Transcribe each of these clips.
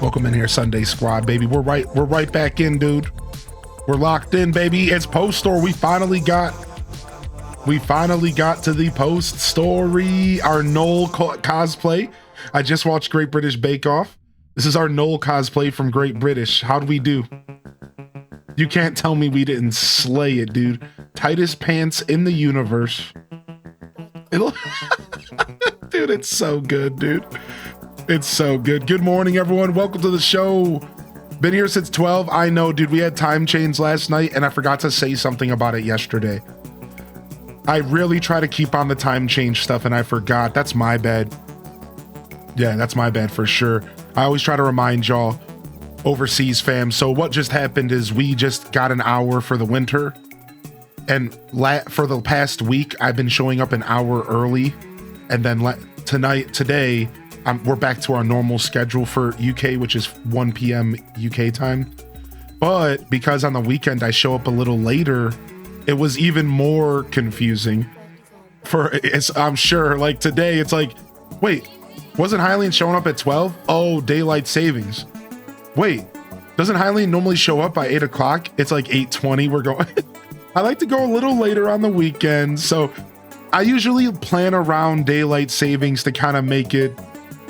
Welcome in here, Sunday Squad, baby. We're right back in, dude. We're locked in, baby. It's post store. We finally got to the post story. Our Noel cosplay. I just watched Great British Bake Off. This is our Noel cosplay from Great British. How'd we do? You can't tell me we didn't slay it, dude. Tightest pants in the universe. Dude, it's so good, dude. It's so good. Good morning, everyone. Welcome to the show. Been here since 12. I know, dude. We had time change last night, and I forgot to say something about it yesterday. I really try to keep on the time change stuff, and I forgot. That's my bad. Yeah, that's my bad for sure. I always try to remind y'all, overseas fam. So what just happened is we just got an hour for the winter, and for the past week, I've been showing up an hour early, and then today, we're back to our normal schedule for UK, which is 1 p.m. UK time. But because on the weekend I show up a little later, it was even more confusing. I'm sure, like today, it's like, wait, wasn't Hylian showing up at 12? Oh, daylight savings. Wait, doesn't Hylian normally show up by 8 o'clock? It's like 8:20. We're going. I like to go a little later on the weekend, so I usually plan around daylight savings to kind of make it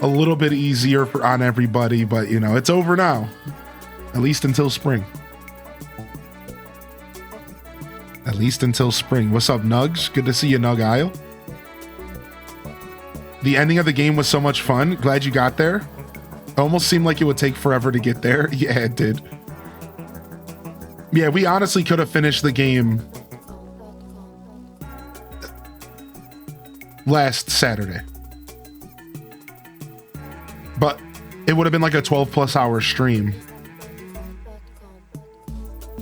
a little bit easier on everybody, but you know, it's over now, at least until spring. At least until spring. What's up, Nugs? Good to see you, Nug Isle. The ending of the game was so much fun. Glad you got there. It almost seemed like it would take forever to get there. Yeah, it did. Yeah, we honestly could have finished the game last Saturday. But it would have been like a 12 plus hour stream.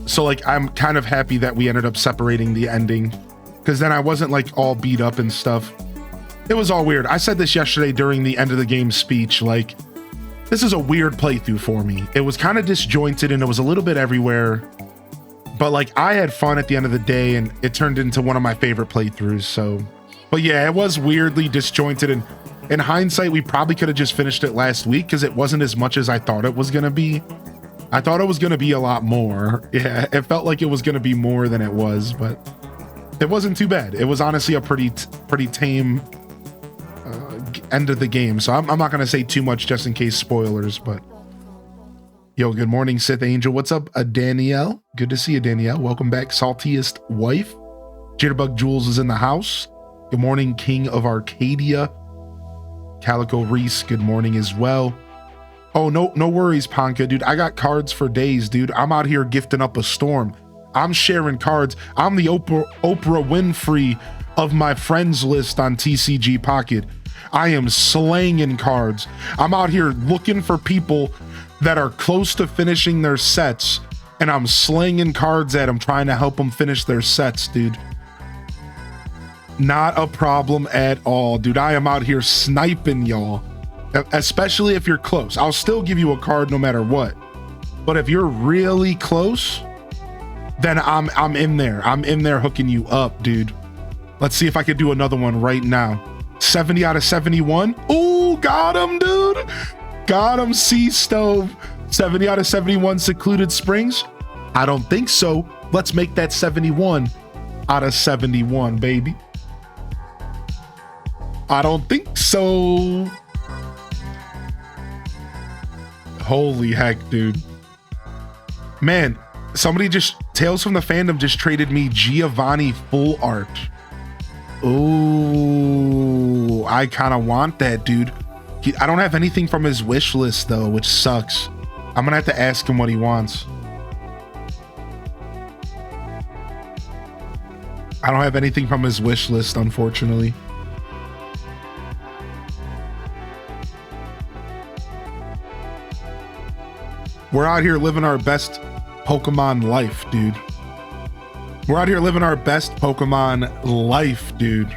So like, I'm kind of happy that we ended up separating the ending, because then I wasn't like all beat up and stuff. It was all weird. I said this yesterday during the end of the game speech, like, this is a weird playthrough for me. It was kind of disjointed and it was a little bit everywhere, but like I had fun at the end of the day and it turned into one of my favorite playthroughs. So, but yeah, it was weirdly disjointed, and in hindsight, we probably could have just finished it last week because it wasn't as much as I thought it was going to be. I thought it was going to be a lot more. Yeah, it felt like it was going to be more than it was, but it wasn't too bad. It was honestly a pretty tame end of the game. So I'm not going to say too much just in case spoilers, but yo, good morning, Sith Angel. What's up, Danielle? Good to see you, Danielle. Welcome back, Saltiest Wife. Jitterbug Jules is in the house. Good morning, King of Arcadia. Calico Reese, good morning as well. Oh, no worries, Ponka, dude. I got cards for days, dude. I'm out here gifting up a storm. I'm sharing cards. I'm the Oprah Winfrey of my friends list on TCG Pocket. I am slanging cards. I'm out here looking for people that are close to finishing their sets, and I'm slanging cards at them, trying to help them finish their sets, dude. Not a problem at all, dude. I am out here sniping y'all, especially if you're close. I'll still give you a card no matter what, but if you're really close, then I'm in there. I'm in there hooking you up, dude. Let's see if I could do another one right now. 70 out of 71. Ooh, got him, dude. Got him, Sea Stove. 70 out of 71 Secluded Springs. I don't think so. Let's make that 71 out of 71, baby. I don't think so. Holy heck, dude. Man, Tales from the Fandom just traded me Giovanni full art. Ooh, I kind of want that, dude. I don't have anything from his wish list though, which sucks. I'm gonna have to ask him what he wants. I don't have anything from his wish list, unfortunately. We're out here living our best Pokemon life, dude. We're out here living our best Pokemon life, dude.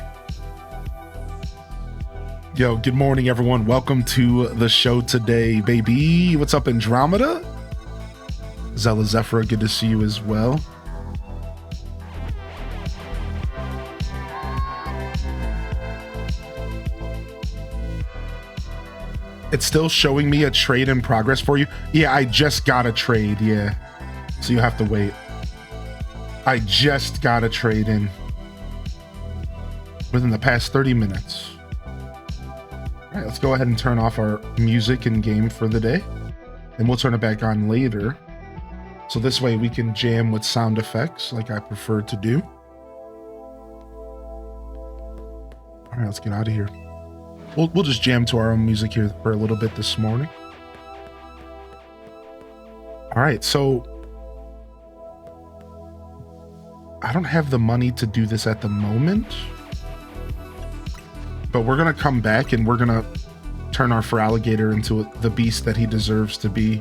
Yo, good morning, everyone. Welcome to the show today, baby. What's up, Andromeda? Zella Zephyra, good to see you as well. It's still showing me a trade in progress for you. Yeah, I just got a trade. Yeah. So you have to wait. I just got a trade in within the past 30 minutes. All right, let's go ahead and turn off our music and game for the day. And we'll turn it back on later. So this way we can jam with sound effects like I prefer to do. All right, let's get out of here. We'll just jam to our own music here for a little bit this morning. All right, so I don't have the money to do this at the moment, but we're gonna come back and we're gonna turn our Feraligatr into the beast that he deserves to be.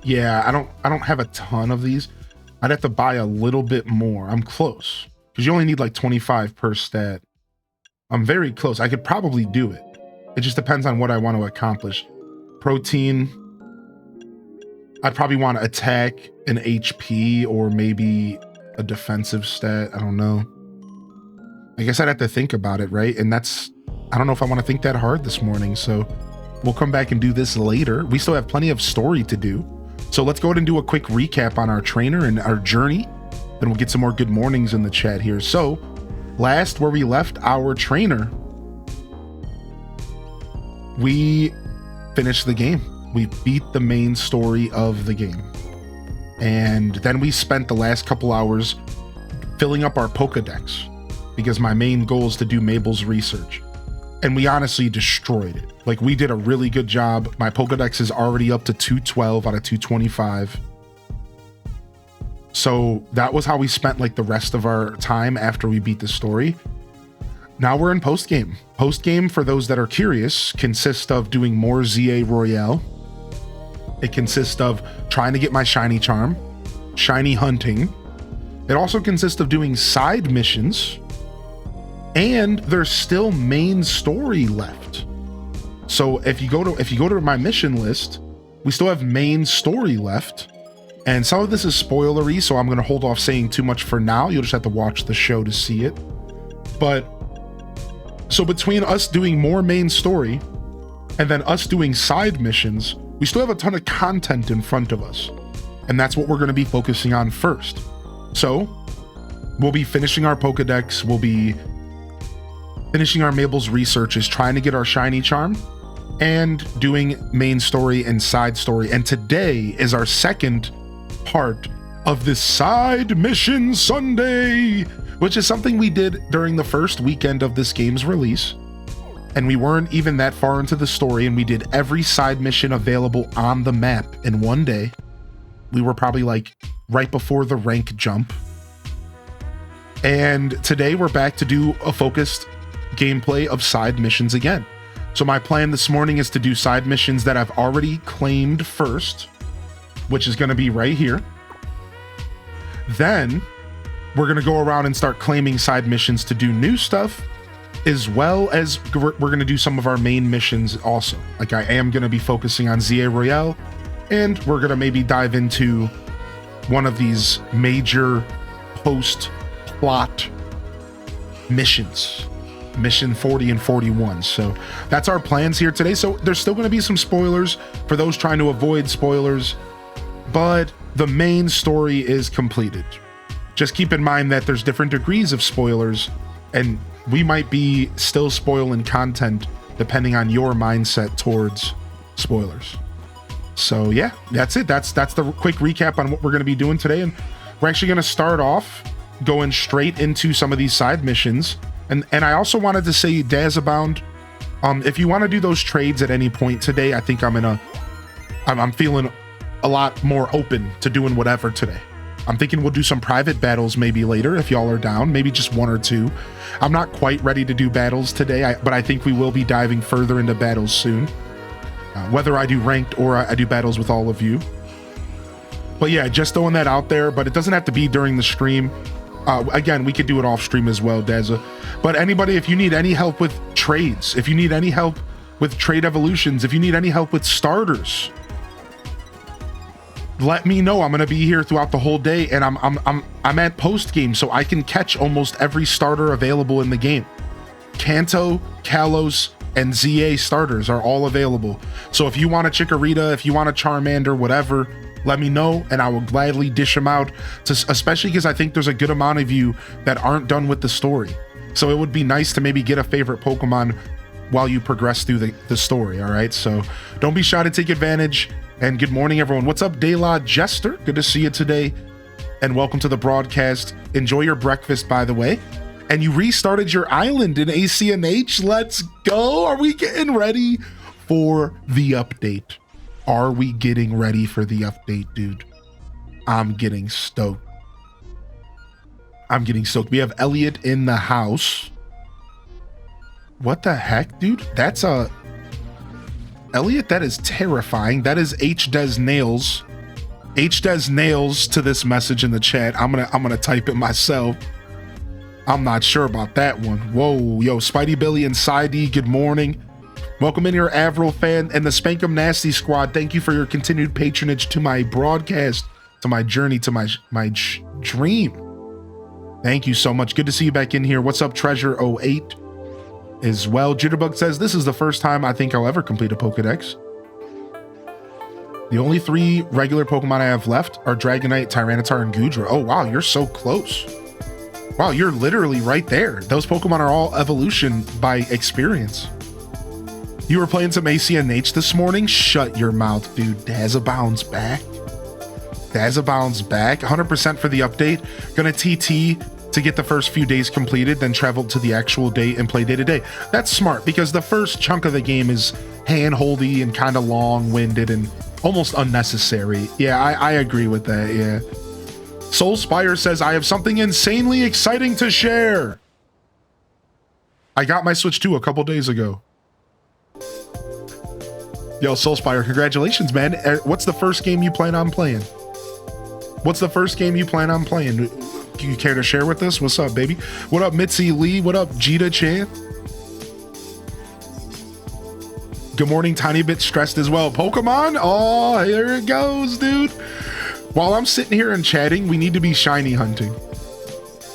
Yeah, I don't have a ton of these. I'd have to buy a little bit more. I'm close because you only need like 25 per stat. I'm very close. I could probably do it. It just depends on what I want to accomplish. Protein. I'd probably want to attack an HP or maybe a defensive stat. I don't know. I guess I'd have to think about it, right? And I don't know if I want to think that hard this morning. So we'll come back and do this later. We still have plenty of story to do. So let's go ahead and do a quick recap on our trainer and our journey. Then we'll get some more good mornings in the chat here. So last where we left our trainer, we finished the game. We beat the main story of the game. And then we spent the last couple hours filling up our Pokedex because my main goal is to do Mabel's research. And we honestly destroyed it. Like, we did a really good job. My Pokedex is already up to 212 out of 225. So that was how we spent like the rest of our time after we beat the story. Now we're in post-game. Post-game, for those that are curious, consists of doing more ZA Royale. It consists of trying to get my shiny charm, shiny hunting. It also consists of doing side missions. And there's still main story left. So if you go to my mission list, we still have main story left. And some of this is spoilery, so I'm going to hold off saying too much for now. You'll just have to watch the show to see it. But so between us doing more main story and then us doing side missions, we still have a ton of content in front of us. And that's what we're going to be focusing on first. So we'll be finishing our Pokedex. We'll be finishing our Mabel's researches, trying to get our shiny charm, and doing main story and side story. And today is our second part of this side mission Sunday, which is something we did during the first weekend of this game's release. And we weren't even that far into the story, and we did every side mission available on the map in one day. We were probably like right before the rank jump. And today we're back to do a focused gameplay of side missions again. So my plan this morning is to do side missions that I've already claimed first, which is going to be right here. Then we're going to go around and start claiming side missions to do new stuff, as well as we're going to do some of our main missions also. Like, I am going to be focusing on ZA Royale, and we're going to maybe dive into one of these major post-plot missions. Mission 40 and 41. So that's our plans here today. So there's still going to be some spoilers for those trying to avoid spoilers, but the main story is completed. Just keep in mind that there's different degrees of spoilers, and we might be still spoiling content depending on your mindset towards spoilers. So yeah, that's it. That's the quick recap on what we're going to be doing today. And we're actually going to start off going straight into some of these side missions. And I also wanted to say, Dazabound, if you want to do those trades at any point today, I think I'm feeling a lot more open to doing whatever today. I'm thinking we'll do some private battles maybe later if y'all are down, maybe just one or two. I'm not quite ready to do battles today, but I think we will be diving further into battles soon. Whether I do ranked or I do battles with all of you. But yeah, just throwing that out there, but it doesn't have to be during the stream. Again, we could do it off stream as well, Daza. But anybody, if you need any help with trades, if you need any help with trade evolutions, if you need any help with starters, let me know. I'm gonna be here throughout the whole day, and I'm at post game, so I can catch almost every starter available in the game. Kanto, Kalos, and ZA starters are all available. So if you want a Chikorita, if you want a Charmander, whatever, let me know, and I will gladly dish them out. Especially because I think there's a good amount of you that aren't done with the story. So it would be nice to maybe get a favorite Pokemon while you progress through the story. All right, so don't be shy to take advantage. And good morning, everyone. What's up, De La Jester? Good to see you today. And welcome to the broadcast. Enjoy your breakfast, by the way. And you restarted your island in ACNH. Let's go. Are we getting ready for the update? Are we getting ready for the update, dude? I'm getting stoked. We have Elliot in the house. What the heck, dude? That's a... Elliot, that is terrifying. That is HDes Nails. HDes Nails to this message in the chat. I'm gonna type it myself. I'm not sure about that one. Whoa, yo, Spidey Billy and Sidey, good morning. Welcome in here, Avril fan and the Spankum Nasty Squad. Thank you for your continued patronage to my broadcast, to my journey, to my dream. Thank you so much. Good to see you back in here. What's up, Treasure08? As well, Jitterbug says, this is the first time I think I'll ever complete a Pokedex. The only 3 regular Pokemon I have left are Dragonite, Tyranitar, and Goodra. Oh, wow, you're so close. Wow, you're literally right there. Those Pokemon are all evolution by experience. You were playing some ACNH this morning? Shut your mouth, dude. Dazabound's back. Dazabound's back. 100% for the update. Gonna TT to get the first few days completed, then travel to the actual day and play day to day. That's smart because the first chunk of the game is hand-holdy and kind of long-winded and almost unnecessary. Yeah, I agree with that, yeah. Soul Spire says, I have something insanely exciting to share. I got my Switch 2 a couple days ago. Yo, Soul Spire, congratulations, man. What's the first game you plan on playing? What's the first game you plan on playing? Do you care to share with us? What's up, baby? What up, Mitzi Lee? What up, Jita Chan? Good morning, tiny bit stressed as well. Pokemon? Oh, here it goes, dude. While I'm sitting here and chatting, we need to be shiny hunting.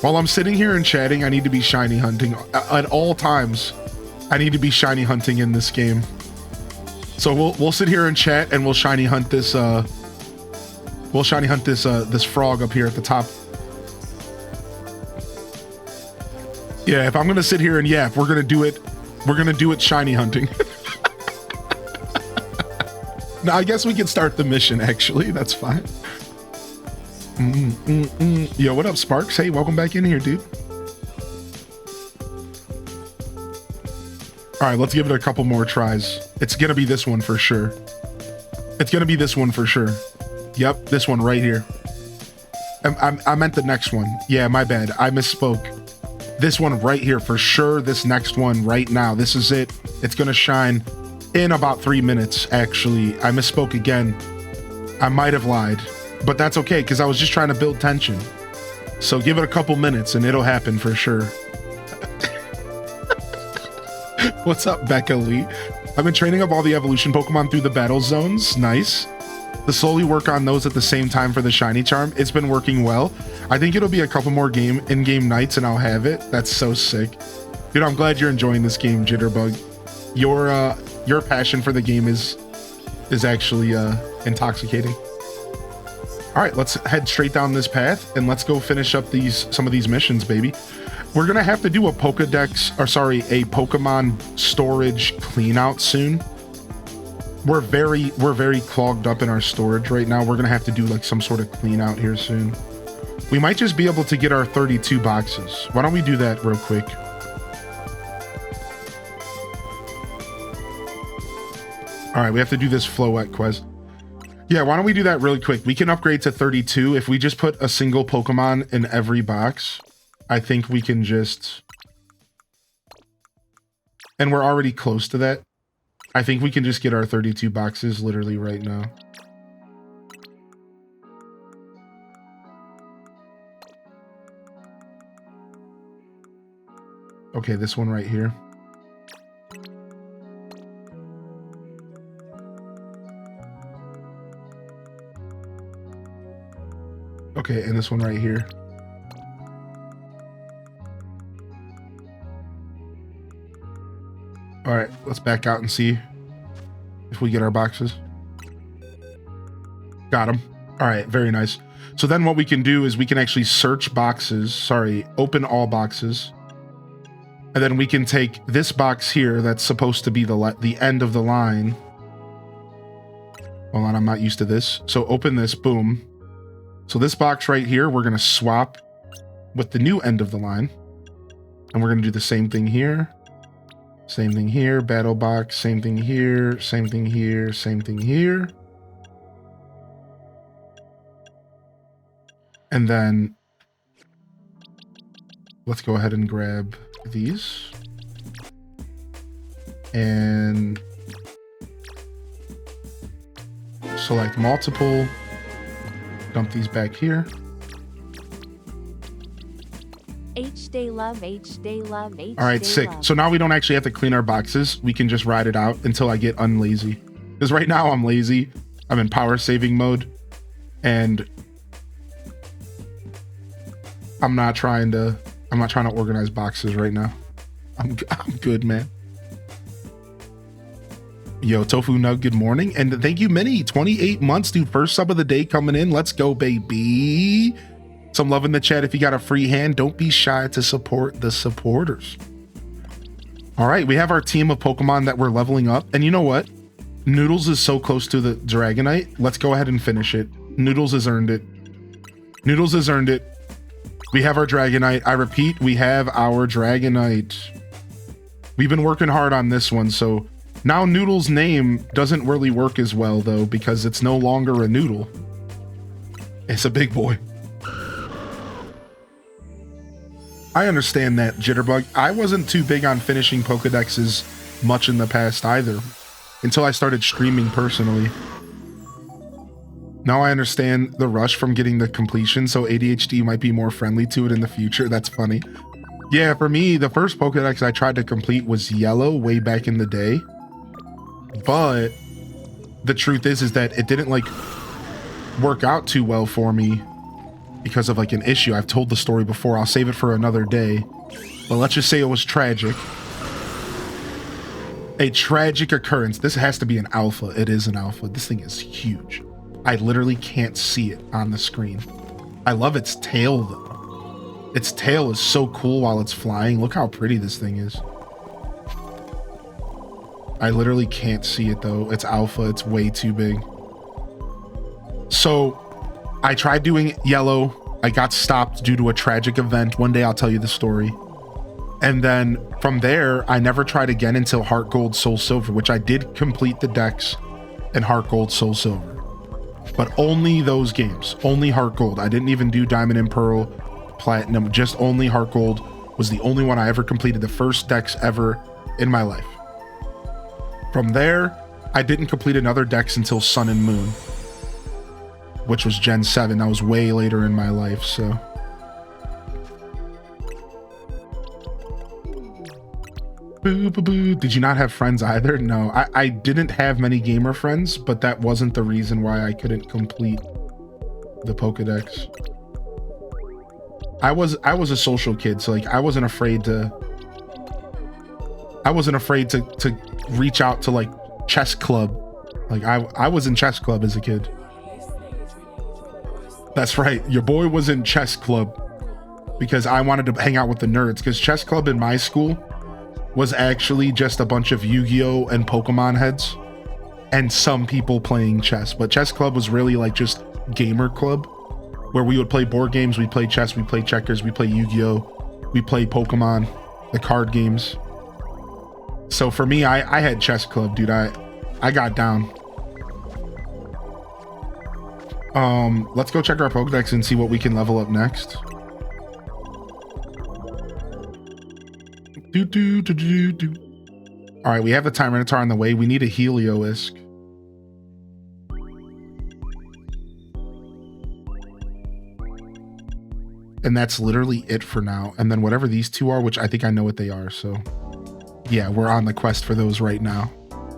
While I'm sitting here and chatting, I need to be shiny hunting. At all times, I need to be shiny hunting in this game. So we'll sit here and chat, and we'll shiny hunt this. This frog up here at the top. Yeah, if I'm gonna sit here and yap, we're gonna do it. We're gonna do it shiny hunting. Now I guess we can start the mission. Actually, that's fine. Yo, what up, Sparks? Hey, welcome back in here, dude. All right, let's give it a couple more tries. It's gonna be this one for sure. It's gonna be this one for sure. Yep, this one right here. I meant the next one. Yeah, my bad. I misspoke. This one right here for sure. This next one right now. This is it. It's gonna shine in about 3 minutes, actually. I misspoke again. I might have lied, but that's okay because I was just trying to build tension. So give it a couple minutes and it'll happen for sure. What's up, Becca Lee? I've been training up all the evolution Pokemon through the battle zones. Nice. To slowly work on those at the same time for the shiny charm. It's been working well. I think it'll be a couple more in-game nights and I'll have it. That's so sick. Dude, I'm glad you're enjoying this game, Jitterbug. Your passion for the game is actually intoxicating. All right, let's head straight down this path and let's go finish up some of these missions, baby. We're gonna have to do a Pokemon storage clean out soon. We're very clogged up in our storage right now. We're gonna have to do like some sort of clean out here soon. We might just be able to get our 32 boxes. Why don't we do that real quick? All right, we have to do this Floette quest. Yeah, why don't we do that really quick? We can upgrade to 32. If we just put a single Pokemon in every box, I think we can just... And we're already close to that. I think we can just get our 32 boxes literally right now. Okay, this one right here. Okay, and this one right here. All right, let's back out and see if we get our boxes. Got them. All right, very nice. So then what we can do is we can actually search boxes. Sorry, open all boxes. And then we can take this box here that's supposed to be the end of the line. Hold on, I'm not used to this. So open this, boom. So this box right here, we're gonna swap with the new end of the line. And we're gonna do the same thing here. Same thing here, battle box, same thing here, same thing here, same thing here. And then let's go ahead and grab these. And select multiple, dump these back here. H-Day love, H-Day love, H-Day. All right, sick. Love. So now we don't actually have to clean our boxes. We can just ride it out until I get unlazy. Because right now I'm lazy. I'm in power saving mode. And I'm not trying to organize boxes right now. I'm good, man. Yo, Tofu Nug, good morning. And thank you, Minnie. 28 months, dude. First sub of the day coming in. Let's go, baby. Some love in the chat. If you got a free hand, don't be shy to support the supporters. All right, we have our team of Pokemon that we're leveling up. And you know what? Noodles is so close to the Dragonite. Let's go ahead and finish it. Noodles has earned it. Noodles has earned it. We have our Dragonite. I repeat, we have our Dragonite. We've been working hard on this one, so now Noodle's name doesn't really work as well, though, because it's no longer a noodle. It's a big boy. I understand that, Jitterbug. I wasn't too big on finishing Pokedexes much in the past either, until I started streaming personally. Now I understand the rush from getting the completion, so ADHD might be more friendly to it in the future. That's funny. Yeah, for me, the first Pokedex I tried to complete was Yellow way back in the day. But the truth is that it didn't like work out too well for me because of like an issue. I've told the story before. I'll save it for another day. But let's just say it was tragic. A tragic occurrence. This has to be an alpha. It is an alpha. This thing is huge. I literally can't see it on the screen. I love its tail though. Its tail is so cool while it's flying. Look how pretty this thing is. I literally can't see it though. It's alpha. It's way too big. So I tried doing Yellow. I got stopped due to a tragic event. One day I'll tell you the story. And then from there, I never tried again until Heart Gold, Soul Silver, which I did complete the Dex in Heart Gold, Soul Silver. But only those games, only Heart Gold. I didn't even do Diamond and Pearl, Platinum, just only Heart Gold was the only one I ever completed, the first Dex ever in my life. From there, I didn't complete another Dex until Sun and Moon, which was Gen 7. That was way later in my life, so. Boo, boo, boo. Did you not have friends either? No, I didn't have many gamer friends, but that wasn't the reason why I couldn't complete the Pokedex. I was a social kid, so like I wasn't afraid to reach out to like chess club. Like I was in chess club as a kid. That's right, your boy was in chess club because I wanted to hang out with the nerds, because chess club in my school was actually just a bunch of Yu-Gi-Oh and Pokemon heads and some people playing chess. But chess club was really like just gamer club, where we would play board games, we play chess, we play checkers, we play Yu-Gi-Oh, we play Pokemon, the card games. So for me, I had chess club, dude. I got down. Let's go check our Pokedex and see what we can level up next. All right, we have the Tyranitar on the way. We need a Helioisk. And that's literally it for now. And then whatever these two are, which I think I know what they are. So yeah, we're on the quest for those right now.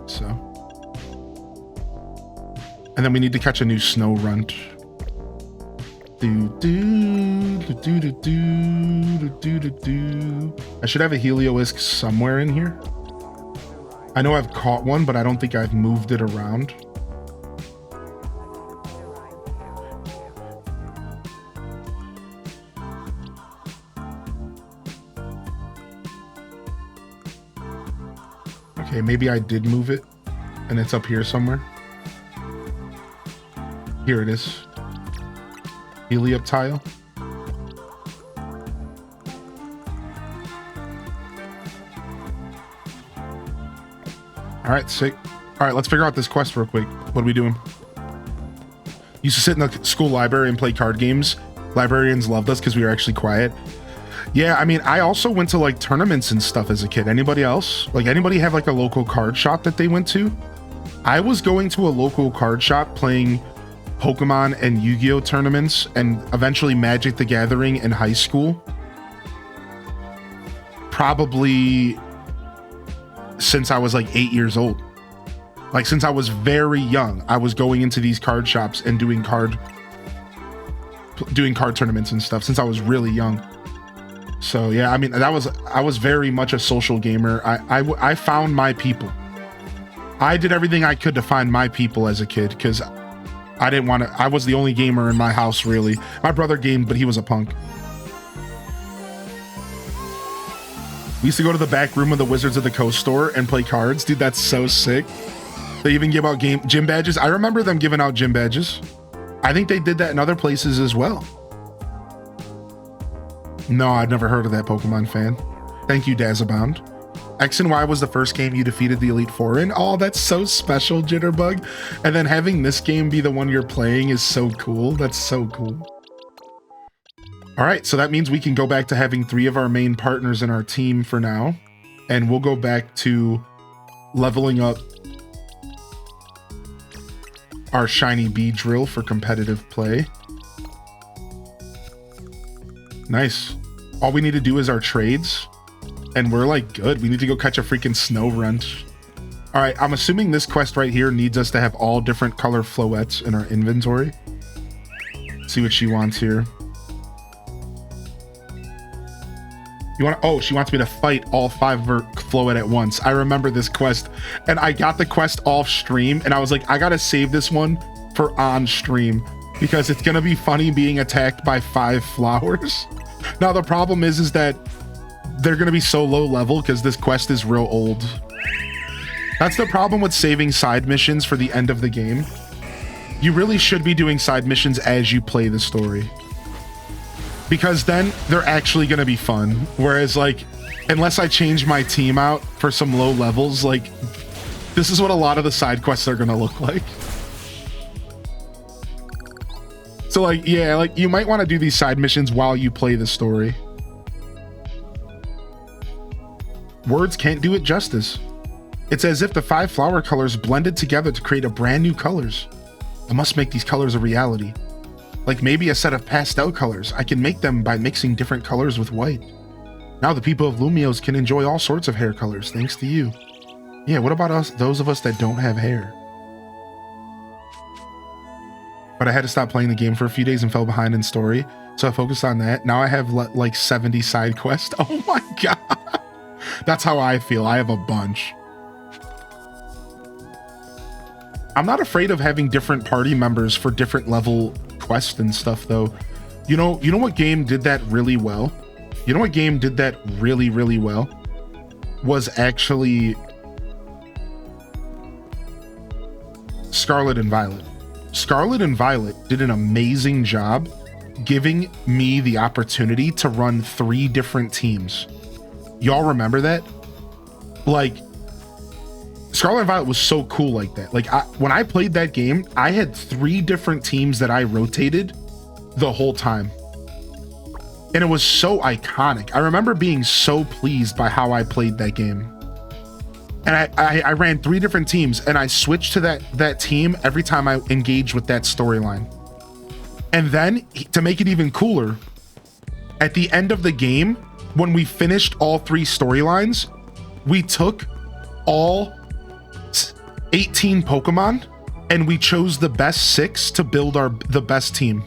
So. And then we need to catch a new Snow Runt. I should have a Helioisk somewhere in here. I know I've caught one, but I don't think I've moved it around. Okay, maybe I did move it and it's up here somewhere. Here it is. Helioptile. All right, sick. All right, let's figure out this quest real quick. What are we doing? Used to sit in the school library and play card games. Librarians loved us because we were actually quiet. Yeah, I mean, I also went to like tournaments and stuff as a kid. Anybody else? Like, anybody have like a local card shop that they went to? I was going to a local card shop playing Pokemon and Yu-Gi-Oh tournaments and eventually Magic the Gathering in high school. Probably since I was like 8 years old. Like, since I was very young, I was going into these card shops and doing card tournaments and stuff since I was really young. So yeah, I mean, I was very much a social gamer. I found my people. I did everything I could to find my people as a kid because I didn't want to. I was the only gamer in my house, really. My brother gamed, but he was a punk. We used to go to the back room of the Wizards of the Coast store and play cards. Dude, that's so sick. They even give out gym badges. I remember them giving out gym badges. I think they did that in other places as well. No, I'd never heard of that Pokemon fan. Thank you, Dazabound. X and Y was the first game you defeated the Elite Four in. Oh, that's so special, Jitterbug. And then having this game be the one you're playing is so cool. That's so cool. All right, so that means we can go back to having 3 of our main partners in our team for now. And we'll go back to leveling up our shiny Beedrill for competitive play. Nice. All we need to do is our trades. And we're like good. We need to go catch a freaking snow runt. All right, I'm assuming this quest right here needs us to have all different color floettes in our inventory. Let's see what she wants here. You want? Oh, she wants me to fight all 5 of her floette at once. I remember this quest, and I got the quest off stream, and I was like, I gotta save this one for on stream because it's gonna be funny being attacked by 5 flowers. Now the problem is that they're gonna be so low level because this quest is real old. That's the problem with saving side missions for the end of the game. You really should be doing side missions as you play the story, because then they're actually gonna be fun. Whereas, like, unless I change my team out for some low levels, like, this is what a lot of the side quests are gonna look like. So, like, yeah, like, you might want to do these side missions while you play the story. Words can't do it justice. It's as if the 5 flower colors blended together to create a brand new colors. I must make these colors a reality. Like maybe a set of pastel colors. I can make them by mixing different colors with white. Now the people of Lumios can enjoy all sorts of hair colors thanks to you. Yeah, what about us, those of us that don't have hair? But I had to stop playing the game for a few days and fell behind in story, so I focused on that. Now I have like 70 side quests. Oh my god. That's how I feel. I have a bunch. I'm not afraid of having different party members for different level quests and stuff though. You know what game did that really well? You know what game did that really, really well? Was actually Scarlet and Violet. Scarlet and Violet did an amazing job giving me the opportunity to run 3 different teams. Y'all remember that? Like, Scarlet and Violet was so cool like that. Like, when I played that game, I had 3 different teams that I rotated the whole time. And it was so iconic. I remember being so pleased by how I played that game. And I ran 3 different teams, and I switched to that team every time I engaged with that storyline. And then, to make it even cooler, at the end of the game, when we finished all 3 storylines, we took all 18 Pokemon and we chose the best 6 to build the best team.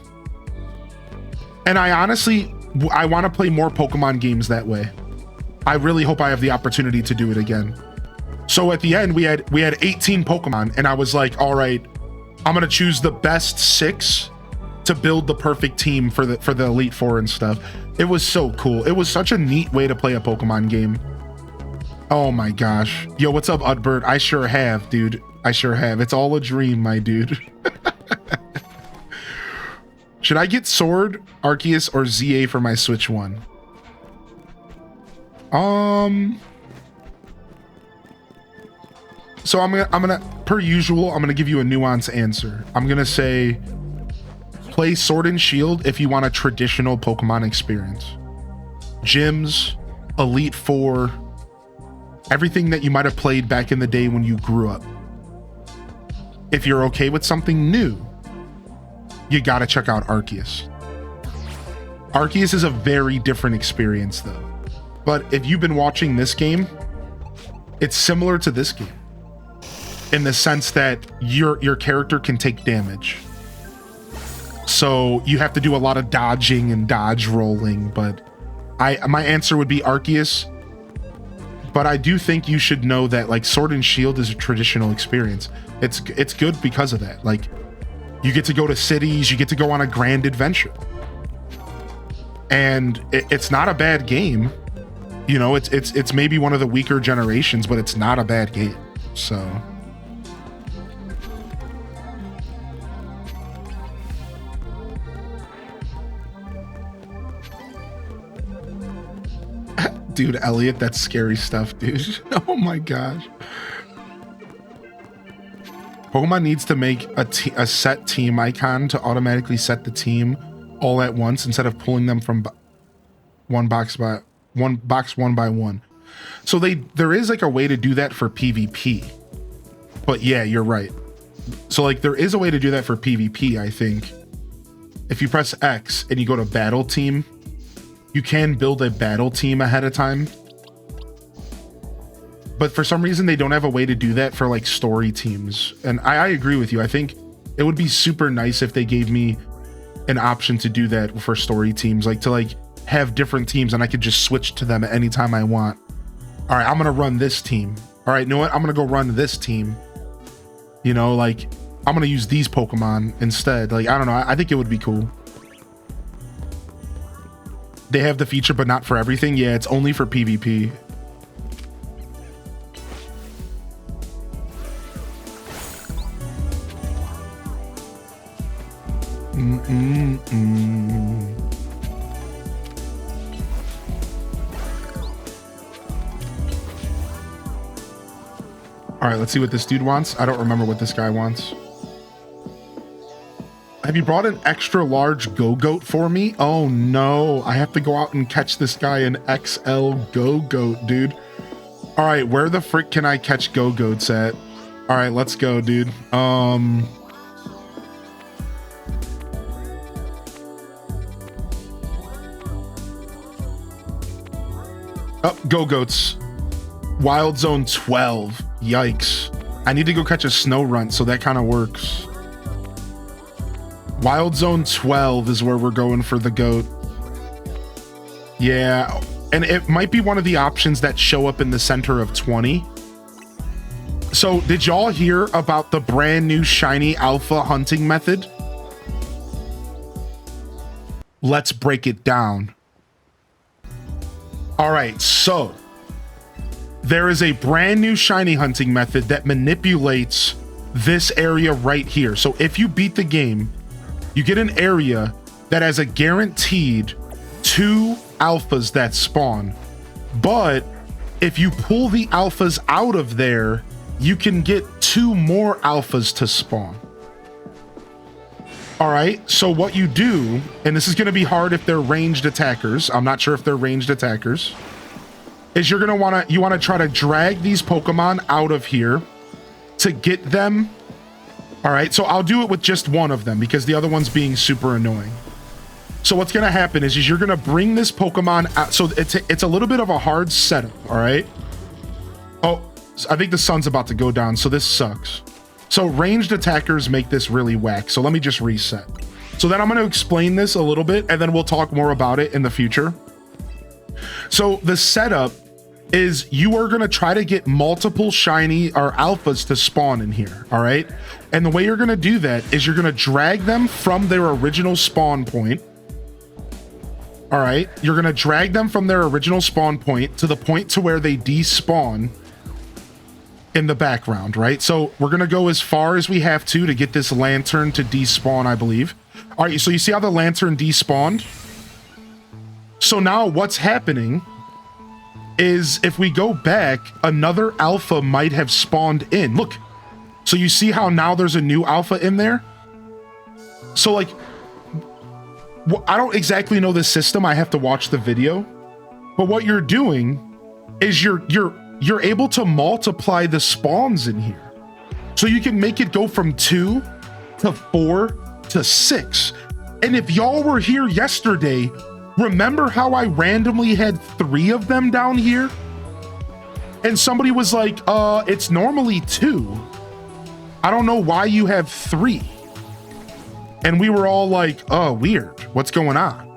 And I honestly, I want to play more Pokemon games that way. I really hope I have the opportunity to do it again. So at the end, we had 18 Pokemon, and I was like, all right, I'm gonna choose the best 6 to build the perfect team for the Elite Four and stuff. It was so cool. It was such a neat way to play a Pokemon game. Oh my gosh. Yo, what's up, Udbert? I sure have, dude. I sure have. It's all a dream, my dude. Should I get Sword, Arceus, or ZA for my Switch 1? So I'm gonna, per usual, I'm gonna give you a nuanced answer. I'm gonna say, play Sword and Shield if you want a traditional Pokemon experience. Gyms, Elite Four, everything that you might have played back in the day when you grew up. If you're okay with something new, you gotta check out Arceus. Arceus is a very different experience though. But if you've been watching this game, it's similar to this game in the sense that your character can take damage. So you have to do a lot of dodging and dodge rolling, but my answer would be Arceus. But I do think you should know that like Sword and Shield is a traditional experience. It's good because of that. Like you get to go to cities, you get to go on a grand adventure. And it's not a bad game. You know, it's maybe one of the weaker generations, but it's not a bad game. So dude, Elliot, that's scary stuff, dude. Oh my gosh. Pokemon needs to make a set team icon to automatically set the team all at once instead of pulling them from one box by one. So there is like a way to do that for PvP. But yeah, you're right. So like there is a way to do that for PvP, I think. If you press X and you go to battle team, you can build a battle team ahead of time. But for some reason, they don't have a way to do that for like story teams. And I agree with you. I think it would be super nice if they gave me an option to do that for story teams, like to like have different teams and I could just switch to them at any time I want. All right, I'm going to run this team. All right, you know what? I'm going to go run this team. You know, like I'm going to use these Pokemon instead. Like, I don't know. I think it would be cool. They have the feature, but not for everything. Yeah, it's only for PvP. All right, let's see what this dude wants. I don't remember what this guy wants. Have you brought an extra large Go-Goat for me? Oh no, I have to go out and catch this guy an XL Go-Goat, dude. All right, where the frick can I catch Go-Goats at? All right, let's go, dude. Oh, Go-Goats. Wild Zone 12. Yikes. I need to go catch a snow runt, so that kind of works. Wild Zone 12 is where we're going for the goat. Yeah, and it might be one of the options that show up in the center of 20. So did y'all hear about the brand new shiny alpha hunting method? Let's break it down. All right, so there is a brand new shiny hunting method that manipulates this area right here. So if you beat the game, you get an area that has a guaranteed 2 alphas that spawn. But if you pull the alphas out of there, you can get 2 more alphas to spawn. All right, so what you do, and this is going to be hard if they're ranged attackers. I'm not sure if they're ranged attackers. Is you want to try to drag these Pokemon out of here to get them. All right, so I'll do it with just one of them because the other one's being super annoying. So what's going to happen is you're going to bring this Pokemon out. So it's a little bit of a hard setup, all right? Oh, I think the sun's about to go down, so this sucks. So ranged attackers make this really whack. So let me just reset. So then I'm going to explain this a little bit, and then we'll talk more about it in the future. So the setup is you are going to try to get multiple shiny or alphas to spawn in here. All right. And the way you're going to do that is you're going to drag them from their original spawn point. All right. You're going to drag them from their original spawn point to the point to where they despawn in the background. Right. So we're going to go as far as we have to get this lantern to despawn, I believe. All right. So you see how the lantern despawned? So now what's happening is if we go back, another alpha might have spawned in. Look. So you see how now there's a new alpha in there? So like, I don't exactly know the system. I have to watch the video. But what you're doing is you're able to multiply the spawns in here. So you can make it go from 2 to 4 to 6. And if y'all were here yesterday, remember how I randomly had 3 of them down here? And somebody was like, it's normally 2. I don't know why you have 3. And we were all like, oh, weird. What's going on?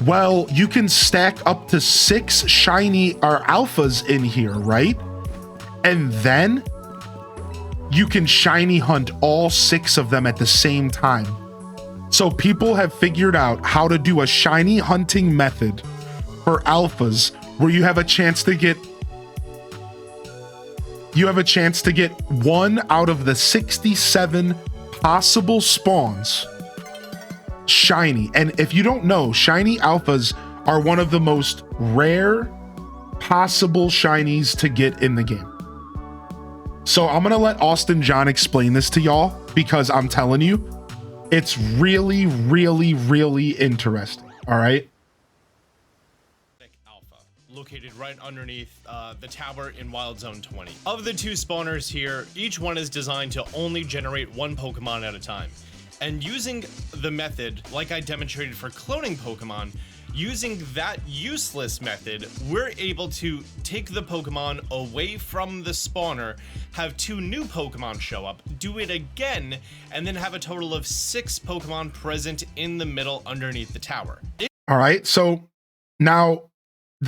Well, you can stack up to 6 shiny or alphas in here, right? And then you can shiny hunt all 6 of them at the same time. So people have figured out how to do a shiny hunting method for alphas where you have a chance to get 1 out of the 67 possible spawns shiny. And if you don't know, shiny alphas are one of the most rare possible shinies to get in the game. So I'm gonna let Austin John explain this to y'all because I'm telling you, it's really, really, really interesting. All right. Located right underneath the tower in Wild Zone 20. Of the 2 spawners here, each one is designed to only generate 1 Pokemon at a time. And using the method, like I demonstrated for cloning Pokemon, using that useless method, we're able to take the Pokemon away from the spawner, have 2 new Pokemon show up, do it again, and then have a total of 6 Pokemon present in the middle underneath the tower. All right, so now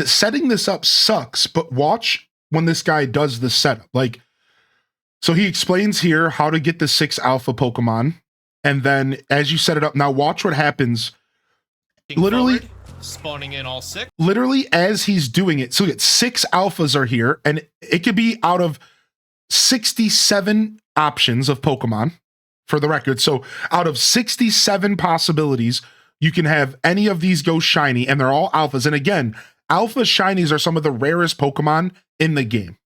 setting this up sucks, but watch when this guy does the setup. Like, so he explains here how to get the 6 alpha Pokemon, and then as you set it up, now watch what happens. Literally forward, spawning in all 6. Literally as he's doing it, so get 6 alphas are here, and it could be out of 67 options of Pokemon, for the record. So out of 67 possibilities, you can have any of these go shiny, and they're all alphas. And again, alpha shinies are some of the rarest Pokemon in the game.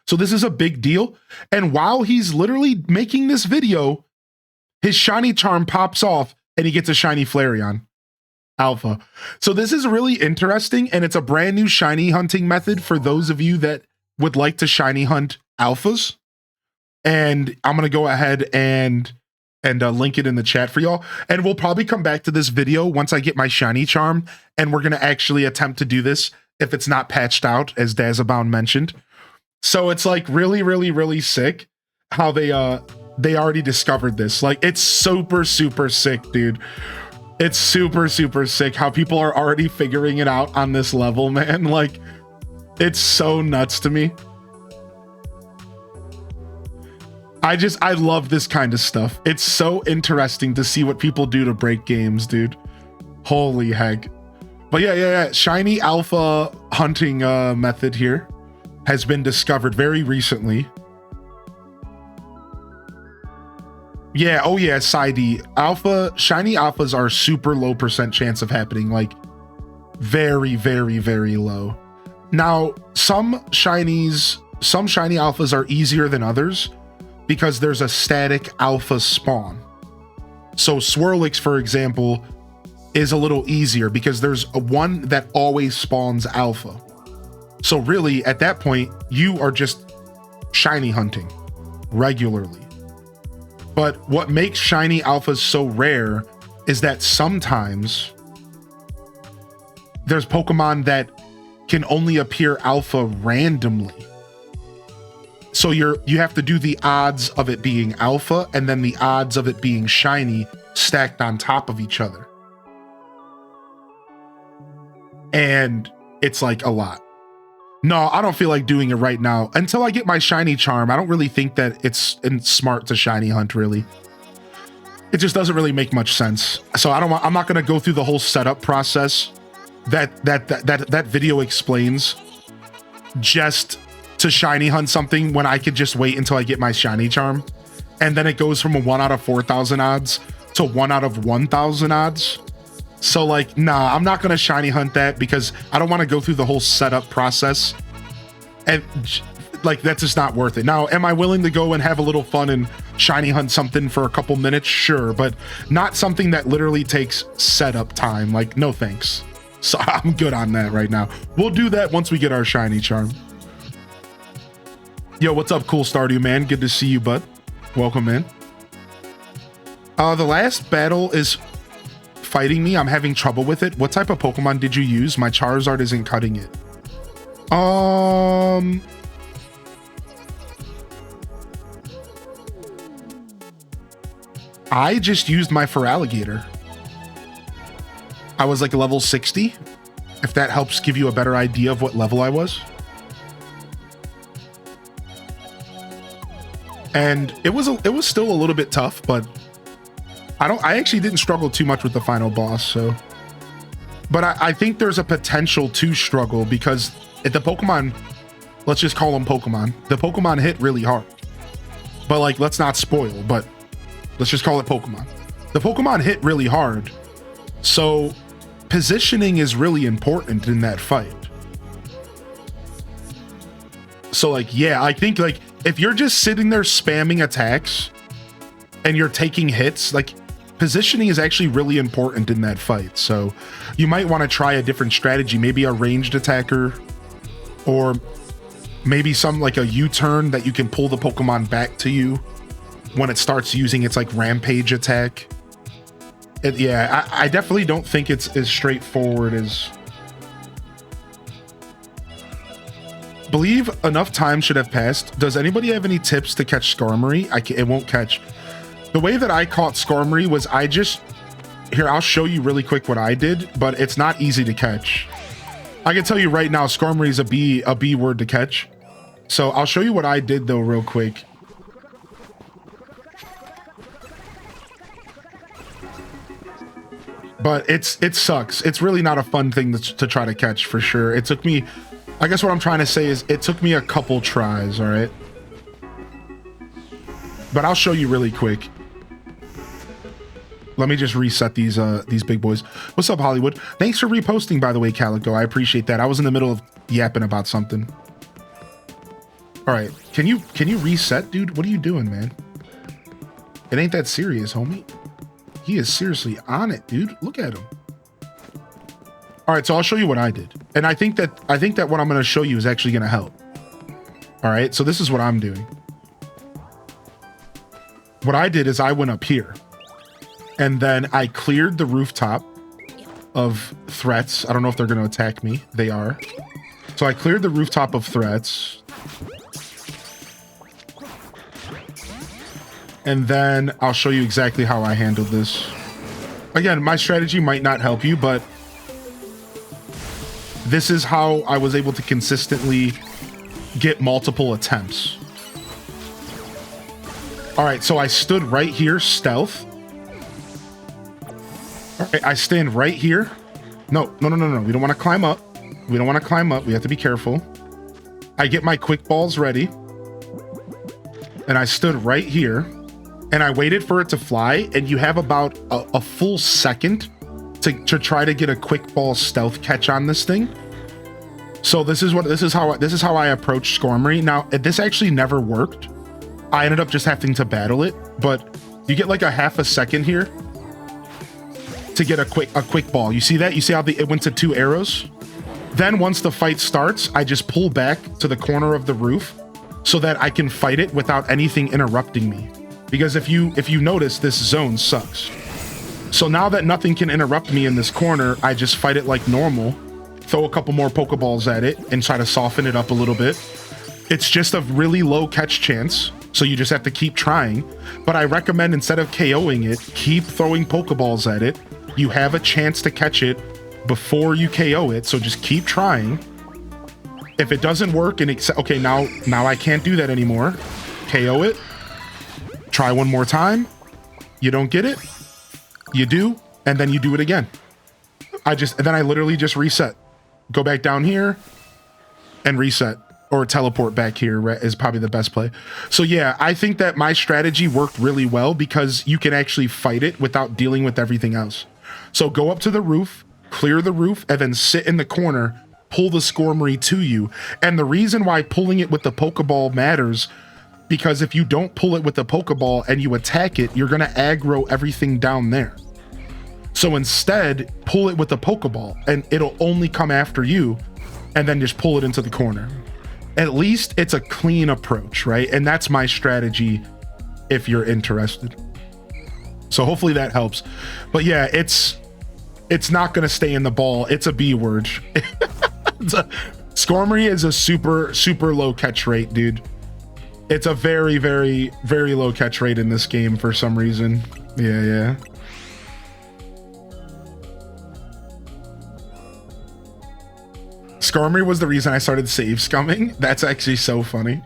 So this is a big deal. And while he's literally making this video, his shiny charm pops off and he gets a shiny Flareon alpha. So this is really interesting, and it's a brand new shiny hunting method for those of you that would like to shiny hunt alphas. And I'm going to go ahead and link it in the chat for y'all. And we'll probably come back to this video once I get my shiny charm, and we're going to actually attempt to do this if it's not patched out, as Dazabound mentioned. So it's like really, really, really sick how they already discovered this. Like, it's super, super sick, dude. It's super, super sick how people are already figuring it out on this level, man. Like, it's so nuts to me. I love this kind of stuff. It's so interesting to see what people do to break games, dude. Holy heck. But yeah. Shiny alpha hunting method here has been discovered very recently. Yeah, oh yeah, Sidey. Shiny alphas are super low % chance of happening. Like, very, very, very low. Now, some shiny alphas are easier than others, because there's a static alpha spawn. So Swirlix, for example, is a little easier because there's one that always spawns alpha. So really, at that point, you are just shiny hunting regularly. But what makes shiny alphas so rare is that sometimes there's Pokemon that can only appear alpha randomly. So you have to do the odds of it being alpha and then the odds of it being shiny stacked on top of each other. And it's like a lot. No, I don't feel like doing it right now. Until I get my shiny charm, I don't really think that it's smart to shiny hunt, really. It just doesn't really make much sense. So I'm not gonna go through the whole setup process that video explains just to shiny hunt something when I could just wait until I get my shiny charm. And then it goes from a 1 out of 4,000 odds to 1 out of 1,000 odds. So like, nah, I'm not gonna shiny hunt that because I don't want to go through the whole setup process. And like, that's just not worth it. Now, am I willing to go and have a little fun and shiny hunt something for a couple minutes? Sure, but not something that literally takes setup time. Like, no thanks. So I'm good on that right now. We'll do that once we get our shiny charm. Yo, what's up, cool Stardew man? Good to see you, bud. Welcome in. The last battle is fighting me. I'm having trouble with it. What type of Pokemon did you use? My Charizard isn't cutting it. I just used my Feraligatr. I was like level 60, if that helps give you a better idea of what level I was. And it was still a little bit tough, but I actually didn't struggle too much with the final boss, so. But I think there's a potential to struggle because the Pokemon, let's just call them Pokemon. The Pokemon hit really hard. But like, let's not spoil, but let's just call it Pokemon. The Pokemon hit really hard. So positioning is really important in that fight. So like, yeah, I think like if you're just sitting there spamming attacks and you're taking hits, like positioning is actually really important in that fight. So you might want to try a different strategy, maybe a ranged attacker, or maybe some like a U-turn that you can pull the Pokemon back to you when it starts using its like rampage attack. Yeah, I definitely don't think it's as straightforward as. Believe enough time should have passed. Does anybody have any tips to catch Skarmory? It won't catch. The way that I caught Skarmory was here, I'll show you really quick what I did, but it's not easy to catch. I can tell you right now, Skarmory is a B word to catch. So I'll show you what I did though real quick. But it sucks. It's really not a fun thing to try to catch for sure. It took me, I guess what I'm trying to say is it took me a couple tries, all right? But I'll show you really quick. Let me just reset these big boys. What's up, Hollywood? Thanks for reposting, by the way, Calico. I appreciate that. I was in the middle of yapping about something. All right, can you reset, dude? What are you doing, man? It ain't that serious, homie. He is seriously on it, dude. Look at him. All right, so I'll show you what I did. And I think that what I'm going to show you is actually going to help. All right, so this is what I'm doing. What I did is I went up here and then I cleared the rooftop of threats. I don't know if they're going to attack me. They are. So I cleared the rooftop of threats. And then I'll show you exactly how I handled this. Again, my strategy might not help you, but this is how I was able to consistently get multiple attempts. All right, so I stood right here, stealth. All right, I stand right here. No. We don't want to climb up. We don't want to climb up. We have to be careful. I get my quick balls ready. And I stood right here. And I waited for it to fly. And you have about a full second to try to get a quick ball stealth catch on this thing. So this is how I approached Skarmory. Now, this actually never worked. I ended up just having to battle it, but you get like a half a second here to get a quick ball. You see that? You see how it went to 2 arrows? Then once the fight starts, I just pull back to the corner of the roof so that I can fight it without anything interrupting me. Because if you notice, this zone sucks. So now that nothing can interrupt me in this corner, I just fight it like normal, throw a couple more Pokeballs at it and try to soften it up a little bit. It's just a really low catch chance. So you just have to keep trying. But I recommend instead of KOing it, keep throwing Pokeballs at it. You have a chance to catch it before you KO it. So just keep trying. If it doesn't work and it's okay, now I can't do that anymore. KO it. Try one more time. You don't get it. You do, and then you do it again. Then I literally just reset. Go back down here and reset. Or teleport back here is probably the best play. So yeah, I think that my strategy worked really well because you can actually fight it without dealing with everything else. So go up to the roof, clear the roof, and then sit in the corner, pull the Skormory to you. And the reason why pulling it with the Pokeball matters, because if you don't pull it with the Pokeball and you attack it, you're gonna aggro everything down there. So instead, pull it with the Pokeball and it'll only come after you, and then just pull it into the corner. At least it's a clean approach, right? And that's my strategy if you're interested. So hopefully that helps. But yeah, it's not going to stay in the ball. It's a B word. Skormory is a super, super low catch rate, dude. It's a very, very, very low catch rate in this game for some reason. Yeah. Skarmory was the reason I started save scumming. That's actually so funny.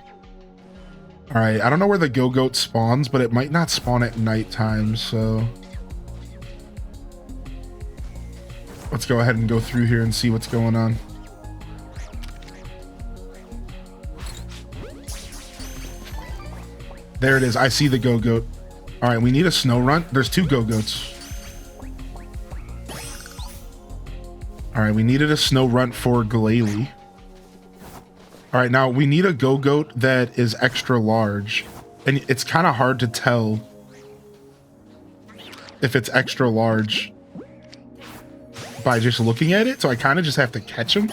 All right, I don't know where the Go-Goat spawns, but it might not spawn at nighttime, so let's go ahead and go through here and see what's going on. There it is. I see the Go-Goat. All right, we need a snow run. There's 2 Go-Goats. All right, we needed a snow runt for Glalie. All right, now we need a Go-Goat that is extra large. And it's kind of hard to tell if it's extra large by just looking at it. So I kind of just have to catch him.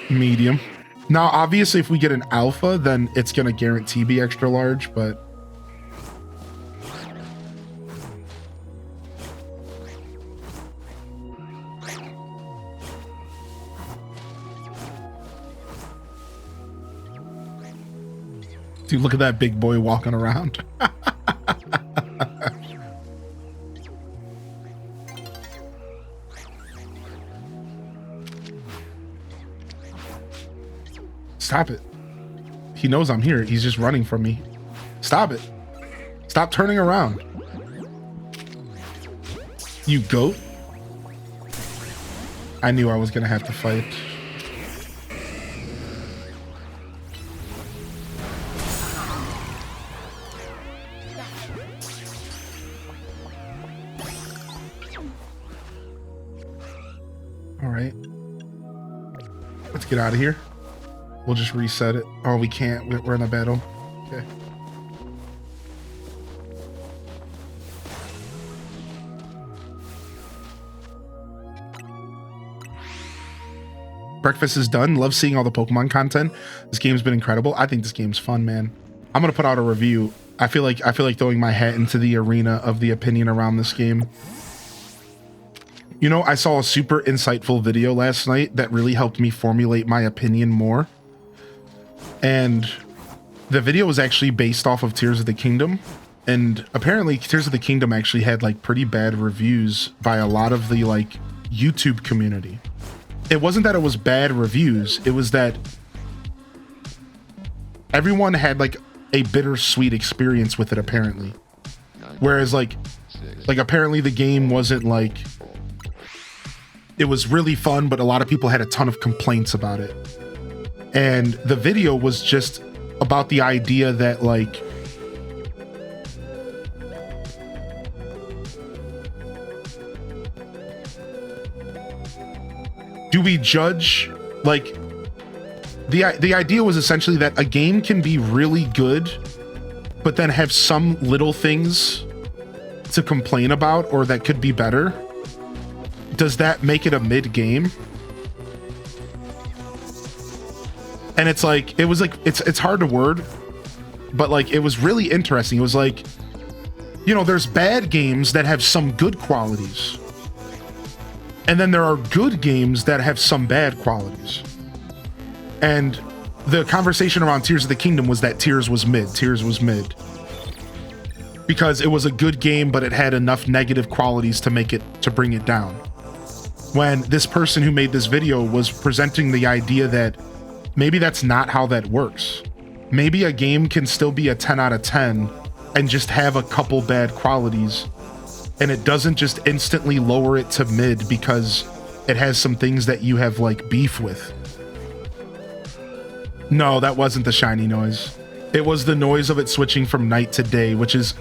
Medium. Now, obviously, if we get an alpha, then it's going to guarantee be extra large, but dude, look at that big boy walking around. Stop it. He knows I'm here. He's just running from me. Stop it. Stop turning around. You goat. I knew I was going to have to fight. All right. Let's get out of here. We'll just reset it. Oh, we can't. We're in a battle. Okay. Breakfast is done. Love seeing all the Pokemon content. This game's been incredible. I think this game's fun, man. I'm gonna put out a review. I feel like throwing my hat into the arena of the opinion around this game. You know, I saw a super insightful video last night that really helped me formulate my opinion more. And the video was actually based off of Tears of the Kingdom. And apparently Tears of the Kingdom actually had like pretty bad reviews by a lot of the like YouTube community. It wasn't that it was bad reviews. It was that everyone had like a bittersweet experience with it apparently. Whereas like apparently the game wasn't like, it was really fun, but a lot of people had a ton of complaints about it. And the video was just about the idea that like do we judge like the idea was essentially that a game can be really good but then have some little things to complain about or that could be better. Does that make it a mid game? And it's like, it was like, it's hard to word, but like, it was really interesting. It was like, you know, there's bad games that have some good qualities. And then there are good games that have some bad qualities. And the conversation around Tears of the Kingdom was that Tears was mid. Tears was mid. Because it was a good game, but it had enough negative qualities to bring it down. When this person who made this video was presenting the idea that maybe that's not how that works. Maybe a game can still be a 10 out of 10 and just have a couple bad qualities, and it doesn't just instantly lower it to mid because it has some things that you have like beef with. No, that wasn't the shiny noise. It was the noise of it switching from night to day, which is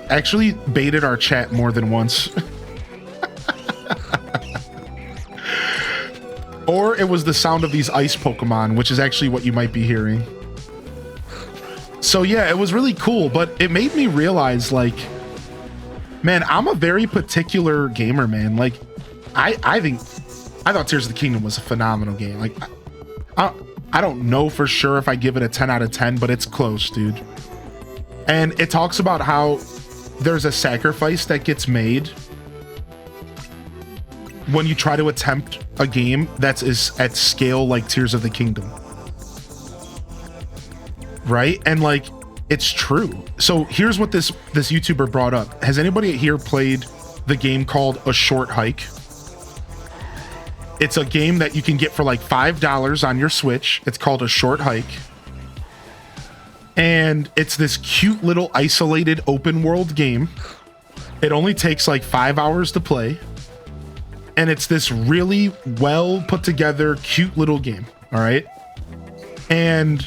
actually baited our chat more than once. Or it was the sound of these ice Pokemon, which is actually what you might be hearing. So yeah, it was really cool, but it made me realize, like, man, I'm a very particular gamer, man. Like, I thought Tears of the Kingdom was a phenomenal game. Like, I don't know for sure if I give it a 10 out of 10, but it's close, dude. And it talks about how there's a sacrifice that gets made when you try to attempt a game is at scale like Tears of the Kingdom. Right? And like, it's true. So here's what this YouTuber brought up. Has anybody here played the game called A Short Hike? It's a game that you can get for like $5 on your Switch. It's called A Short Hike. And it's this cute little isolated open world game. It only takes like 5 hours to play. And it's this really well put together, cute little game. All right. And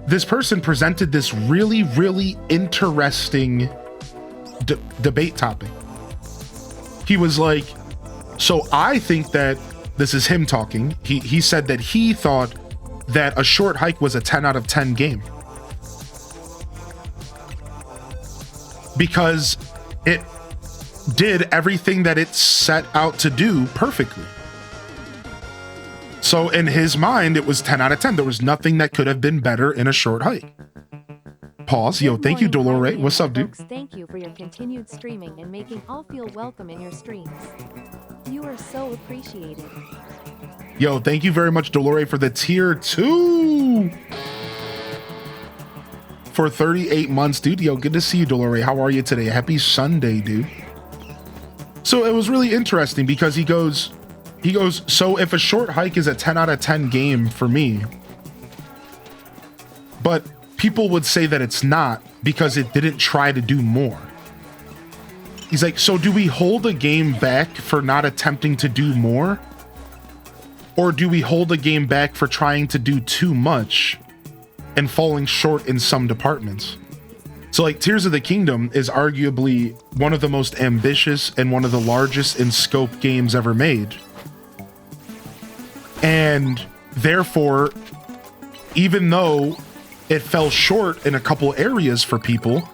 this person presented this really, really interesting debate topic. He was like, so I think that this is him talking. He said that he thought that A Short Hike was a 10 out of 10 game because it did everything that it set out to do perfectly. So in his mind, it was 10 out of 10. There was nothing that could have been better in A Short Hike. Pause. Yo, thank you, Dolore. What's up, dude? Thank you for your continued streaming and making all feel welcome in your streams. You are so appreciated. Yo, thank you very much, Dolore, for the tier 2. For 38 months, dude. Yo, good to see you, Dolore. How are you today? Happy Sunday, dude. So it was really interesting because he goes, so if A Short Hike is a 10 out of 10 game for me, but people would say that it's not because it didn't try to do more. He's like, so do we hold a game back for not attempting to do more? Or do we hold a game back for trying to do too much and falling short in some departments? So like Tears of the Kingdom is arguably one of the most ambitious and one of the largest in scope games ever made. And therefore, even though it fell short in a couple areas for people,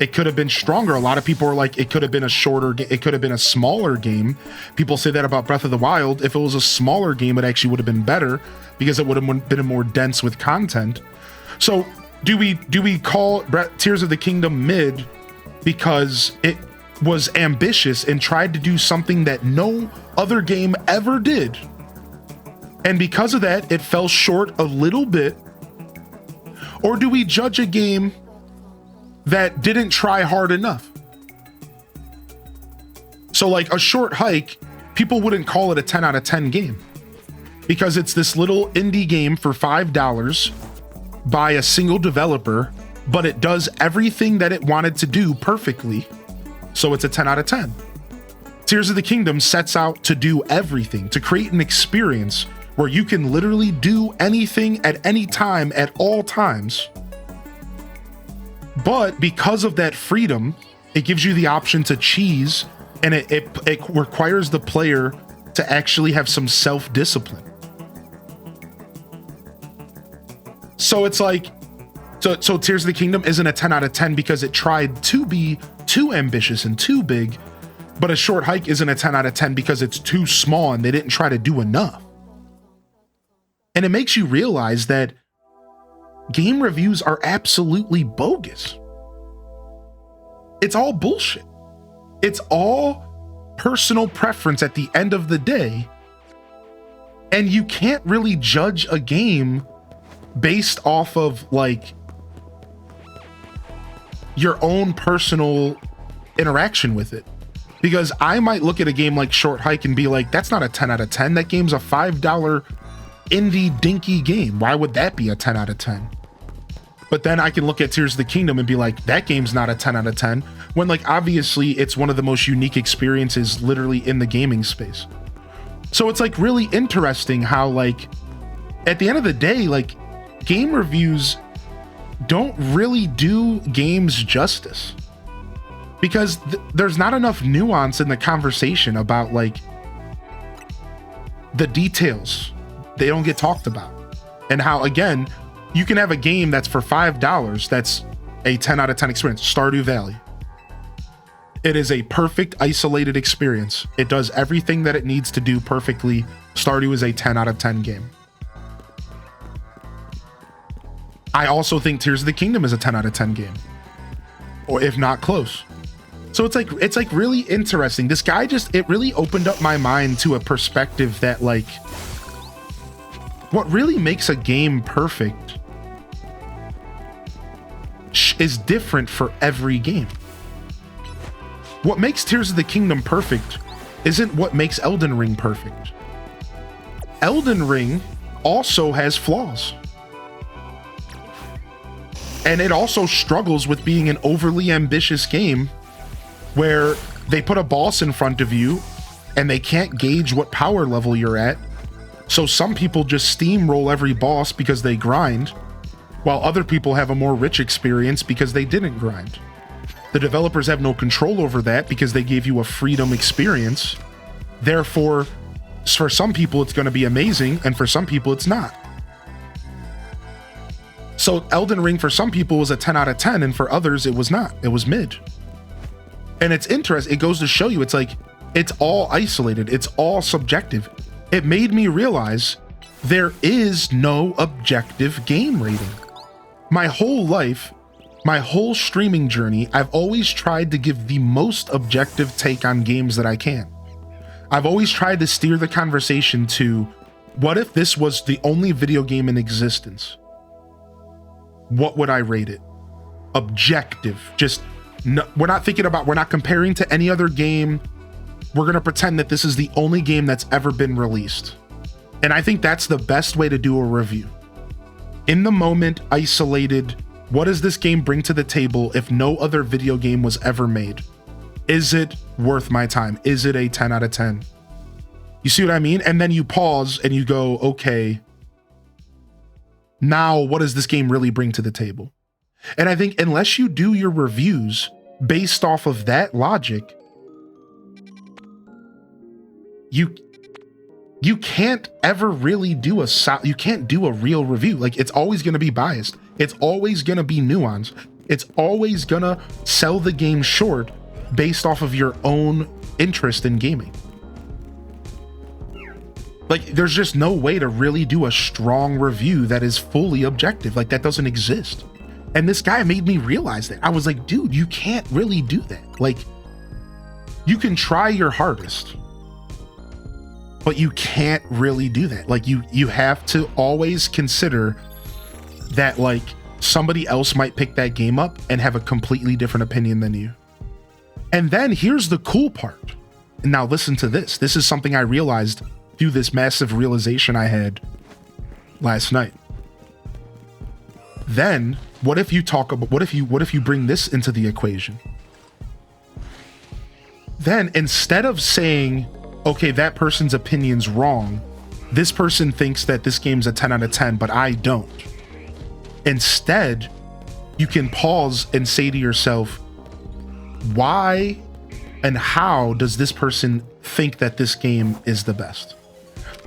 it could have been stronger. A lot of people are like, it could have been a smaller game. People say that about Breath of the Wild. If it was a smaller game, it actually would have been better because it would have been more dense with content. So do we call Tears of the Kingdom mid because it was ambitious and tried to do something that no other game ever did? And because of that, it fell short a little bit? Or do we judge a game that didn't try hard enough? So like A Short Hike, people wouldn't call it a 10 out of 10 game because it's this little indie game for $5 by a single developer, but it does everything that it wanted to do perfectly. So it's a 10 out of 10. Tears of the Kingdom sets out to do everything, to create an experience where you can literally do anything at any time at all times. But because of that freedom, it gives you the option to cheese, and it requires the player to actually have some self-discipline. So it's like, so Tears of the Kingdom isn't a 10 out of 10 because it tried to be too ambitious and too big, but A Short Hike isn't a 10 out of 10 because it's too small and they didn't try to do enough. And it makes you realize that game reviews are absolutely bogus. It's all bullshit. It's all personal preference at the end of the day. And you can't really judge a game based off of like your own personal interaction with it. Because I might look at a game like Short Hike and be like, that's not a 10 out of 10. That game's a $5 indie dinky game. Why would that be a 10 out of 10? But then I can look at Tears of the Kingdom and be like, that game's not a 10 out of 10. When like, obviously it's one of the most unique experiences literally in the gaming space. So it's like really interesting how like, at the end of the day, like game reviews don't really do games justice. Because there's not enough nuance in the conversation about like the details. They don't get talked about. And how, again, you can have a game that's for $5 that's a 10 out of 10 experience. Stardew Valley. It is a perfect isolated experience. It does everything that it needs to do perfectly. Stardew is a 10 out of 10 game. I also think Tears of the Kingdom is a 10 out of 10 game. Or if not close. So it's like really interesting. This guy it really opened up my mind to a perspective that like what really makes a game perfect is different for every game. What makes Tears of the Kingdom perfect isn't what makes Elden Ring perfect. Elden Ring also has flaws. And it also struggles with being an overly ambitious game where they put a boss in front of you and they can't gauge what power level you're at. So some people just steamroll every boss because they grind, while other people have a more rich experience because they didn't grind. The developers have no control over that because they gave you a freedom experience. Therefore, for some people it's going to be amazing, and for some people it's not. So Elden Ring for some people was a 10 out of 10, and for others it was not. It was mid. And it's interesting. It goes to show you, it's like, it's all isolated. It's all subjective. It made me realize there is no objective game rating. My whole life, my whole streaming journey, I've always tried to give the most objective take on games that I can. I've always tried to steer the conversation to, what if this was the only video game in existence? What would I rate it? Objective. Just, no, we're not comparing to any other game. We're going to pretend that this is the only game that's ever been released. And I think that's the best way to do a review. In the moment, isolated, what does this game bring to the table if no other video game was ever made? Is it worth my time? Is it a 10 out of 10? You see what I mean? And then you pause and you go, okay, now what does this game really bring to the table? And I think unless you do your reviews based off of that logic, you can't ever really do you can't do a real review. Like, it's always going to be biased. It's always going to be nuanced. It's always going to sell the game short based off of your own interest in gaming. Like, there's just no way to really do a strong review that is fully objective. Like, that doesn't exist. And this guy made me realize that. I was like, dude, you can't really do that. Like, you can try your hardest, but you can't really do that. Like, you have to always consider that, like, somebody else might pick that game up and have a completely different opinion than you. And then here's the cool part. And now listen to this. This is something I realized through this massive realization I had last night. Then what if you bring this into the equation? Then instead of saying, okay, that person's opinion's wrong, this person thinks that this game's a 10 out of 10, but I don't. Instead, you can pause and say to yourself, why and how does this person think that this game is the best?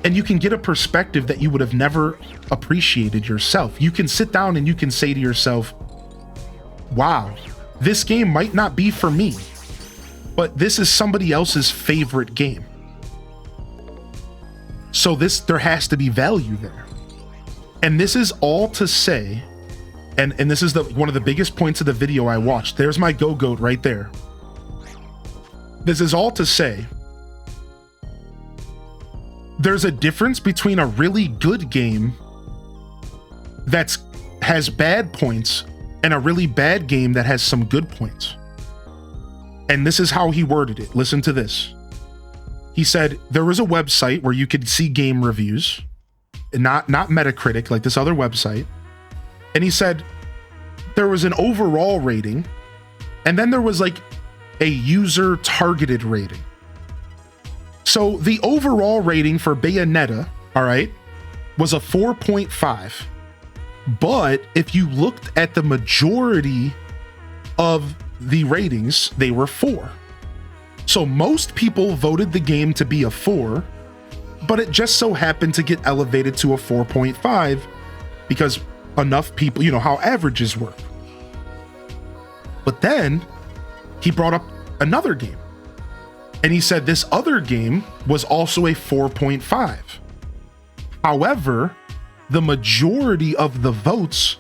And you can get a perspective that you would have never appreciated yourself. You can sit down and you can say to yourself, wow, this game might not be for me, but this is somebody else's favorite game. So there has to be value there. And this is all to say, and this is one of the biggest points of the video I watched. There's my go-goat right there. This is all to say, there's a difference between a really good game that has bad points and a really bad game that has some good points. And this is how he worded it. Listen to this. He said there was a website where you could see game reviews, not Metacritic, like this other website. And he said there was an overall rating, and then there was like a user targeted rating. So the overall rating for Bayonetta, all right, was a 4.5. But if you looked at the majority of the ratings, they were 4. So most people voted the game to be a 4, but it just so happened to get elevated to a 4.5 because enough people, you know how averages work. But then he brought up another game. And he said this other game was also a 4.5. However, the majority of the votes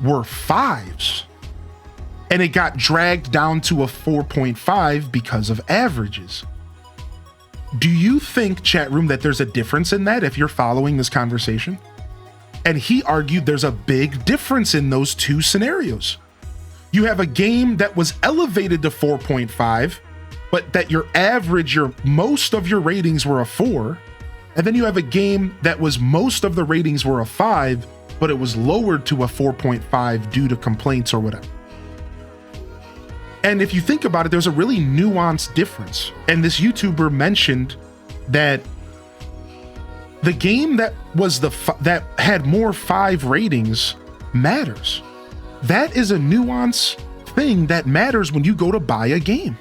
were 5s. And it got dragged down to a 4.5 because of averages. Do you think, chat room, that there's a difference in that if you're following this conversation? And he argued there's a big difference in those two scenarios. You have a game that was elevated to 4.5, but that your average, most of your ratings were a 4. And then you have a game that was most of the ratings were a 5, but it was lowered to a 4.5 due to complaints or whatever. And if you think about it, there's a really nuanced difference. And this YouTuber mentioned that the game that was that had more 5 ratings matters. That is a nuance thing that matters when you go to buy a game.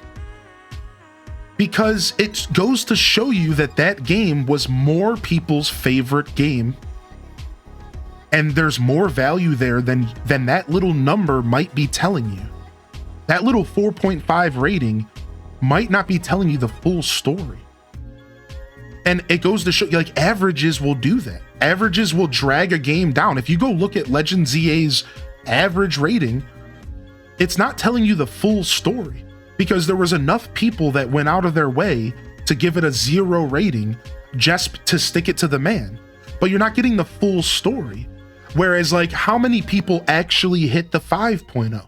Because it goes to show you that that game was more people's favorite game. And there's more value there than that little number might be telling you. That little 4.5 rating might not be telling you the full story. And it goes to show you, like, averages will do that. Averages will drag a game down. If you go look at Legends EA's average rating, it's not telling you the full story because there was enough people that went out of their way to give it a 0 rating just to stick it to the man. But you're not getting the full story. Whereas, like, how many people actually hit the 5.0?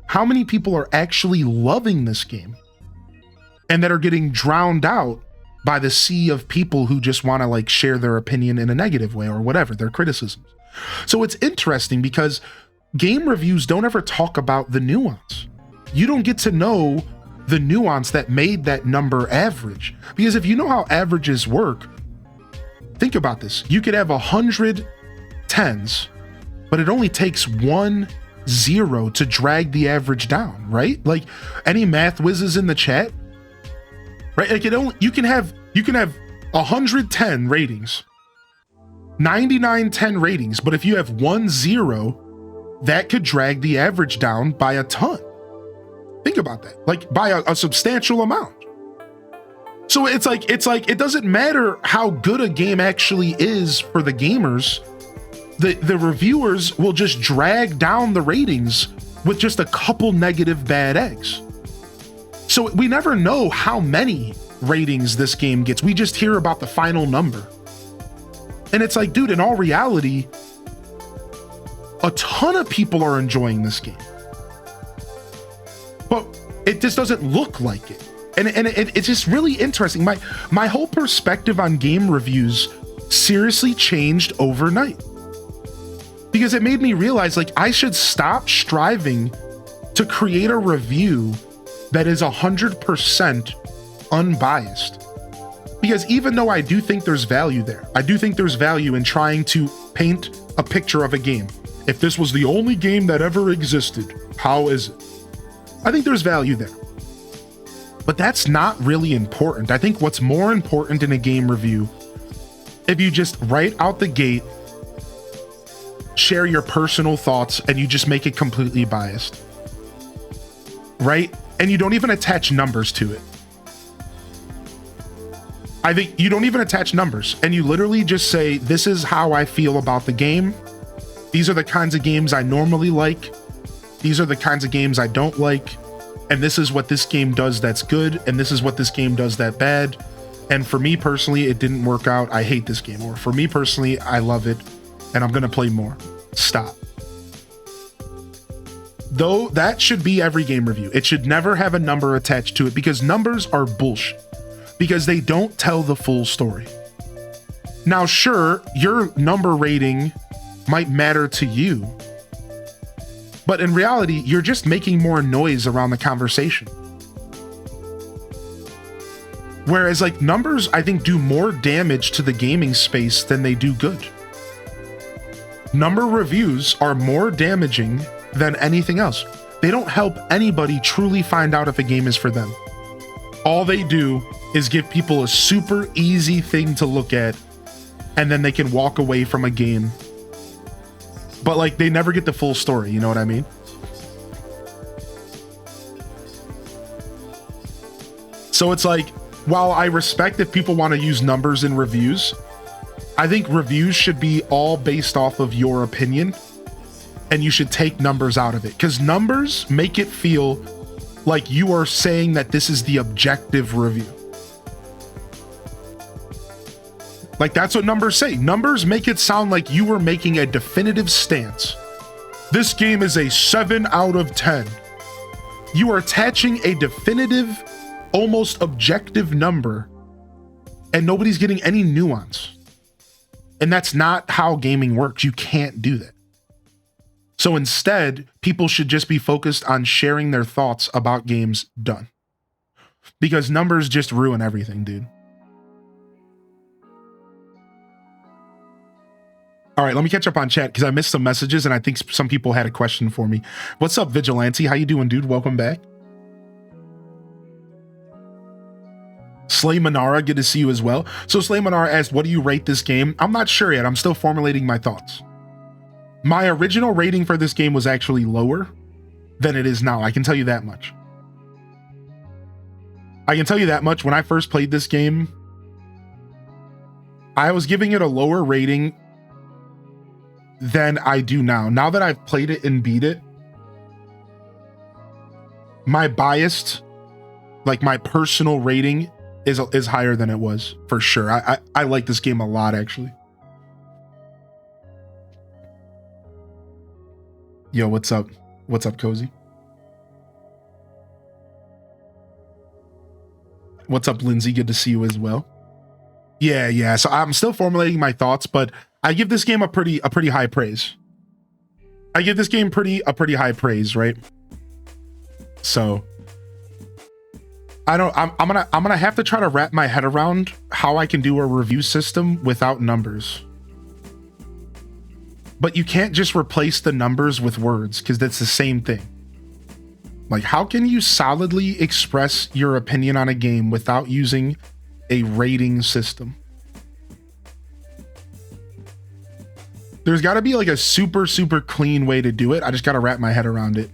How many people are actually loving this game and that are getting drowned out by the sea of people who just want to, like, share their opinion in a negative way or whatever, their criticisms? So it's interesting because game reviews don't ever talk about the nuance. You don't get to know the nuance that made that number average. Because if you know how averages work, think about this. You could have 100 10s, but it only takes 1 0 to drag the average down, right? Like, any math whizzes in the chat, right? Like, you can have 110 ratings, 99 ratings, but if you have 1 0, that could drag the average down by a ton. Think about that, like by a substantial amount. So it's like it doesn't matter how good a game actually is for the gamers. The reviewers will just drag down the ratings with just a couple negative bad eggs. So we never know how many ratings this game gets. We just hear about the final number. And it's like, dude, in all reality, a ton of people are enjoying this game. But it just doesn't look like it. And it's just really interesting. My whole perspective on game reviews seriously changed overnight. Because it made me realize, like, I should stop striving to create a review that is 100% unbiased. Because even though I do think there's value there, I do think there's value in trying to paint a picture of a game. If this was the only game that ever existed, how is it? I think there's value there. But that's not really important. I think what's more important in a game review, if you just right out the gate share your personal thoughts and you just make it completely biased, right? And you don't even attach numbers to it. I think you don't even attach numbers and you literally just say, this is how I feel about the game. These are the kinds of games I normally like. These are the kinds of games I don't like. and this is what this game does that's good, and this is what this game does that bad. And for me personally, it didn't work out. I hate this game. Or for me personally, I love it, and I'm gonna play more. Stop. Though that should be every game review. It should never have a number attached to it, because numbers are bullshit, because they don't tell the full story. Now, sure, your number rating might matter to you, but in reality, you're just making more noise around the conversation. Whereas like numbers, I think, do more damage to the gaming space than they do good. Number reviews are more damaging than anything else. They don't help anybody truly find out if a game is for them. All they do is give people a super easy thing to look at, and then they can walk away from a game. But like, they never get the full story, you know what I mean? So it's like, while I respect if people want to use numbers in reviews, I think reviews should be all based off of your opinion, and you should take numbers out of it, because numbers make it feel like you are saying that this is the objective review. Like, that's what numbers say. Numbers make it sound like you were making a definitive stance. This game is a 7 out of 10. You are attaching a definitive, almost objective number, and nobody's getting any nuance. And that's not how gaming works. You can't do that. So instead, people should just be focused on sharing their thoughts about games done. Because numbers just ruin everything, dude. All right, let me catch up on chat because I missed some messages and I think some people had a question for me. What's up, Vigilante? How you doing, dude? Welcome back. Slay Manara, good to see you as well. So Slay Manara asked, what do you rate this game? I'm not sure yet. I'm still formulating my thoughts. My original rating for this game was actually lower than it is now. I can tell you that much. I can tell you that much. When I first played this game, I was giving it a lower rating than I do now. Now that I've played it and beat it, my biased, like my personal rating is higher than it was, for sure. I like this game a lot, actually. Yo, what's up? What's up, Cozy? What's up, Lindsay? Good to see you as well. Yeah. So I'm still formulating my thoughts, but I give this game a pretty high praise. I give this game a pretty high praise, right? So I'm gonna have to try to wrap my head around how I can do a review system without numbers. But you can't just replace the numbers with words, because that's the same thing. Like, how can you solidly express your opinion on a game without using a rating system? There's got to be like a super clean way to do it. I just got to wrap my head around it.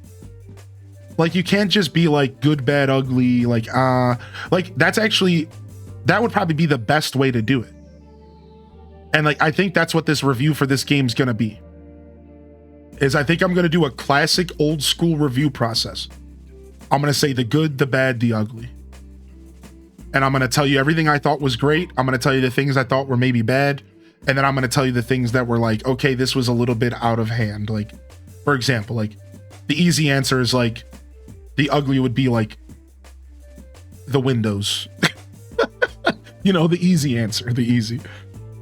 Like, you can't just be like good, bad, ugly, like that's actually, that would probably be the best way to do it. And like, I think that's what this review for this game's gonna be. Is I think I'm gonna do a classic old school review process. I'm gonna say the good, the bad, the ugly. And I'm gonna tell you everything I thought was great. I'm gonna tell you the things I thought were maybe bad. And then I'm gonna tell you the things that were like, okay, this was a little bit out of hand. Like, for example, like the easy answer is like, the ugly would be like the windows. You know, the easy answer, the easy.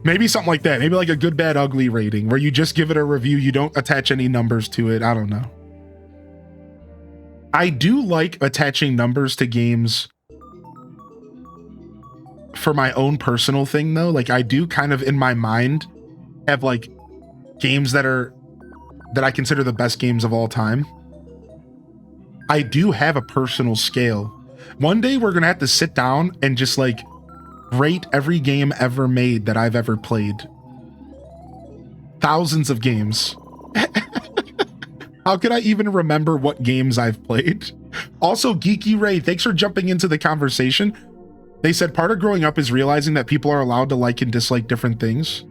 Maybe something like that. Maybe like a good, bad, ugly rating where you just give it a review. You don't attach any numbers to it. I don't know. I do like attaching numbers to games for my own personal thing though. Like, I do kind of in my mind have like games that I consider the best games of all time. I do have a personal scale. One day we're gonna have to sit down and just like rate every game ever made that I've ever played. Thousands of games. How could I even remember what games I've played? Also, Geeky Ray, thanks for jumping into the conversation. They said part of growing up is realizing that people are allowed to like and dislike different things.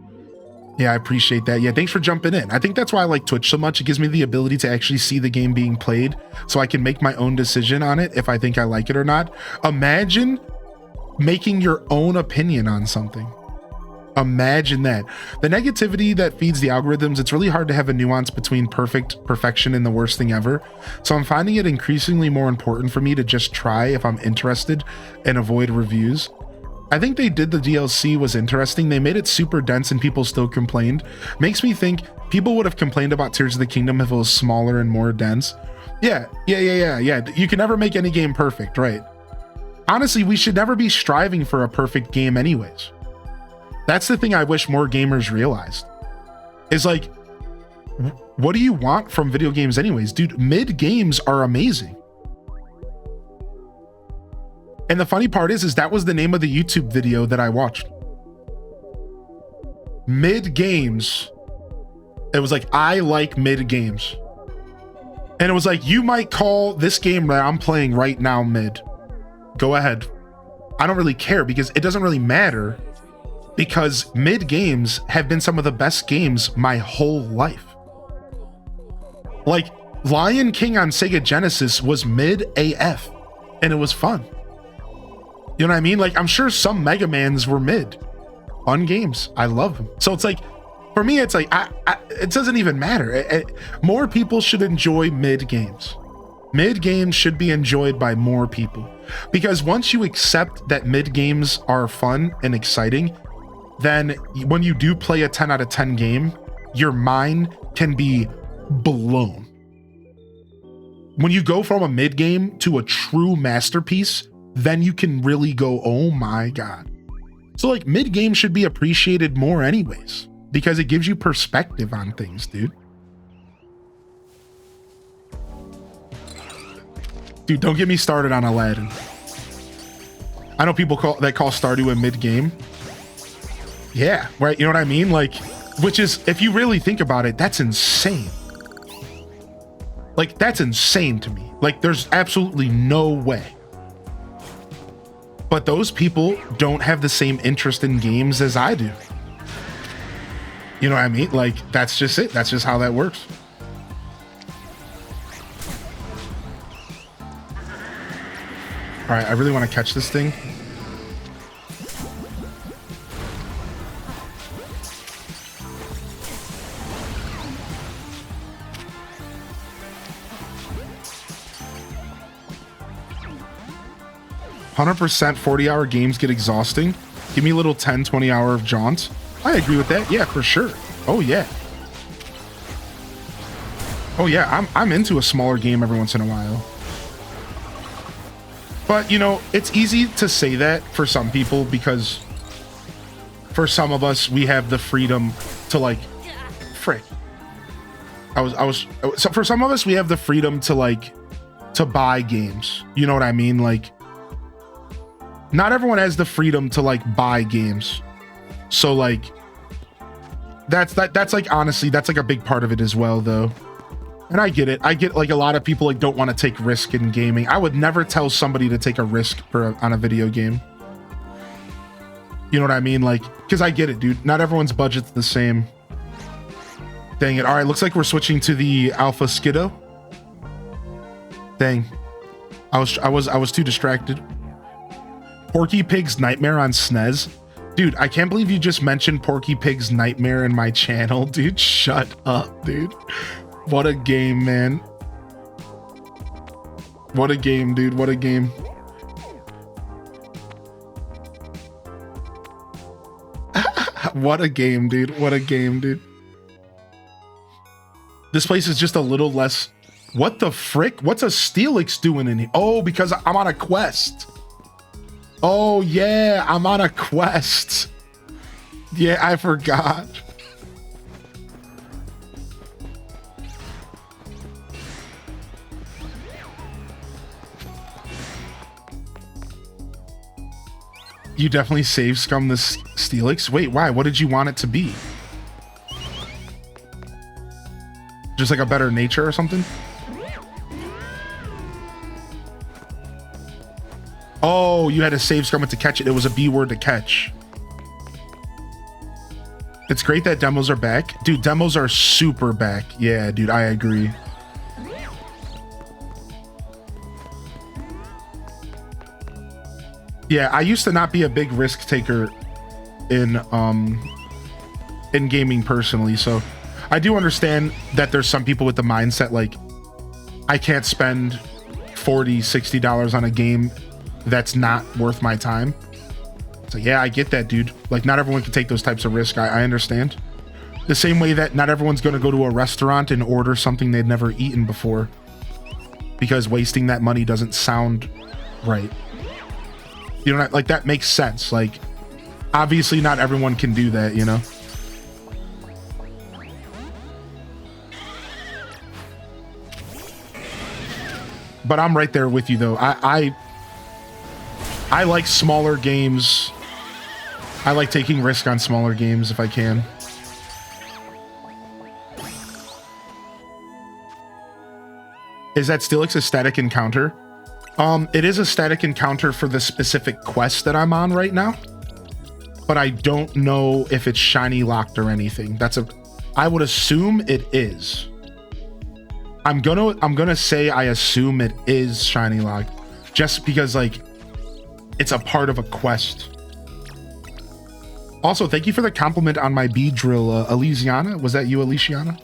Yeah, I appreciate that. Yeah, thanks for jumping in. I think that's why I like Twitch so much. It gives me the ability to actually see the game being played so I can make my own decision on it if I think I like it or not. Imagine making your own opinion on something. Imagine that. The negativity that feeds the algorithms, it's really hard to have a nuance between perfection and the worst thing ever. So I'm finding it increasingly more important for me to just try if I'm interested and avoid reviews. I think they did the DLC was interesting. They made it super dense and people still complained. Makes me think people would have complained about Tears of the Kingdom if it was smaller and more dense. Yeah. You can never make any game perfect, right? Honestly, we should never be striving for a perfect game anyways. That's the thing I wish more gamers realized. Is like, what do you want from video games anyways? Dude, mid games are amazing. And the funny part is that was the name of the YouTube video that I watched. Mid games. It was like, I like mid games. And it was like, you might call this game that I'm playing right now mid. Go ahead. I don't really care because it doesn't really matter, because mid games have been some of the best games my whole life. Like Lion King on Sega Genesis was mid AF and it was fun. You know what I mean? Like, I'm sure some Mega Mans were mid. Fun games. I love them. So it's like, for me, it's like, it doesn't even matter. More people should enjoy mid games. Mid games should be enjoyed by more people. Because once you accept that mid games are fun and exciting, then when you do play a 10 out of 10 game, your mind can be blown. When you go from a mid game to a true masterpiece, then you can really go, oh my God. So like mid game should be appreciated more anyways, because it gives you perspective on things, dude. Dude, don't get me started on Aladdin. I know people call Stardew a mid game. Yeah, right. You know what I mean? Like, which is, if you really think about it, that's insane. Like, that's insane to me. Like, there's absolutely no way. But those people don't have the same interest in games as I do. You know what I mean? Like, that's just it. That's just how that works. All right, I really want to catch this thing. %, 40-hour games get exhausting. Give me a little 10, 20-hour of jaunts. I agree with that. Yeah, for sure. Oh yeah. Oh yeah, I'm into a smaller game every once in a while. But you know, it's easy to say that for some people, because for some of us, we have the freedom to like, frick. So for some of us, we have the freedom to like, to buy games. You know what I mean? Like, not everyone has the freedom to like buy games. So like, that's like, honestly, that's like a big part of it as well though. And I get it. I get like a lot of people like don't want to take risk in gaming. I would never tell somebody to take a risk on a video game. You know what I mean? Like, because I get it, dude. Not everyone's budget's the same. Dang it. All right, looks like we're switching to the Alpha Skiddo. Dang. I was too distracted. Porky Pig's Nightmare on SNES. Dude, I can't believe you just mentioned Porky Pig's Nightmare in my channel. Dude, shut up, dude. What a game, man. What a game, dude. What a game. What a game, dude. What a game, dude. This place is just a little less... What the frick? What's a Steelix doing in here? Oh, because I'm on a quest. Oh, yeah, I'm on a quest. Yeah, I forgot. You definitely save scum this Steelix? Wait, why? What did you want it to be? Just like a better nature or something? Oh, you had to save scum it to catch it. It was a B word to catch. It's great that demos are back. Dude, demos are super back. Yeah, dude, I agree. Yeah, I used to not be a big risk taker in gaming personally, so I do understand that there's some people with the mindset like I can't spend $40-$60 on a game that's not worth my time. So yeah, I get that, dude. Like, not everyone can take those types of risk. I understand. The same way that not everyone's going to go to a restaurant and order something they've never eaten before, because wasting that money doesn't sound right. You know, like, that makes sense. Like, obviously not everyone can do that, you know? But I'm right there with you, though. I like smaller games. I like taking risk on smaller games if I can. Is that Steelix a static encounter? It is a static encounter for the specific quest that I'm on right now, but I don't know if it's shiny locked or anything. I would assume it is. I'm gonna say I assume it is shiny locked, just because like it's a part of a quest. Also, thank you for the compliment on my bead drill, Elysiana. Was that you, Elysiana?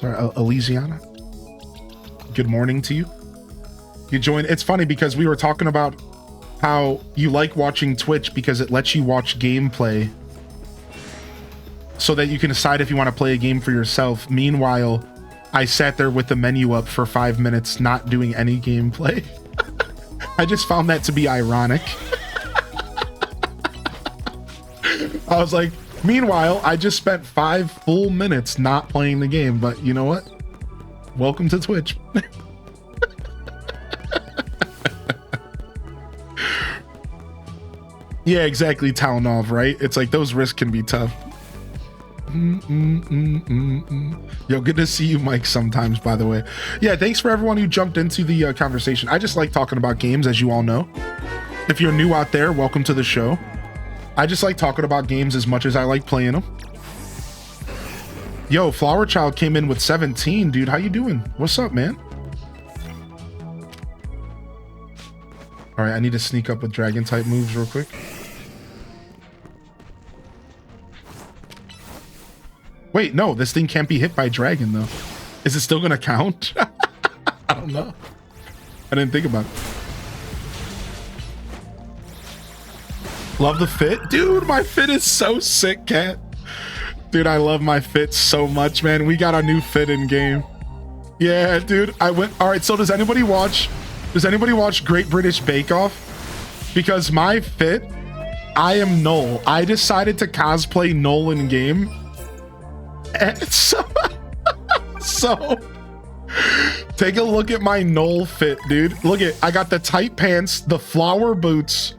Sorry, Elysiana. Good morning to you. You joined. It's funny because we were talking about how you like watching Twitch because it lets you watch gameplay so that you can decide if you want to play a game for yourself. Meanwhile, I sat there with the menu up for 5 minutes, not doing any gameplay. I just found that to be ironic. I was like, meanwhile, I just spent 5 full minutes not playing the game, but you know what? Welcome to Twitch. Yeah, exactly, Talonov, right? It's like those risks can be tough. Yo, good to see you, Mike, sometimes, by the way. Yeah, thanks for everyone who jumped into the conversation. I just like talking about games, as you all know. If you're new out there, welcome to the show. I just like talking about games as much as I like playing them. Yo, Flower Child came in with 17, dude. How you doing? What's up, man? All right, I need to sneak up with dragon type moves real quick. Wait, no, this thing can't be hit by dragon, though. Is it still gonna count? I don't know. I didn't think about it. Love the fit. Dude, my fit is so sick, Cat. Dude, I love my fit so much, man. We got a new fit in game. Yeah, dude, I went. All right, so does anybody watch Great British Bake Off? Because my fit, I am Null. I decided to cosplay Null in game. And so take a look at my Null fit, dude. Look at, I got the tight pants, the flower boots,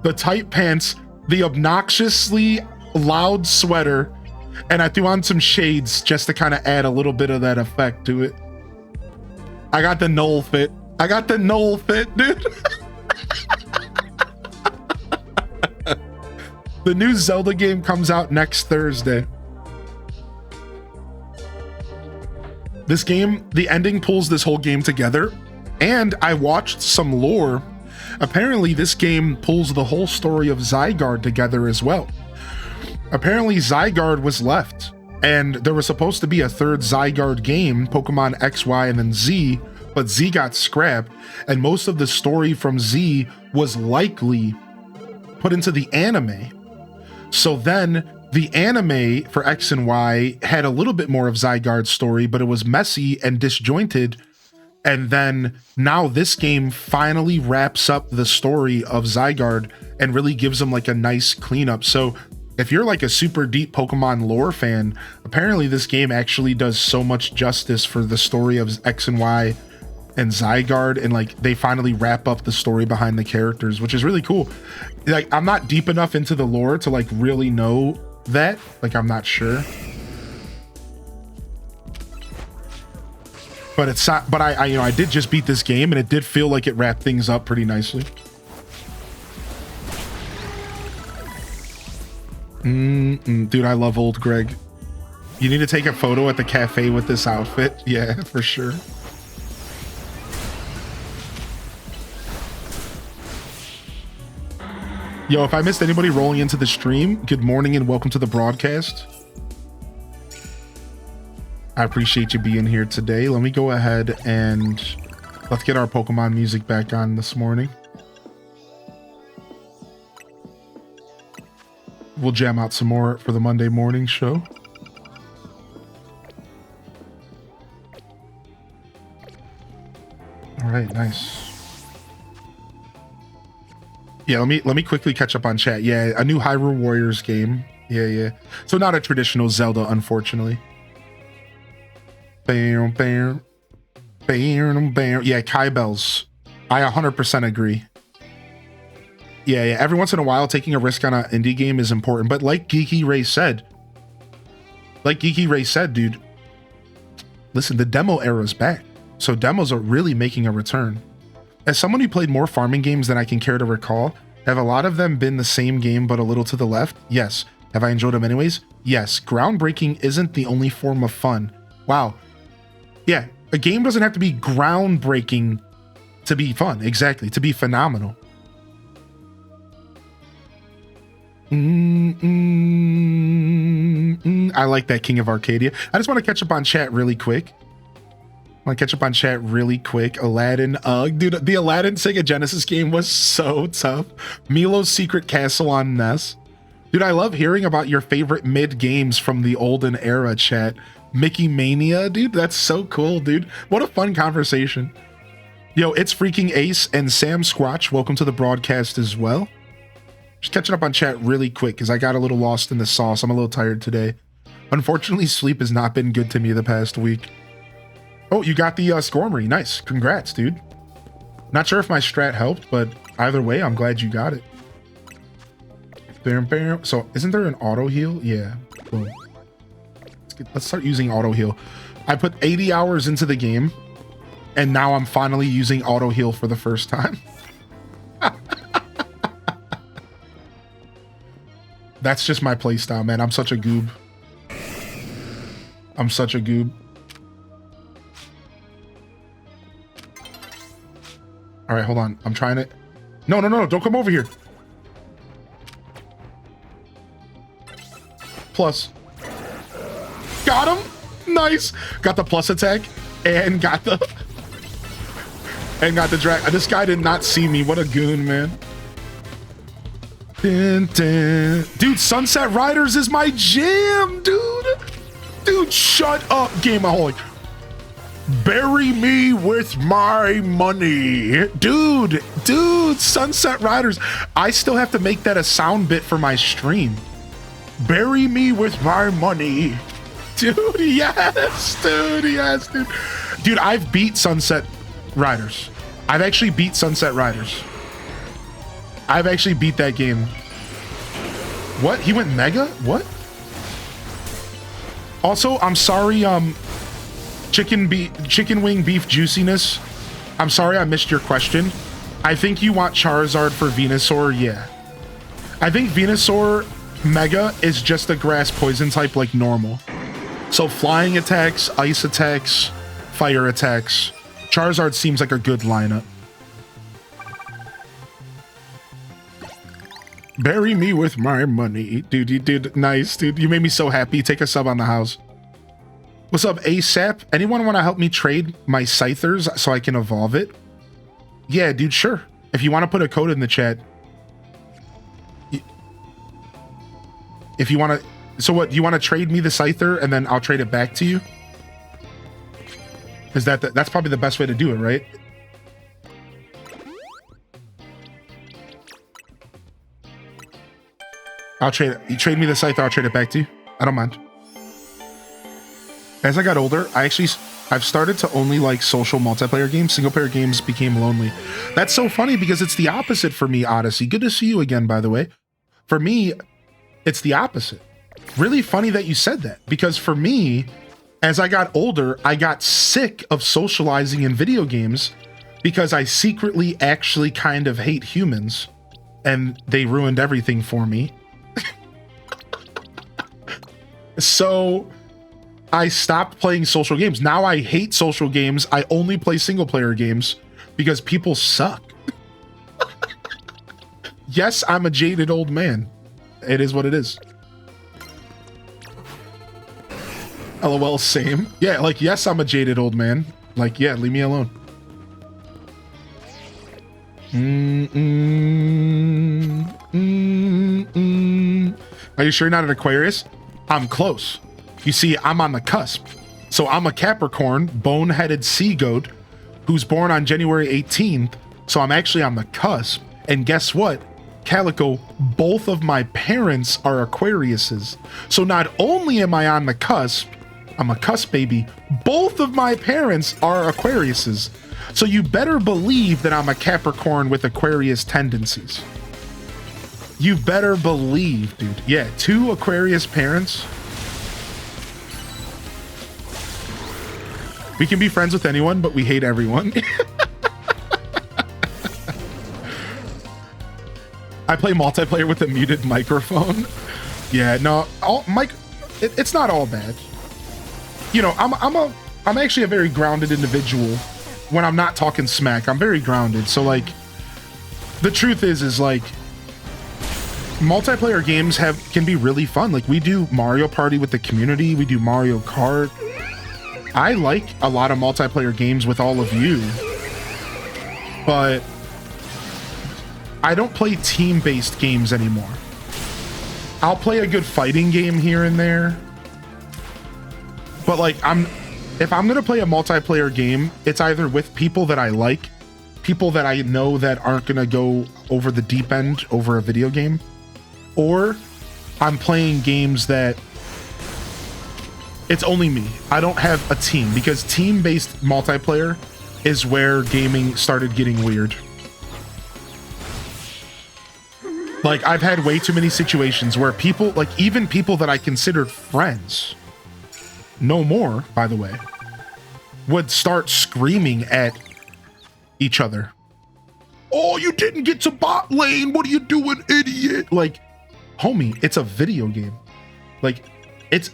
the tight pants, the obnoxiously loud sweater, and I threw on some shades just to kind of add a little bit of that effect to it. I got the Null fit. I got the Null fit, dude. The new Zelda game comes out next Thursday. This game, the ending pulls this whole game together, and I watched some lore. Apparently, this game pulls the whole story of Zygarde together as well. Apparently, Zygarde was left, and there was supposed to be a third Zygarde game, Pokemon X, Y, and then Z, but Z got scrapped, and most of the story from Z was likely put into the anime. So then the anime for X and Y had a little bit more of Zygarde's story, but it was messy and disjointed. And then now this game finally wraps up the story of Zygarde and really gives them like a nice cleanup. So if you're like a super deep Pokemon lore fan, apparently this game actually does so much justice for the story of X and Y and Zygarde, and like they finally wrap up the story behind the characters, which is really cool. Like, I'm not deep enough into the lore to like really know that, like, I'm not sure, but it's not, but I you know, I did just beat this game and it did feel like it wrapped things up pretty nicely. Dude, I love old Greg. You need to take a photo at the cafe with this outfit. Yeah, for sure. Yo, if I missed anybody rolling into the stream, good morning and welcome to the broadcast. I appreciate you being here today. Let me go ahead and let's get our Pokemon music back on this morning. We'll jam out some more for the Monday morning show. All right, nice. Yeah, let me quickly catch up on chat. Yeah, a new Hyrule Warriors game. Yeah. So not a traditional Zelda, unfortunately. Bam, bam, bam, bam. Yeah, Kai Bells. I 100% agree. Yeah. Every once in a while, taking a risk on an indie game is important. But like Geeky Ray said, dude, listen, the demo era is back. So demos are really making a return. As someone who played more farming games than I can care to recall, have a lot of them been the same game but a little to the left? Yes. Have I enjoyed them anyways? Yes. Groundbreaking isn't the only form of fun. Wow. Yeah, a game doesn't have to be groundbreaking to be fun. Exactly, to be phenomenal. I like that, King of Arcadia. I just want to catch up on chat really quick. Aladdin. Dude, the Aladdin Sega Genesis game was so tough. Milo's Secret Castle on NES. Dude, I love hearing about your favorite mid games from the olden era, chat. Mickey Mania, dude, that's so cool, dude. What a fun conversation. Yo, it's freaking Ace and Sam Squatch. Welcome to the broadcast as well. Just catching up on chat really quick because I got a little lost in the sauce. I'm a little tired today. Unfortunately, sleep has not been good to me the past week. Oh, you got the Skormory. Nice. Congrats, dude. Not sure if my strat helped, but either way, I'm glad you got it. So, isn't there an auto heal? Yeah. Boom. Let's start using auto heal. I put 80 hours into the game, and now I'm finally using auto heal for the first time. That's just my playstyle, man. I'm such a goob. All right, hold on. I'm trying to... No, don't come over here. Plus. Got him. Nice. Got the plus attack and got the drag. This guy did not see me. What a goon, man. Dun, dun. Dude, Sunset Riders is my jam, dude. Dude, shut up, Gameaholic. Bury me with my money. Dude, Sunset Riders. I still have to make that a sound bit for my stream. Bury me with my money. Dude, yes, dude. Dude, I've beat Sunset Riders. I've actually beat Sunset Riders. I've actually beat that game. What? He went mega? What? Also, I'm sorry, chicken wing beef juiciness. I'm sorry I missed your question. I think you want Charizard for Venusaur, yeah. I think Venusaur Mega is just a grass poison type like normal. So flying attacks, ice attacks, fire attacks. Charizard seems like a good lineup. Bury me with my money. Dude, you did nice, dude. You made me so happy. Take a sub on the house. What's up, ASAP? Anyone want to help me trade my Scythers so I can evolve it? Yeah, dude, sure. If you want to put a code in the chat. If you want to... So what, you want to trade me the Scyther and then I'll trade it back to you? Is that's probably the best way to do it, right? I'll trade it. You trade me the Scyther, I'll trade it back to you. I don't mind. As I got older, I've started to only like social multiplayer games. Single player games became lonely. That's so funny because it's the opposite for me, Odyssey. Good to see you again, by the way. For me, it's the opposite. Really funny that you said that, because for me, as I got older, I got sick of socializing in video games because I secretly actually kind of hate humans and they ruined everything for me. So I stopped playing social games. Now I hate social games. I only play single player games because people suck. Yes, I'm a jaded old man. It is what it is. LOL, same. Yeah, like, yes, I'm a jaded old man. Like, yeah, leave me alone. Are you sure you're not an Aquarius? I'm close. You see, I'm on the cusp. So I'm a Capricorn, boneheaded sea goat, who's born on January 18th. So I'm actually on the cusp. And guess what? Calico, both of my parents are Aquariuses. So not only am I on the cusp, I'm a cusp baby, both of my parents are Aquariuses. So you better believe that I'm a Capricorn with Aquarius tendencies. You better believe, dude. Yeah, 2 Aquarius parents. We can be friends with anyone, but we hate everyone. I play multiplayer with a muted microphone. Yeah, no, it's not all bad. You know, I'm actually a very grounded individual. When I'm not talking smack, I'm very grounded. So like, the truth is like, multiplayer games can be really fun. Like, we do Mario Party with the community. We do Mario Kart. I like a lot of multiplayer games with all of you, but I don't play team-based games anymore. I'll play a good fighting game here and there, but like, if I'm gonna play a multiplayer game, it's either with people that I like, people that I know that aren't gonna go over the deep end over a video game, or I'm playing games that it's only me. I don't have a team, because team-based multiplayer is where gaming started getting weird. Like, I've had way too many situations where people, like even people that I considered friends, no more, by the way, would start screaming at each other. Oh, you didn't get to bot lane. What are you doing, idiot? Like, homie, it's a video game. Like,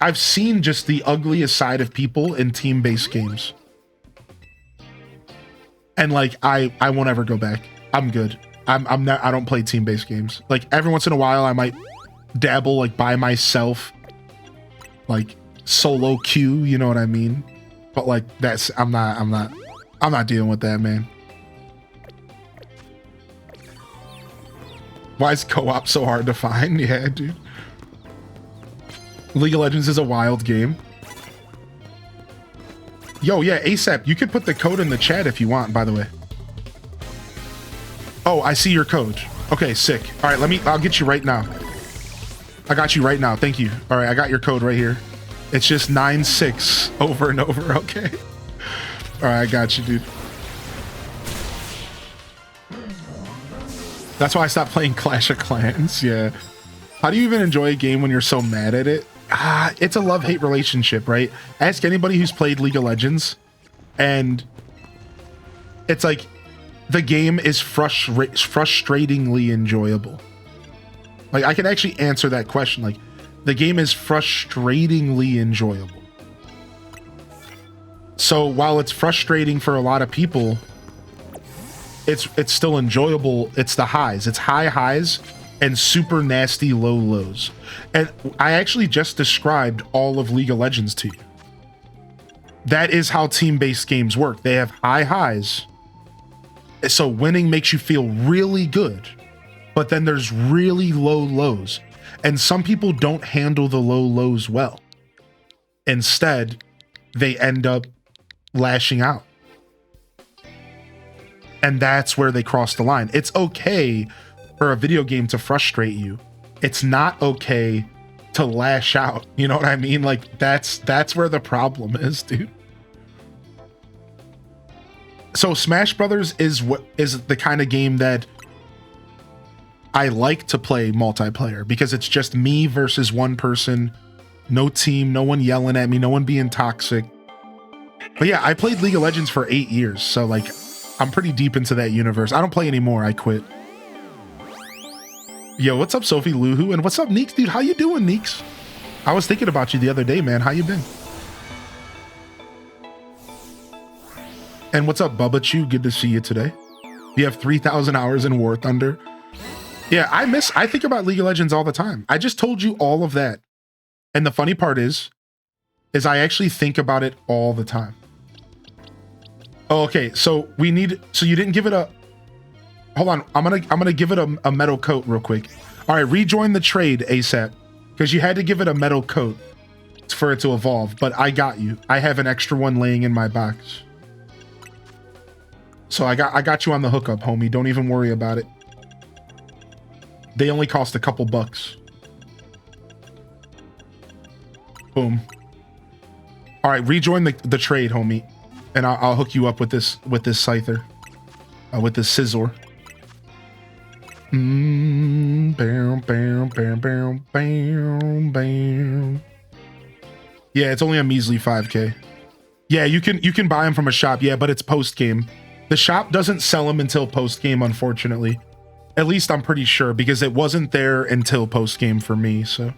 I've seen just the ugliest side of people in team-based games. And like, I won't ever go back. I'm good. I don't play team-based games. Like, every once in a while I might dabble like by myself, like solo queue, you know what I mean? But like, I'm not dealing with that, man. Why is co-op so hard to find? Yeah, dude. League of Legends is a wild game. Yo, yeah, ASAP, you could put the code in the chat if you want, by the way. Oh, I see your code. Okay, sick. All right, I'll get you right now. I got you right now. Thank you. All right, I got your code right here. It's just 96 over and over, okay? All right, I got you, dude. That's why I stopped playing Clash of Clans, yeah. How do you even enjoy a game when you're so mad at it? It's a love-hate relationship, right? Ask anybody who's played League of Legends, and it's like, the game is frustratingly enjoyable. Like, I can actually answer that question. Like, the game is frustratingly enjoyable. So while it's frustrating for a lot of people, it's still enjoyable. It's the highs. It's high highs and super nasty low lows. And I actually just described all of League of Legends to you. That is how team-based games work. They have high highs. So winning makes you feel really good, but then there's really low lows. And some people don't handle the low lows well. Instead, they end up lashing out. And that's where they cross the line. It's okay for a video game to frustrate you. It's not okay to lash out. You know what I mean? Like, that's where the problem is, dude. So Smash Brothers is the kind of game that I like to play multiplayer, because it's just me versus one person, no team, no one yelling at me, no one being toxic. But yeah, I played League of Legends for 8 years, so like, I'm pretty deep into that universe. I don't play anymore. I quit. Yo, what's up, Sophie Luhu? And what's up, Neeks? Dude, how you doing, Neeks? I was thinking about you the other day, man. How you been? And what's up, Bubba Chew? Good to see you today. You have 3,000 hours in War Thunder. Yeah, I think about League of Legends all the time. I just told you all of that. And the funny part is I actually think about it all the time. Oh, okay, so you didn't give it a, hold on, I'm gonna give it a metal coat real quick. All right, rejoin the trade ASAP, because you had to give it a metal coat for it to evolve, but I got you. I have an extra one laying in my box. So I got you on the hookup, homie. Don't even worry about it. They only cost a couple bucks. Boom. All right, rejoin the trade, homie, and I'll hook you up with this scyther, with this scissor. Bam, bam, bam, bam, bam, bam. Yeah, it's only a measly 5K. Yeah, you can buy them from a shop. Yeah, but it's post game. The shop doesn't sell them until post game, unfortunately. At least I'm pretty sure, because it wasn't there until post game for me. So.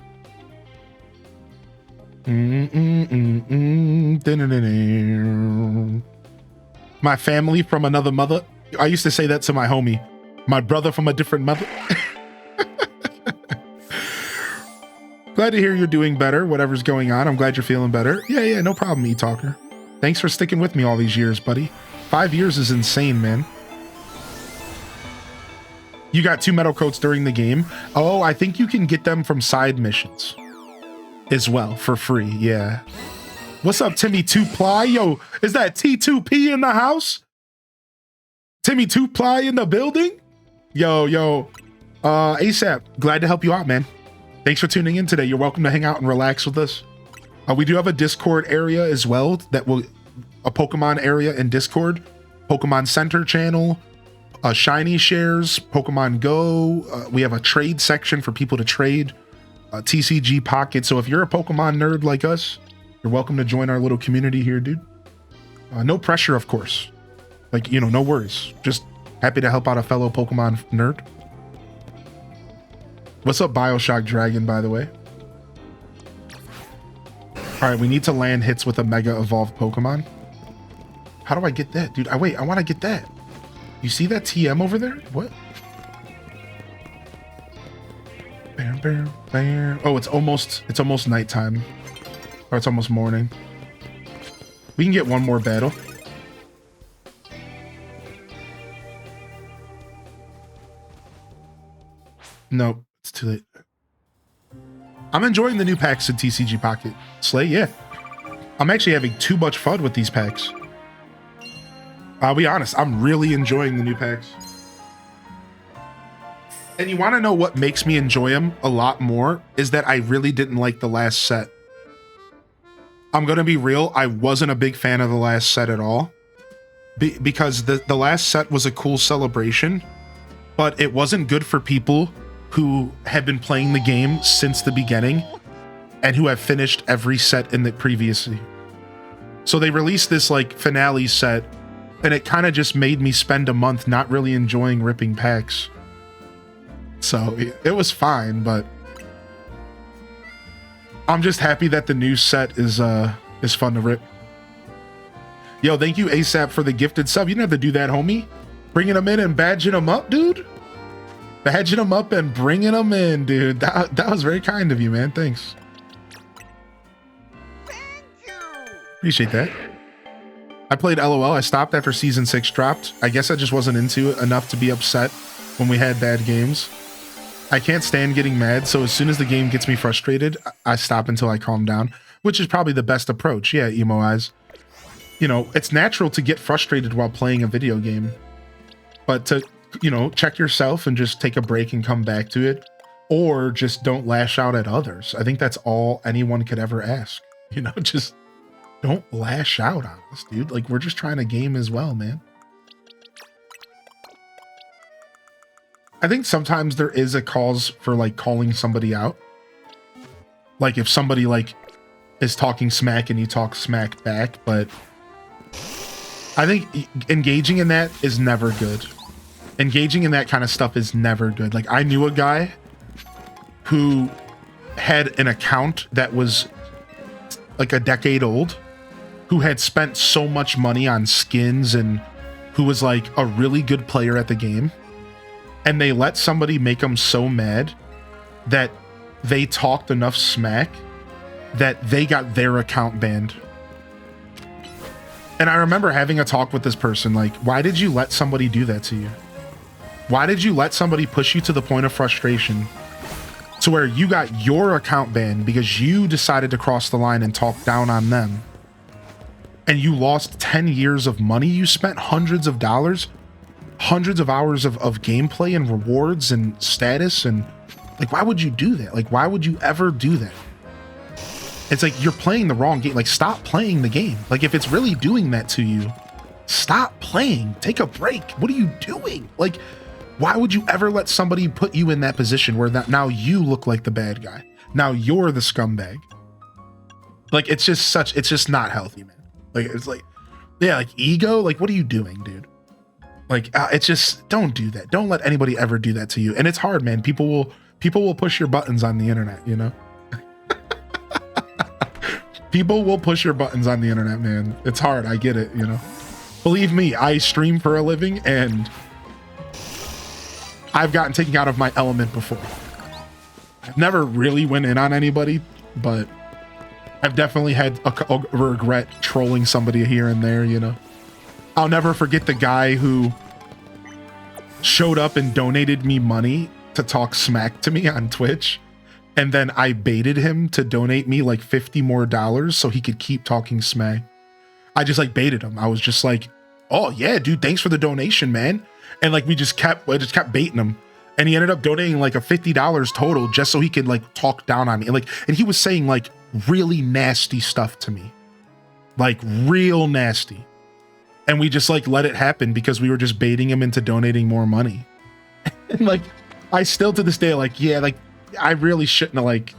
My family from another mother. I used to say that to my homie. My brother from a different mother. Glad to hear you're doing better, whatever's going on. I'm glad you're feeling better. Yeah, no problem, E-Talker. Thanks for sticking with me all these years, buddy. 5 years is insane, man. You got 2 metal coats during the game. Oh, I think you can get them from side missions as well for free. Yeah. What's up, Timmy 2-Ply? Yo, is that T2P in the house? Timmy 2-Ply in the building? Yo. ASAP, glad to help you out, man. Thanks for tuning in today. You're welcome to hang out and relax with us. We do have a Discord area as well, a Pokemon area in Discord, Pokemon Center channel, Shiny shares, Pokemon Go. We have a trade section for people to trade, TCG Pocket. So if you're a Pokemon nerd like us, you're welcome to join our little community here, dude. No pressure, of course. Like, no worries. Just happy to help out a fellow Pokemon nerd. What's up, Bioshock Dragon, by the way? All right, we need to land hits with a Mega Evolved Pokemon. How do I get that, dude? I want to get that. You see that TM over there? What? Bam, bam, bam. Oh, it's almost nighttime. Or it's almost morning. We can get one more battle. Nope, it's too late. I'm enjoying the new packs in TCG Pocket. Slay, yeah. I'm actually having too much fun with these packs. I'll be honest, I'm really enjoying the new packs. And you want to know what makes me enjoy them a lot more is that I really didn't like the last set. I'm going to be real, I wasn't a big fan of the last set at all. Because the last set was a cool celebration, but it wasn't good for people who have been playing the game since the beginning and who have finished every set in the previously. So they released this like finale set, and it kind of just made me spend a month not really enjoying ripping packs. So it was fine, but I'm just happy that the new set is fun to rip. Yo, thank you ASAP for the gifted sub. You didn't have to do that, homie. Bringing them in and badging them up, dude. Badging them up and bringing them in, dude. That was very kind of you, man. Thanks. Appreciate that. I played LOL. I stopped after season 6 dropped. I guess I just wasn't into it enough to be upset when we had bad games. I can't stand getting mad, so as soon as the game gets me frustrated, I stop until I calm down, which is probably the best approach. Yeah, Emo Eyes. It's natural to get frustrated while playing a video game, but to, check yourself and just take a break and come back to it, or just don't lash out at others. I think that's all anyone could ever ask. Just don't lash out on us, dude. Like, we're just trying to game as well, man. I think sometimes there is a cause for like calling somebody out. Like if somebody like is talking smack and you talk smack back, but I think engaging in that is never good. Engaging in that kind of stuff is never good. Like I knew a guy who had an account that was like a decade old, who had spent so much money on skins and who was like a really good player at the game, and they let somebody make them so mad that they talked enough smack that they got their account banned. And I remember having a talk with this person, like, why did you let somebody do that to you? Why did you let somebody push you to the point of frustration to where you got your account banned because you decided to cross the line and talk down on them? And you lost 10 years of money. You spent hundreds of dollars, hundreds of hours of gameplay and rewards and status. And like, why would you do that? Like, why would you ever do that? It's like, you're playing the wrong game. Like, stop playing the game. Like, if it's really doing that to you, stop playing. Take a break. What are you doing? Like, why would you ever let somebody put you in that position where that now you look like the bad guy? Now you're the scumbag. Like, it's just not healthy, man. Like, it's like, yeah, like ego. Like, what are you doing, dude? Like, it's just, don't do that. Don't let anybody ever do that to you. And it's hard, man. People will push your buttons on the internet, you know? People will push your buttons on the internet, man. It's hard. I get it, you know? Believe me, I stream for a living and I've gotten taken out of my element before. I've never really went in on anybody, but I've definitely had a regret trolling somebody here and there, you know? I'll never forget the guy who showed up and donated me money to talk smack to me on Twitch. And then I baited him to donate me like $50 more so he could keep talking smack. I just like baited him. I was just like, oh yeah, dude, thanks for the donation, man. And like, I just kept baiting him. And he ended up donating like a $50 total just so he could like talk down on me. And he was saying like really nasty stuff to me, like real nasty. And we just like let it happen because we were just baiting him into donating more money. And like, I still to this day, like, yeah, like, I really shouldn't have, like,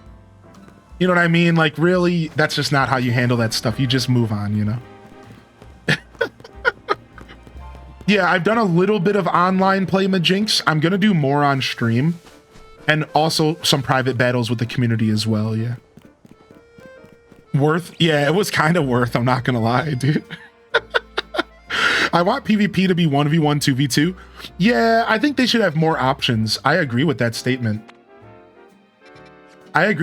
you know what I mean? Like, really, that's just not how you handle that stuff. You just move on, you know? Yeah, I've done a little bit of online play Majinx. I'm going to do more on stream. And also some private battles with the community as well, yeah. Worth? Yeah, it was kind of worth, I'm not going to lie, dude. I want PvP to be 1v1, 2v2. Yeah, I think they should have more options. I agree with that statement. I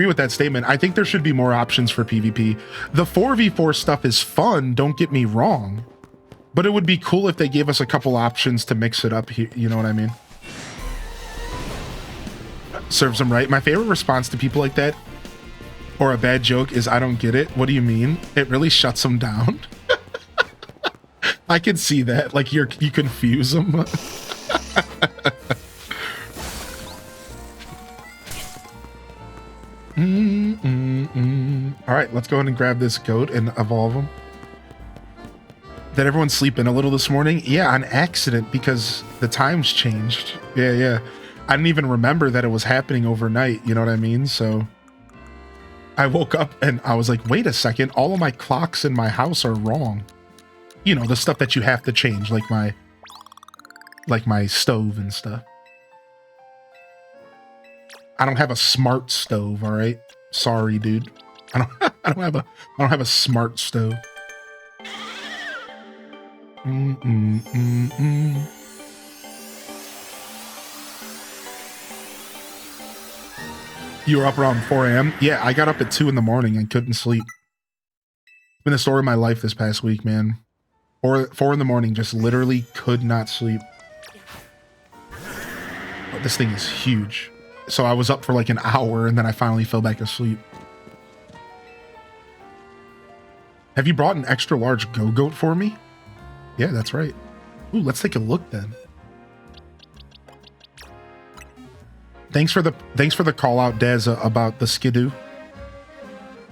think there should be more options for PvP. The 4v4 stuff is fun, don't get me wrong. But it would be cool if they gave us a couple options to mix it up here, you know what I mean? Serves them right. My favorite response to people like that, or a bad joke, is I don't get it. What do you mean? It really shuts them down. I can see that. Like, you confuse them. All right, let's go ahead and grab this goat and evolve him. Did everyone sleep in a little this morning? Yeah, on accident because the times changed. Yeah. I didn't even remember that it was happening overnight. You know what I mean? So I woke up and I was like, wait a second. All of my clocks in my house are wrong. You know, the stuff that you have to change, like my stove and stuff. I don't have a smart stove, all right? Sorry, dude. I don't have a smart stove. You were up around 4 a.m.? Yeah, I got up at 2 in the morning and couldn't sleep. It's been the story of my life this past week, man. 4 in the morning, just literally could not sleep. Oh, this thing is huge. So I was up for like an hour and then I finally fell back asleep. Have you brought an extra large go-goat for me? Yeah, that's right. Ooh, let's take a look then. Thanks for the call out, Dez, about the skidoo.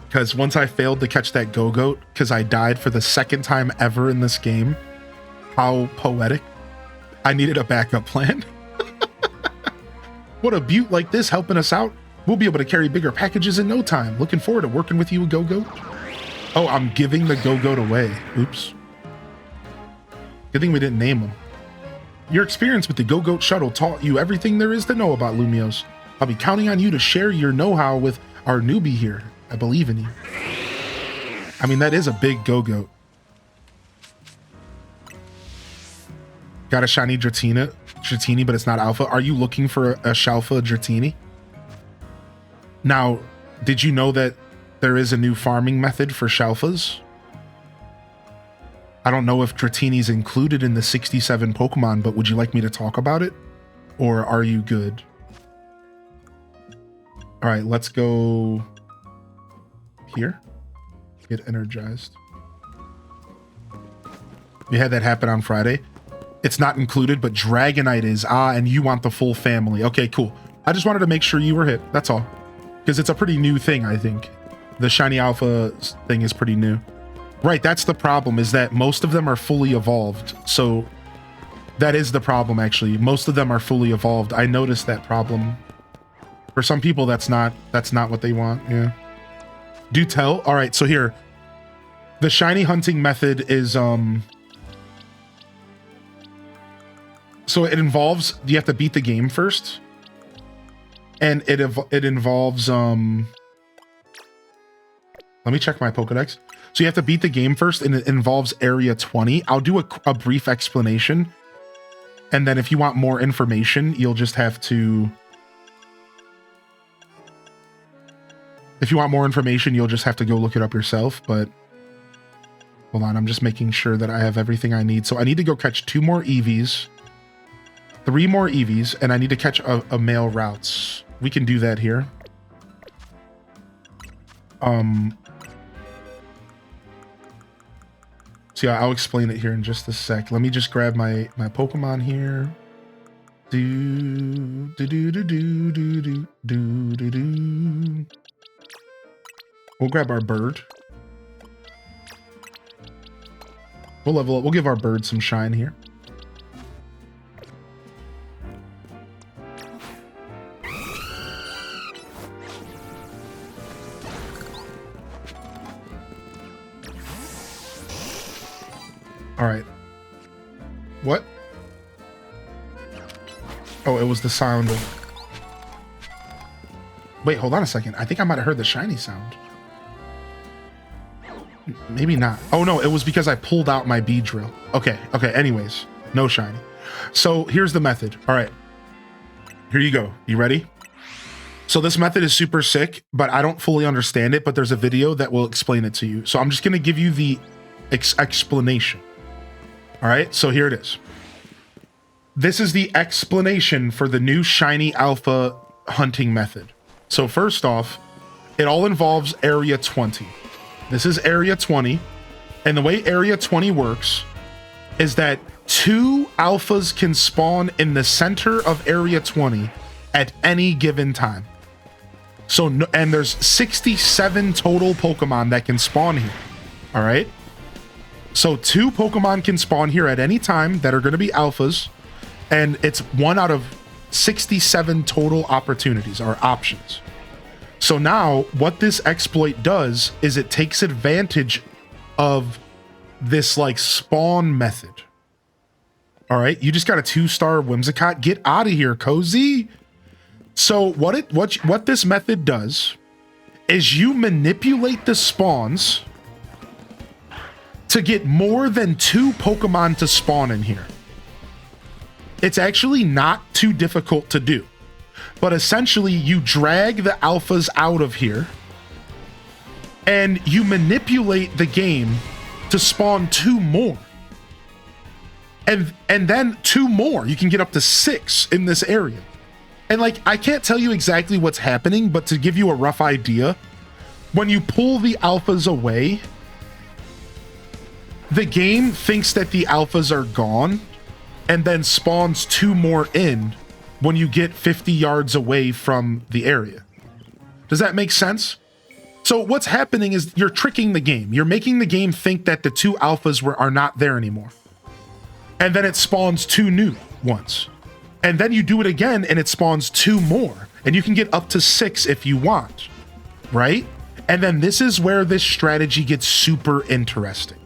Because once I failed to catch that go-goat because I died for the second time ever in this game. How poetic. I needed a backup plan. What a beaut like this helping us out. We'll be able to carry bigger packages in no time. Looking forward to working with you, Go-Goat. Oh, I'm giving the Go-Goat away. Oops. Good thing we didn't name him. Your experience with the Go-Goat shuttle taught you everything there is to know about Lumios. I'll be counting on you to share your know-how with our newbie here. I believe in you. I mean, that is a big go-goat. Got a shiny Dratini, but it's not alpha. Are you looking for a Shalfa Dratini? Now, did you know that there is a new farming method for Shalfas? I don't know if Dratini's included in the 67 Pokemon, but would you like me to talk about it? Or are you good? All right, let's go here. Get energized. We had that happen on Friday. It's not included, but Dragonite is. And you want the full family. Okay, cool. I just wanted to make sure you were hit. That's all. Because it's a pretty new thing, I think. The Shiny Alpha thing is pretty new. Right, that's the problem, is that most of them are fully evolved. So that is the problem, actually. Most of them are fully evolved. I noticed that problem. For some people, that's not what they want. Yeah. Do tell. All right, so here. The shiny hunting method is... So it involves, you have to beat the game first. And it involves, let me check my Pokedex. So you have to beat the game first, and it involves Area 20. I'll do a brief explanation. And then if you want more information, you'll just have to... If you want more information, you'll just have to go look it up yourself, but... Hold on, I'm just making sure that I have everything I need. So I need to go catch 2 more EVs. 3 more EVs, and I need to catch a male routes. We can do that here. So yeah, I'll explain it here in just a sec. Let me just grab my Pokemon here. We'll grab our bird. We'll level up. We'll give our bird some shine here. All right. What? Oh, it was the sound of... Wait, hold on a second. I think I might have heard the shiny sound. Maybe not. Oh, no, it was because I pulled out my bee drill. Okay, anyways. No shiny. So here's the method. All right. Here you go. You ready? So this method is super sick, but I don't fully understand it, but there's a video that will explain it to you. So I'm just going to give you the explanation. All right, so here it is. This is the explanation for the new shiny alpha hunting method. So first off, it all involves Area 20. This is Area 20, and the way Area 20 works is that 2 alphas can spawn in the center of Area 20 at any given time. So, and there's 67 total Pokemon that can spawn here. All right. So 2 Pokemon can spawn here at any time that are going to be alphas, and it's 1 out of 67 total opportunities or options. So now what this exploit does is it takes advantage of this like spawn method. All right, you just got a 2-star Whimsicott. Get out of here, Cozy. So what this method does is you manipulate the spawns to get more than 2 Pokemon to spawn in here. It's actually not too difficult to do. But essentially, you drag the alphas out of here, and you manipulate the game to spawn 2 more. And then 2 more. You can get up to 6 in this area. And like, I can't tell you exactly what's happening, but to give you a rough idea, when you pull the alphas away, the game thinks that the alphas are gone and then spawns 2 more in when you get 50 yards away from the area. Does that make sense? So what's happening is you're tricking the game. You're making the game think that the 2 alphas are not there anymore. And then it spawns 2 new ones. And then you do it again and it spawns 2 more. And you can get up to 6 if you want, right? And then this is where this strategy gets super interesting.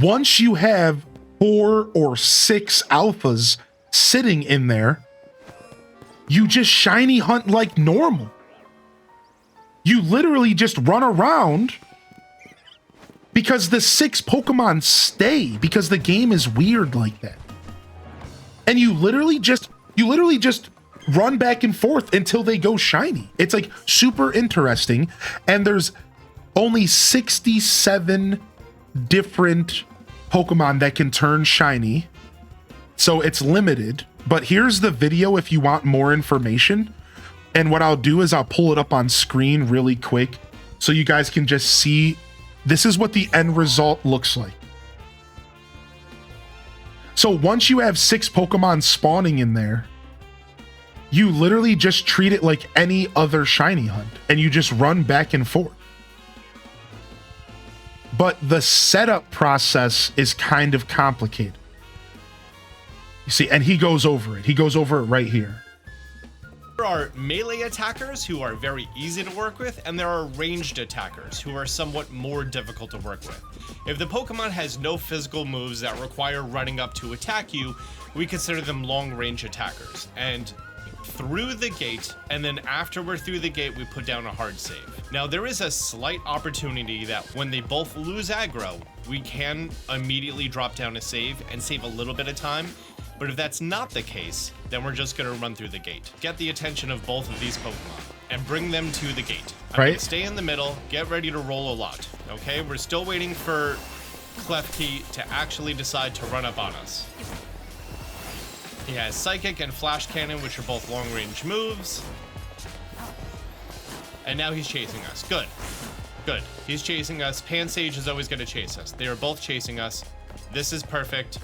Once you have 4 or 6 alphas sitting in there, you just shiny hunt like normal. You literally just run around because the 6 Pokemon stay, because the game is weird like that. And you literally just run back and forth until they go shiny. It's like super interesting. And there's only 67 different Pokemon that can turn shiny. So it's limited. But here's the video if you want more information. And what I'll do is I'll pull it up on screen really quick so you guys can just see. This is what the end result looks like. So once you have 6 Pokemon spawning in there, you literally just treat it like any other shiny hunt and you just run back and forth. But the setup process is kind of complicated. You see, and he goes over it. He goes over it right here. There are melee attackers who are very easy to work with, and there are ranged attackers who are somewhat more difficult to work with. If the Pokemon has no physical moves that require running up to attack you, we consider them long-range attackers. And through the gate, and then after we're through the gate, we put down a hard save. Now, there is a slight opportunity that when they both lose aggro, we can immediately drop down a save and save a little bit of time. But if that's not the case, then we're just going to run through the gate. Get the attention of both of these Pokemon and bring them to the gate. I'm right. Gonna stay in the middle, get ready to roll a lot. Okay, we're still waiting for Klefki to actually decide to run up on us. He has Psychic and Flash Cannon, which are both long-range moves. And now he's chasing us. Good. Good. He's chasing us. Pansage is always going to chase us. They are both chasing us. This is perfect.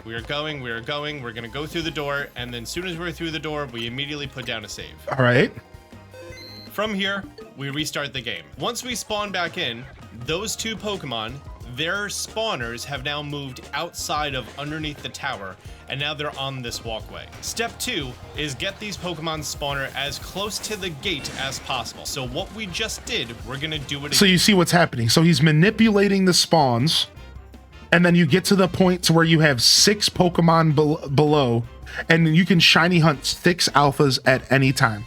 We are going, we're going to go through the door, and then as soon as we're through the door, we immediately put down a save. All right. From here, we restart the game. Once we spawn back in, those 2 Pokemon, their spawners have now moved outside of underneath the tower, and now they're on this walkway. Step 2 is get these Pokemon spawner as close to the gate as possible. So what we just did, we're gonna do it again. So you see what's happening. So he's manipulating the spawns. And then you get to the point to where you have 6 Pokemon below, and you can shiny hunt 6 alphas at any time.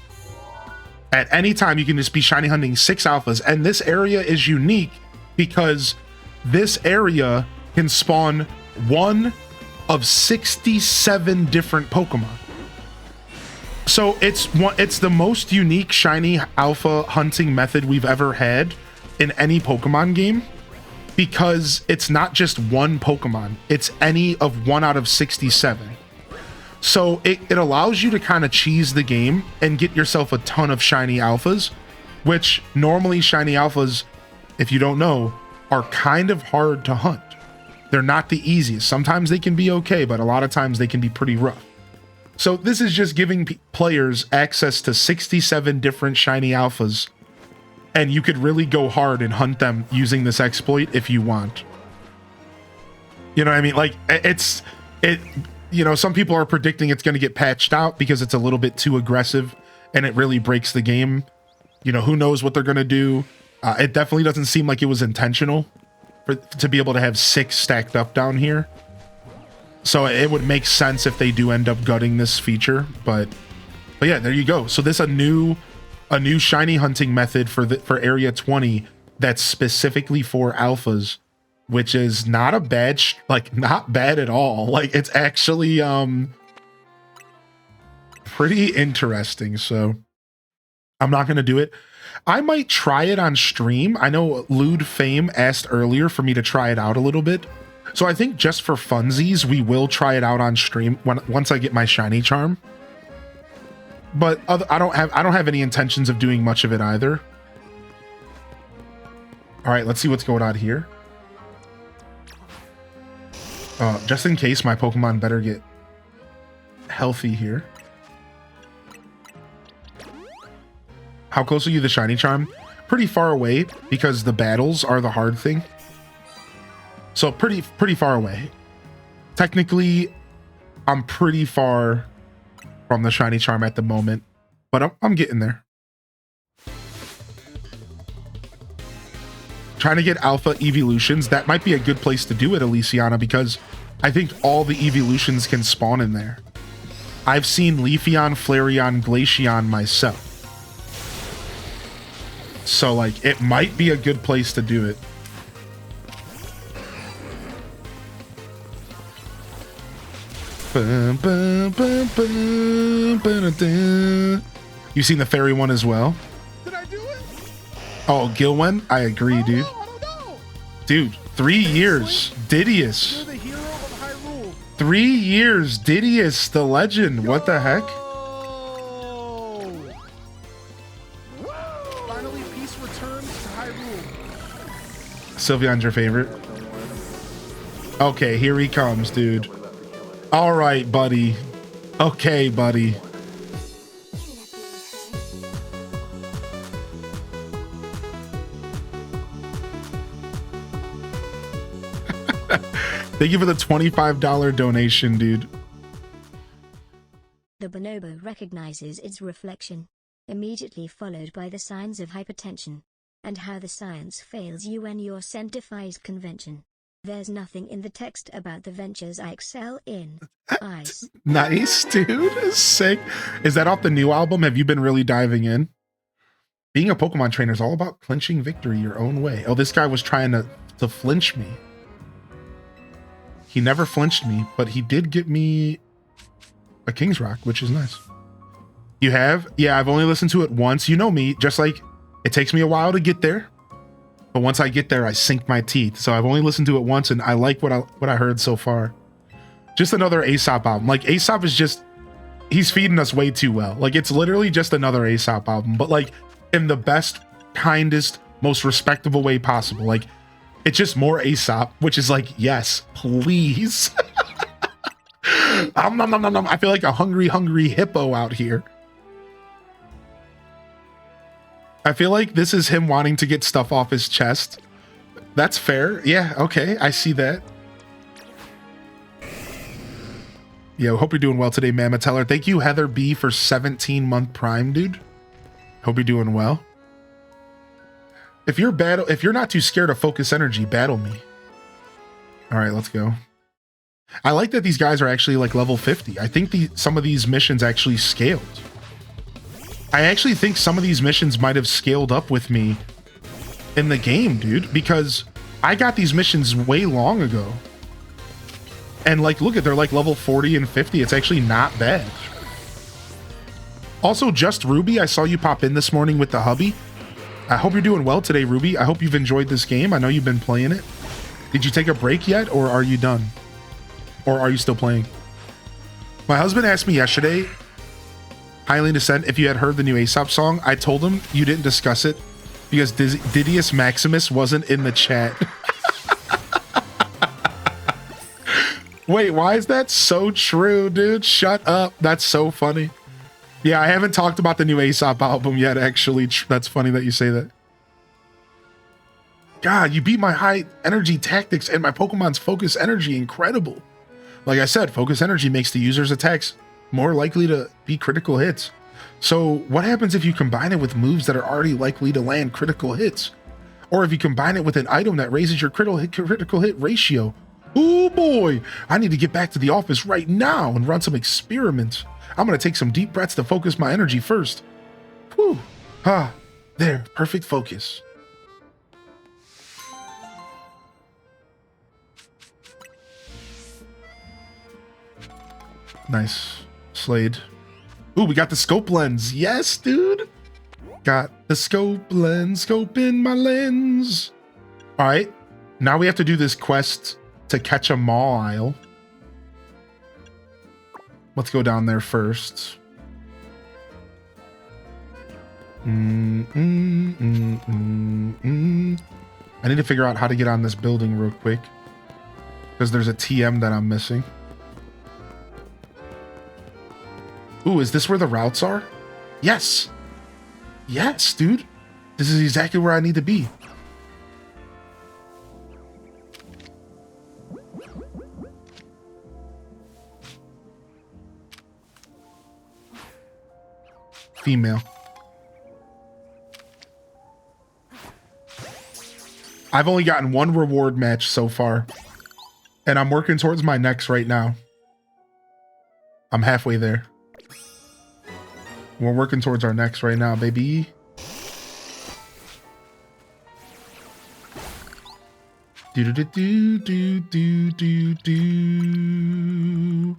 At any time, you can just be shiny hunting 6 alphas. And this area is unique because this area can spawn 1 of 67 different Pokemon. So it's the most unique shiny alpha hunting method we've ever had in any Pokemon game. Because it's not just 1 Pokemon, it's any of 1 out of 67. So it allows you to kind of cheese the game and get yourself a ton of shiny alphas, which normally shiny alphas, if you don't know, are kind of hard to hunt. They're not the easiest. Sometimes they can be okay, but a lot of times they can be pretty rough. So this is just giving players access to 67 different shiny alphas. And you could really go hard and hunt them using this exploit if you want. You know what I mean? Like, you know, some people are predicting it's going to get patched out because it's a little bit too aggressive and it really breaks the game. You know, who knows what they're going to do. It definitely doesn't seem like it was intentional to be able to have 6 stacked up down here. So it would make sense if they do end up gutting this feature. But yeah, there you go. So this a new shiny hunting method for area 20 that's specifically for alphas, which is not a bad not bad at all. Like, it's actually pretty interesting. So I'm not gonna do it. I might try it on stream. I know Lude Fame asked earlier for me to try it out a little bit, so I think just for funsies we will try it out on stream once I get my shiny charm. But I don't have any intentions of doing much of it either. All right, let's see what's going on here. Just in case, my Pokemon better get healthy here. How close are you to the shiny charm? Pretty far away because the battles are the hard thing. So pretty far away. Technically, I'm pretty far from the shiny charm at the moment, but I'm getting there. Trying to get alpha evolutions. That might be a good place to do it, Elysiana, because I think all the evolutions can spawn in there. I've seen Leafeon, Flareon, Glaceon myself. So like it might be a good place to do it. You seen the fairy one as well? Did I do it? Oh, Gilwen? I agree, dude. I don't know. Dude, 3 years. Didius. You're the hero of Hyrule. 3 years. Didius, the legend. What the heck? Oh. Finally, peace returns to Hyrule. Sylveon's your favorite? Okay, here he comes, dude. All right, buddy. Okay, buddy. Thank you for the $25 donation, dude. The bonobo recognizes its reflection, immediately followed by the signs of hypertension, and how the science fails you when your scent defies convention. There's nothing in the text about the ventures I excel in. Ice. Nice, dude. Sick. Is that off the new album? Have you been really diving in? Being a Pokemon trainer is all about clinching victory your own way. Oh, this guy was trying to flinch me. He never flinched me, but he did get me a King's Rock, which is nice. You have? Yeah, I've only listened to it once. You know me, just like it takes me a while to get there. But once I get there, I sink my teeth. So I've only listened to it once, and I like what I heard so far. Just another Aesop album. Like Aesop is just, he's feeding us way too well. Like it's literally just another Aesop album, but like in the best, kindest, most respectable way possible. Like it's just more Aesop, which is like, yes, please. I feel like a hungry hippo out here. I feel like this is him wanting to get stuff off his chest. That's fair. Yeah, okay, I see that. Yo, hope you're doing well today, Mama Teller. Thank you, Heather B, for 17-month Prime, dude. Hope you're doing well. If you're not too scared of focus energy, battle me. All right, let's go. I like that these guys are actually like level 50. I think some of these missions actually scaled. I actually think some of these missions might have scaled up with me in the game, dude, because I got these missions way long ago. And like, look at, they're like level 40 and 50. It's actually not bad. Also, Just Ruby, I saw you pop in this morning with the hubby. I hope you're doing well today, Ruby. I hope you've enjoyed this game. I know you've been playing it. Did you take a break yet, or are you done? Or are you still playing? My husband asked me yesterday, Highly Descent, if you had heard the new Aesop song. I told him you didn't discuss it because Didius Maximus wasn't in the chat. Wait, why is that so true, dude? Shut up. That's so funny. Yeah, I haven't talked about the new Aesop album yet, actually. That's funny that you say that. God, you beat my high energy tactics and my Pokemon's focus energy. Incredible. Like I said, focus energy makes the user's attacks more likely to be critical hits. So what happens if you combine it with moves that are already likely to land critical hits? Or if you combine it with an item that raises your critical hit ratio? Oh boy, I need to get back to the office right now and run some experiments. I'm gonna take some deep breaths to focus my energy first. Whew. Ah, there, perfect focus. Nice. Slade. Ooh, we got the scope lens. Yes, dude. Got the scope lens, scope in my lens. All right. Now we have to do this quest to catch a Maw. Let's go down there first. I need to figure out how to get on this building real quick, because there's a TM that I'm missing. Ooh, is this where the routes are? Yes. Yes, dude. This is exactly where I need to be. Female. I've only gotten one reward match so far, and I'm working towards my next right now. I'm halfway there. We're working towards our next right now, baby. Do do do do do do do.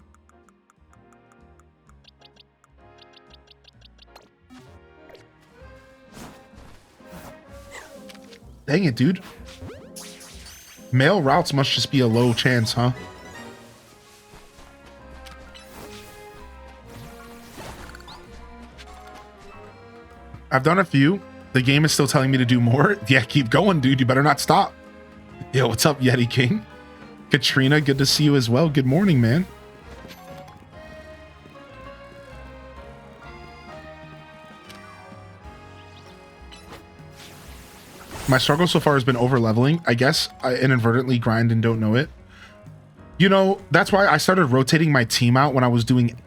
Dang it, dude. Mail routes must just be a low chance, huh? I've done a few. The game is still telling me to do more. Yeah, keep going, dude. You better not stop. Yo, what's up, Yeti King? Katrina, good to see you as well. Good morning, man. My struggle so far has been over leveling. I guess I inadvertently grind and don't know it. You know, that's why I started rotating my team out when I was doing.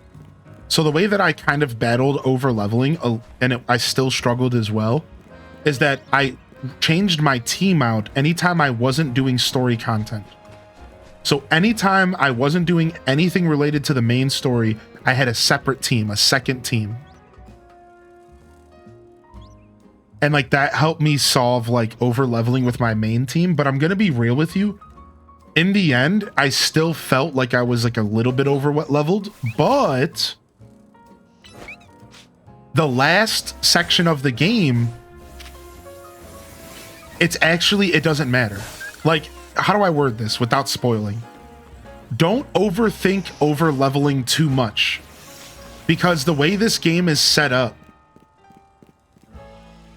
So the way that I kind of battled over leveling, I still struggled as well, is that I changed my team out anytime I wasn't doing story content. So anytime I wasn't doing anything related to the main story, I had a separate team, a second team. And like that helped me solve like over leveling with my main team. But I'm going to be real with you. In the end, I still felt like I was like a little bit over what leveled, but the last section of the game, it doesn't matter. Like, how do I word this without spoiling? Don't overthink over leveling too much, because the way this game is set up,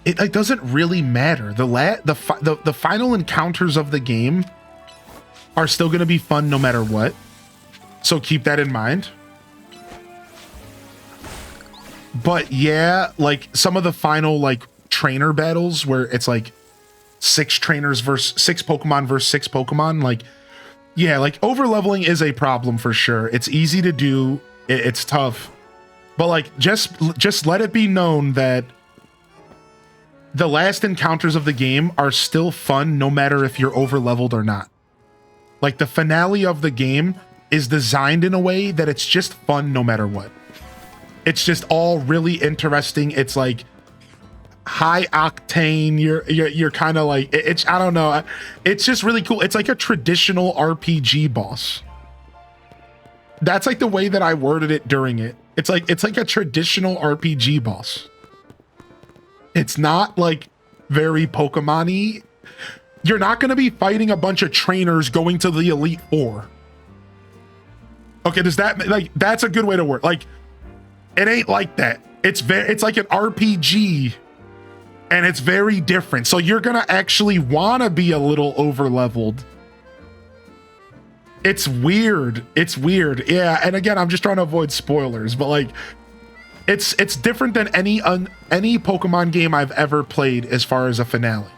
it like doesn't really matter. The final encounters of the game are still going to be fun no matter what. So keep that in mind. But yeah, like some of the final like trainer battles where it's like 6 trainers versus 6 Pokemon versus 6 Pokemon, like yeah, like over leveling is a problem for sure. It's easy to do, it's tough. But like just let it be known that the last encounters of the game are still fun no matter if you're over leveled or not. Like the finale of the game is designed in a way that it's just fun no matter what. It's just all really interesting. It's like high octane. You're kind of like, it's, I don't know. It's just really cool. It's like a traditional RPG boss. That's like the way that I worded it during it. It's like a traditional RPG boss. It's not like very Pokemon-y. You're not going to be fighting a bunch of trainers going to the Elite Four. Okay, does that like that's a good way to word? Like, it ain't like that. It's like an RPG, and it's very different. So you're gonna actually want to be a little over leveled. It's weird. It's weird. Yeah, and again, I'm just trying to avoid spoilers, but like, it's different than any Pokemon game I've ever played as far as a finale,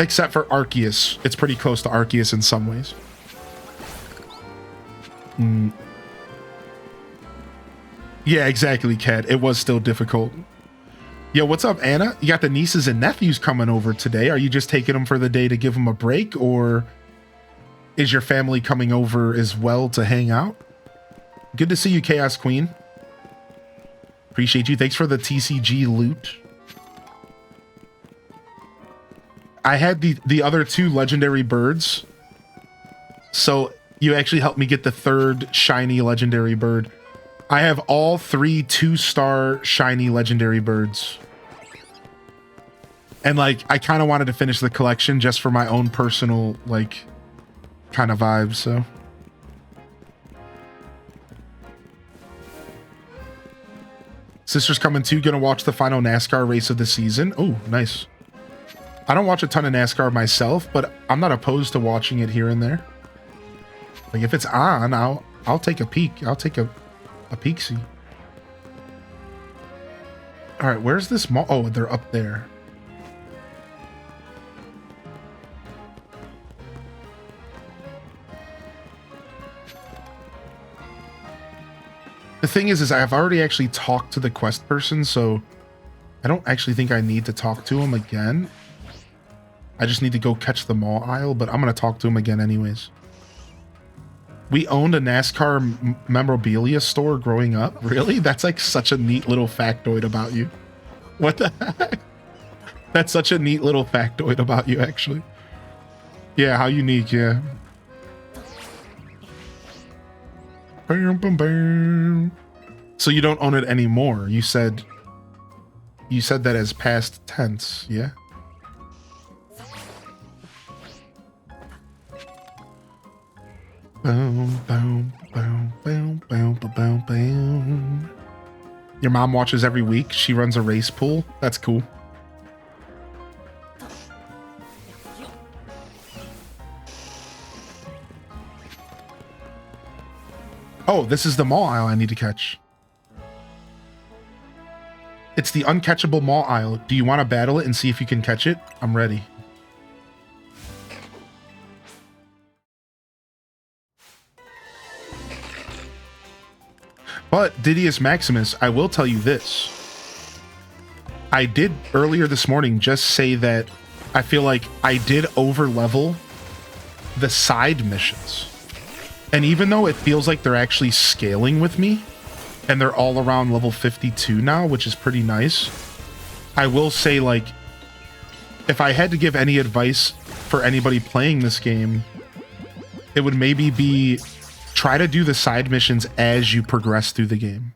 except for Arceus. It's pretty close to Arceus in some ways. Yeah, exactly, Kat. It was still difficult. Yo, what's up, Anna? You got the nieces and nephews coming over today. Are you just taking them for the day to give them a break, or is your family coming over as well to hang out? Good to see you, Chaos Queen. Appreciate you. Thanks for the TCG loot. I had the other 2 legendary birds, so you actually helped me get the 3rd shiny legendary bird. I have all 3 2-star shiny legendary birds. And like, I kind of wanted to finish the collection just for my own personal, like, kind of vibe, so. Sister's coming too, gonna watch the final NASCAR race of the season. Oh, nice. I don't watch a ton of NASCAR myself, but I'm not opposed to watching it here and there. Like if it's on, I'll take a peek. I'll take a peek-see. All right, where's this mall? Oh, they're up there. The thing is I've already actually talked to the quest person, so I don't actually think I need to talk to him again. I just need to go catch the mall aisle, but I'm going to talk to him again anyways. We owned a NASCAR memorabilia store growing up. Really? That's like such a neat little factoid about you. What the heck? That's such a neat little factoid about you, actually. Yeah, how unique, yeah. Bam, bam, bam. So you don't own it anymore. You said that as past tense, yeah? Boom, boom, boom, boom, boom, boom, boom. Your mom watches every week. She runs a race pool. That's cool. Oh, this is the mall aisle I need to catch. It's the uncatchable mall aisle. Do you want to battle it and see if you can catch it? I'm ready. But Didius Maximus, I will tell you this. I did earlier this morning just say that I feel like I did over-level the side missions. And even though it feels like they're actually scaling with me, and they're all around level 52 now, which is pretty nice, I will say, like, if I had to give any advice for anybody playing this game, it would maybe be try to do the side missions as you progress through the game.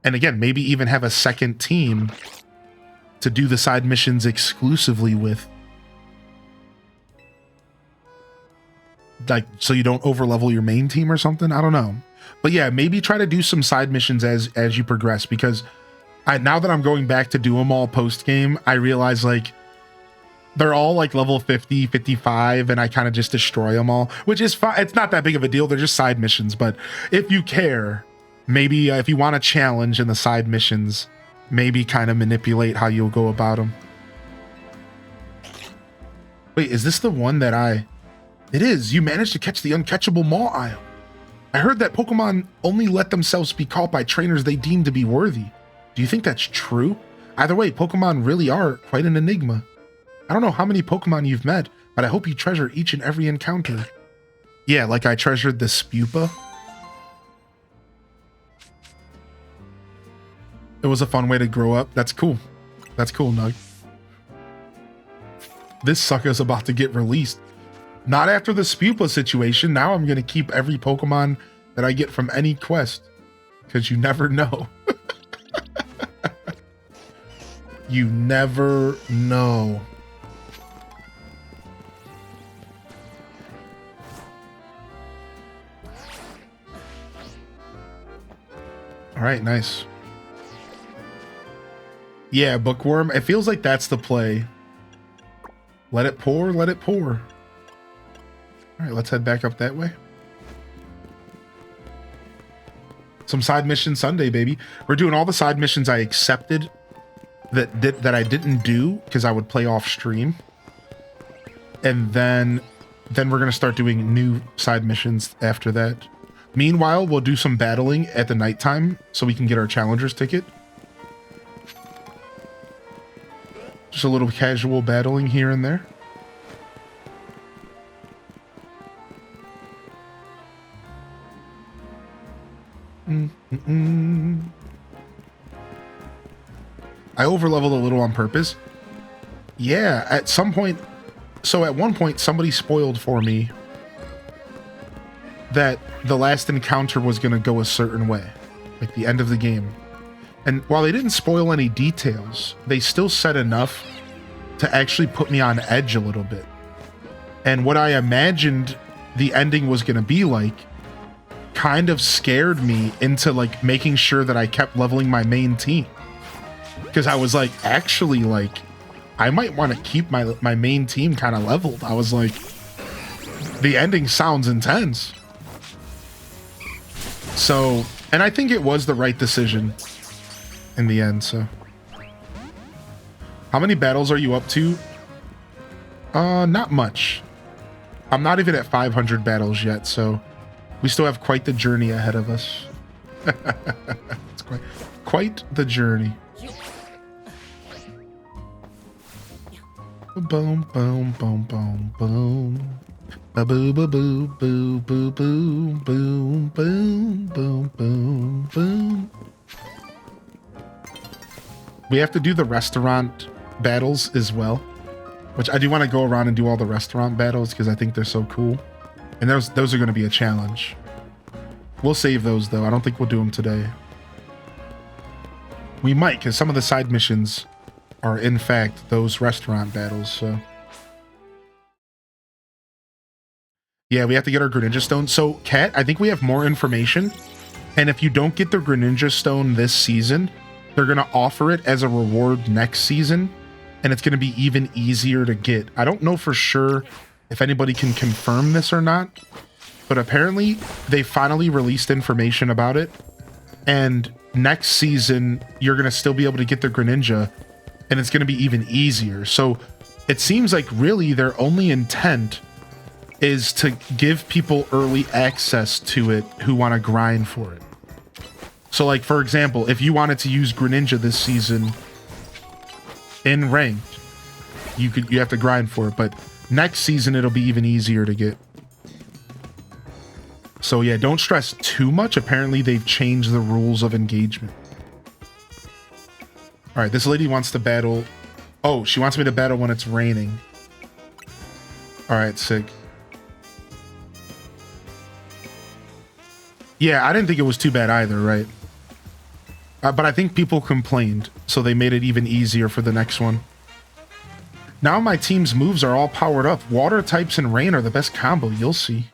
And again, maybe even have a second team to do the side missions exclusively with. Like, so you don't overlevel your main team or something? I don't know. But yeah, maybe try to do some side missions as you progress, because now that I'm going back to do them all post-game, I realize, like, they're all like level 50, 55, and I kind of just destroy them all, which is fine. It's not that big of a deal. They're just side missions. But if you care, maybe if you want a challenge in the side missions, maybe kind of manipulate how you'll go about them. Wait, is this the one that It is. You managed to catch the uncatchable mall aisle. I heard that Pokemon only let themselves be caught by trainers they deem to be worthy. Do you think that's true? Either way, Pokemon really are quite an enigma. I don't know how many Pokemon you've met, but I hope you treasure each and every encounter. Yeah, like I treasured the Spupa. It was a fun way to grow up. That's cool. That's cool, Nug. This sucker's about to get released. Not after the Spupa situation. Now I'm going to keep every Pokemon that I get from any quest. Because you never know. You never know. All right, nice. Yeah, Bookworm. It feels like that's the play. Let it pour, let it pour. All right, let's head back up that way. Some side mission Sunday, baby. We're doing all the side missions I accepted that I didn't do because I would play off stream. And then we're going to start doing new side missions after that. Meanwhile, we'll do some battling at the nighttime so we can get our challenger's ticket. Just a little casual battling here and there. I overleveled a little on purpose. Yeah, at some point. So at one point, somebody spoiled for me that the last encounter was going to go a certain way, like the end of the game. And while they didn't spoil any details, they still said enough to actually put me on edge a little bit. And what I imagined the ending was going to be like kind of scared me into like making sure that I kept leveling my main team. Because I was like, actually, like, I might want to keep my main team kind of leveled. I was like, the ending sounds intense. So, and I think it was the right decision in the end, so. How many battles are you up to? Not much. I'm not even at 500 battles yet, so we still have quite the journey ahead of us. It's quite the journey. Boom, boom, boom, boom, boom. Ba-boo, ba-boo, boo, boo, boo, boom, boom, boom, boom, boom. We have to do the restaurant battles as well. Which I do want to go around and do all the restaurant battles because I think they're so cool. And those are going to be a challenge. We'll save those though. I don't think we'll do them today. We might, because some of the side missions are in fact those restaurant battles, so. Yeah, we have to get our Greninja Stone. So, Kat, I think we have more information. And if you don't get the Greninja Stone this season, they're going to offer it as a reward next season. And it's going to be even easier to get. I don't know for sure if anybody can confirm this or not. But apparently, they finally released information about it. And next season, you're going to still be able to get the Greninja. And it's going to be even easier. So, it seems like really their only intent is to give people early access to it who want to grind for it. So like, for example, if you wanted to use Greninja this season in ranked, you have to grind for it, but next season it'll be even easier to get. So yeah, don't stress too much. Apparently they've changed the rules of engagement. All right, this lady wants to battle. Oh, she wants me to battle when it's raining. All right, sick. Yeah, I didn't think it was too bad either, right? But I think people complained, so they made it even easier for the next one. Now my team's moves are all powered up. Water types and rain are the best combo, you'll see.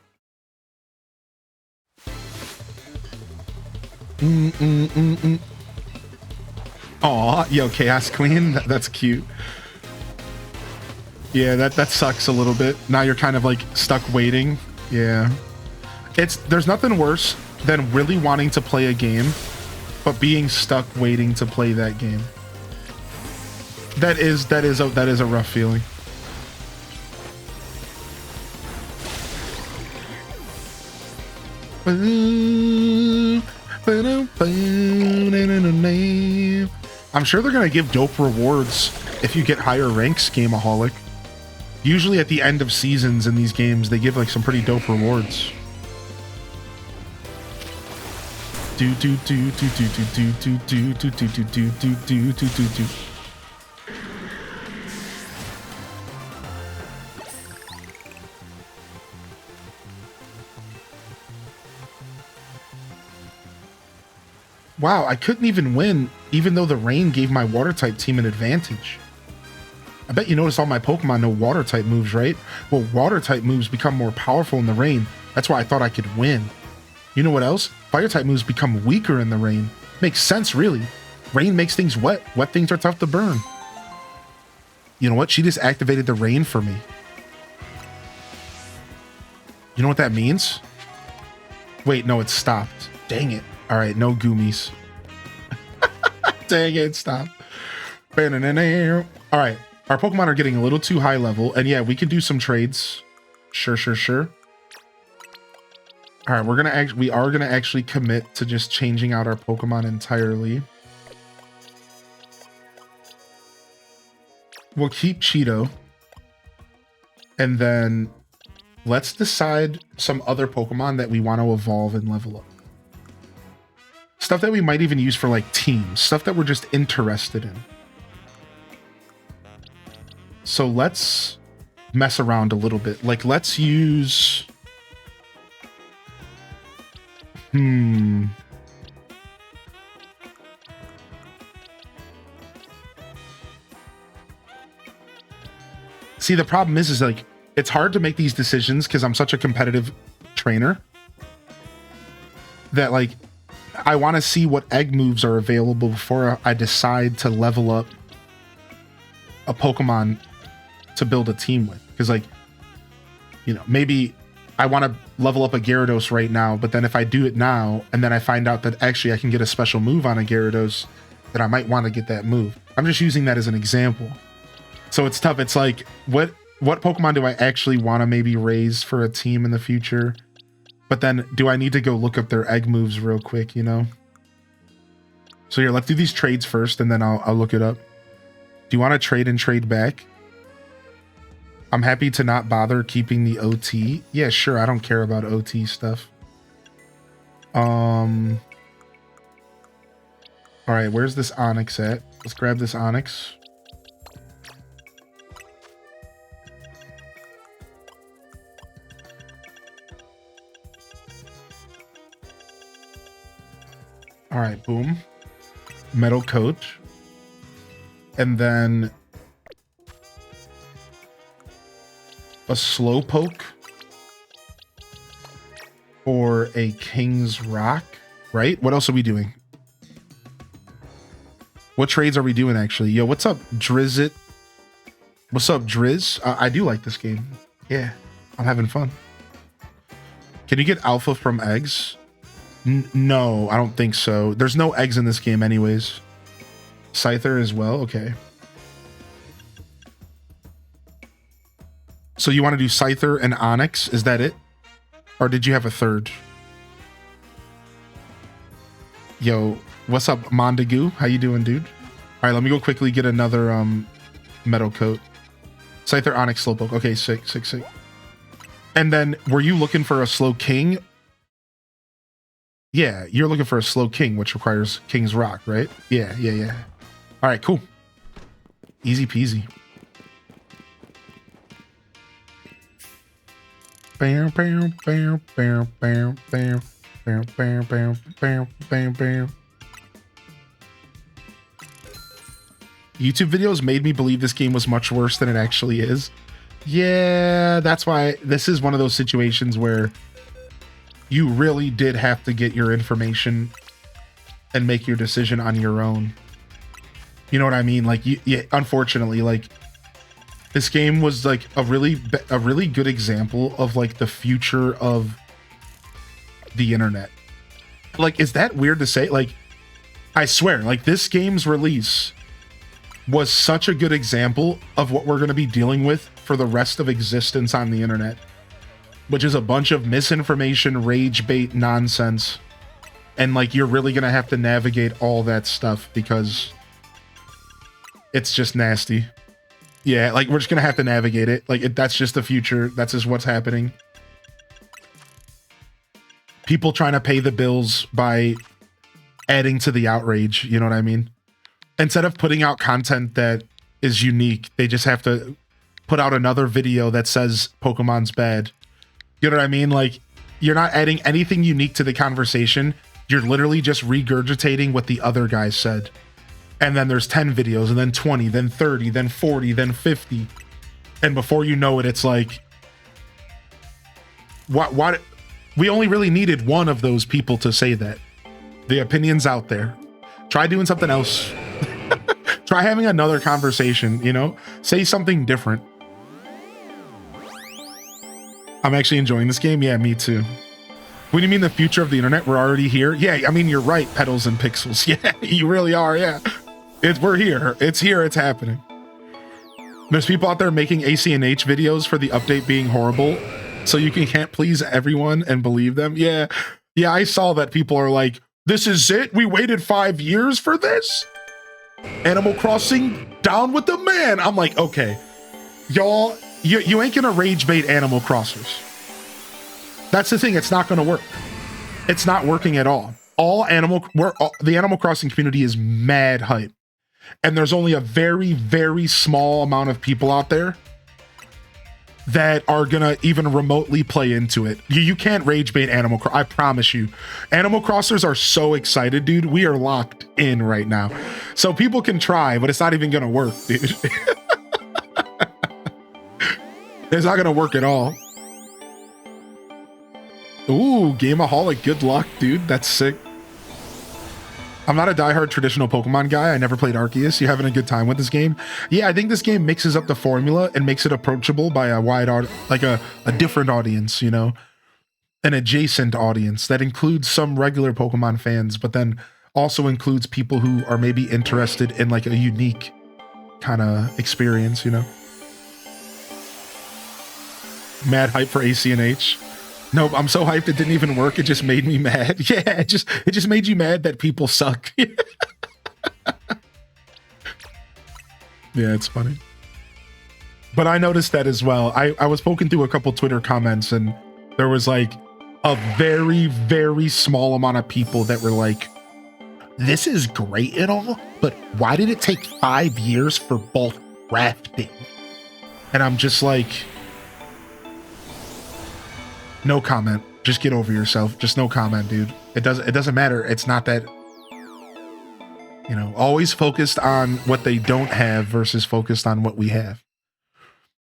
Aw, yo, Chaos Queen, that's cute. Yeah, that sucks a little bit. Now you're kind of like stuck waiting. Yeah. There's nothing worse than really wanting to play a game, but being stuck waiting to play that game. That is a rough feeling. I'm sure they're gonna give dope rewards if you get higher ranks, Gameaholic. Usually at the end of seasons in these games, they give like some pretty dope rewards. Wow, I couldn't even win, even though the rain gave my water type team an advantage. I bet you noticed all my Pokemon know water type moves, right? Well, water type moves become more powerful in the rain. That's why I thought I could win. You know what else? Fire type moves become weaker in the rain. Makes sense, really. Rain makes things wet. Wet things are tough to burn. You know what? She just activated the rain for me. You know what that means? Wait, no, it stopped. Dang it. All right, no Goomies. Dang it, stop. All right, our Pokemon are getting a little too high level. And yeah, we can do some trades. Sure. All right, we are gonna actually commit to just changing out our Pokemon entirely. We'll keep Cheeto. And then let's decide some other Pokemon that we want to evolve and level up. Stuff that we might even use for like teams, stuff that we're just interested in. So let's mess around a little bit. Like let's use... See, the problem is like, it's hard to make these decisions because I'm such a competitive trainer that like, I want to see what egg moves are available before I decide to level up a Pokemon to build a team with. Because like, you know, maybe I want to level up a Gyarados right now, but then if I do it now, and then I find out that actually I can get a special move on a Gyarados, then I might want to get that move. I'm just using that as an example. So it's tough. It's like, what Pokemon do I actually want to maybe raise for a team in the future? But then do I need to go look up their egg moves real quick, you know? So here, let's do these trades first, and then I'll look it up. Do you want to trade and trade back? I'm happy to not bother keeping the OT. Yeah, sure. I don't care about OT stuff. All right, where's this Onyx at? Let's grab this Onyx. All right, boom. Metal coat. And then a slow poke or a King's Rock, right? What else are we doing? What trades are we doing actually? Yo, what's up, Drizzit? What's up, Driz? I do like this game. Yeah, I'm having fun. Can you get alpha from eggs? No, I don't think so. There's no eggs in this game anyways. Scyther as well, okay. So you want to do Scyther and Onyx, is that it? Or did you have a third? Yo, what's up, Montague? How you doing, dude? All right, let me go quickly get another metal coat. Scyther, Onyx, Slowpoke. Okay, sick. And then, were you looking for a slow king? Yeah, you're looking for a slow king, which requires King's Rock, right? Yeah. All right, cool. Easy peasy. Bam, bam, bam, bam, bam, bam, bam, bam, bam, bam, bam, bam. YouTube videos made me believe this game was much worse than it actually is. Yeah, that's why this is one of those situations where you really did have to get your information and make your decision on your own. You know what I mean? Like, yeah, unfortunately, like, this game was like a really good example of like the future of the internet. Like, is that weird to say? Like, I swear, like, this game's release was such a good example of what we're going to be dealing with for the rest of existence on the internet, which is a bunch of misinformation, rage bait nonsense. And like, you're really going to have to navigate all that stuff because it's just nasty. Yeah, like, we're just going to have to navigate it. Like, that's just the future. That's just what's happening. People trying to pay the bills by adding to the outrage. You know what I mean? Instead of putting out content that is unique, they just have to put out another video that says Pokemon's bad. You know what I mean? Like, you're not adding anything unique to the conversation. You're literally just regurgitating what the other guys said. And then there's 10 videos, and then 20, then 30, then 40, then 50. And before you know it, it's like, what? We only really needed one of those people to say that. The opinion's out there. Try doing something else. Try having another conversation, you know? Say something different. I'm actually enjoying this game. Yeah, me too. What do you mean the future of the internet? We're already here? Yeah, I mean, you're right, Petals and Pixels. Yeah, you really are, yeah. We're here. It's here. It's happening. There's people out there making ACNH videos for the update being horrible, so you can't please everyone and believe them. Yeah, I saw that people are like, this is it? We waited 5 years for this? Animal Crossing down with the man. I'm like, okay, y'all, you ain't gonna rage bait Animal Crossers. That's the thing. It's not gonna work. It's not working at all. The Animal Crossing community is mad hype. And there's only a very, very small amount of people out there that are gonna even remotely play into it. You can't rage bait Animal Crossing. I promise you. Animal Crossers are so excited, dude. We are locked in right now. So people can try, but it's not even gonna work, dude. It's not gonna work at all. Ooh, Gameaholic, good luck, dude. That's sick. I'm not a diehard traditional Pokemon guy. I never played Arceus. You having a good time with this game? Yeah, I think this game mixes up the formula and makes it approachable by a wide, like a different audience, you know, an adjacent audience that includes some regular Pokemon fans, but then also includes people who are maybe interested in like a unique kind of experience, you know. Mad hype for ACNH. Nope, I'm so hyped it didn't even work. It just made me mad. Yeah, it just made you mad that people suck. Yeah, it's funny. But I noticed that as well. I was poking through a couple Twitter comments and there was like a very, very small amount of people that were like, this is great and all, but why did it take 5 years for bulk crafting? And I'm just like, no comment. Just get over yourself. Just no comment, dude. It doesn't matter. It's not that You know, always focused on what they don't have versus focused on what we have.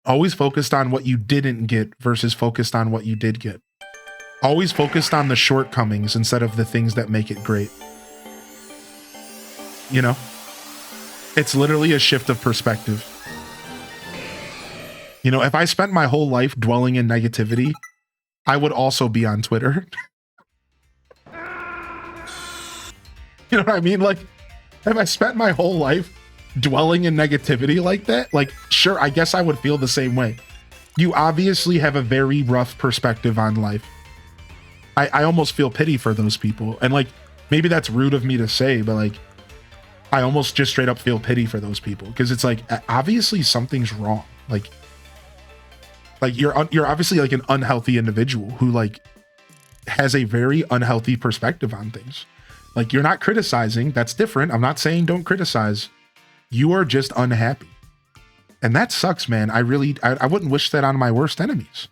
Always focused on what you didn't get versus focused on what you did get. Always focused on the shortcomings instead of the things that make it great. You know, it's literally a shift of perspective. You know, if I spent my whole life dwelling in negativity, I would also be on Twitter. You know what I mean? Like, if I spent my whole life dwelling in negativity like that, like, sure, I guess I would feel the same way. You obviously have a very rough perspective on life. I almost feel pity for those people. And like, maybe that's rude of me to say, but like, I almost just straight up feel pity for those people. Because it's like, obviously something's wrong. Like you're obviously like an unhealthy individual who like has a very unhealthy perspective on things. Like, you're not criticizing. That's different. I'm not saying don't criticize. You are just unhappy. And that sucks, man. I wouldn't wish that on my worst enemies.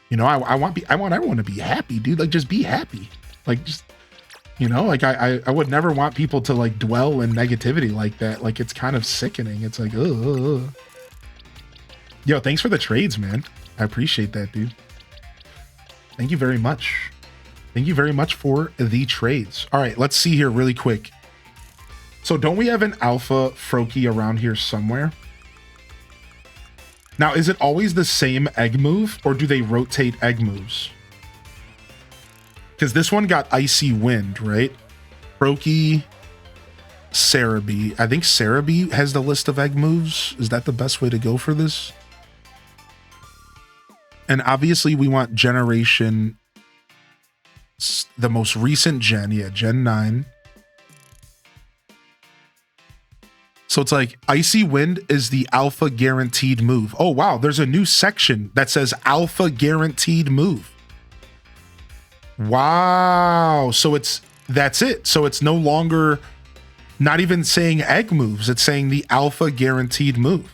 You know, I want everyone to be happy, dude. Like, just be happy. Like, just, you know, like I would never want people to like dwell in negativity like that. Like, it's kind of sickening. It's like, ugh. Yo, thanks for the trades, man. I appreciate that, dude. Thank you very much. Thank you very much for the trades. All right, let's see here really quick. So don't we have an alpha Froakie around here somewhere? Now, is it always the same egg move, or do they rotate egg moves? Because this one got Icy Wind, right? Froakie, Cerebi. I think Cerebi has the list of egg moves. Is that the best way to go for this? And obviously we want generation, the most recent gen. Yeah, Gen 9. So it's like Icy Wind is the alpha guaranteed move. Oh, wow. There's a new section that says alpha guaranteed move. Wow. So that's it. So it's no longer not even saying egg moves. It's saying the alpha guaranteed move.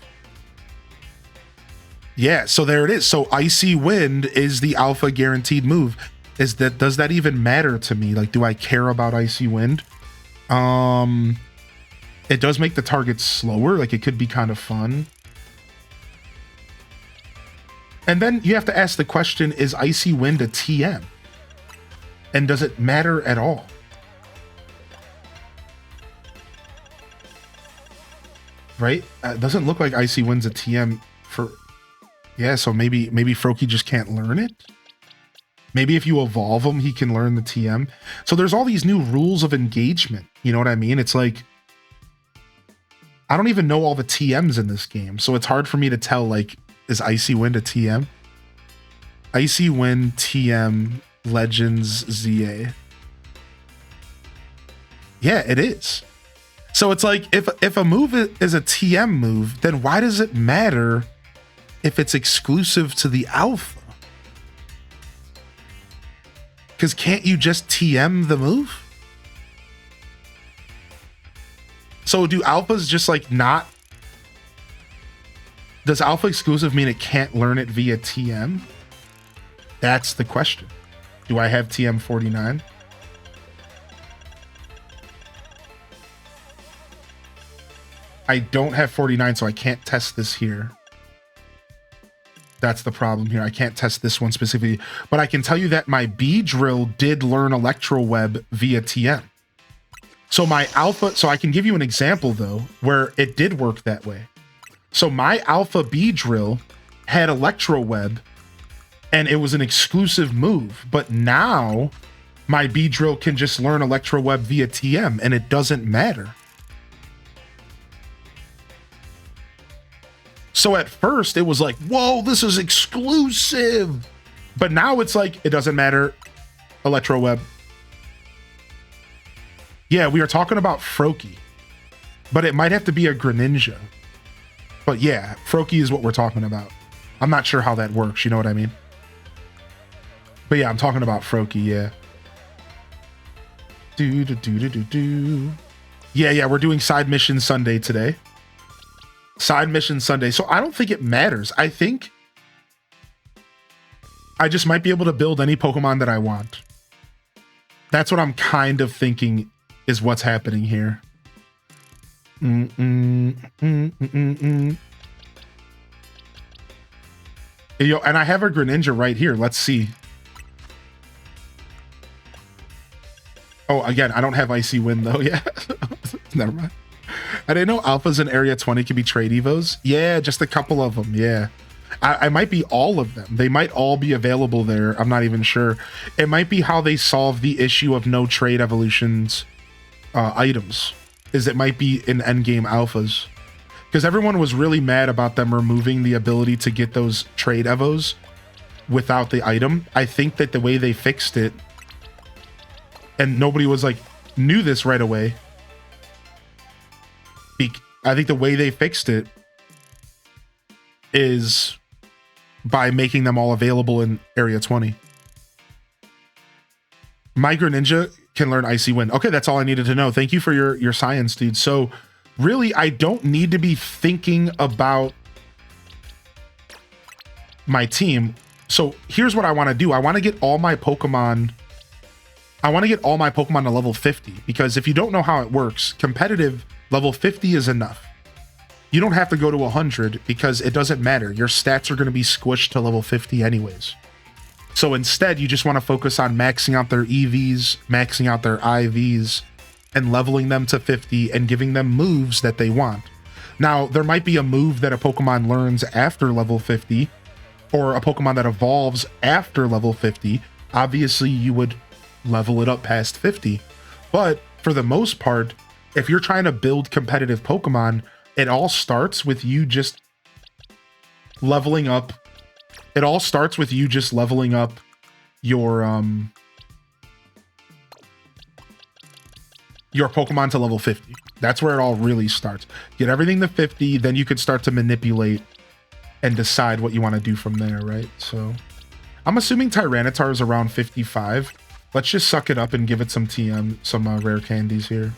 Yeah. So there it is. So Icy Wind is the alpha guaranteed move. Does that even matter to me? Like, do I care about Icy Wind? It does make the target slower. Like, it could be kind of fun. And then you have to ask the question, is Icy Wind a TM? And does it matter at all? Right? It doesn't look like Icy Wind's a TM for... Yeah, so maybe Froakie just can't learn it? Maybe if you evolve him, he can learn the TM. So there's all these new rules of engagement. You know what I mean? It's like... I don't even know all the TMs in this game, so it's hard for me to tell, like, is Icy Wind a TM? Icy Wind, TM, Legends, ZA. Yeah, it is. So it's like, if a move is a TM move, then why does it matter if it's exclusive to the alpha? Because can't you just TM the move? So do alphas just like not... Does alpha exclusive mean it can't learn it via TM? That's the question. Do I have TM 49? I don't have 49, so I can't test this here. That's the problem here. I can't test this one specifically. But I can tell you that my Beedrill did learn Electro Web via TM. So my alpha, so I can give you an example though, where it did work that way. So my alpha Beedrill had Electro Web and it was an exclusive move, but now my Beedrill can just learn Electro Web via TM and it doesn't matter. So at first it was like, whoa, this is exclusive. But now it's like, it doesn't matter. Electro Web. Yeah, we are talking about Froakie, but it might have to be a Greninja. But yeah, Froakie is what we're talking about. I'm not sure how that works, you know what I mean? But yeah, I'm talking about Froakie, yeah. Yeah, we're doing Side Mission Sunday today. Side Mission Sunday. So I don't think it matters. I think I just might be able to build any Pokemon that I want. That's what I'm kind of thinking is what's happening here. Mm, mm, mm, mm, mm, mm. Yo, and I have a Greninja right here. Let's see. Oh, again, I don't have Icy Wind though. Yeah, never mind. I didn't know alphas in Area 20 could be trade evos. Yeah, just a couple of them. Yeah, I might be all of them. They might all be available there. I'm not even sure. It might be how they solve the issue of no trade evolutions items. Is it might be in endgame alphas. Because everyone was really mad about them removing the ability to get those trade evos without the item. I think that the way they fixed it, and nobody was like, knew this right away. I think the way they fixed it is by making them all available in Area 20. My Greninja can learn Icy Wind. Okay, that's all I needed to know. Thank you for your science, dude. So really, I don't need to be thinking about my team. So here's what I want to do. I want to get all my Pokemon. I want to get all my Pokemon to level 50, because if you don't know how it works, competitive level 50 is enough. You don't have to go to 100 because it doesn't matter. Your stats are going to be squished to level 50 anyways. So instead, you just want to focus on maxing out their EVs, maxing out their IVs, and leveling them to 50 and giving them moves that they want. Now, there might be a move that a Pokemon learns after level 50, or a Pokemon that evolves after level 50. Obviously, you would level it up past 50. But for the most part, if you're trying to build competitive Pokemon, it all starts with you just leveling up. It all starts with you just leveling up your Pokemon to level 50. That's where it all really starts. Get everything to 50, then you could start to manipulate and decide what you want to do from there, right? So I'm assuming Tyranitar is around 55. Let's just suck it up and give it some TM, some rare candies here.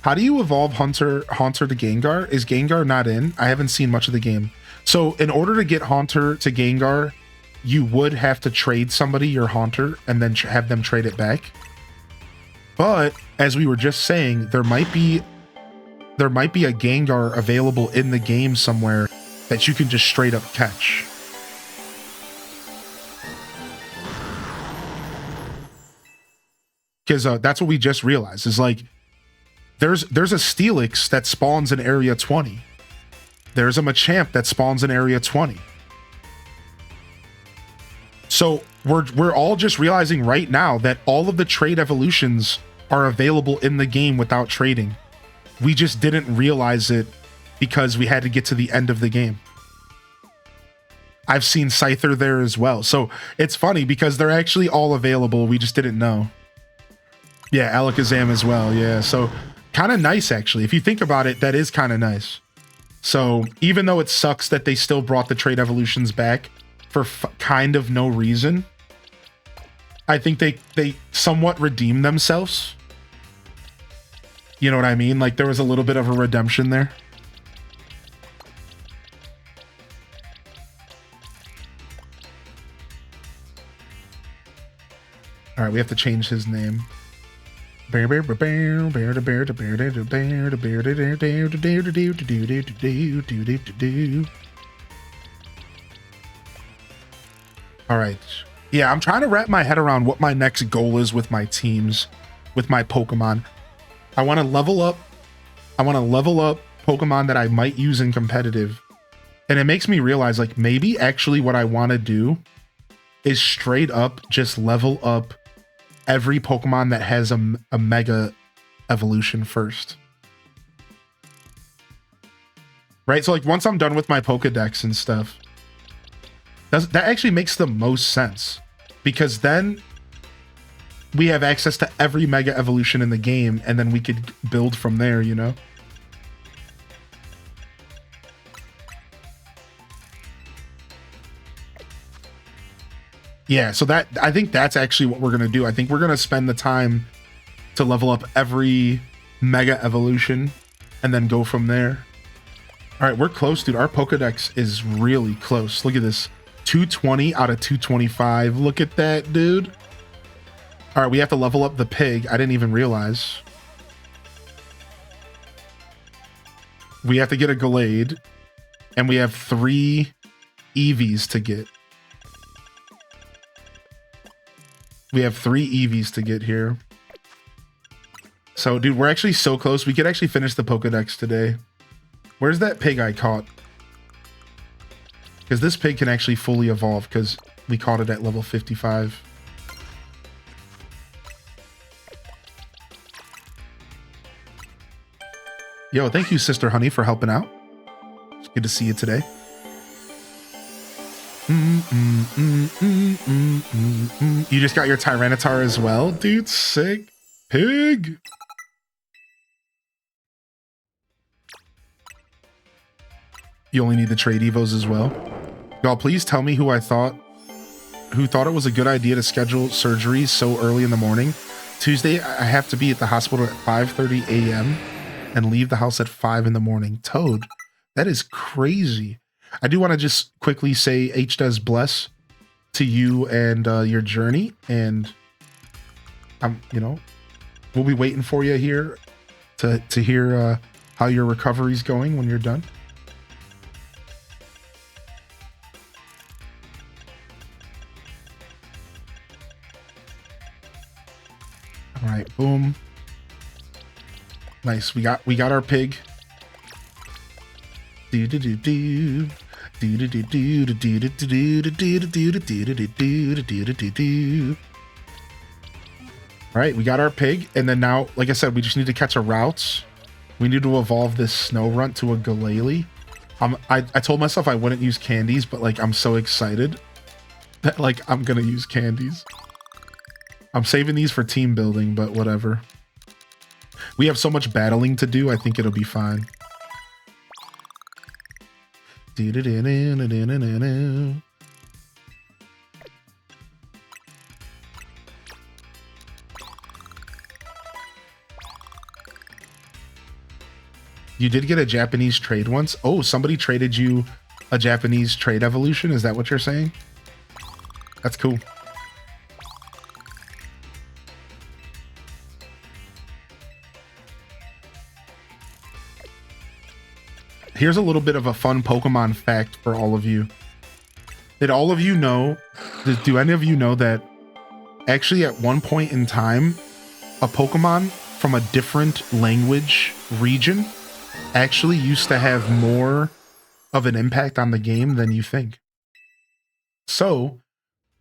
How do you evolve Haunter to Gengar? Is Gengar not in? I haven't seen much of the game. So in order to get Haunter to Gengar, you would have to trade somebody your Haunter and then have them trade it back. But as we were just saying, there might be a Gengar available in the game somewhere that you can just straight up catch. Because that's what we just realized is like, there's a Steelix that spawns in Area 20. There's a Machamp that spawns in Area 20. So we're all just realizing right now that all of the trade evolutions are available in the game without trading. We just didn't realize it because we had to get to the end of the game. I've seen Scyther there as well. So it's funny because they're actually all available. We just didn't know. Yeah, Alakazam as well. Yeah, so kind of nice, actually. If you think about it, that is kind of nice. So even though it sucks that they still brought the trade evolutions back for kind of no reason, I think they somewhat redeemed themselves. You know what I mean? Like there was a little bit of a redemption there. All right, we have to change his name. All right. Yeah, I'm trying to wrap my head around what my next goal is with my teams, with my Pokemon. I want to level up Pokemon that I might use in competitive. And it makes me realize like maybe actually what I want to do is straight up just level up every Pokemon that has a mega evolution first. Right? So like once I'm done with my Pokedex and stuff, that actually makes the most sense, because then we have access to every mega evolution in the game and then we could build from there, you know? Yeah, so that I think that's actually what we're going to do. I think we're going to spend the time to level up every mega evolution and then go from there. All right, we're close, dude. Our Pokedex is really close. Look at this. 220 out of 225. Look at that, dude. All right, we have to level up the pig. I didn't even realize. We have to get a Glade, and we have 3 Eevees to get. We have 3 Eevees to get here. So, dude, we're actually so close. We could actually finish the Pokedex today. Where's that pig I caught? Because this pig can actually fully evolve because we caught it at level 55. Yo, thank you, Sister Honey, for helping out. It's good to see you today. You just got your Tyranitar as well? Dude, sick. Pig. You only need the trade evos as well. Y'all, please tell me who thought it was a good idea to schedule surgeries so early in the morning. Tuesday, I have to be at the hospital at 5:30 a.m. and leave the house at 5 in the morning. Toad, that is crazy. I do want to just quickly say H does bless to you and your journey, and we'll be waiting for you here to hear how your recovery's going when you're done. All right, boom. Nice. We got our pig. Do do do do. Do do do do do do do do do do do do do do. All right, we got our pig, and then now, like I said, we just need to catch a routes. We need to evolve this snow runt to a Galele. I told myself I wouldn't use candies, but like I'm so excited that like I'm gonna use candies. I'm saving these for team building, but whatever. We have so much battling to do, I think it'll be fine. You did get a Japanese trade once? Oh, somebody traded you a Japanese trade evolution? Is that what you're saying? That's cool. Here's a little bit of a fun Pokemon fact for all of you. Did all of you know, do any of you know that actually at one point in time, a Pokemon from a different language region actually used to have more of an impact on the game than you think? So,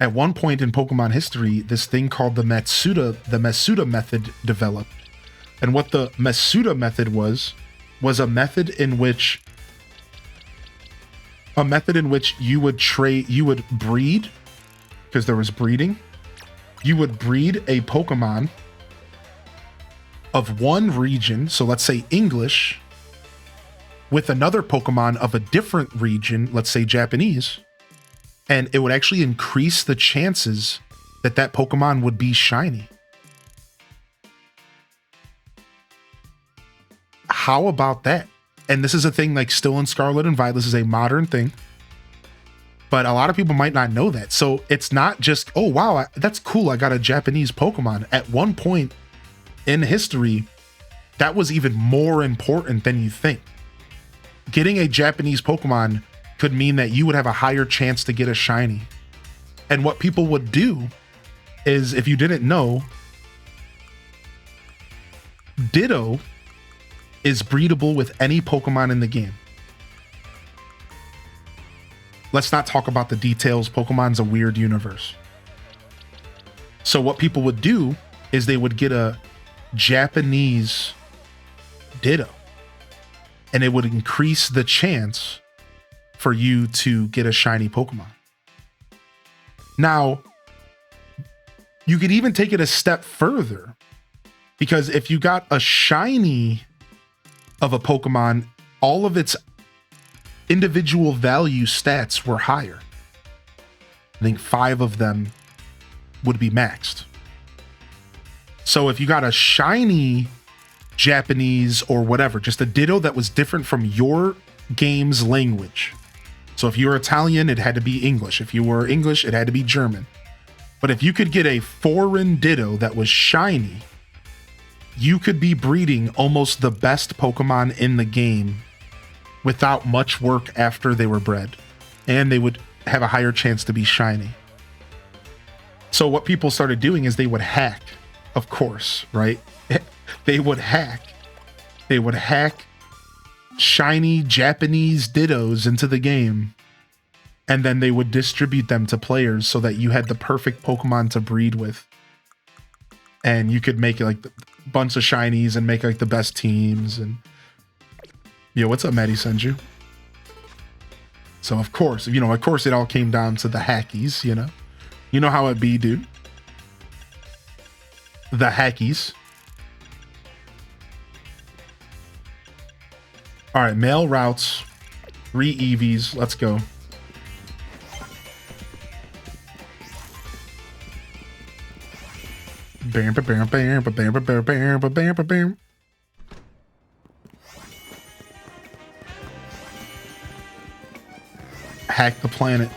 at one point in Pokemon history, this thing called the Masuda method developed. And what the Masuda method was a method in which you would breed, because there was breeding. You would breed a Pokemon of one region, so let's say English, with another Pokemon of a different region, let's say Japanese, and it would actually increase the chances that that Pokemon would be shiny. How about that? And this is a thing like still in Scarlet and Violet. This is a modern thing. But a lot of people might not know that. So it's not just, oh, wow, that's cool. I got a Japanese Pokemon. At one point in history, that was even more important than you think. Getting a Japanese Pokemon could mean that you would have a higher chance to get a shiny. And what people would do is, if you didn't know, Ditto is breedable with any Pokemon in the game. Let's not talk about the details. Pokemon's a weird universe. So what people would do is they would get a Japanese Ditto, and it would increase the chance for you to get a shiny Pokemon. Now, you could even take it a step further, because if you got a shiny of a Pokemon, all of its individual value stats were higher. I think 5 of them would be maxed. So if you got a shiny Japanese or whatever, just a Ditto that was different from your game's language. So if you were Italian, it had to be English. If you were English, it had to be German. But if you could get a foreign Ditto that was shiny, you could be breeding almost the best Pokemon in the game without much work after they were bred. And they would have a higher chance to be shiny. So what people started doing is they would hack, of course, right? They would hack shiny Japanese Dittos into the game. And then they would distribute them to players so that you had the perfect Pokemon to breed with. And you could make like a bunch of shinies and make like the best teams. And yo, what's up, Maddie Senju? So of course, it all came down to the hackies, you know? You know how it be, dude. The hackies. All right, mail routes, 3 EVs. Let's go. Bam, bam, bam, bam, bam, bam, bam, bam, bam, bam. Hack the planet.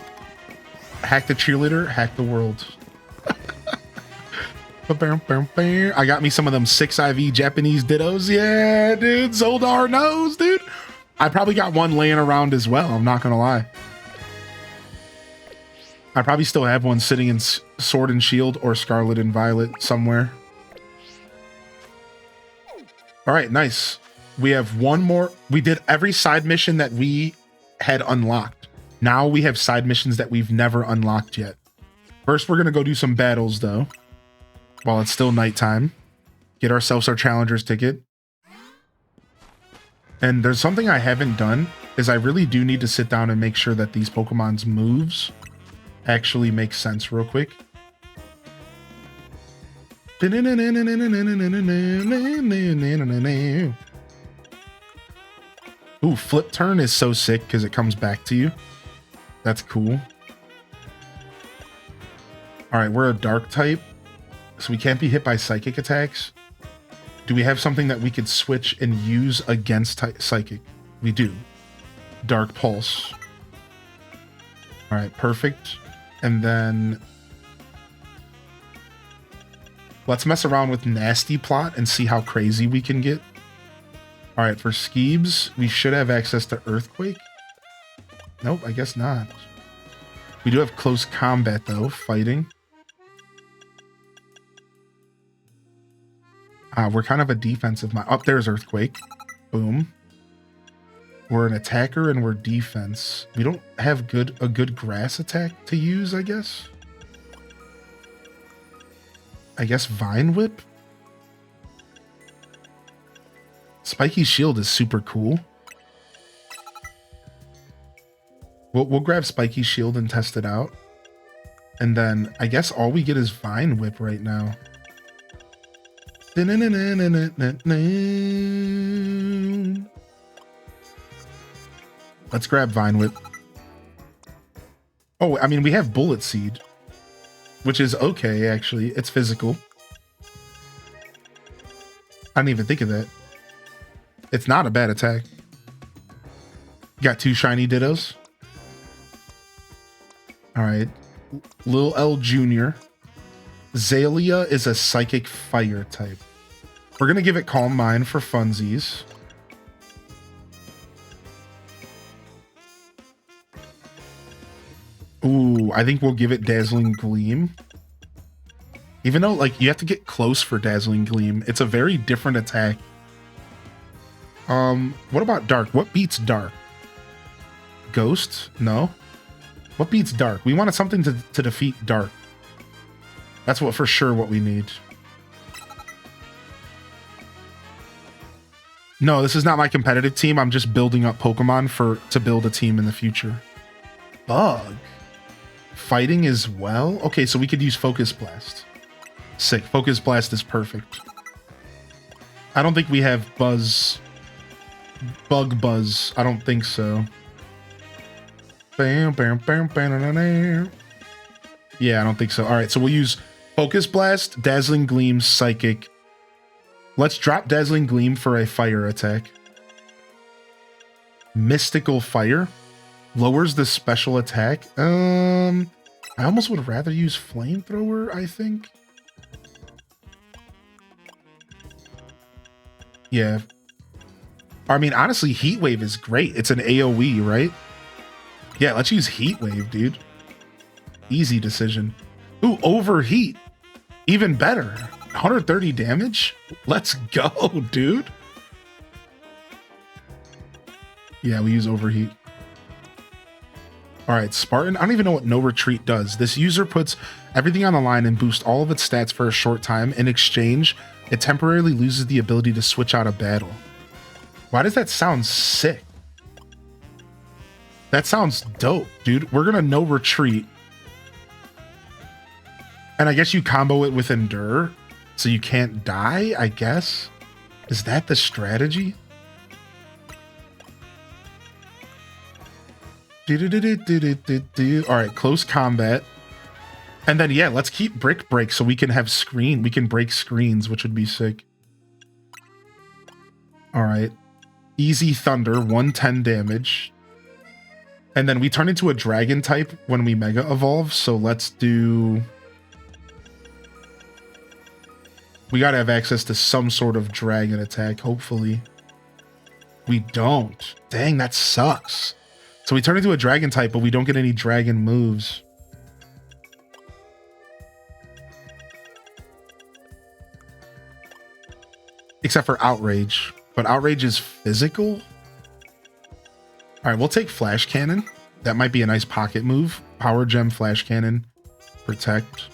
Hack the cheerleader. Hack the world. I got me some of them 6 IV Japanese Dittos. Yeah, dude. Zoldar knows, dude. I probably got one laying around as well. I'm not gonna lie. I probably still have one sitting in Sword and Shield or Scarlet and Violet somewhere. All right, nice. We have one more. We did every side mission that we had unlocked. Now we have side missions that we've never unlocked yet. First, we're gonna go do some battles though, while it's still nighttime. Get ourselves our Challenger's ticket. And there's something I haven't done, is I really do need to sit down and make sure that these Pokemon's moves actually make sense real quick. Ooh, Flip Turn is so sick because it comes back to you. That's cool. All right, we're a dark type, so we can't be hit by psychic attacks. Do we have something that we could switch and use against psychic? We do. Dark Pulse. All right, perfect. And then let's mess around with Nasty Plot and see how crazy we can get. All right, for Skeebs, we should have access to Earthquake. Nope, I guess not. We do have close combat though, fighting. We're kind of a defensive mind. Up there's Earthquake. Boom. We're an attacker and we're defense. We don't have a good grass attack to use, I guess. I guess Vine Whip. Spiky Shield is super cool. We'll grab Spiky Shield and test it out. And then I guess all we get is Vine Whip right now. Let's grab Vine Whip. Oh, I mean, we have Bullet Seed, which is okay, actually. It's physical. I didn't even think of that. It's not a bad attack. Got 2 shiny Dittos. All right. Lil L Jr. Zalia is a psychic fire type. We're going to give it Calm Mind for funsies. Ooh, I think we'll give it Dazzling Gleam. Even though, like, you have to get close for Dazzling Gleam. It's a very different attack. What about Dark? What beats Dark? Ghost? No. What beats Dark? We wanted something to defeat Dark. That's what for sure what we need. No, this is not my competitive team. I'm just building up Pokemon to build a team in the future. Bug. Fighting as well? Okay, so we could use Focus Blast. Sick. Focus Blast is perfect. I don't think we have Buzz. Bug Buzz. I don't think so. Bam, bam, bam, bam, bam. Yeah, I don't think so. All right, so we'll use Focus Blast, Dazzling Gleam, Psychic. Let's drop Dazzling Gleam for a fire attack. Mystical Fire lowers the special attack. I almost would rather use flamethrower, I think. Yeah. I mean, honestly, heat wave is great. It's an AoE, right? Yeah, let's use heat wave, dude. Easy decision. Ooh, overheat. Even better. 130 damage? Let's go, dude. Yeah, we use overheat. All right, Spartan. I don't even know what no retreat does. This user puts everything on the line and boosts all of its stats for a short time. In exchange, it temporarily loses the ability to switch out of battle. Why does that sound sick? That sounds dope, dude. We're gonna no retreat. And I guess you combo it with endure, so you can't die, I guess. Is that the strategy? All right, close combat. And then, yeah, let's keep brick break so we can have screen. We can break screens, which would be sick. All right. Easy thunder, 110 damage. And then we turn into a dragon type when we mega evolve. So let's do... We gotta have access to some sort of dragon attack, hopefully. We don't. Dang, that sucks. So we turn into a dragon type, but we don't get any dragon moves. Except for outrage. But outrage is physical? All right, we'll take flash cannon. That might be a nice pocket move. Power gem, flash cannon, protect.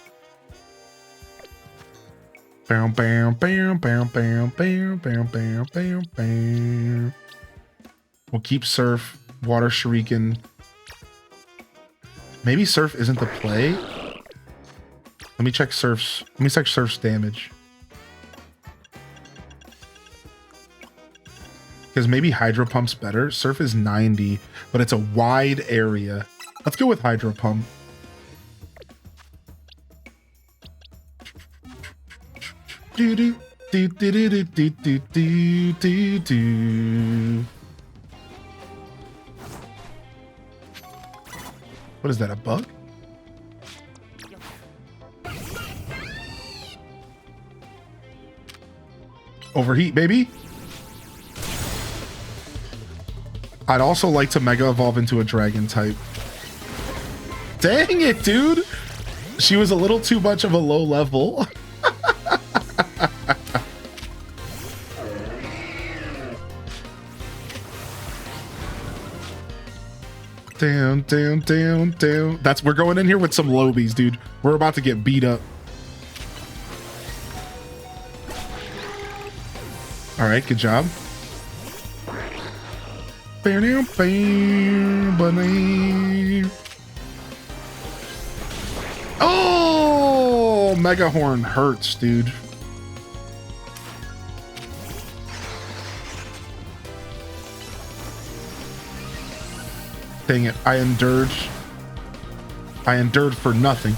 Bam, bam, bam, bam, bam, bam, bam, bam, bam, bam. We'll keep surf, water shuriken. Maybe surf isn't the play. Let me check surf's. Let me check surf's damage. Because maybe hydro pump's better. Surf is 90, but it's a wide area. Let's go with hydro pump. Do do do do do do do do do do. What is that? A bug? Overheat, baby. I'd also like to mega evolve into a dragon type. Dang it, dude. She was a little too much of a low level. Down, down, down, down. We're going in here with some lobies, dude. We're about to get beat up. All right, good job. Oh, Mega Horn hurts, dude. Dang it, I endured for nothing.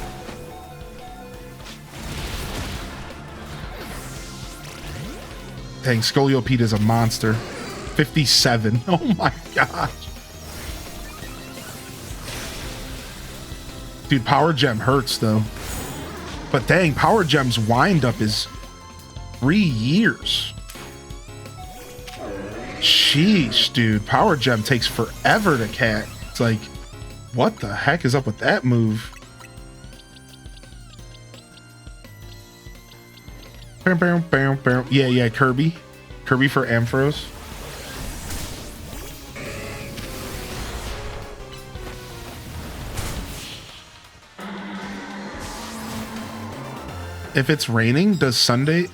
Dang, Scoliopede is a monster. 57. Oh my gosh. Dude, Power Gem hurts though. But dang, Power Gem's wind up is 3 years. Sheesh, dude. Power Gem takes forever to catch. It's like, what the heck is up with that move? Yeah, Kirby. Kirby for Ampharos. If it's raining, does Sunday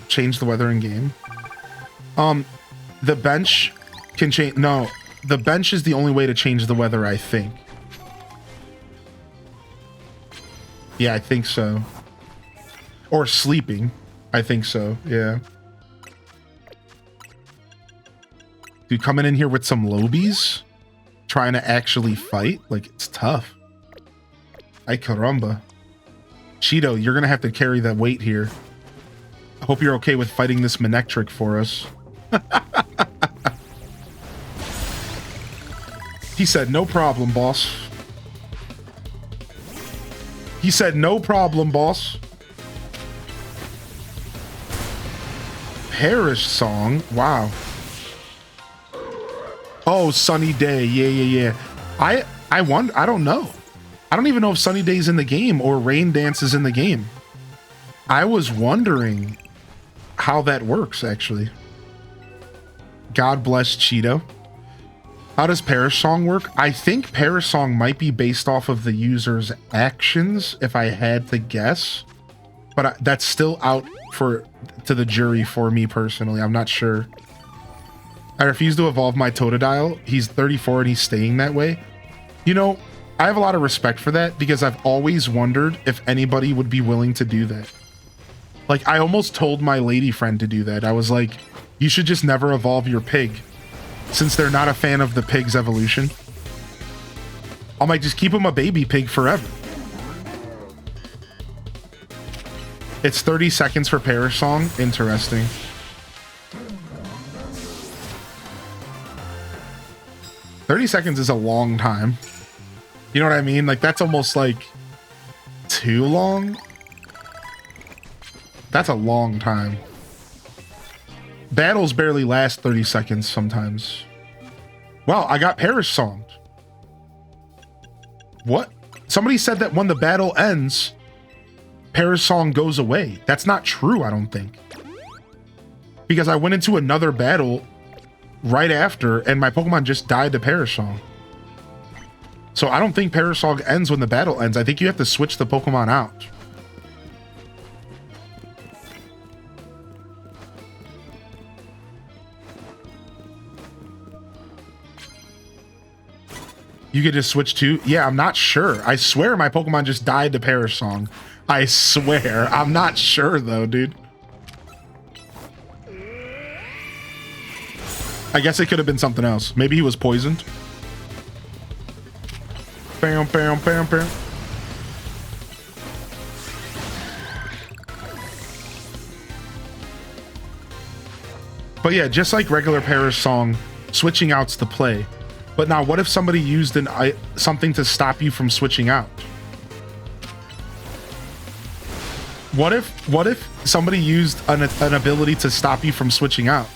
change the weather in game? The bench can change. No, the bench is the only way to change the weather, I think. Yeah, I think so. Or sleeping. I think so, yeah. Dude, coming in here with some lobies, trying to actually fight, like, it's tough. Ay caramba. Cheeto, you're gonna have to carry that weight here. I hope you're okay with fighting this Manectric for us. He said, no problem, boss. He said, no problem, boss. Parish song. Wow. Oh, Sunny Day. Yeah. I don't know. I don't even know if Sunny Day's in the game or Rain Dance is in the game. I was wondering how that works, actually. God bless Cheeto. How does Parish Song work? I think Parish Song might be based off of the user's actions, if I had to guess. But that's still out to the jury for me personally. I'm not sure. I refuse to evolve my Totodile. He's 34 and he's staying that way. You know, I have a lot of respect for that because I've always wondered if anybody would be willing to do that. Like, I almost told my lady friend to do that. I was like, you should just never evolve your pig. Since they're not a fan of the pig's evolution, I might just keep him a baby pig forever. It's 30 seconds for Parish Song. Interesting. $30 is a long time. You know what I mean? Like, that's almost like too long. That's a long time. Battles barely last 30 seconds sometimes. Wow, I got Parish Songed. What? Somebody said that when the battle ends, Parish Song goes away. That's not true, I don't think. Because I went into another battle right after, and my Pokemon just died to Parish Song. So I don't think Parish Song ends when the battle ends. I think you have to switch the Pokemon out. You could just switch to? Yeah, I'm not sure. I swear my Pokemon just died to Parish Song. I swear. I'm not sure though, dude. I guess it could have been something else. Maybe he was poisoned. Bam, bam, bam, bam. But yeah, just like regular Parish Song, switching out's the play. But now, what if somebody used something to stop you from switching out? What if somebody used an ability to stop you from switching out?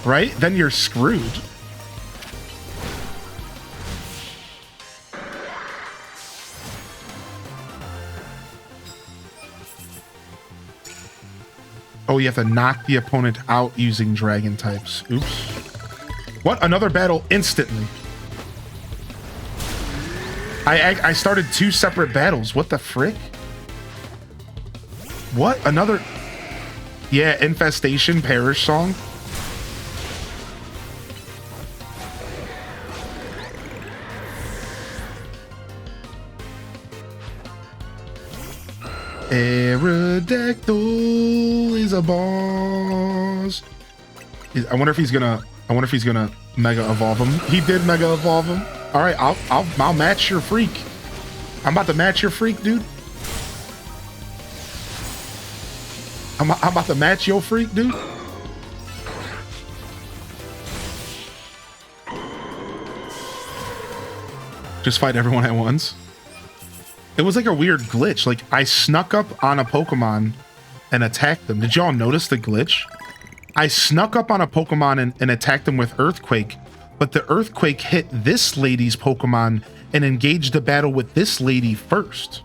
Right? Then you're screwed. Oh, you have to knock the opponent out using dragon types. Oops. What? Another battle instantly. I started 2 separate battles. What the frick? What? Another... Yeah, Infestation, Parish Song. Aerodactyl is a boss. I wonder if he's gonna Mega Evolve him. He did Mega Evolve him. All right, I'll match your freak. I'm about to match your freak, dude. I'm about to match your freak, dude. Just fight everyone at once. It was like a weird glitch. Like, I snuck up on a Pokemon and attacked them. Did y'all notice the glitch? I snuck up on a Pokemon and attacked them with Earthquake, but the Earthquake hit this lady's Pokemon and engaged the battle with this lady first.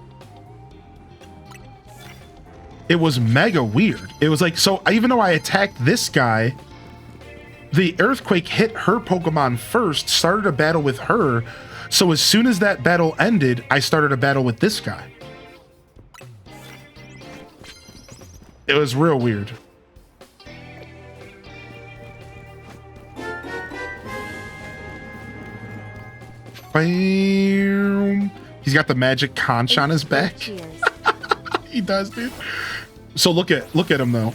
It was mega weird. It was like, so even though I attacked this guy, the Earthquake hit her Pokemon first, started a battle with her, so as soon as that battle ended, I started a battle with this guy. It was real weird. Bam. He's got the magic conch on his back. He does, dude. So look at him though.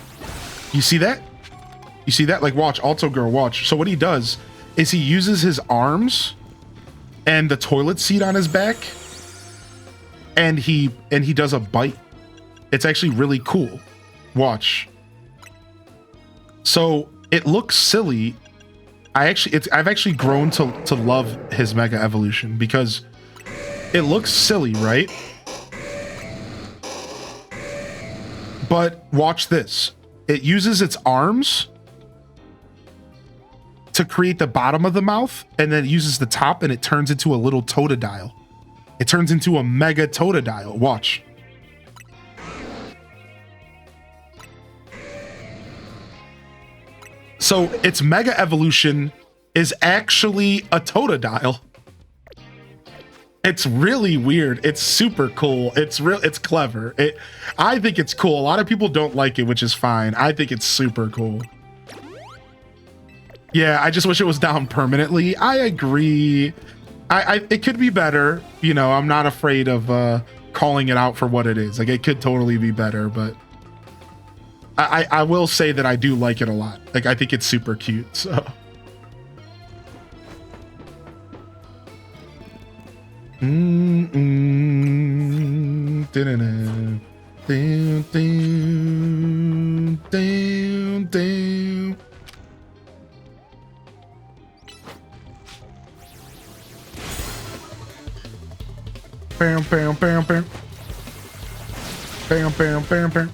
You see that? You see that? Like, watch, Alto Girl, watch. So what he does is he uses his arms and the toilet seat on his back, and he does a bite. It's actually really cool. Watch. So it looks silly. I've actually grown to love his Mega Evolution because it looks silly, right? But watch this. It uses its arms to create the bottom of the mouth, and then it uses the top and it turns into a little totodile. It turns into a mega totodile. Watch. So its mega evolution is actually a totodile. It's really weird. It's super cool. It's clever. I think it's cool. A lot of people don't like it, which is fine. I think it's super cool. Yeah, I just wish it was down permanently. I agree. It could be better. You know, I'm not afraid of calling it out for what it is. Like, it could totally be better, but I will say that I do like it a lot. Like, I think it's super cute, so. Bam, bam, bam, bam. Bam, bam, bam, bam.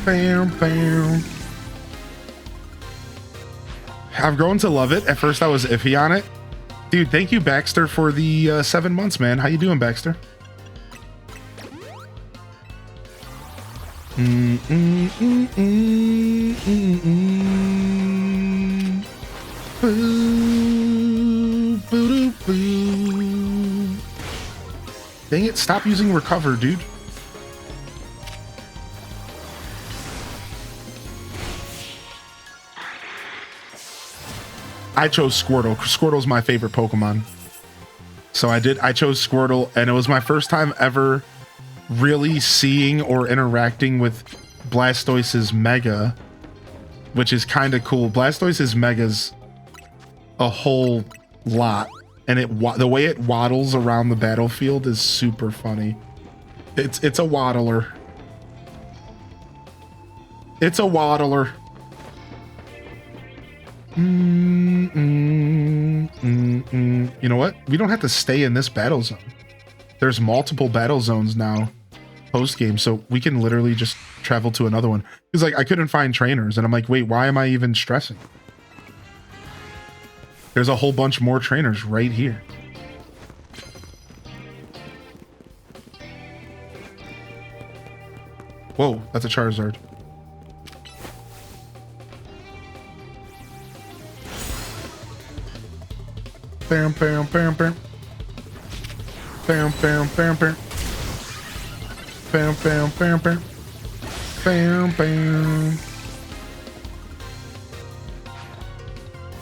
Bam, bam. I've grown to love it. At first I was iffy on it. Dude, thank you, Baxter, for the 7 months, man. How you doing, Baxter? Boo, boo, boo. Dang it, stop using recover, dude. I chose Squirtle. Squirtle's my favorite Pokemon. So I chose Squirtle, and it was my first time ever really seeing or interacting with Blastoise's Mega, which is kind of cool. Blastoise's Mega's a whole lot, and the way it waddles around the battlefield is super funny. It's a waddler. It's a waddler. You know what? We don't have to stay in this battle zone. There's multiple battle zones now post game, so we can literally just travel to another one. It's like I couldn't find trainers, and I'm like, wait, why am I even stressing? There's a whole bunch more trainers right here. Whoa, that's a Charizard. Bam, bam, bam, bam. Bam, bam, bam, bam. Bam, bam, bam, bam. Bam, bam.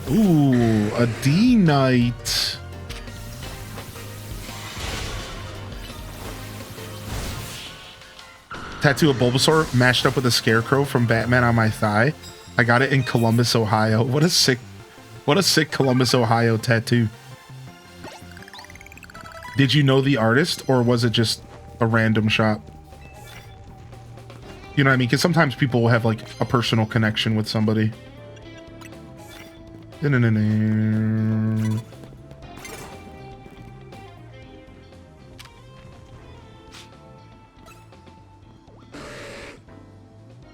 Ooh, a D-Knight. Tattoo of Bulbasaur mashed up with a scarecrow from Batman on my thigh. I got it in Columbus, Ohio. What a sick Columbus, Ohio tattoo. Did you know the artist, or was it just a random shop? You know what I mean? Because sometimes people will have like a personal connection with somebody.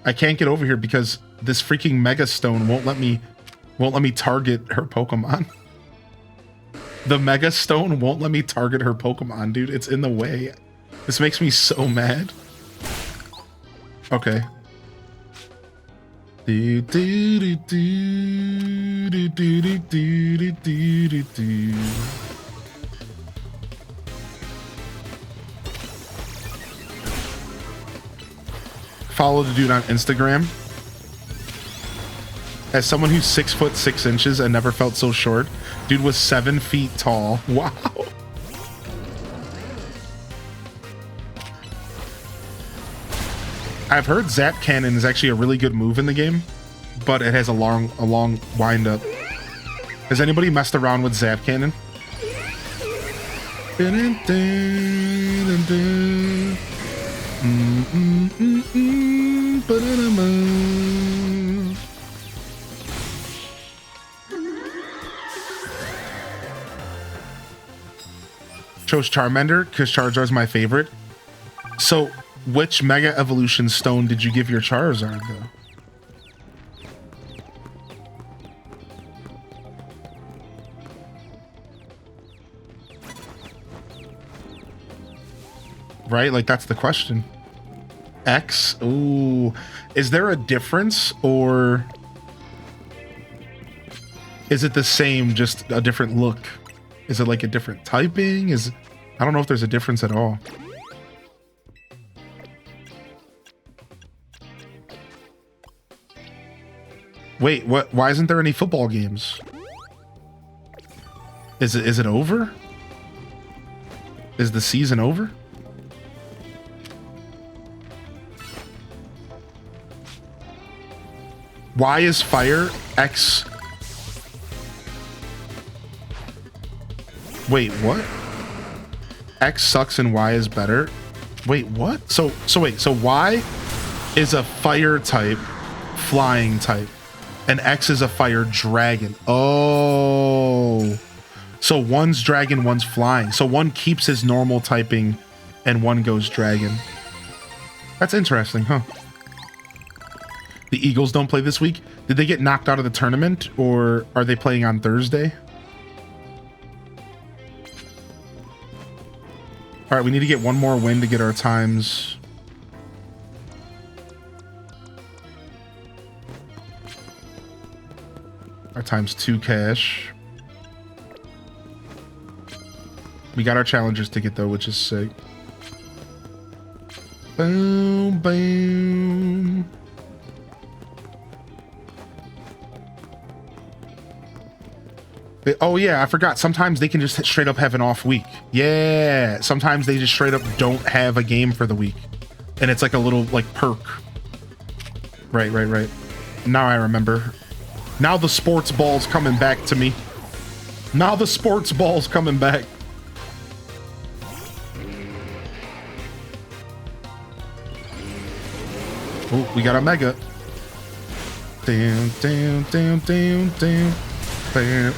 I can't get over here because this freaking Mega Stone won't let me target her Pokemon. The Mega Stone won't let me target her Pokemon, dude. It's in the way. This makes me so mad. Okay. Follow the dude on Instagram. As someone who's 6'6" and never felt so short, dude was 7 feet tall. Wow. I've heard Zap Cannon is actually a really good move in the game, but it has a long wind up. Has anybody messed around with Zap Cannon? Chose Charmander because Charizard's my favorite. So, which Mega Evolution Stone did you give your Charizard, though? Right? Like, that's the question. X? Ooh. Is there a difference, or is it the same, just a different look? Is it like a different typing? I don't know if there's a difference at all. Wait, what? Why isn't there any football games? Is it over? Is the season over? Y is fire, X. Wait, what? X sucks and Y is better. Wait, what? So Y is a fire type, flying type, and X is a fire dragon. Oh. So one's dragon, one's flying. So one keeps his normal typing and one goes dragon. That's interesting, huh? The Eagles don't play this week. Did they get knocked out of the tournament, or are they playing on Thursday? All right, we need to get one more win to get our times. Our times 2 cash. We got our challengers ticket though, which is sick. Boom, boom. Oh yeah, I forgot. Sometimes they can just straight up have an off week. Yeah, sometimes they just straight up don't have a game for the week, and it's like a little like perk. Right. Now I remember. Now the sports ball's coming back to me. Now the sports ball's coming back. Oh, we got a mega. Damn.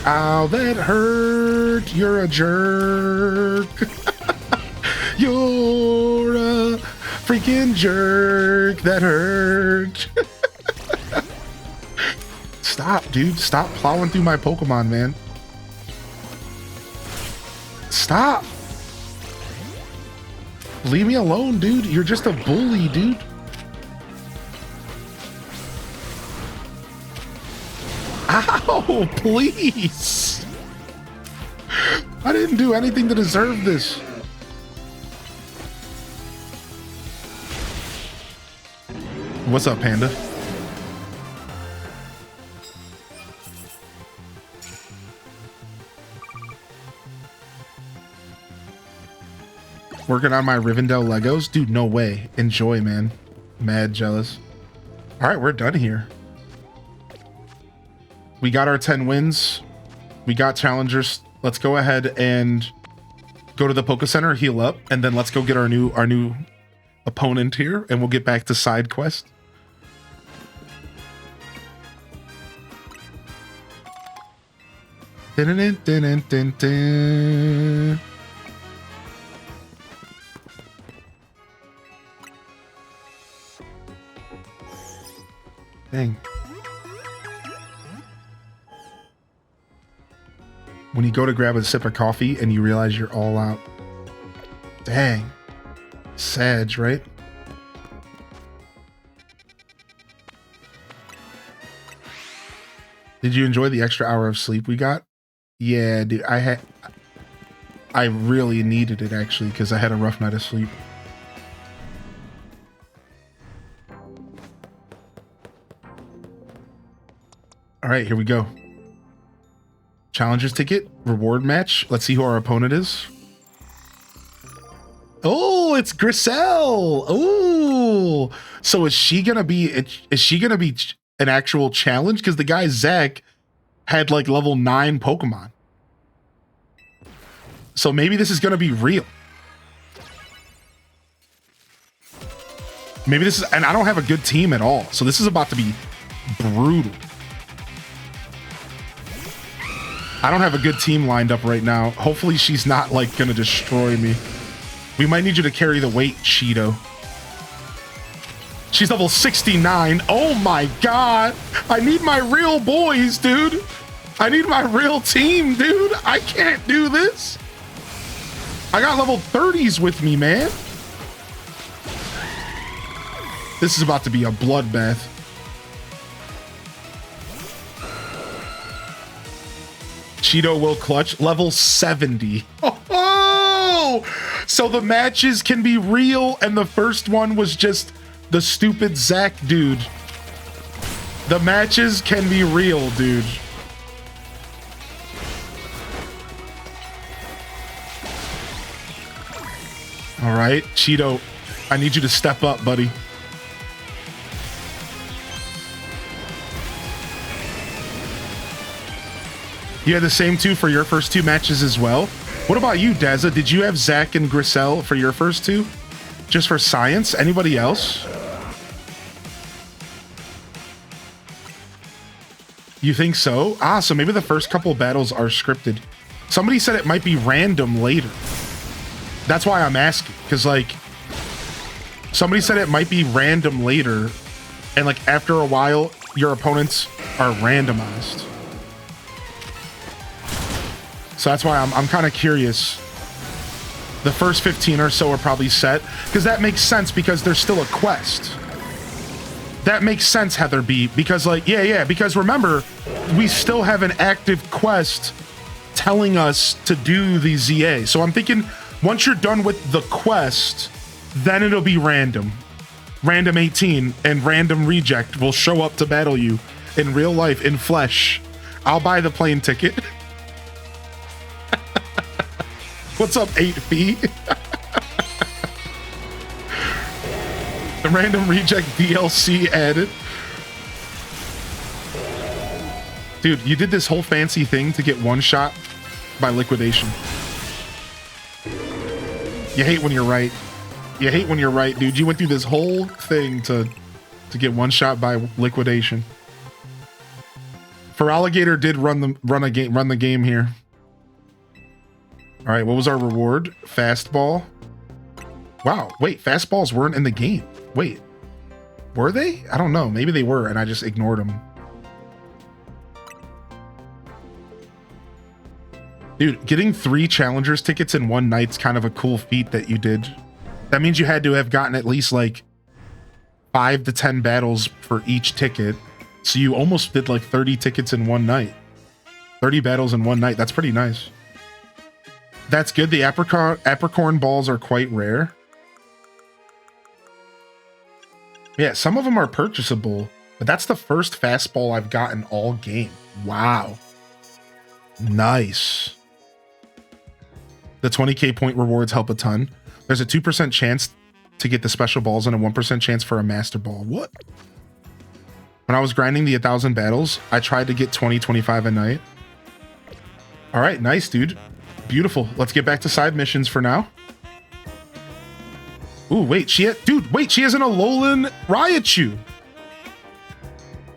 Ow, that hurt. You're a jerk. You're a freaking jerk. That hurt. Stop, dude. Stop plowing through my Pokemon, man. Stop. Leave me alone, dude. You're just a bully, dude. Ow, please. I didn't do anything to deserve this. What's up, Panda? Working on my Rivendell Legos? Dude, no way. Enjoy, man. Mad jealous. All right, we're done here. We got our 10 wins. We got challengers. Let's go ahead and go to the Poke Center, heal up, and then let's go get our new opponent here, and we'll get back to side quest. Dun-dun-dun-dun-dun-dun. Dang. When you go to grab a sip of coffee and you realize you're all out. Dang. Sad, right? Did you enjoy the extra hour of sleep we got? Yeah, dude. I really needed it actually because I had a rough night of sleep. All right, here we go. Challengers ticket, reward match. Let's see who our opponent is. Oh, it's Griselle. Oh, so is she gonna be an actual challenge? Because the guy Zach had like level 9 Pokemon. So maybe this is gonna be real. Maybe this is, and I don't have a good team at all. So this is about to be brutal. I don't have a good team lined up right now. Hopefully she's not like gonna destroy me. We might need you to carry the weight, Cheeto. She's level 69. Oh my god. I need my real boys, dude. I need my real team, dude. I can't do this. I got level 30s with me, man. This is about to be a bloodbath. Cheeto will clutch level 70. Oh, so the matches can be real, and the first one was just the stupid Zach dude. The matches can be real, dude. All right, Cheeto, I need you to step up, buddy. You had the same two for your first two matches as well. What about you, Dazza? Did you have Zach and Griselle for your first two? Just for science? Anybody else? You think so? Ah, so maybe the first couple battles are scripted. Somebody said it might be random later. That's why I'm asking, because like somebody said it might be random later, and like after a while your opponents are randomized. So that's why I'm kind of curious. The first 15 or so are probably set, because that makes sense, because there's still a quest. That makes sense, Heather B, because like yeah, because remember, we still have an active quest telling us to do the ZA. So I'm thinking once you're done with the quest, then it'll be random. Random 18 and random reject will show up to battle you in real life, in flesh. I'll buy the plane ticket. What's up, 8B? The random reject DLC added. Dude, you did this whole fancy thing to get one shot by liquidation. You hate when you're right. You hate when you're right, dude. You went through this whole thing to get one shot by liquidation. For Alligator did run the game here. All right, what was our reward? Fastball. Wow, wait, fastballs weren't in the game. Wait, were they? I don't know. Maybe they were, and I just ignored them. Dude, getting 3 Challengers tickets in one night's kind of a cool feat that you did. That means you had to have gotten at least like 5 to 10 battles for each ticket. So you almost did like 30 tickets in one night. 30 battles in one night. That's pretty nice. That's good. The apricorn balls are quite rare. Yeah, some of them are purchasable, but that's the first fastball I've gotten all game. Wow. Nice. The 20k point rewards help a ton. There's a 2% chance to get the special balls and a 1% chance for a master ball. What? When I was grinding the 1,000 battles, I tried to get 25 a night. All right, nice, dude. Beautiful. Let's get back to side missions for now. Ooh, wait, she has an Alolan Raichu.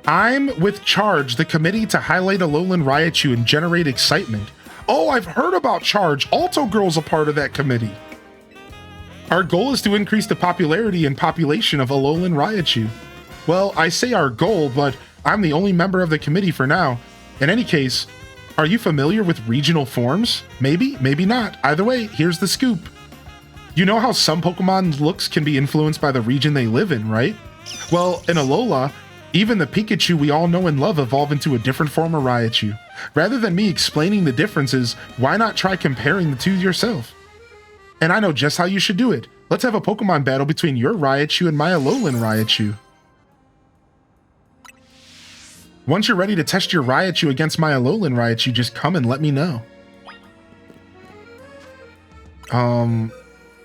I'm with Charge, the committee to highlight Alolan Raichu and generate excitement. Oh, I've heard about Charge. Alto Girl's a part of that committee. Our goal is to increase the popularity and population of Alolan Raichu. Well, I say our goal, but I'm the only member of the committee for now. In any case, are you familiar with regional forms? Maybe, maybe not. Either way, here's the scoop. You know how some Pokemon's looks can be influenced by the region they live in, right? Well, in Alola, even the Pikachu we all know and love evolve into a different form of Raichu. Rather than me explaining the differences, why not try comparing the two yourself? And I know just how you should do it. Let's have a Pokemon battle between your Raichu and my Alolan Raichu. Once you're ready to test your Raichu against my Alolan Raichu, just come and let me know.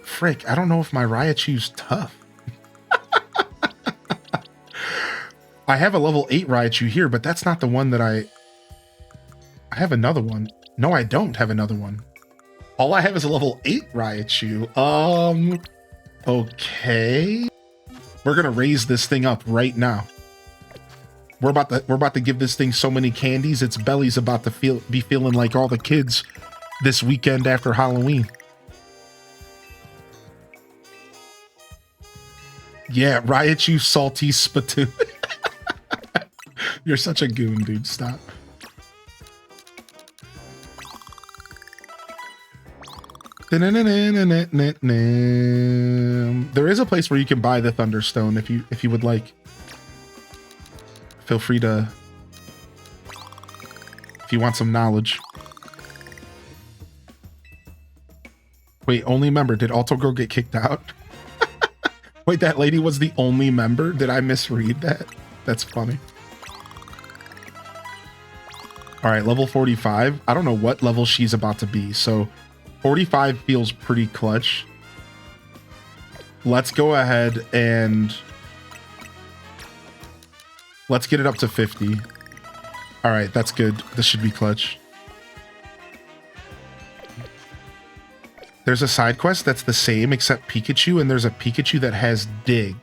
Frick, I don't know if my Raichu's tough. I have a level 8 Raichu here, but that's not the one that I have another one. No, I don't have another one. All I have is a level 8 Raichu. Okay. We're gonna raise this thing up right now. We're about to give this thing so many candies, its belly's about to be feeling like all the kids this weekend after Halloween. Yeah, Raichu salty spittoon. You're such a goon, dude. Stop. There is a place where you can buy the Thunderstone if you would like. Feel free to, if you want some knowledge. Wait, only member. Did Alto Girl get kicked out? Wait, that lady was the only member? Did I misread that? That's funny. All right, level 45. I don't know what level she's about to be, so 45 feels pretty clutch. Let's go ahead and let's get it up to 50. All right, that's good. This should be clutch. There's a side quest that's the same except Pikachu, and there's a Pikachu that has Dig.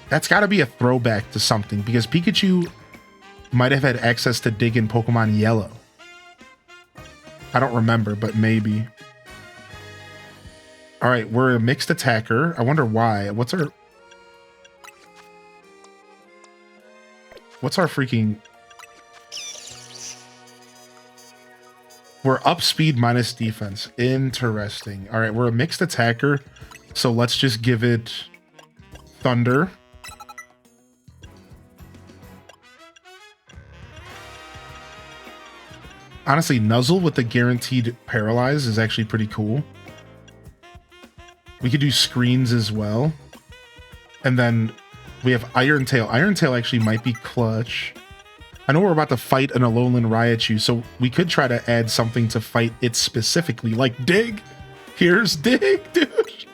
That's got to be a throwback to something, because Pikachu might have had access to Dig in Pokemon Yellow. I don't remember, but maybe. All right, we're a mixed attacker. I wonder why. What's our freaking... We're up speed minus defense. Interesting. All right, we're a mixed attacker, so let's just give it Thunder. Honestly, Nuzzle with the guaranteed paralyze is actually pretty cool. We could do screens as well. And then we have Iron Tail. Iron Tail actually might be clutch. I know we're about to fight an Alolan Raichu, so we could try to add something to fight it specifically, like Dig. Here's Dig, dude.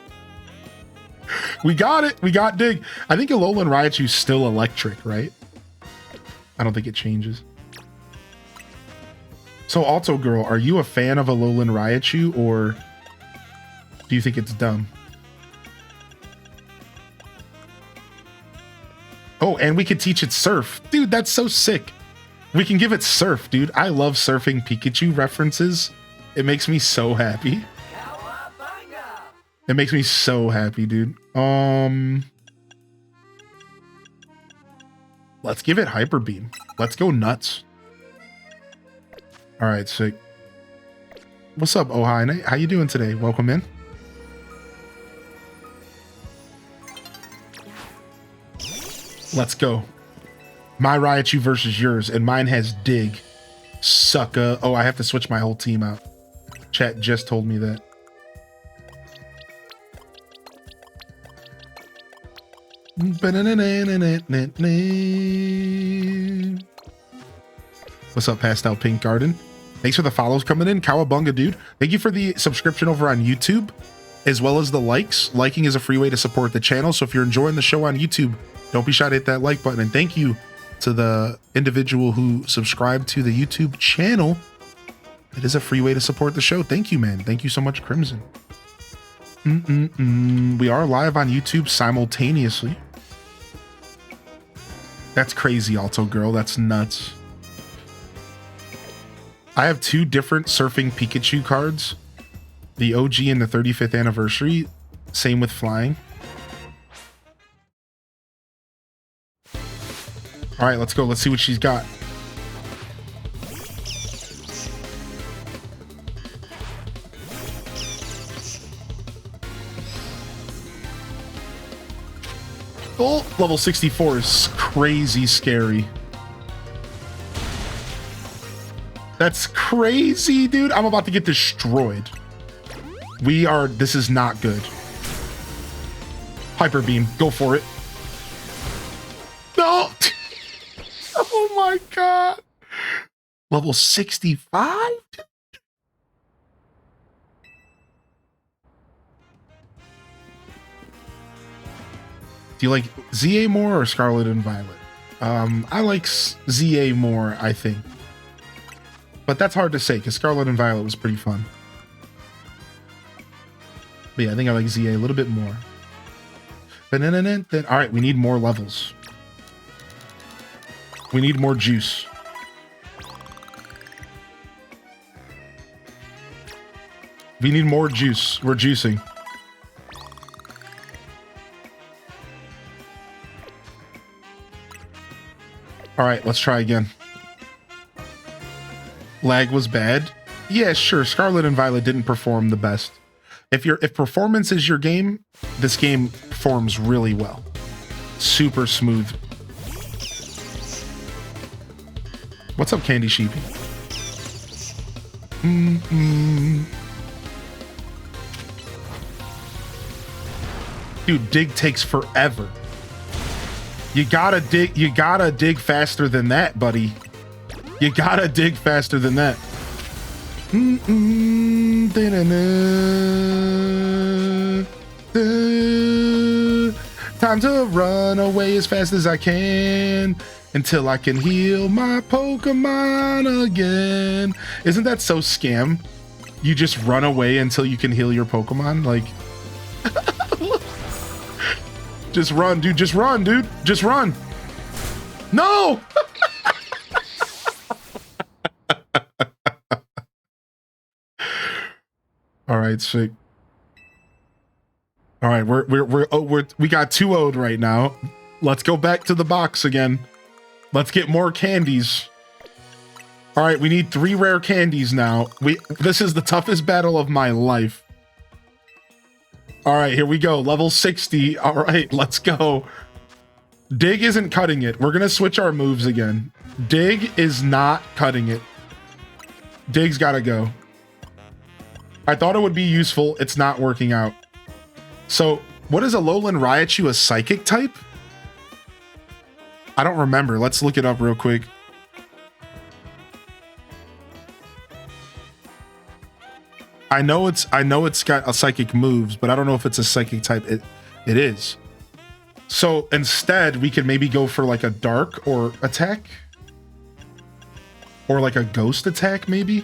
We got it. We got Dig. I think Alolan Raichu's still electric, right? I don't think it changes. So, Alto Girl, are you a fan of Alolan Raichu, or do you think it's dumb? Oh, and we could teach it Surf. Dude, that's so sick. We can give it Surf, dude. I love surfing Pikachu references. It makes me so happy. It makes me so happy, dude. Let's give it Hyper Beam. Let's go nuts. All right, sick. What's up, Ohine? How you doing today? Welcome in. Let's go. My Raichu versus yours, and mine has Dig. Sucka. Oh, I have to switch my whole team out. Chat just told me that. What's up, Pastel Pink Garden? Thanks for the follows coming in. Cowabunga, dude. Thank you for the subscription over on YouTube, as well as the likes. Liking is a free way to support the channel, so if you're enjoying the show on YouTube, don't be shy to hit that like button. And thank you to the individual who subscribed to the YouTube channel. It is a free way to support the show. Thank you, man. Thank you so much, Crimson. We are live on YouTube simultaneously. That's crazy, Alto Girl. That's nuts. I have two different Surfing Pikachu cards. The OG and the 35th anniversary. Same with flying. All right, let's go. Let's see what she's got. Oh, level 64 is crazy scary. That's crazy, dude. I'm about to get destroyed. This is not good. Hyper Beam, go for it. No. Oh my God. Level 65? Do you like ZA more or Scarlet and Violet? I like ZA more, I think. But that's hard to say because Scarlet and Violet was pretty fun. But yeah, I think I like ZA a little bit more. All right, we need more levels. We need more juice. We need more juice. We're juicing. All right, let's try again. Lag was bad. Yeah, sure. Scarlet and Violet didn't perform the best. If performance is your game, this game performs really well. Super smooth. What's up, Candy Sheepy? Dude, dig takes forever. You gotta dig faster than that, buddy. You gotta dig faster than that. Time to run away as fast as I can until I can heal my Pokemon again. Isn't that so scam? You just run away until you can heal your Pokemon? Like, just run, dude. Just run, dude. Just run. No! All right, sick. All right, we got 2-0'd right now. Let's go back to the box again. Let's get more candies. All right, we need 3 rare candies now. This is the toughest battle of my life. All right, here we go. Level 60. All right, let's go. Dig isn't cutting it. We're gonna switch our moves again. Dig is not cutting it. Dig's gotta go. I thought it would be useful. It's not working out. So, what is Alolan Raichu, a psychic type? I don't remember. Let's look it up real quick. I know it's got a psychic moves, but I don't know if it's a psychic type. It is. So instead, we could maybe go for like a dark or attack, or like a ghost attack, maybe.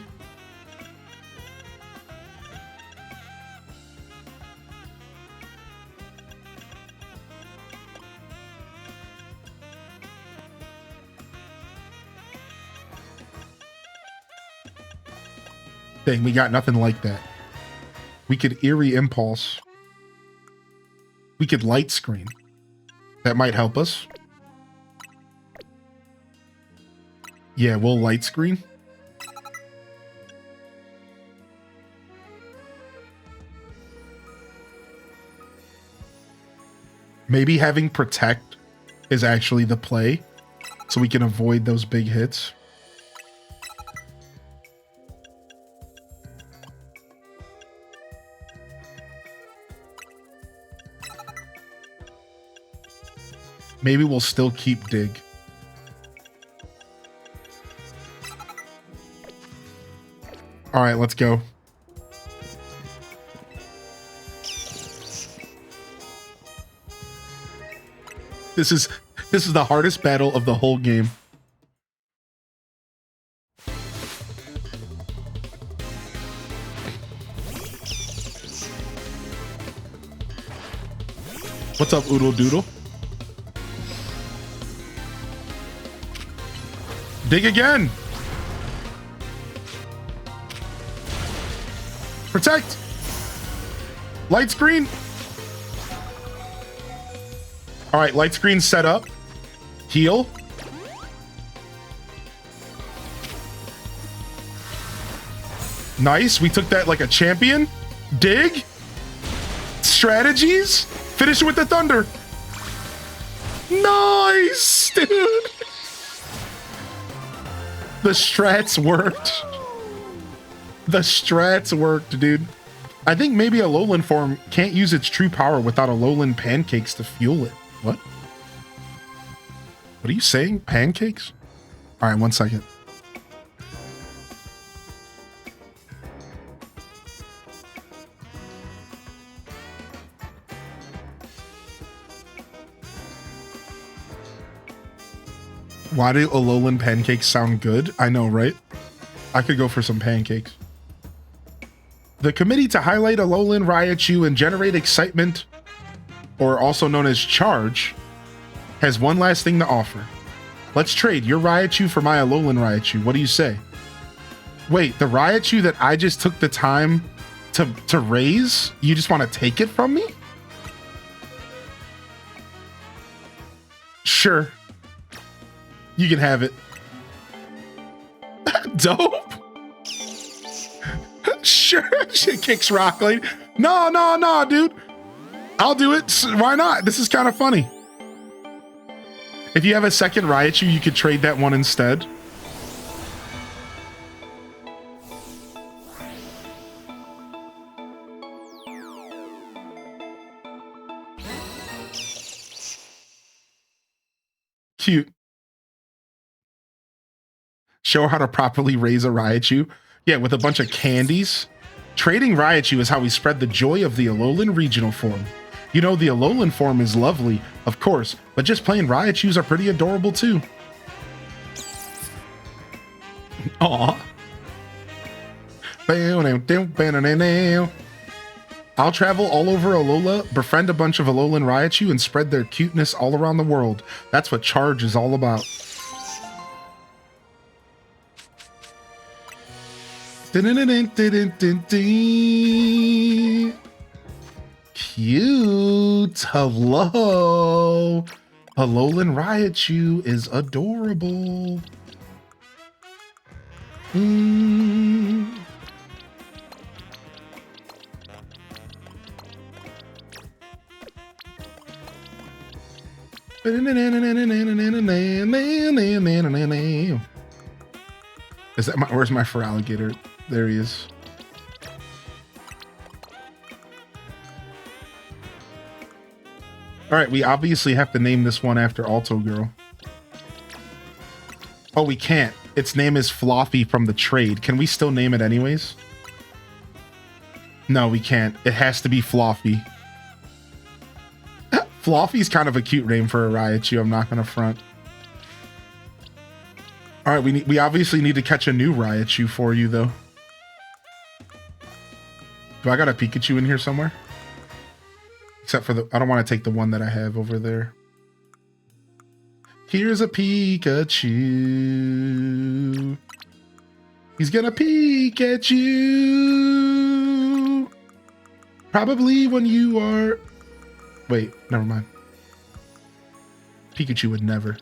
Dang, we got nothing like that. We could Eerie Impulse. We could Light Screen. That might help us. Yeah, we'll Light Screen. Maybe having Protect is actually the play, so we can avoid those big hits. Maybe we'll still keep Dig. All right, let's go. This is the hardest battle of the whole game. What's up, Oodle Doodle? Dig again. Protect. Light Screen. All right, Light Screen set up. Heal. Nice. We took that like a champion. Dig. Strategies. Finish it with the thunder. Nice, dude. The strats worked. The strats worked, dude. I think maybe Alolan form can't use its true power without Alolan pancakes to fuel it. What? What are you saying? Pancakes? All right, 1 second. Why do Alolan pancakes sound good? I know, right? I could go for some pancakes. The committee to highlight Alolan Raichu and generate excitement, or also known as charge, has one last thing to offer. Let's trade your Raichu for my Alolan Raichu. What do you say? Wait, the Raichu that I just took the time to raise, you just want to take it from me? Sure. You can have it. Dope. Sure. She kicks Rock Lady. No, dude. I'll do it. Why not? This is kind of funny. If you have a second Raichu, you could trade that one instead. Cute. Show her how to properly raise a Raichu. Yeah, with a bunch of candies. Trading Raichu is how we spread the joy of the Alolan regional form. You know, the Alolan form is lovely, of course, but just plain Raichus are pretty adorable too. Aw. I'll travel all over Alola, befriend a bunch of Alolan Raichu, and spread their cuteness all around the world. That's what Charge is all about. Cute. Hello. Alolan Raichu is adorable. Is that my, where's my Feraligatr? There he is. All right, we obviously have to name this one after Alto Girl. Oh, we can't. Its name is Floffy from the trade. Can we still name it anyways? No, we can't. It has to be Floffy. Floffy's kind of a cute name for a Raichu, I'm not gonna front. All right, we obviously need to catch a new Raichu for you, though. Do I got a Pikachu in here somewhere? Except for the... I don't want to take the one that I have over there. Here's a Pikachu. He's gonna peek at you. Probably when you are... Wait, never mind. Pikachu would never.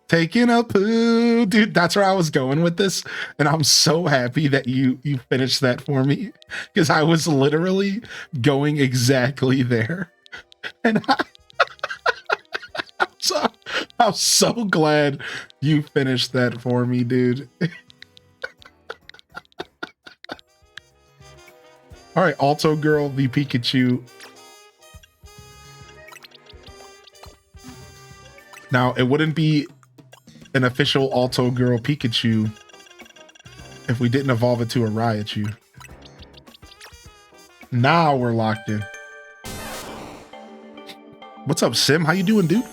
Taking a poo. Dude, that's where I was going with this. And I'm so happy that you finished that for me. Because I was literally going exactly there. And I'm so glad you finished that for me, dude. All right, Alto Girl, the Pikachu. Now, it wouldn't be an official Alto Girl Pikachu if we didn't evolve it to a Raichu. Now we're locked in. What's up, Sim? How you doing, dude?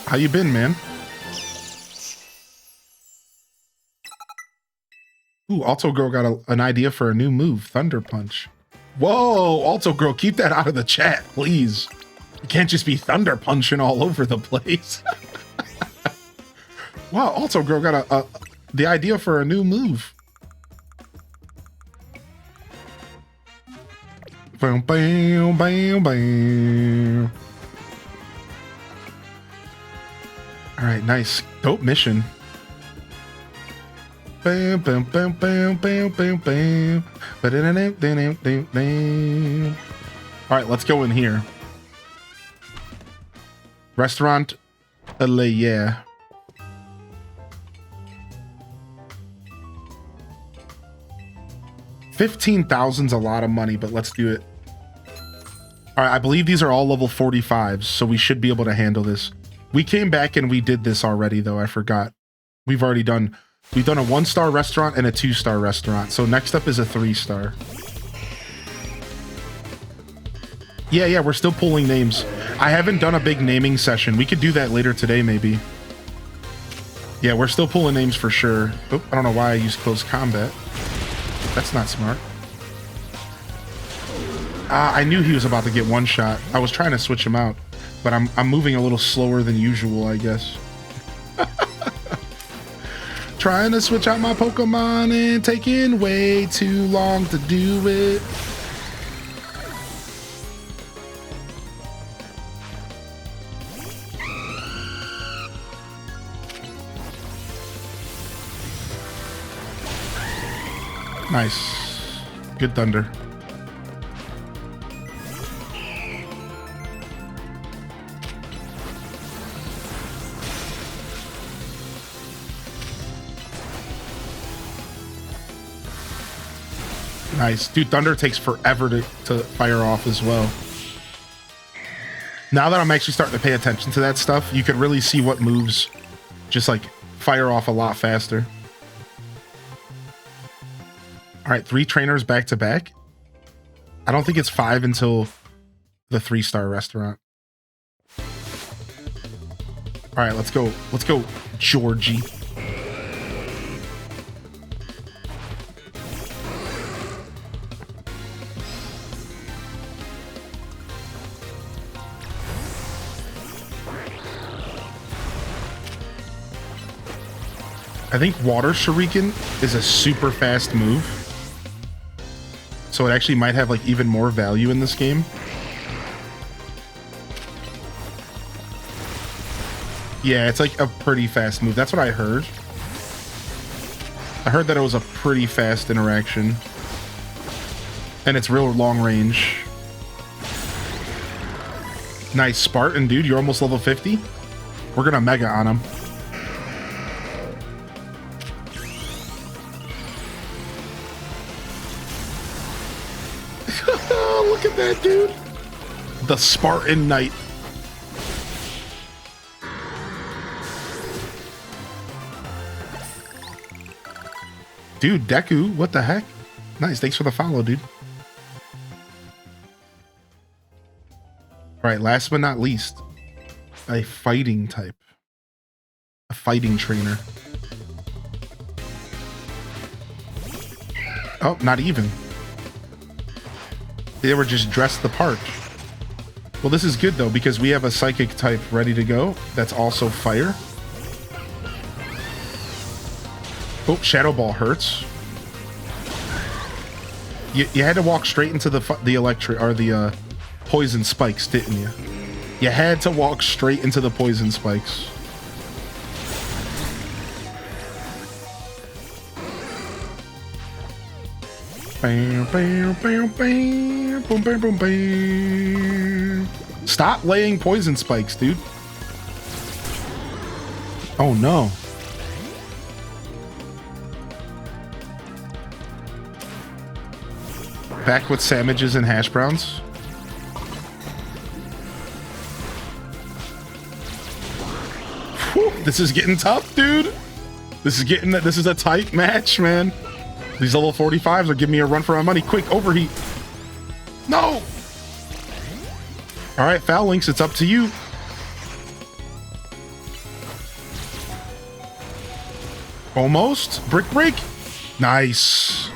How you been, man? Ooh, Alto Girl got an idea for a new move, Thunder Punch. Whoa, Alto Girl, keep that out of the chat, please. You can't just be Thunder Punching all over the place. Wow, Alto Girl got the idea for a new move. Bam, bam, bam, bam. All right, nice. Dope mission. Bam, bam, bam, bam, bam, bam, bam. All right, let's go in here. Restaurant yeah. $15,000's a lot of money, but let's do it. All right, I believe these are all level 45s, so we should be able to handle this. We came back and we did this already, though. I forgot. We've done a 1-star restaurant and a 2-star restaurant. So next up is a 3-star. Yeah, we're still pulling names. I haven't done a big naming session. We could do that later today, maybe. Yeah, we're still pulling names for sure. Oh, I don't know why I used close combat. That's not smart. I knew he was about to get one shot. I was trying to switch him out, but I'm moving a little slower than usual, I guess. Trying to switch out my Pokemon and taking way too long to do it. Nice. Good thunder. Nice. Dude, thunder takes forever to fire off as well. Now that I'm actually starting to pay attention to that stuff, you can really see what moves just like fire off a lot faster. All right, 3 trainers back to back. I don't think it's 5 until the 3-star restaurant. All right, let's go. Let's go, Georgie. I think Water Shuriken is a super fast move. So it actually might have like even more value in this game. Yeah, it's like a pretty fast move. That's what I heard. I heard that it was a pretty fast interaction. And it's real long range. Nice Spartan, dude. You're almost level 50. We're gonna mega on him. Look at that, dude. The Spartan Knight. Dude, Deku, what the heck? Nice, thanks for the follow, dude. All right, last but not least, a fighting type. A fighting trainer. Oh, not even. They were just dressed the part. Well, this is good though, because we have a psychic type ready to go. That's also fire. Oh, Shadow Ball hurts. You had to walk straight into the electric or the poison spikes, didn't you? You had to walk straight into the poison spikes. Bam, bam, bam, bam, boom, bam, boom, bam. Stop laying poison spikes, dude. Oh no. Back with sandwiches and hash browns. Whew, this is getting tough, dude. This is a tight match, man. These level 45s are giving me a run for my money. Quick, overheat. No! All right, Foul Links, it's up to you. Almost. Brick break. Nice.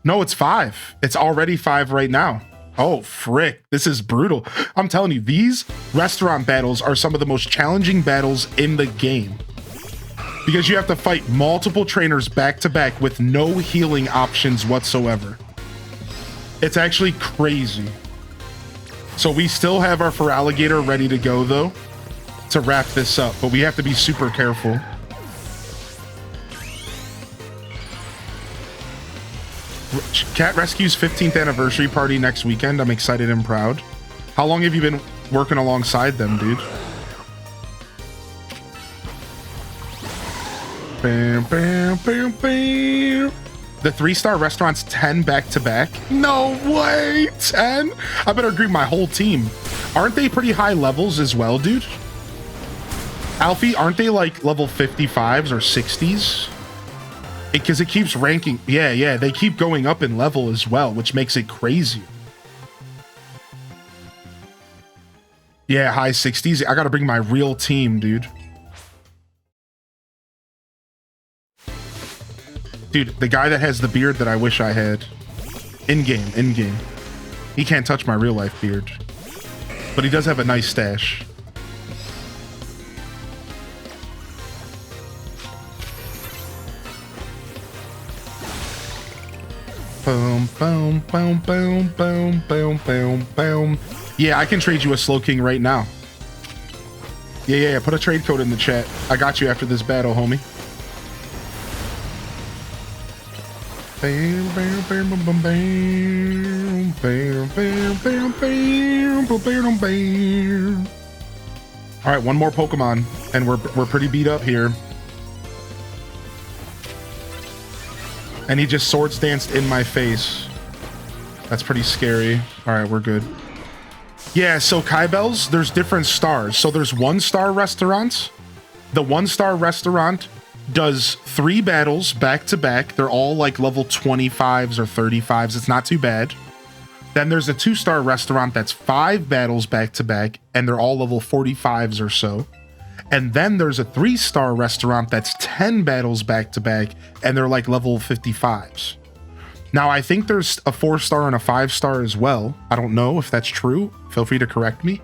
No, it's 5. It's already 5 right now. Oh, frick. This is brutal. I'm telling you, these restaurant battles are some of the most challenging battles in the game. Because you have to fight multiple trainers back to back with no healing options whatsoever. It's actually crazy. So we still have our Feraligatr ready to go, though, to wrap this up. But we have to be super careful. Cat Rescue's 15th anniversary party next weekend. I'm excited and proud. How long have you been working alongside them, dude? Bam, bam, bam, bam. The 3-star restaurant's 10 back to back. No way, 10? I better agree with my whole team. Aren't they pretty high levels as well, dude? Alfie, aren't they like level 55s or 60s? Because it keeps ranking. Yeah, they keep going up in level as well, which makes it crazy. Yeah, high 60s. I gotta bring my real team, dude. Dude, the guy that has the beard that I wish I had. In-game. He can't touch my real life beard. But he does have a nice stash. Boom, boom, boom, boom, boom, boom, boom, boom. Yeah, I can trade you a Slow King right now. Yeah. Put a trade code in the chat. I got you after this battle, homie. Bam, bam, bam, bam, bam, bam, bam, bam, bam, bam, bam, bam. All right, one more Pokemon, and we're pretty beat up here. And he just Swords Danced in my face. That's pretty scary. All right, we're good. Yeah, so Kybells, there's different stars. So there's 1-star restaurants. The 1-star restaurant does 3 battles back to back. They're all like level 25s or 35s. It's not too bad. Then there's a 2-star restaurant that's 5 battles back to back, and they're all level 45s or so. And then there's a 3-star restaurant that's 10 battles back to back, and they're like level 55s. Now, I think there's a 4-star and a 5-star as well. I don't know if that's true. Feel free to correct me.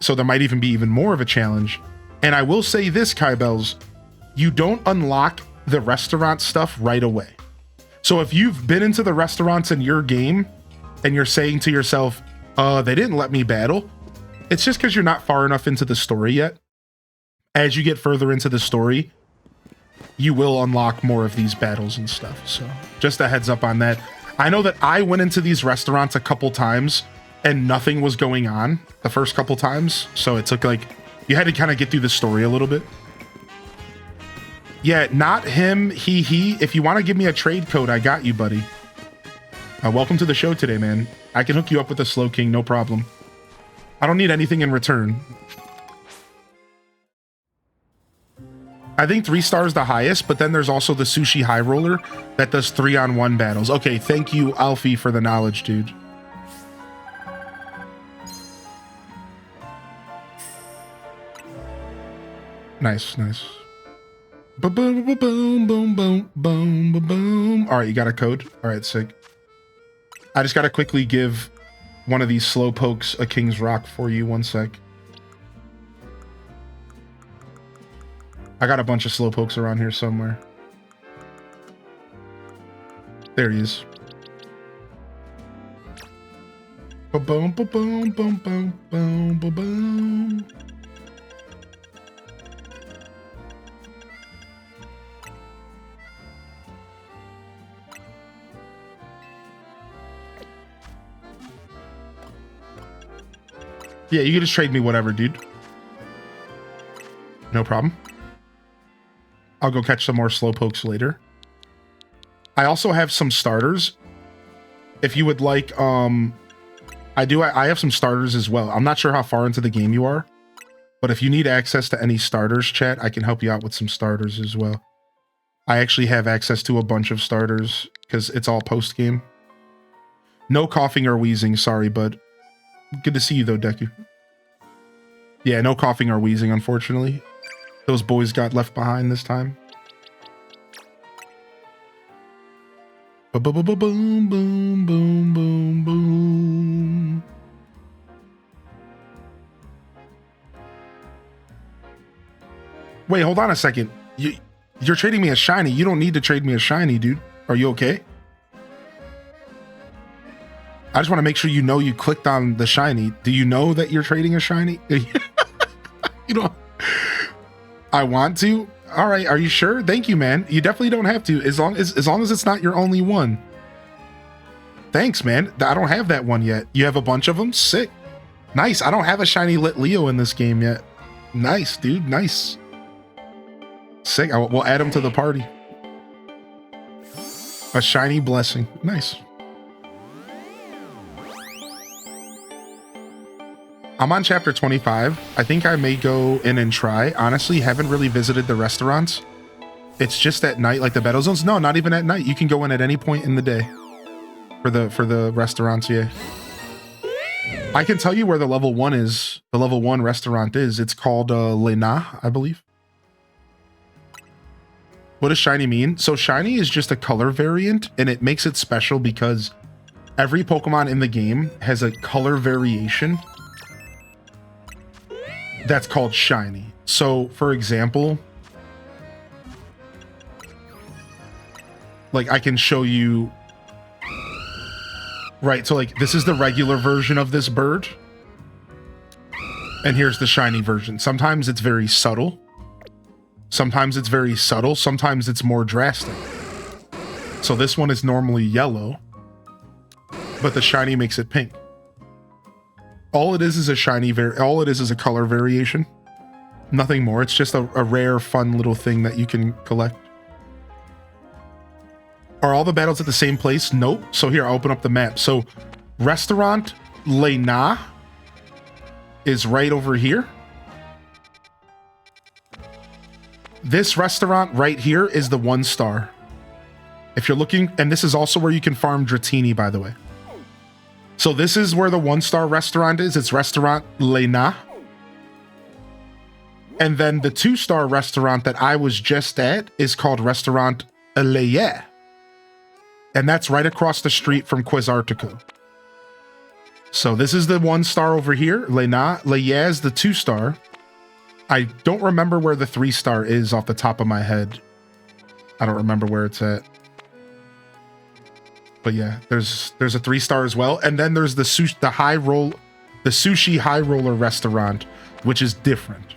So there might even be even more of a challenge. And I will say this, Kybells, you don't unlock the restaurant stuff right away. So if you've been into the restaurants in your game and you're saying to yourself, they didn't let me battle, it's just because you're not far enough into the story yet. As you get further into the story, you will unlock more of these battles and stuff. So just a heads up on that. I know that I went into these restaurants a couple times and nothing was going on the first couple times. So it took like, you had to kind of get through the story a little bit. Yeah, not him, he. If you want to give me a trade code, I got you, buddy. Welcome to the show today, man. I can hook you up with a Slow King, no problem. I don't need anything in return. I think 3 stars the highest, but then there's also the Sushi High Roller that does 3-on-1 battles. Okay, thank you, Alfie, for the knowledge, dude. Nice. Boom, boom, boom, boom, boom, boom, boom, boom. All right, you got a code? All right, sick. I just got to quickly give one of these slow pokes a King's Rock for you. 1 sec. I got a bunch of slow pokes around here somewhere. There he is. Ba-boom, ba-boom, boom, boom, boom, ba-boom. Yeah, you can just trade me whatever, dude. No problem. I'll go catch some more slowpokes later. I also have some starters. If you would like, I have some starters as well. I'm not sure how far into the game you are, but if you need access to any starters, chat, I can help you out with some starters as well. I actually have access to a bunch of starters because it's all post-game. No coughing or wheezing, sorry, bud. Good to see you though, Deku. Yeah, no coughing or wheezing, unfortunately. Those boys got left behind this time. Boom, boom, boom, boom, boom. Wait, hold on a second. You're trading me a shiny. You don't need to trade me a shiny, dude. Are you okay? I just want to make sure you know you clicked on the shiny. Do you know that you're trading a shiny? You know, I want to. All right, are you sure? Thank you, man. You definitely don't have to, as long as it's not your only one. Thanks, man. I don't have that one yet. You have a bunch of them? Sick. Nice. I don't have a shiny Lit Leo in this game yet. Nice, dude. Nice. Sick. We'll add him to the party. A shiny blessing. Nice. I'm on chapter 25. I think I may go in and try. Honestly, haven't really visited the restaurants. It's just at night, like the battle zones. No, not even at night. You can go in at any point in the day for the restaurants. Yeah, I can tell you where the level 1 is. The level 1 restaurant is. It's called Lena, I believe. What does shiny mean? So shiny is just a color variant, and it makes it special because every Pokemon in the game has a color variation that's called shiny. So for example, like I can show you Right, so like this is the regular version of this bird. And here's the shiny version. Sometimes it's very subtle. Sometimes it's very subtle. Sometimes it's more drastic. So this one is normally yellow, but the shiny makes it pink. All it is a shiny, all it is a color variation. Nothing more. It's just a rare, fun little thing that you can collect. Are all the battles at the same place? Nope. So here, I'll open up the map. So Restaurant Lena is right over here. This restaurant right here is the 1 star. If you're looking, and this is also where you can farm Dratini, by the way. So this is where the 1 star restaurant is. It's Restaurant Lena. And then the 2 star restaurant that I was just at is called Restaurant Leye. And that's right across the street from Quizartico. So this is the 1 star over here. Lena. Leye is the 2 star. I don't remember where the 3 star is off the top of my head. I don't remember where it's at. But yeah, there's a 3 star as well. And then there's the sushi high roller restaurant, which is different.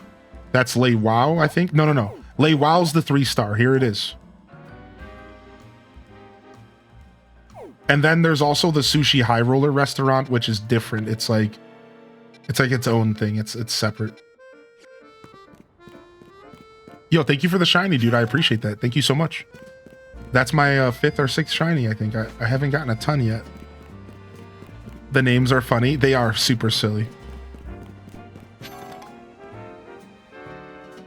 That's Lei Wow, I think. No. Lei Wow's the 3 star. Here it is. And then there's also the sushi high roller restaurant, which is different. It's like its own thing. It's separate. Yo, thank you for the shiny, dude. I appreciate that. Thank you so much. That's my 5th or 6th shiny, I think. I haven't gotten a ton yet. The names are funny. They are super silly.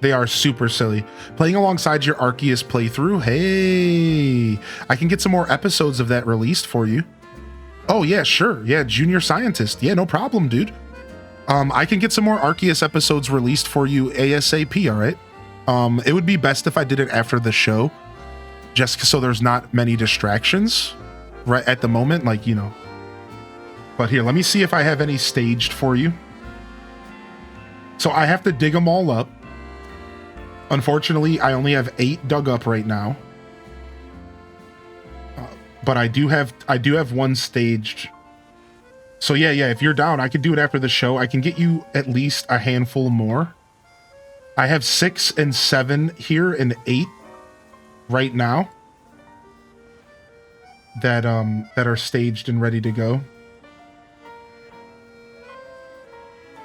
They are super silly. Playing alongside your Arceus playthrough. Hey, I can get some more episodes of that released for you. Oh yeah, sure. Yeah, Junior Scientist. Yeah, no problem, dude. I can get some more Arceus episodes released for you ASAP, all right? It would be best if I did it after the show, just so there's not many distractions right at the moment, like, you know. But here, let me see if I have any staged for you. So I have to dig them all up. Unfortunately, I only have 8 dug up right now. But I do have 1 staged. So yeah, if you're down, I could do it after the show. I can get you at least a handful more. I have 6 and 7 here and 8 right now that are staged and ready to go.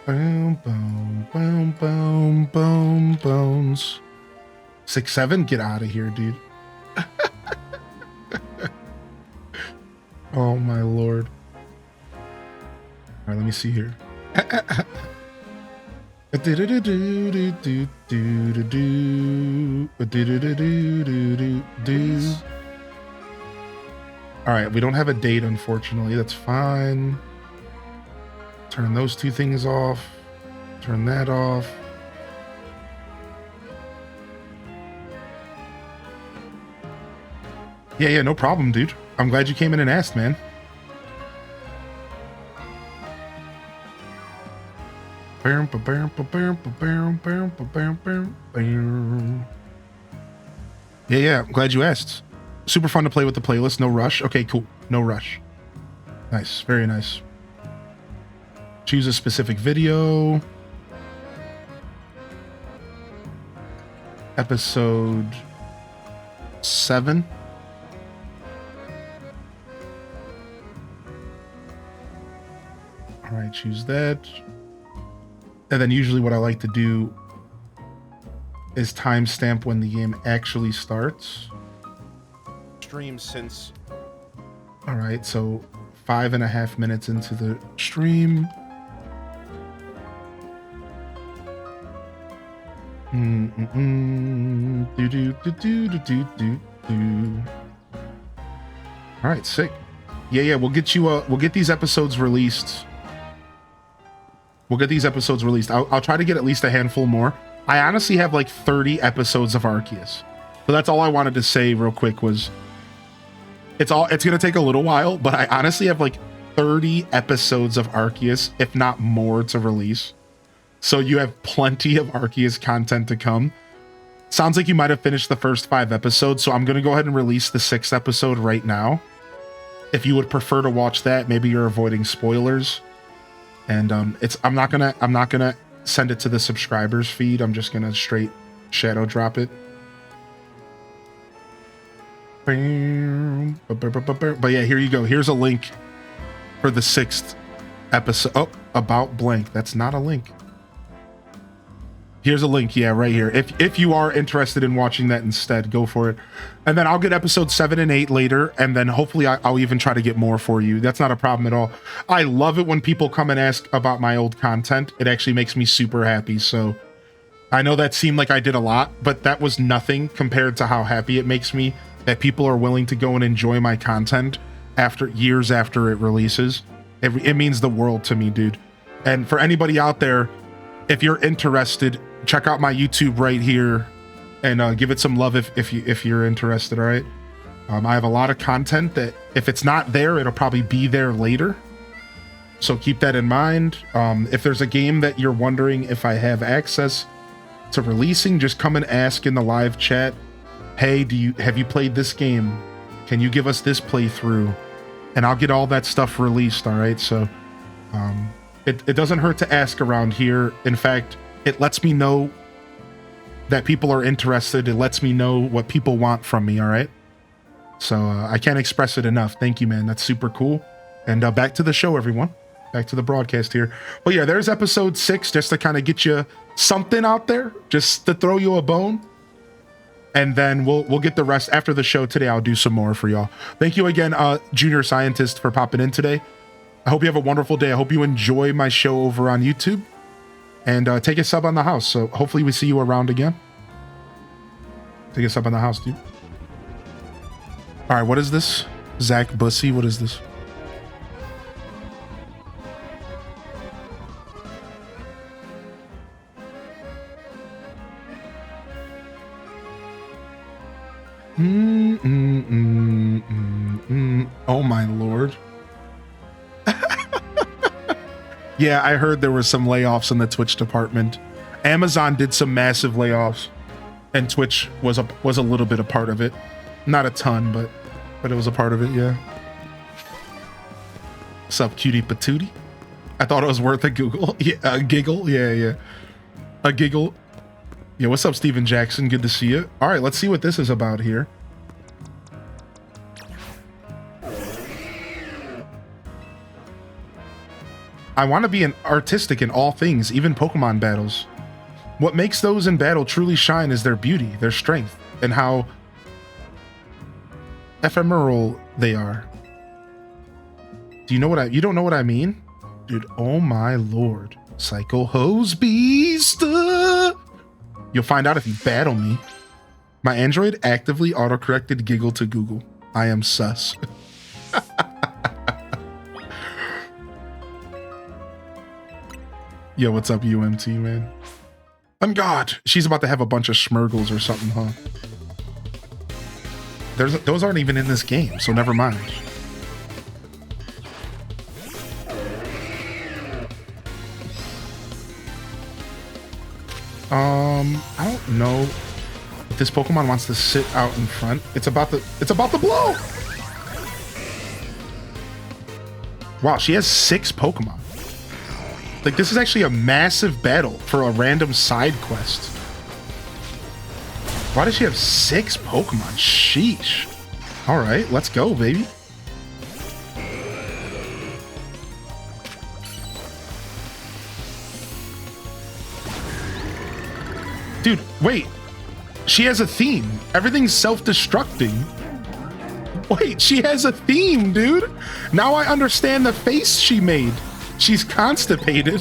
Boom, boom, boom, boom, boom, bones. 6, 7, get out of here, dude. Oh my lord. All right, let me see here. All right, we don't have a date, unfortunately. That's fine. Turn those 2 things off. Turn that off. Yeah, no problem, dude. I'm glad you came in and asked, man. Yeah, I'm glad you asked. Super fun to play with the playlist. No rush. Okay, cool. No rush. Nice. Very nice. Choose a specific video. Episode 7. All right, choose that. And then usually what I like to do is timestamp when the game actually starts. Stream since. All right, so 5.5 minutes into the stream. All right, sick. Yeah, we'll get you we'll get these episodes released. I'll try to get at least a handful more. I honestly have like 30 episodes of Arceus. So that's all I wanted to say real quick was it's gonna take a little while, but I honestly have like 30 episodes of Arceus, if not more, to release. So you have plenty of Arceus content to come. Sounds like you might have finished the first 5 episodes, so I'm gonna go ahead and release the 6th episode right now. if you would prefer to watch that, maybe you're avoiding spoilers. And I'm not gonna send it to the subscribers feed. I'm just gonna straight shadow drop it. But yeah, here you go. Here's a link for the 6th episode. Oh, about blank. That's not a link. Here's a link. Yeah, right here. If you are interested in watching that instead, go for it. And then I'll get episode 7 and 8 later, and then hopefully I'll even try to get more for you. That's not a problem at all. I love it when people come and ask about my old content. It actually makes me super happy. So I know that seemed like I did a lot, but that was nothing compared to how happy it makes me that people are willing to go and enjoy my content after years after it releases. It means the world to me, dude. And for anybody out there, if you're interested, check out my YouTube right here and give it some love if you're interested. All right. I have a lot of content that if it's not there, it'll probably be there later. So keep that in mind. If there's a game that you're wondering if I have access to releasing, just come and ask in the live chat. Hey, have you played this game? Can you give us this playthrough? And I'll get all that stuff released. All right. So it doesn't hurt to ask around here. In fact, it lets me know that people are interested. It lets me know what people want from me. All right. So I can't express it enough. Thank you, man. That's super cool. And back to the show, everyone. Back to the broadcast here. But yeah, there's episode 6, just to kind of get you something out there, just to throw you a bone. And then we'll get the rest after the show today. I'll do some more for y'all. Thank you again, Junior Scientist, for popping in today. I hope you have a wonderful day. I hope you enjoy my show over on YouTube. And take a sub on the house. So hopefully we see you around again. Take a sub on the house, dude. All right, what is this? Zach Bussy, what is this? Oh my lord. Yeah, I heard there were some layoffs in the Twitch department. Amazon did some massive layoffs, and Twitch was a little bit a part of it. Not a ton, but it was a part of it, yeah. What's up, cutie patootie? I thought it was worth a Google. Yeah, a giggle. Yeah. A giggle. Yeah, what's up, Steven Jackson? Good to see you. All right, let's see what this is about here. I want to be an artistic in all things, even Pokemon battles. What makes those in battle truly shine is their beauty, their strength, and how ephemeral they are. Do you know what you don't know what I mean? Dude, oh my lord. Psycho Hose Beast! You'll find out if you battle me. My Android actively autocorrected giggle to Google. I am sus. Yo, what's up, UMT, man? On God, she's about to have a bunch of schmurgles or something, huh? Those aren't even in this game, so never mind. I don't know if this Pokemon wants to sit out in front. It's about to blow. Wow, she has 6 Pokemon. Like, this is actually a massive battle for a random side quest. Why does she have 6 Pokemon? Sheesh. All right, let's go, baby. Dude, wait. She has a theme. Everything's self-destructing. Wait, she has a theme, dude. Now I understand the face she made. She's constipated.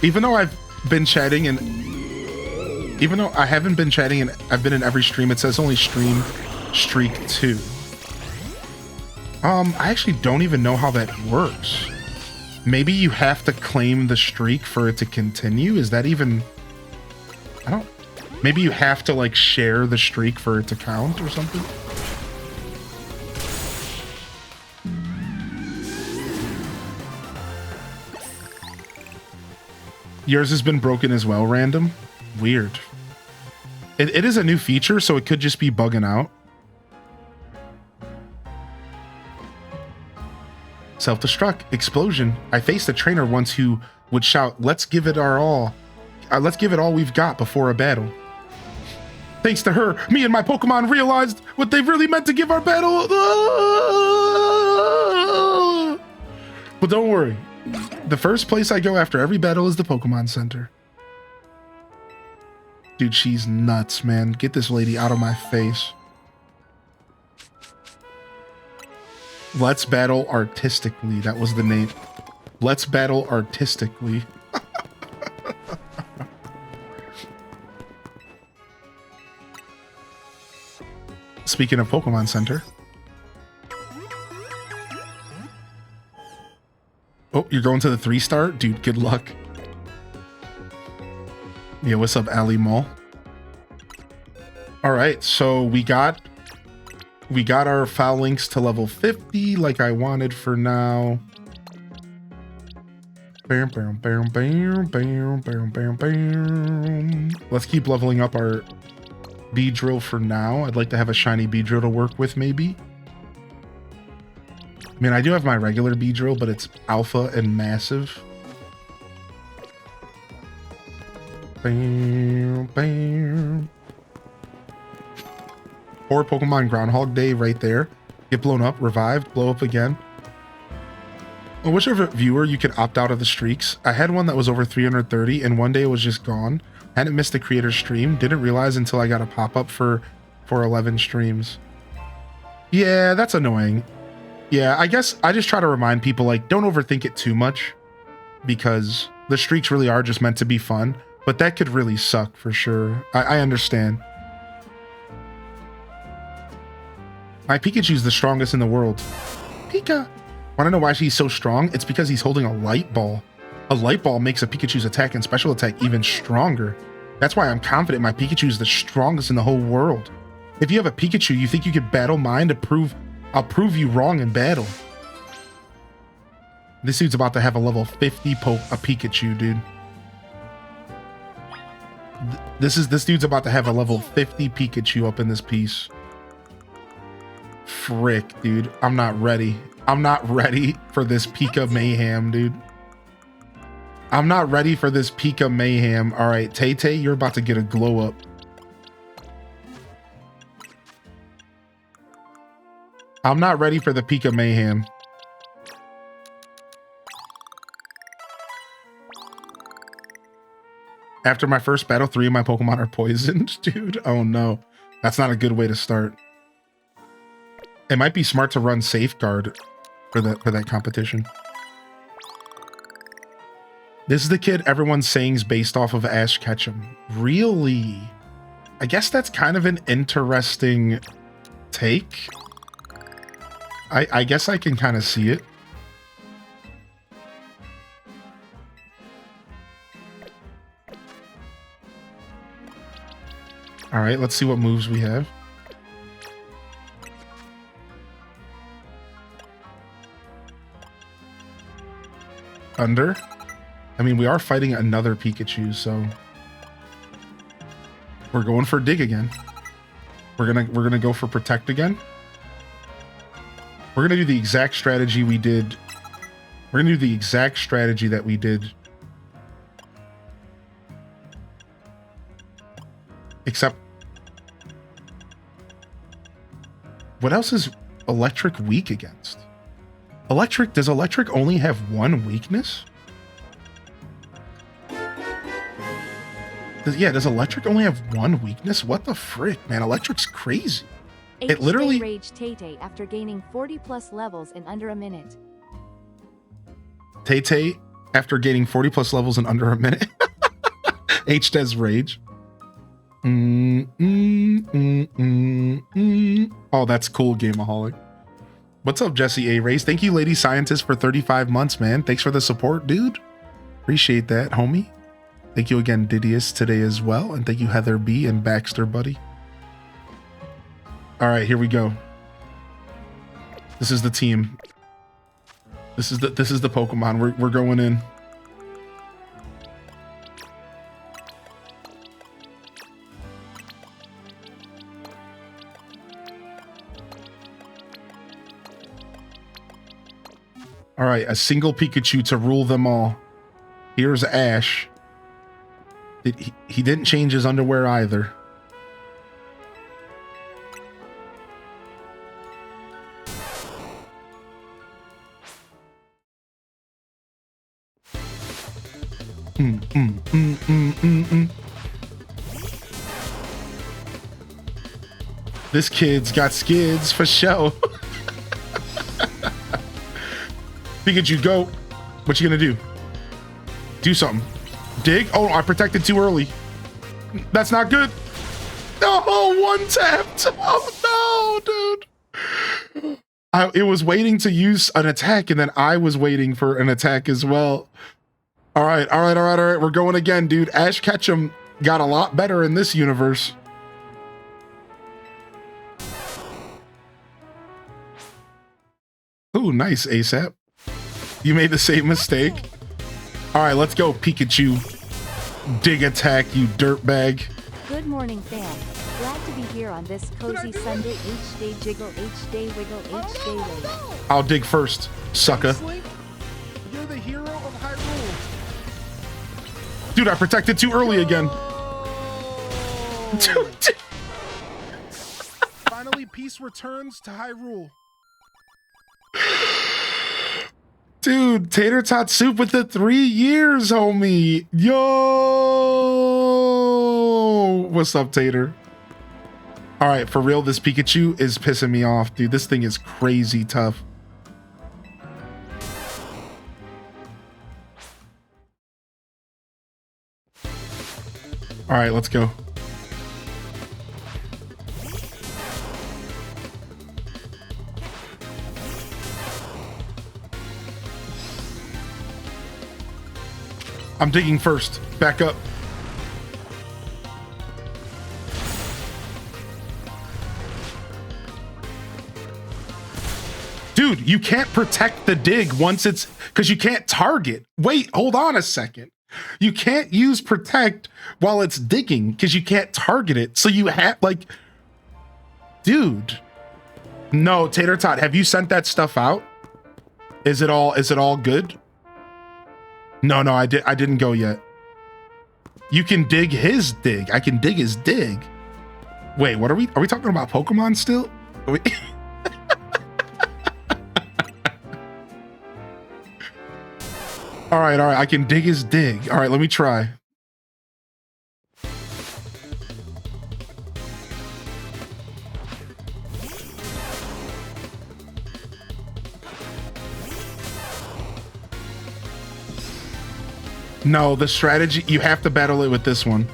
Even though I've been chatting and even though I haven't been chatting and I've been in every stream, it says only stream streak 2. I actually don't even know how that works. Maybe you have to claim the streak for it to continue? Is that even... Maybe you have to, like, share the streak for it to count or something? Yours has been broken as well, random? Weird. It is a new feature, so it could just be bugging out. Self-destruct. Explosion. I faced a trainer once who would shout, "Let's give it our all. Let's give it all we've got before a battle." Thanks to her, me and my Pokemon realized what they really meant to give our battle. But don't worry. The first place I go after every battle is the Pokemon Center. Dude, she's nuts, man. Get this lady out of my face. Let's battle artistically. That was the name. Let's battle artistically. Speaking of Pokemon Center. Oh, you're going to the 3-star? Dude, good luck. Yeah, what's up, Ali Mall? All right, so we got our foul links to level 50 like I wanted for now. Bam, bam, bam, bam, bam, bam, bam, bam. Let's keep leveling up our Beedrill for now. I'd like to have a shiny Beedrill to work with, maybe. I mean, I do have my regular Beedrill, but it's alpha and massive. Bam, bam. Or Pokemon Groundhog Day right there. Get blown up, revived, blow up again. Well, whichever viewer, you can opt out of the streaks. I had one that was over 330, and one day it was just gone. Hadn't missed the creator's stream. Didn't realize until I got a pop-up for 11 streams. Yeah, that's annoying. Yeah, I guess I just try to remind people, like, don't overthink it too much, because the streaks really are just meant to be fun, but that could really suck for sure. I understand. My Pikachu's the strongest in the world. Pika! Want to know why he's so strong? It's because he's holding a light ball. A light ball makes a Pikachu's attack and special attack even stronger. That's why I'm confident my Pikachu is the strongest in the whole world. If you have a Pikachu, you think you could battle mine to prove I'll prove you wrong in battle. This dude's about to have a level 50 Pikachu, dude. This dude's about to have a level 50 Pikachu up in this piece. Frick, dude. I'm not ready. I'm not ready for this Pika mayhem, dude. I'm not ready for this Pika mayhem. All right, Tay-Tay, you're about to get a glow up. I'm not ready for the Pika mayhem. After my first battle, 3 of my Pokemon are poisoned, dude. Oh no, that's not a good way to start. It might be smart to run Safeguard for that competition. This is the kid everyone's saying is based off of Ash Ketchum. Really? I guess that's kind of an interesting take. I guess I can kind of see it. All right, let's see what moves we have. Under. I mean, we are fighting another Pikachu, so we're going for Dig again. We're gonna go for Protect again. We're gonna do the exact strategy we did. We're gonna do the exact strategy that we did. Except, what else is Electric weak against? Does Electric only have one weakness? Does Electric only have one weakness? What the frick, man? Electric's crazy. It literally Rage Tay-Tay after gaining 40 plus levels in under a minute. Tay-Tay after gaining 40 plus levels in under a minute. H-Des Rage. Oh, that's cool, Gameaholic. What's up, Jesse A. Race? Thank you, Lady Scientist, for 35 months, man. Thanks for the support, dude. Appreciate that, homie. Thank you again, Didius, today as well. And thank you, Heather B. and Baxter, buddy. All right, here we go. This is the team. This is the Pokemon. We're going in. All right, a single Pikachu to rule them all. Here's Ash. He didn't change his underwear either. This kid's got skids for show. Pikachu, go. What you gonna do? Do something. Dig? Oh, I protected too early. That's not good. No, one tapped. Oh no, dude. It was waiting to use an attack, and then I was waiting for an attack as well. All right. We're going again, dude. Ash Ketchum got a lot better in this universe. Ooh, nice, ASAP. You made the same mistake. All right, let's go, Pikachu. Dig attack, you dirtbag. Good morning, fam. Glad to be here on this cozy Sunday. Each day jiggle, each day wiggle, each day wait. I'll dig first, sucker. Link, you're the hero of Hyrule. Dude, I protected too early again. Dude. Finally, peace returns to Hyrule. Dude, Tater Tot Soup with the 3 years, homie. Yo. What's up, Tater? All right, for real, this Pikachu is pissing me off, dude. This thing is crazy tough. All right, let's go. I'm digging first. Back up. Dude, you can't protect the dig once it's... because you can't target. Wait, hold on a second. You can't use protect while it's digging because you can't target it. So you have, like... Dude. No, Tater Tot, have you sent that stuff out? Is it all good? No, I didn't go yet. You can dig his dig. I can dig his dig. Wait, what are we talking about Pokemon still? Are we All right, I can dig his dig. All right, let me try. No, the strategy, you have to battle it with this one.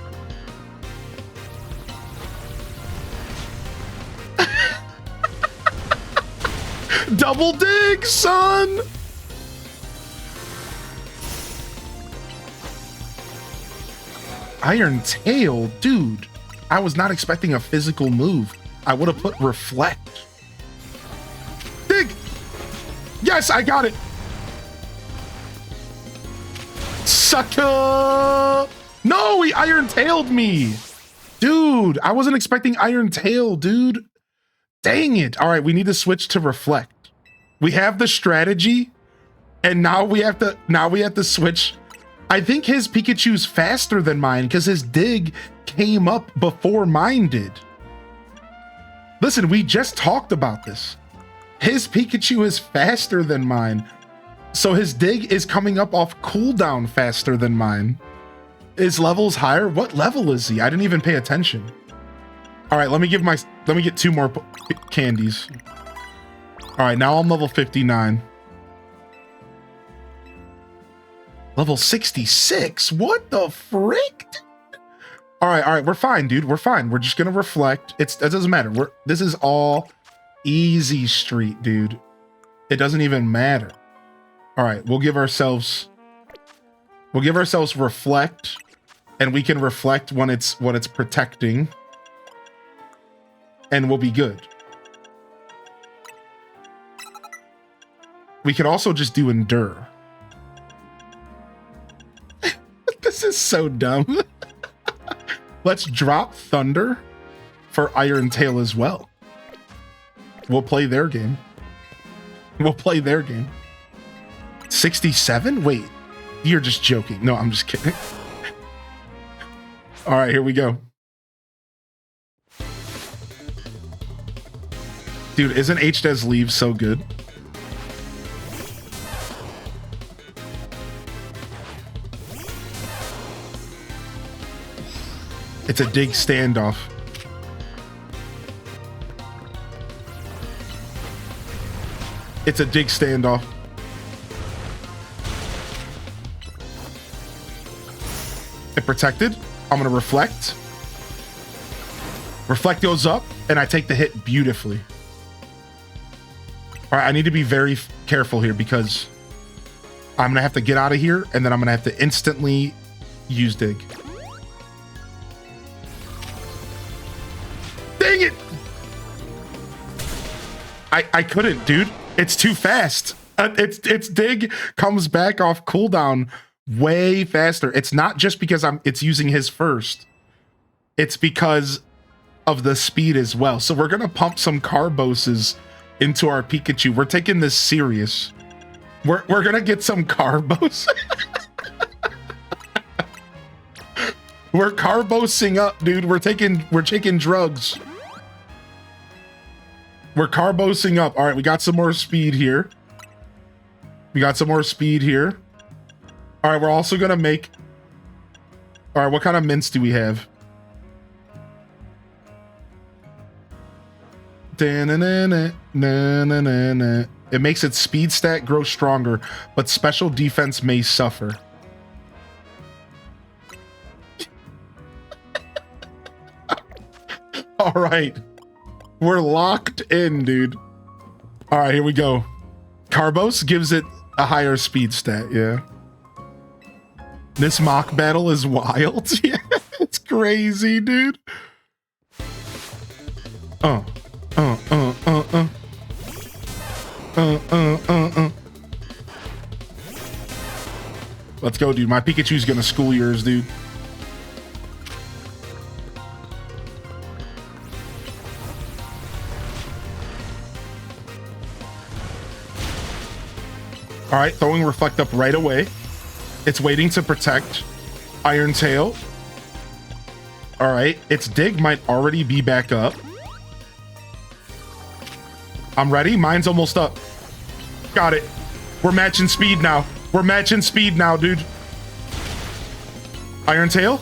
Double dig, son! Iron Tail, dude. I was not expecting a physical move. I would have put reflect. Dig! Yes, I got it! Sucker! No, he Iron Tailed me! Dude, I wasn't expecting Iron Tail, dude. Dang it. All right, we need to switch to reflect. We have the strategy, and now we have to switch. I think his Pikachu's faster than mine because his dig came up before mine did. Listen, we just talked about this. His Pikachu is faster than mine. So his dig is coming up off cooldown faster than mine. His level's higher? What level is he? I didn't even pay attention. All right, let me get 2 more candies. All right, now I'm level 59. Level 66? What the frick? All right, we're fine, dude. We're fine. We're just gonna reflect. It doesn't matter. This is all easy street, dude. It doesn't even matter. All right, we'll give ourselves reflect, and we can reflect when it's protecting, and we'll be good. We could also just do endure. This is so dumb. Let's drop Thunder for Iron Tail as well. We'll play their game. 67? Wait, you're just joking. No, I'm just kidding. All right, here we go. Dude, isn't HDES Leave so good? It's a dig standoff. It's a dig standoff. It protected. I'm gonna reflect. Reflect goes up, and I take the hit beautifully. All right, I need to be very careful here because I'm gonna have to get out of here, and then I'm gonna have to instantly use dig. Dang it! I couldn't, dude. It's too fast. It's dig comes back off cooldown way faster. It's not just because it's using his first. It's because of the speed as well. So we're gonna pump some carboses into our Pikachu. We're taking this serious. We're gonna get some carbos. We're carbosing up, dude. We're taking drugs. We're carbosing up. All right, we got some more speed here. We got some more speed here. All right, we're also gonna make. All right, what kind of mints do we have? It makes its speed stat grow stronger, but special defense may suffer. All right. We're locked in, dude. All right, here we go. Carbos gives it a higher speed stat, yeah. This mock battle is wild. Yeah, it's crazy, dude. Let's go, dude. My Pikachu's gonna school yours, dude. All right, throwing Reflect up right away. It's waiting to protect. Iron Tail. All right, its dig might already be back up. I'm ready. Mine's almost up. Got it. We're matching speed now. We're matching speed now, dude. Iron Tail.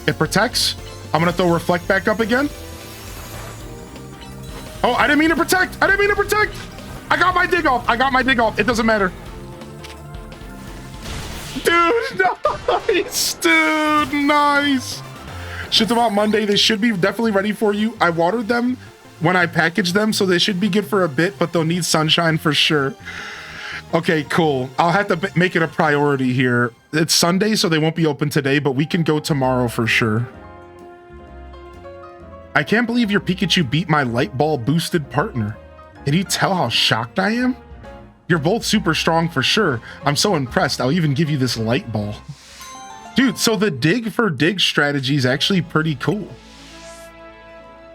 It protects. I'm gonna throw Reflect back up again. Oh, I didn't mean to protect. I didn't mean to protect. I got my dig off. I got my dig off. It doesn't matter. Dude, nice. Dude, nice. Shit's about Monday. They should be definitely ready for you. I watered them when I packaged them, so they should be good for a bit, but they'll need sunshine for sure. Okay, cool. I'll have to make it a priority here. It's Sunday, so they won't be open today, but we can go tomorrow for sure. I can't believe your Pikachu beat my light ball boosted partner. Can you tell how shocked I am? You're both super strong for sure. I'm so impressed. I'll even give you this light ball. Dude, so the dig for dig strategy is actually pretty cool.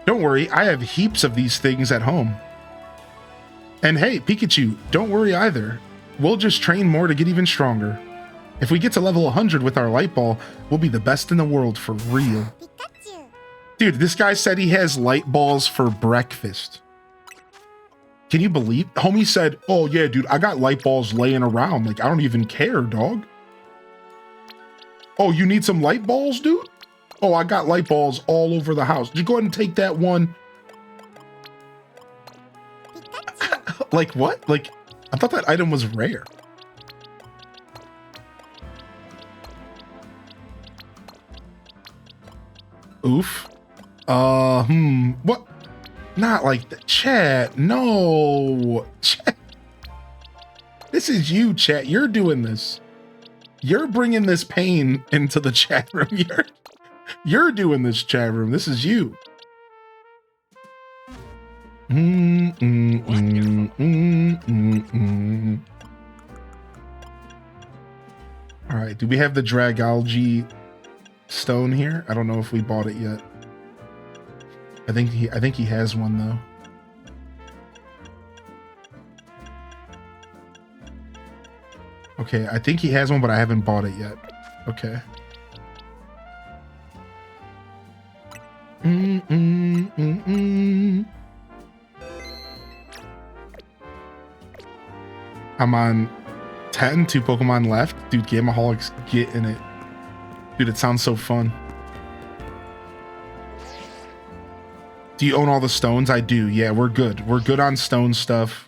Don't worry, I have heaps of these things at home. And hey, Pikachu, don't worry either. We'll just train more to get even stronger. If we get to level 100 with our light ball, we'll be the best in the world for real. Pikachu. Dude, this guy said he has light balls for breakfast. Can you believe? Homie said, oh yeah, dude, I got light balls laying around. Like, I don't even care, dog. Oh, you need some light balls, dude? Oh, I got light balls all over the house. Just go ahead and take that one. Like what? Like, I thought that item was rare. Oof. What? Not like the chat. No. Chat. This is you, chat. You're doing this. You're bringing this pain into the chat room. You're doing this, chat room. This is you. All right. Do we have the Dragalge stone here? I don't know if we bought it yet. I think he has one, though. Okay, I think he has one, but I haven't bought it yet. Okay. I'm on 10, 2 Pokemon left. Dude, Gamaholics, get in it. Dude, it sounds so fun. Do you own all the stones? I do. Yeah, we're good. We're good on stone stuff.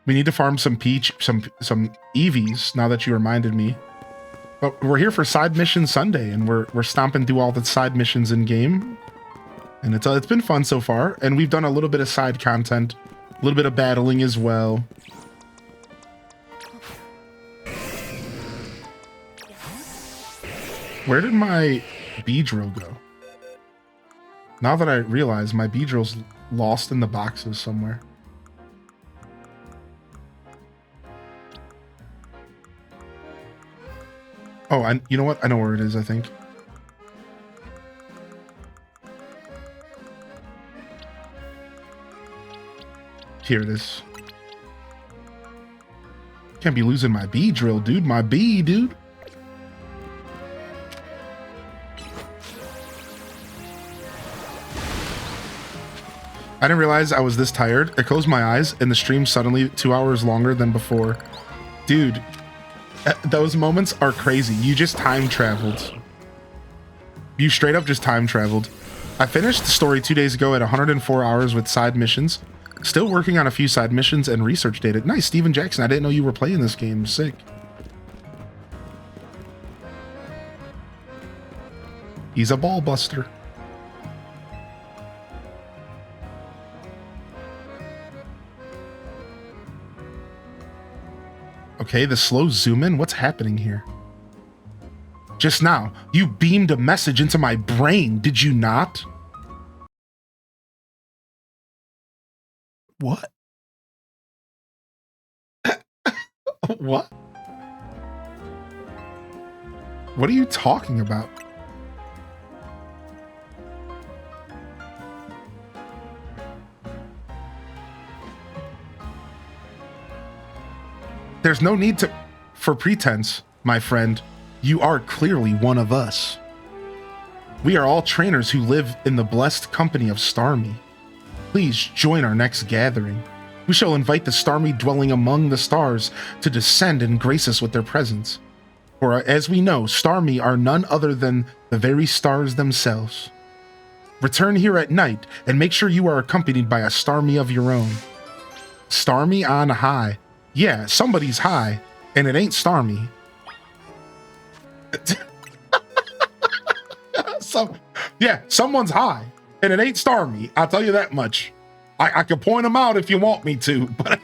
We need to farm some peach, some Eevees, now that you reminded me. But we're here for Side Mission Sunday, and we're stomping through all the side missions in game. And it's been fun so far, and we've done a little bit of side content, a little bit of battling as well. Where did my Beedrill go? Now that I realize my Beedrill's lost in the boxes somewhere. Oh, you know what? I know where it is, I think. Here it is. Can't be losing my Beedrill, dude. My bee, dude. I didn't realize I was this tired. I closed my eyes and the stream suddenly 2 hours longer than before. Dude, those moments are crazy. You just time traveled. You straight up just time traveled. I finished the story 2 days ago at 104 hours with side missions. Still working on a few side missions and research data. Nice, Steven Jackson. I didn't know you were playing this game. Sick. He's a ball buster. Okay, the slow zoom in. What's happening here? Just now, you beamed a message into my brain, did you not? What? What? What are you talking about? There's no need for pretense, my friend. You are clearly one of us. We are all trainers who live in the blessed company of Starmie. Please join our next gathering. We shall invite the Starmie dwelling among the stars to descend and grace us with their presence. For as we know, Starmie are none other than the very stars themselves. Return here at night and make sure you are accompanied by a Starmie of your own. Starmie on high. Yeah, somebody's high, and it ain't Starmie. Someone's high, and it ain't Starmie. I'll tell you that much. I can point them out if you want me to, but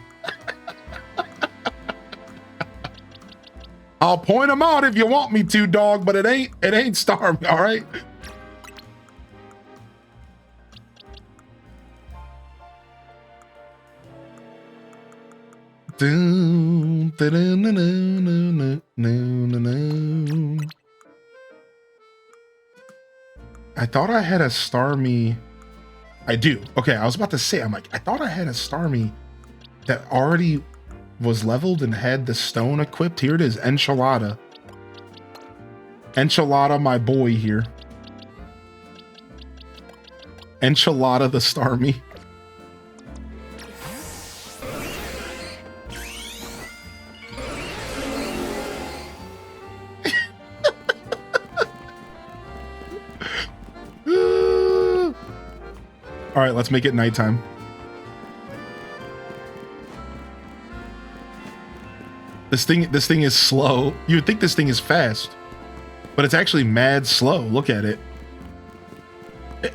I'll point them out if you want me to, dog. But it ain't Starmie. All right. I thought I had a Starmie. I do. Okay, I was about to say, I thought I had a Starmie that already was leveled and had the stone equipped. Here it is, Enchilada. Enchilada, my boy here. Enchilada the Starmie. All right, let's make it nighttime. This thing is slow. You would think this thing is fast, but it's actually mad slow. Look at it.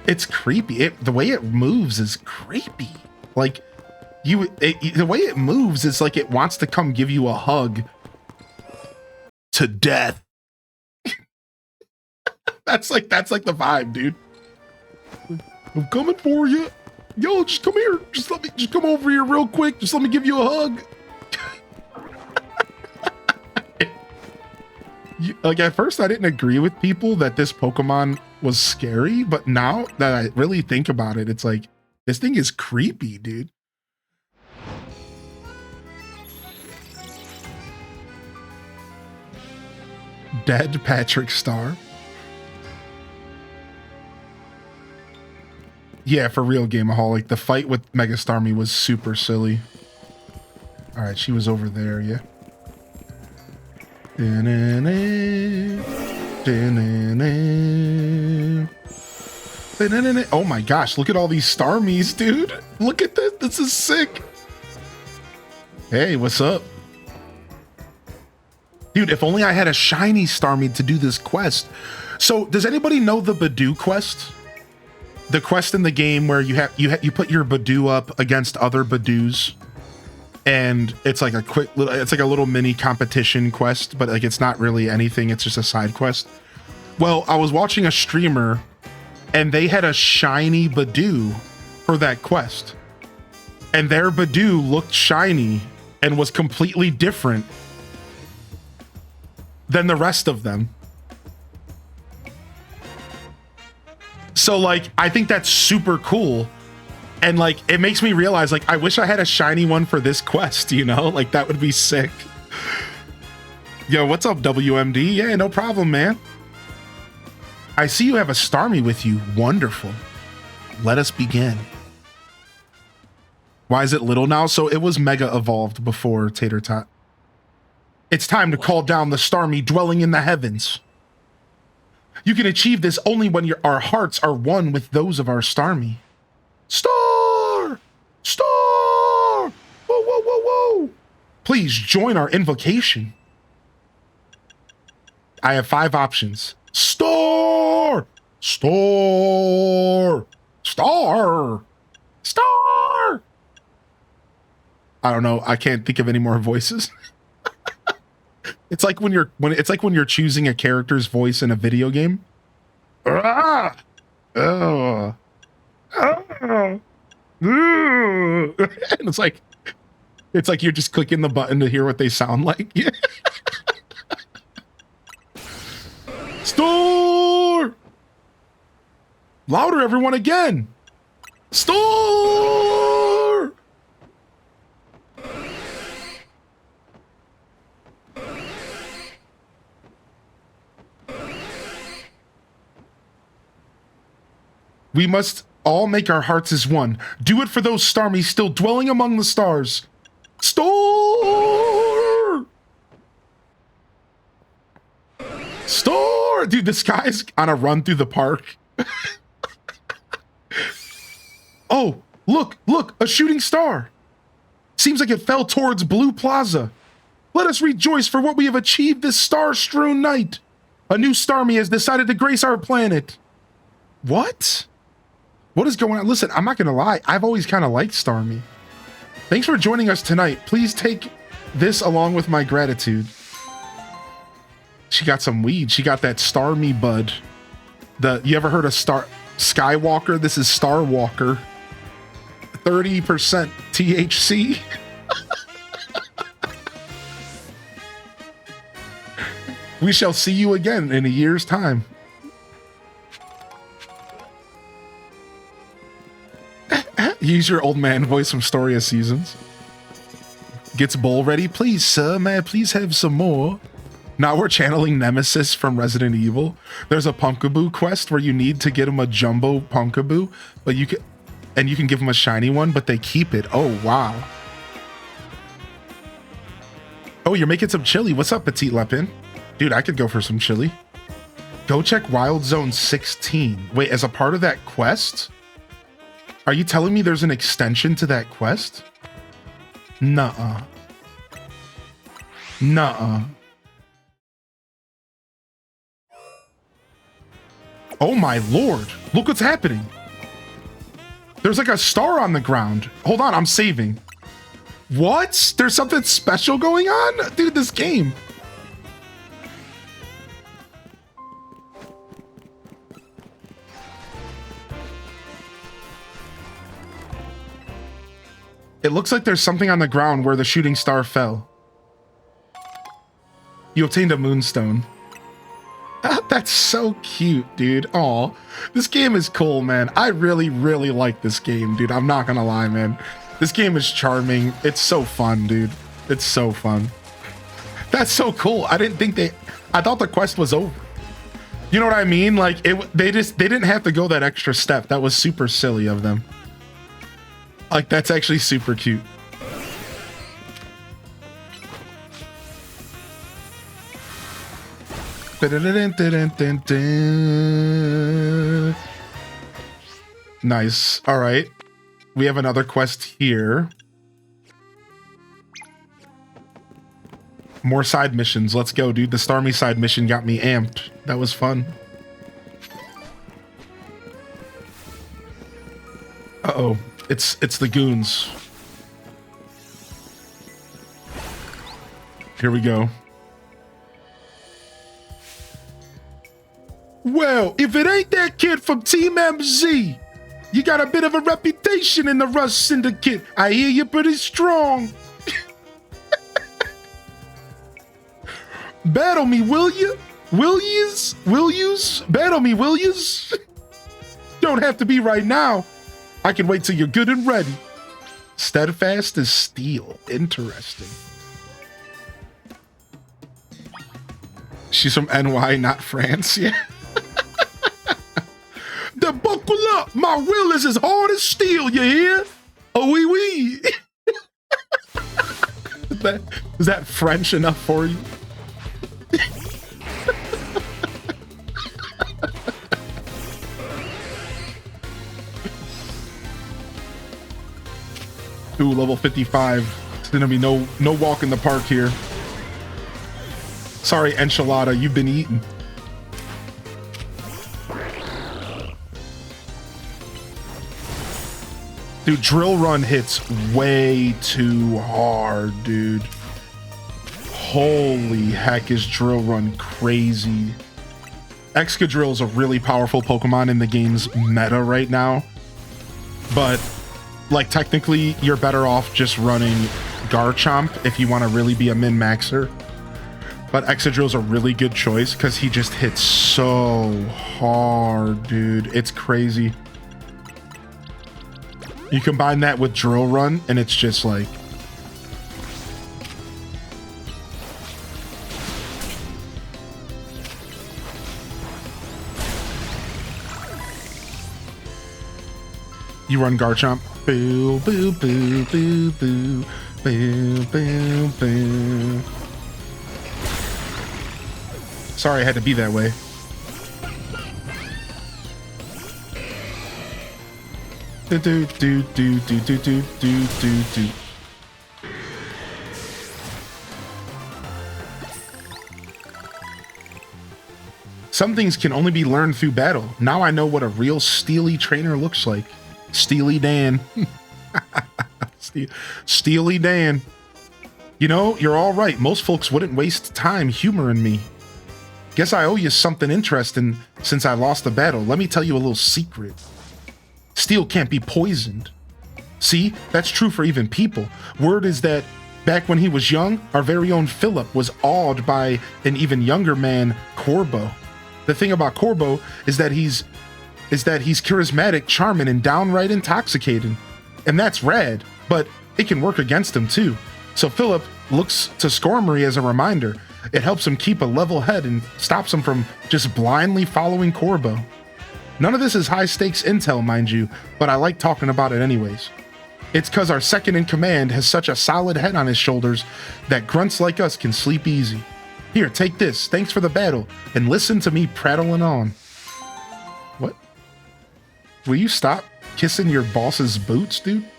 It's creepy. The way it moves is creepy. Like the way it moves is like it wants to come give you a hug to death. That's like the vibe, dude. I'm coming for you. Yo, just come here. Just come over here real quick. Just let me give you a hug. Like at first I didn't agree with people that this Pokemon was scary, but now that I really think about it, it's like, this thing is creepy, dude. Dead Patrick Star. Yeah, for real, Gameaholic. The fight with Mega Starmie was super silly. All right, she was over there, yeah. Oh my gosh, look at all these Starmies, dude. Look at this. This is sick. Hey, what's up? Dude, if only I had a shiny Starmie to do this quest. So, does anybody know the Badoo quest? The quest in the game where you put your Badoo up against other Badoos, and it's like a little mini competition quest, but like it's not really anything, it's just a side quest. Well, I was watching a streamer and they had a shiny Badoo for that quest. And their Badoo looked shiny and was completely different than the rest of them. So like, I think that's super cool. And like, it makes me realize, like, I wish I had a shiny one for this quest, you know? Like, that would be sick. Yo, what's up, WMD? Yeah, no problem, man. I see you have a Starmie with you. Wonderful. Let us begin. Why is it little now? So it was mega evolved before Tater Tot. It's time to call down the Starmie dwelling in the heavens. You can achieve this only when our hearts are one with those of our Starmie. Star! Star! Whoa, whoa, whoa, whoa! Please join our invocation. I have 5 options. Star! Star! Star! Star! I don't know. I can't think of any more voices. It's like when you're choosing a character's voice in a video game. Ah! Oh. Oh. And it's like you're just clicking the button to hear what they sound like. Store! Louder, everyone, again! Store! We must all make our hearts as one. Do it for those Starmies still dwelling among the stars. Store! Store! Dude, this guy's on a run through the park. Oh, look, a shooting star. Seems like it fell towards Blue Plaza. Let us rejoice for what we have achieved this star-strewn night. A new Starmie has decided to grace our planet. What? What is going on? Listen, I'm not gonna lie. I've always kind of liked Starmie. Thanks for joining us tonight. Please take this along with my gratitude. She got some weed. She got that Starmie bud. You ever heard of Skywalker? This is Star Walker. 30% THC. We shall see you again in a year's time. Use your old man voice from Story of Seasons. Gets bowl ready. Please, sir, may I please have some more? Now we're channeling Nemesis from Resident Evil. There's a Punkaboo quest where you need to get him a jumbo Punkaboo, but you can give him a shiny one, but they keep it. Oh, wow. Oh, you're making some chili. What's up, Petite Lepin? Dude, I could go for some chili. Go check Wild Zone 16. Wait, as a part of that quest? Are you telling me there's an extension to that quest? Nuh-uh. Nuh-uh. Oh my lord. Look what's happening. There's like a star on the ground. Hold on, I'm saving. What? There's something special going on? Dude, this game. It looks like there's something on the ground where the shooting star fell. You obtained a moonstone. That's so cute, dude. Aw, this game is cool, man. I really, really like this game, dude. I'm not gonna lie, man. This game is charming. It's so fun, dude. It's so fun. That's so cool. I didn't think I thought the quest was over. You know what I mean? Like they didn't have to go that extra step. That was super silly of them. Like that's actually super cute. Nice. All right. We have another quest here. More side missions. Let's go, dude. The Starmie side mission got me amped. That was fun. Uh-oh. It's the goons. Here we go. Well, if it ain't that kid from Team MZ, you got a bit of a reputation in the Rush Syndicate. I hear you're pretty strong. Battle me, will you? Will yous? Battle me, will yous? Don't have to be right now. I can wait till you're good and ready. Steadfast as steel. Interesting. She's from NY, not France. Yeah. Then buckle up. My will is as hard as steel, you hear? Oh, wee wee. Is that French enough for you? Ooh, level 55. It's gonna be no walk in the park here. Sorry, enchilada, you've been eaten. Dude, Drill Run hits way too hard, dude. Holy heck, is Drill Run crazy. Excadrill is a really powerful Pokemon in the game's meta right now. But, like, technically, you're better off just running Garchomp if you want to really be a min-maxer. But Excadrill's a really good choice because he just hits so hard, dude. It's crazy. You combine that with Drill Run, and it's just like... You run Garchomp. Boo, boo, boo, boo, boo, boo, boo, boo. Sorry I had to be that way. Do do do do do do do do do. Some things can only be learned through battle. Now I know what a real Steely trainer looks like. Steely Dan. Steely Dan. You know, you're all right. Most folks wouldn't waste time humoring me. Guess I owe you something interesting since I lost the battle. Let me tell you a little secret. Steel can't be poisoned. See, that's true for even people. Word is that back when he was young, our very own Philip was awed by an even younger man, Corbo. The thing about Corbo is that he's charismatic, charming, and downright intoxicating. And that's rad, but it can work against him too. So Philip looks to Skarmory as a reminder. It helps him keep a level head and stops him from just blindly following Corbo. None of this is high-stakes intel, mind you, but I like talking about it anyways. It's because our second-in-command has such a solid head on his shoulders that grunts like us can sleep easy. Here, take this, thanks for the battle, and listen to me prattling on. What? Will you stop kissing your boss's boots, dude?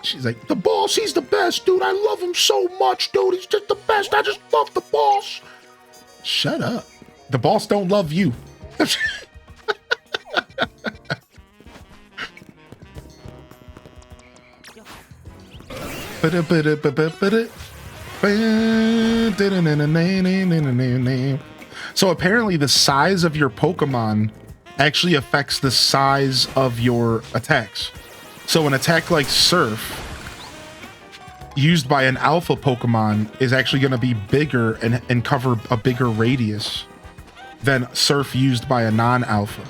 She's like, the boss, he's the best, dude. I love him so much, dude. He's just the best. I just love the boss. Shut up. The boss don't love you. So apparently the size of your Pokemon actually affects the size of your attacks. So an attack like Surf used by an alpha Pokemon is actually going to be bigger and cover a bigger radius than Surf used by a non-alpha.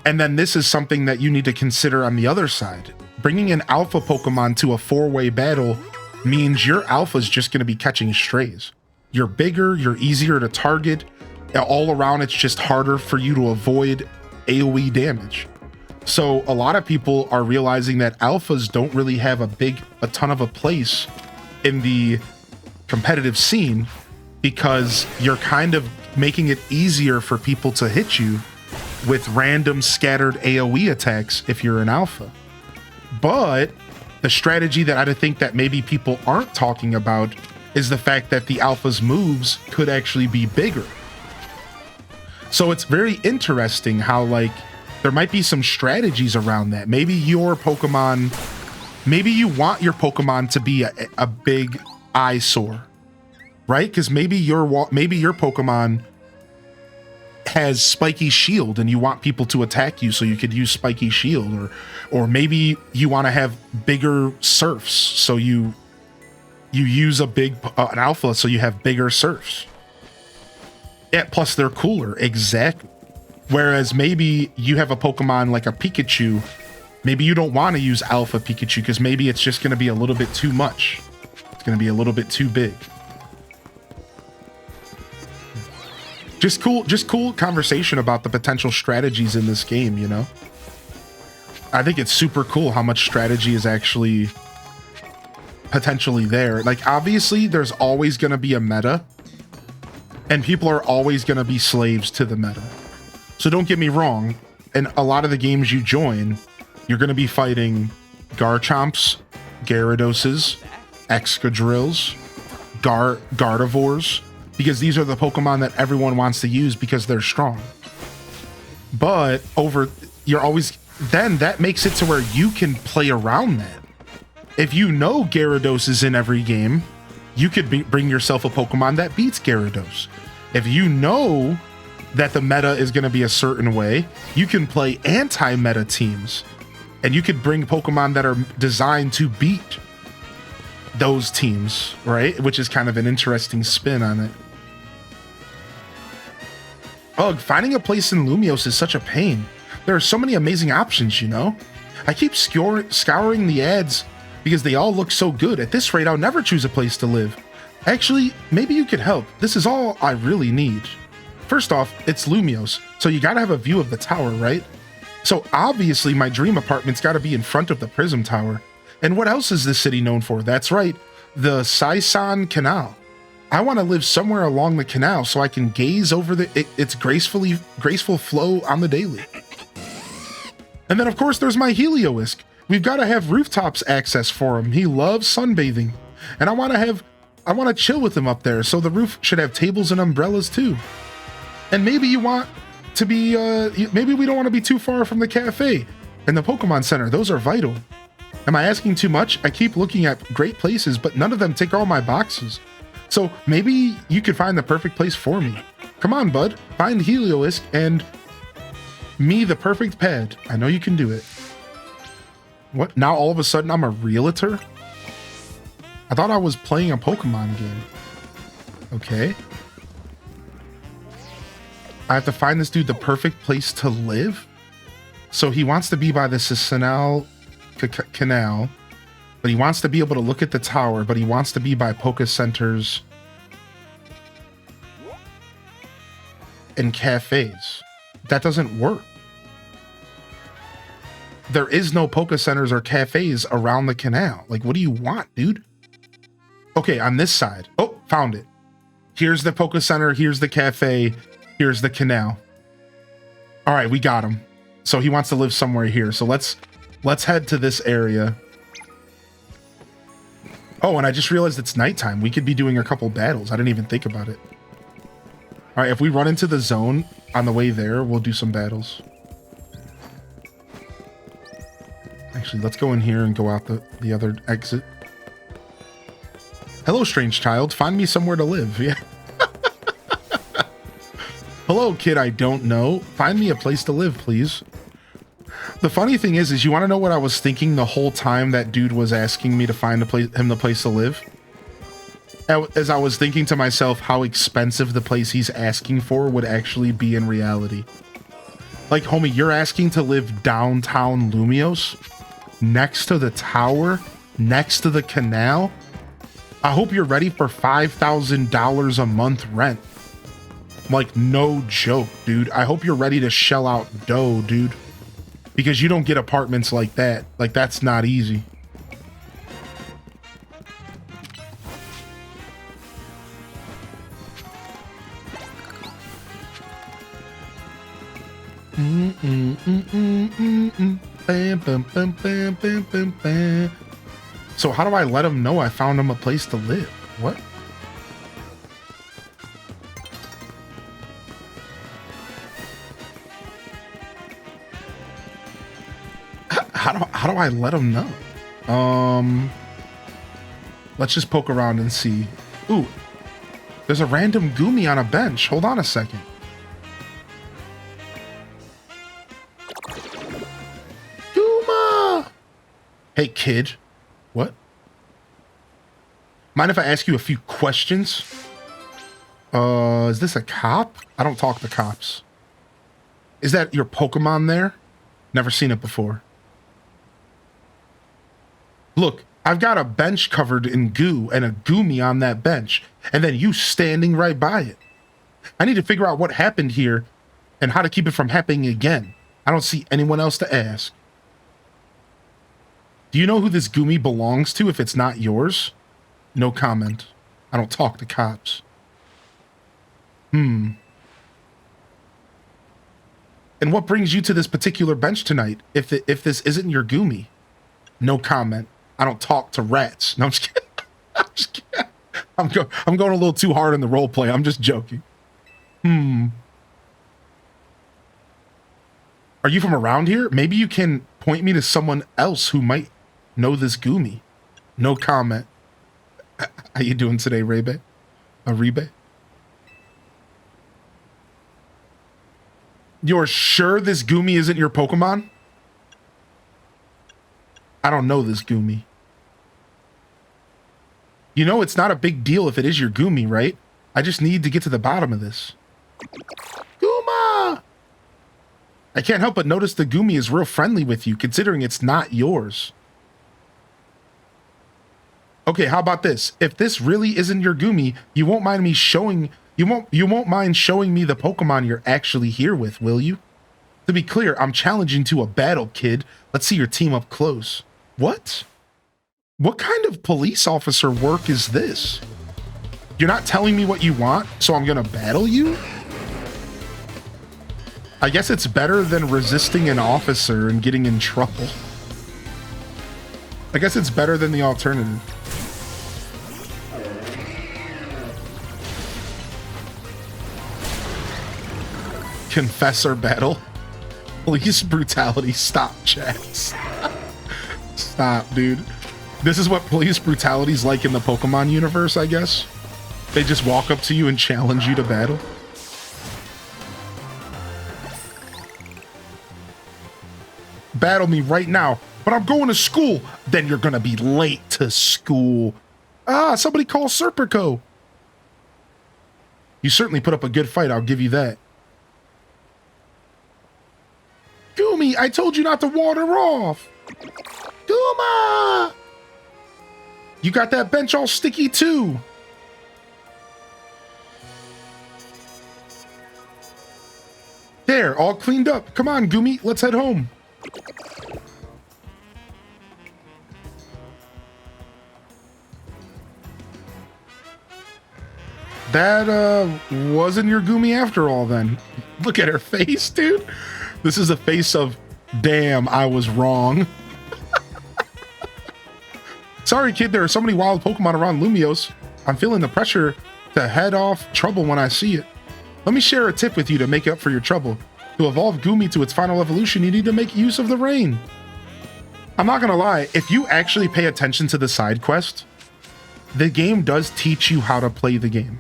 And then this is something that you need to consider on the other side. Bringing an alpha Pokemon to a 4-way battle means your alpha is just going to be catching strays. You're bigger, you're easier to target. All around, it's just harder for you to avoid AoE damage. So a lot of people are realizing that alphas don't really have a ton of a place in the competitive scene, because you're kind of making it easier for people to hit you with random scattered AoE attacks if you're an alpha. But the strategy that I think that maybe people aren't talking about is the fact that the alpha's moves could actually be bigger. So it's very interesting how, like, there might be some strategies around that. Maybe your Pokemon, maybe you want your Pokemon to be a big eyesore, right? Because maybe your Pokemon has Spiky Shield and you want people to attack you, so you could use Spiky Shield, or maybe you want to have bigger Surfs, so you use an Alpha, so you have bigger Surfs. Yeah, plus they're cooler, exactly. Whereas maybe you have a Pokemon like a Pikachu, maybe you don't want to use Alpha Pikachu because maybe it's just going to be a little bit too much. It's going to be a little bit too big. Just cool conversation about the potential strategies in this game, you know? I think it's super cool how much strategy is actually potentially there. Like, obviously, there's always going to be a meta, and people are always going to be slaves to the meta. So don't get me wrong, in a lot of the games you join, you're going to be fighting Garchomps, Gyarados, Excadrills, Gardevoirs, because these are the Pokemon that everyone wants to use because they're strong. But then that makes it to where you can play around that. If you know Gyarados is in every game, you could bring yourself a Pokemon that beats Gyarados. If you know that the meta is going to be a certain way, you can play anti-meta teams, and you could bring Pokemon that are designed to beat those teams, right? Which is kind of an interesting spin on it. Ugh, finding a place in Lumiose is such a pain. There are so many amazing options, you know? I keep scouring the ads because they all look so good. At this rate, I'll never choose a place to live. Actually, maybe you could help. This is all I really need. First off, it's Lumiose, so you gotta have a view of the tower, right? So obviously my dream apartment's gotta be in front of the Prism Tower. And what else is this city known for? That's right, the Saisan Canal. I want to live somewhere along the canal so I can gaze over its graceful flow on the daily. And then of course there's my Heliolisk. We've got to have rooftops access for him. He loves sunbathing, and I want to chill with him up there. So the roof should have tables and umbrellas too. And maybe you want to be, maybe we don't want to be too far from the cafe and the Pokemon Center. Those are vital. Am I asking too much? I keep looking at great places, but none of them tick all my boxes. So maybe you could find the perfect place for me. Come on, bud. Find Heliolisk and me the perfect pad. I know you can do it. What? Now all of a sudden I'm a realtor? I thought I was playing a Pokemon game. Okay. I have to find this dude the perfect place to live? So he wants to be by the Canal, but he wants to be able to look at the tower, but he wants to be by Poke Centers and cafes. That doesn't work. There is no Poke Centers or cafes around the canal. Like, what do you want, dude? Okay, on this side. Oh, found it. Here's the Poke Center. Here's the cafe. Here's the canal. All right, we got him. So he wants to live somewhere here. So let's head to this area. Oh, and I just realized it's nighttime. We could be doing a couple battles. I didn't even think about it. All right, if we run into the zone on the way there, we'll do some battles. Actually, let's go in here and go out the other exit. Hello, strange child. Find me somewhere to live. Yeah. Hello, kid I don't know. Find me a place to live, please. The funny thing is you want to know what I was thinking the whole time that dude was asking me to find him the place to live? As I was thinking to myself how expensive the place he's asking for would actually be in reality. Like, homie, you're asking to live downtown Lumiose? Next to the tower? Next to the canal? I hope you're ready for $5,000 a month rent. Like, no joke, dude. I hope you're ready to shell out dough, dude. Because you don't get apartments like that. Like, that's not easy. Bam, bam, bam, bam, bam, bam, bam. So how do I let him know I found him a place to live? What? How do I let him know? Let's just poke around and see. Ooh, there's a random Goomy on a bench. Hold on a second. Gooma! Hey, kid. What? Mind if I ask you a few questions? Is this a cop? I don't talk to cops. Is that your Pokemon there? Never seen it before. Look, I've got a bench covered in goo and a Goomy on that bench, and then you standing right by it. I need to figure out what happened here and how to keep it from happening again. I don't see anyone else to ask. Do you know who this Goomy belongs to if it's not yours? No comment. I don't talk to cops. And what brings you to this particular bench tonight if this isn't your Goomy? No comment. I don't talk to rats. No, I'm just kidding. I'm just kidding. I'm going a little too hard in the role play. I'm just joking. Are you from around here? Maybe you can point me to someone else who might know this Goomy. No comment. How you doing today, Rebe? Rebe? You're sure this Goomy isn't your Pokemon? I don't know this Goomy. You know it's not a big deal if it is your Goomy, right? I just need to get to the bottom of this. Gooma! I can't help but notice the Goomy is real friendly with you, considering it's not yours. Okay, how about this? If this really isn't your Goomy, you won't mind me showing... You won't mind showing me the Pokemon you're actually here with, will you? To be clear, I'm challenging to a battle, kid. Let's see your team up close. What? What kind of police officer work is this? You're not telling me what you want, so I'm gonna battle you? I guess it's better than resisting an officer and getting in trouble. I guess it's better than the alternative. Confessor battle. Police brutality. Stop, chats. Stop, dude. This is what police brutality's like in the Pokemon universe, I guess. They just walk up to you and challenge you to battle. Battle me right now, but I'm going to school. Then you're gonna be late to school. Ah, somebody call Serpico. You certainly put up a good fight, I'll give you that. Goomy, I told you not to water off. Gooma! You got that bench all sticky too. There, all cleaned up. Come on, Goomy, let's head home. That wasn't your Goomy after all then. Look at her face, dude. This is a face of, damn, I was wrong. Sorry, kid, there are so many wild Pokemon around Lumios. I'm feeling the pressure to head off trouble when I see it. Let me share a tip with you to make up for your trouble. To evolve Goomy to its final evolution, you need to make use of the rain. I'm not gonna lie, if you actually pay attention to the side quest, the game does teach you how to play the game.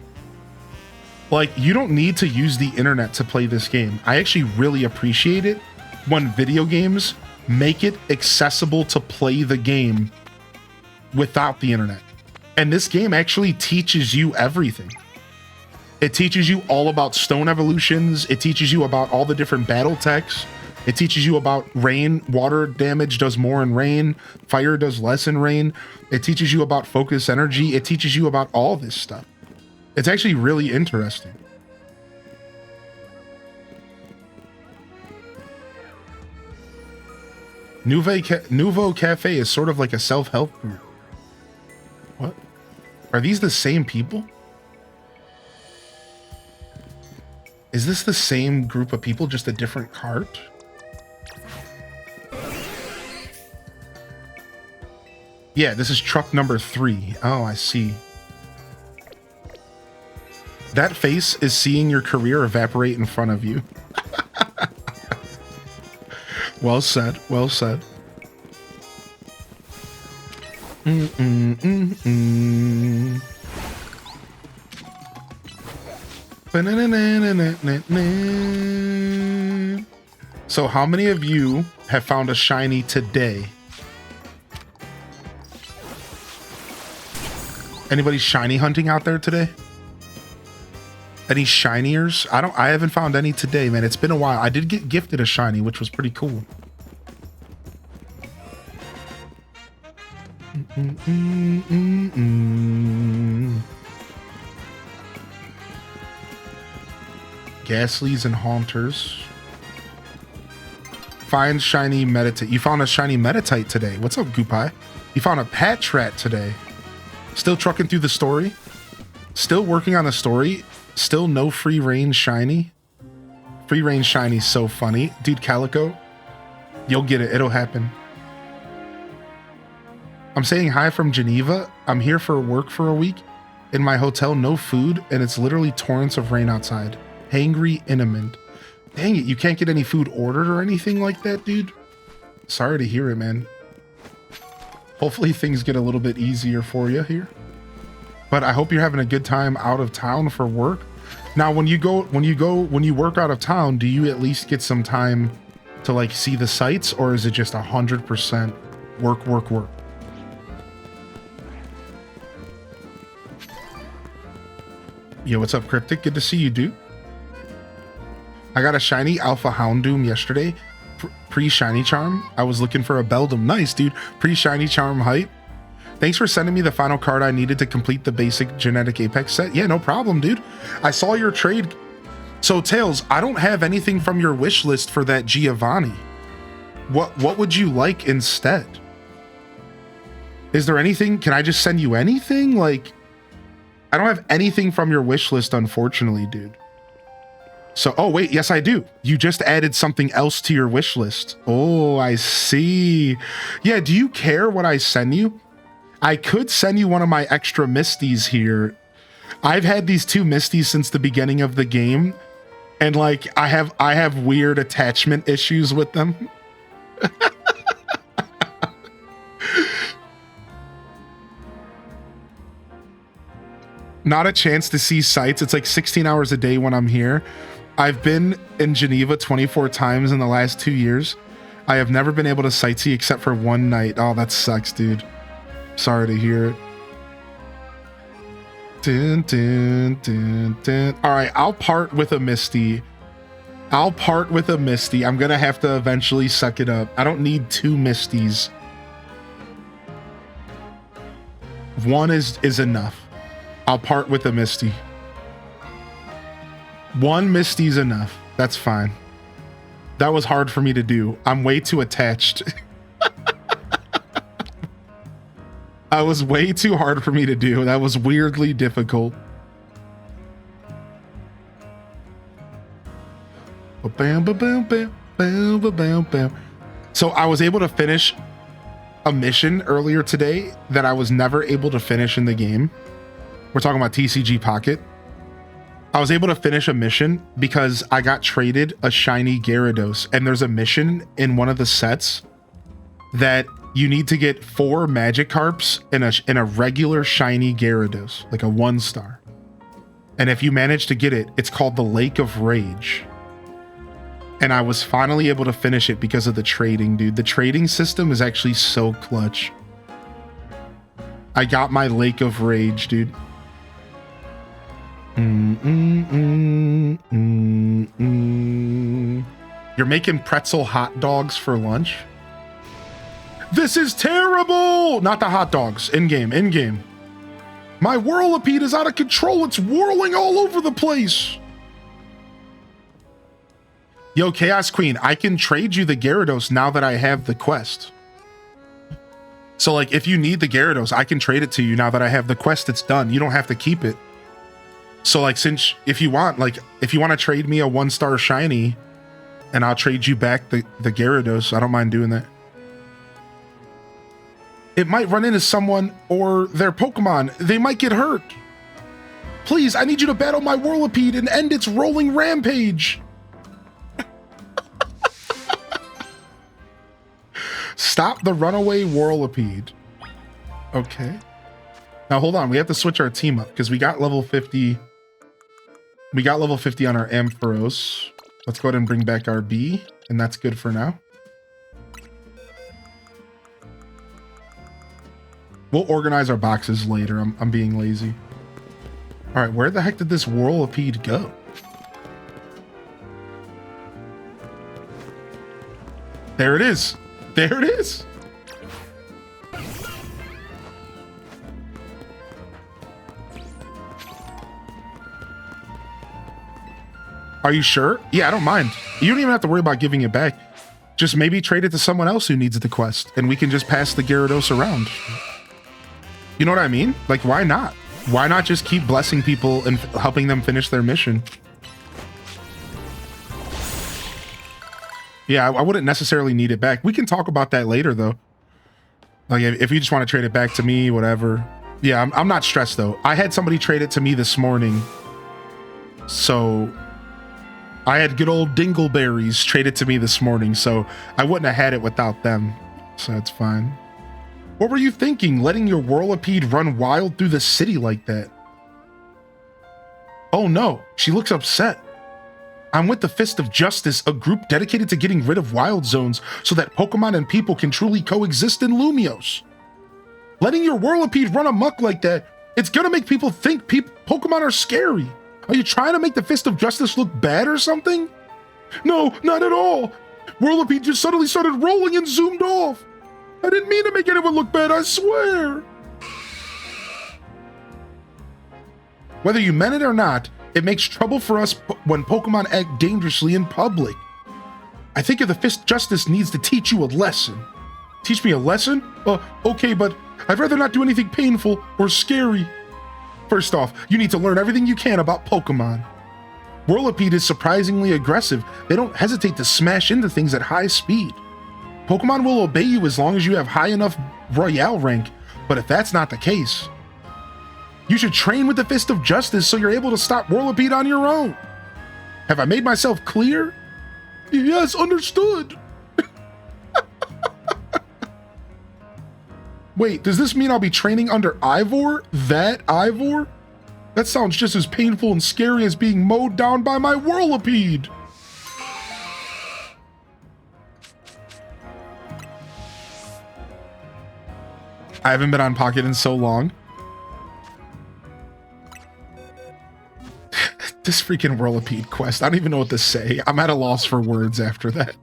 Like, you don't need to use the internet to play this game. I actually really appreciate it when video games make it accessible to play the game without the internet. And this game actually teaches you everything. It teaches you all about stone evolutions. It teaches you about all the different battle techs. It teaches you about rain. Water damage does more in rain. Fire does less in rain. It teaches you about focus energy. It teaches you about all this stuff. It's actually really interesting. Nouveau Cafe is sort of like a self-help group. What? Are these the same people? Is this the same group of people, just a different cart? Yeah, this is truck number 3. Oh, I see. That face is seeing your career evaporate in front of you. Well said, well said. So how many of you have found a shiny today? Anybody shiny hunting out there today? Any shiniers? I haven't found any today, man. It's been a while. I did get gifted a shiny, which was pretty cool. Ghastlies and Haunters. Find shiny Meditite. You found a shiny Meditite today. What's up, Goopai? You found a Patch Rat today. Still trucking through the story. Still working on the story. Still no free range shiny. Free range shiny so funny. Dude, Calico, you'll get it. It'll happen. I'm saying hi from Geneva. I'm here for work for a week. In my hotel, no food, and it's literally torrents of rain outside. Hangry Inamond. Dang it, you can't get any food ordered or anything like that, dude? Sorry to hear it, man. Hopefully things get a little bit easier for you here. But I hope you're having a good time out of town for work. Now, when you work out of town, do you at least get some time to like see the sights, or is it just 100% work? Yo, what's up, Cryptic? Good to see you, dude. I got a shiny Alpha Houndoom yesterday. Pre-shiny charm. I was looking for a Beldum. Nice, dude. Pre-shiny charm hype. Thanks for sending me the final card I needed to complete the basic genetic Apex set. Yeah, no problem, dude. I saw your trade. So, Tails, I don't have anything from your wish list for that Giovanni. What would you like instead? Is there anything? Can I just send you anything? Like, I don't have anything from your wish list, unfortunately, dude. So, oh wait, yes I do. You just added something else to your wish list. Oh, I see. Yeah, do you care what I send you? I could send you one of my extra Misties here. I've had these 2 Misties since the beginning of the game, and like I have weird attachment issues with them. Not a chance to see sights. It's like 16 hours a day when I'm here. I've been in Geneva 24 times in the last 2 years. I have never been able to sightsee except for one night. Oh, that sucks, dude. Sorry to hear it. Dun, dun, dun, dun. All right, I'll part with a Misty. I'm gonna have to eventually suck it up. I don't need 2 Misties. One is enough. I'll part with a Misty. 1 Misty's enough. That's fine. That was hard for me to do. I'm way too attached. That was way too hard for me to do. That was weirdly difficult. So I was able to finish a mission earlier today that I was never able to finish in the game. We're talking about TCG Pocket. I was able to finish a mission because I got traded a shiny Gyarados, and there's a mission in one of the sets that you need to get 4 Magikarps in a regular shiny Gyarados, like a 1-star. And if you manage to get it, it's called the Lake of Rage. And I was finally able to finish it because of the trading, dude. The trading system is actually so clutch. I got my Lake of Rage, dude. You're making pretzel hot dogs for lunch? This is terrible! Not the hot dogs. In-game, in-game. My whirlipede is out of control. It's whirling all over the place. Yo, Chaos Queen, I can trade you the Gyarados now that I have the quest. So, like, if you need the Gyarados, I can trade it to you now that I have the quest. It's done. You don't have to keep it. So, like, since, if you want to trade me a 1-star shiny, and I'll trade you back the Gyarados, I don't mind doing that. It might run into someone or their Pokemon. They might get hurt. Please, I need you to battle my Whirlipede and end its rolling rampage. Stop the runaway Whirlipede. Okay. Now hold on, we have to switch our team up because we got level 50. We got level 50 on our Ampharos. Let's go ahead and bring back our B, and that's good for now. We'll organize our boxes later. I'm being lazy. All right, where the heck did this Whirlipede go? There it is. There it is. Are you sure? Yeah, I don't mind. You don't even have to worry about giving it back. Just maybe trade it to someone else who needs the quest, and we can just pass the Gyarados around. You know what I mean? Like, why not? Why not just keep blessing people and helping them finish their mission? Yeah, I wouldn't necessarily need it back. We can talk about that later, though. Like, if you just want to trade it back to me, whatever. Yeah, I'm not stressed, though. I had somebody trade it to me this morning. So, I had good old Dingleberries trade it to me this morning, so I wouldn't have had it without them. So, that's fine. What were you thinking, letting your Whirlipede run wild through the city like that? Oh, no. She looks upset. I'm with the Fist of Justice, a group dedicated to getting rid of wild zones so that Pokemon and people can truly coexist in Lumios. Letting your Whirlipede run amok like that, it's gonna make people think Pokemon are scary. Are you trying to make the Fist of Justice look bad or something? No, not at all. Whirlipede just suddenly started rolling and zoomed off. I didn't mean to make anyone look bad, I swear. Whether you meant it or not, it makes trouble for us when Pokemon act dangerously in public. I think if the Fist of Justice needs to teach you a lesson. Teach me a lesson? Okay, but I'd rather not do anything painful or scary. First off, you need to learn everything you can about Pokemon. Whirlipede is surprisingly aggressive. They don't hesitate to smash into things at high speed. Pokemon will obey you as long as you have high enough Royale rank, but if that's not the case, you should train with the Fist of Justice so you're able to stop Whirlipede on your own. Have I made myself clear? Yes, understood. Wait, does this mean I'll be training under Ivor? That Ivor? That sounds just as painful and scary as being mowed down by my Whirlipede. I haven't been on Pocket in so long. This freaking Whirlipede quest. I don't even know what to say. I'm at a loss for words after that.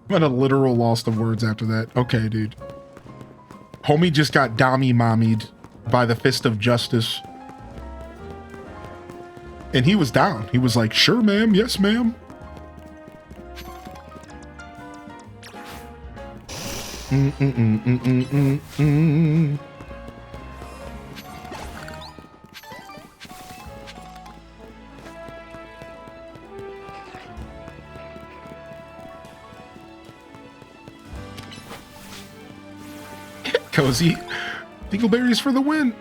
I'm at a literal loss of words after that. Okay, dude. Homie just got mommied by the Fist of Justice. And he was down. He was like, sure, ma'am. Yes, ma'am. Cozy. Dingleberries for the win.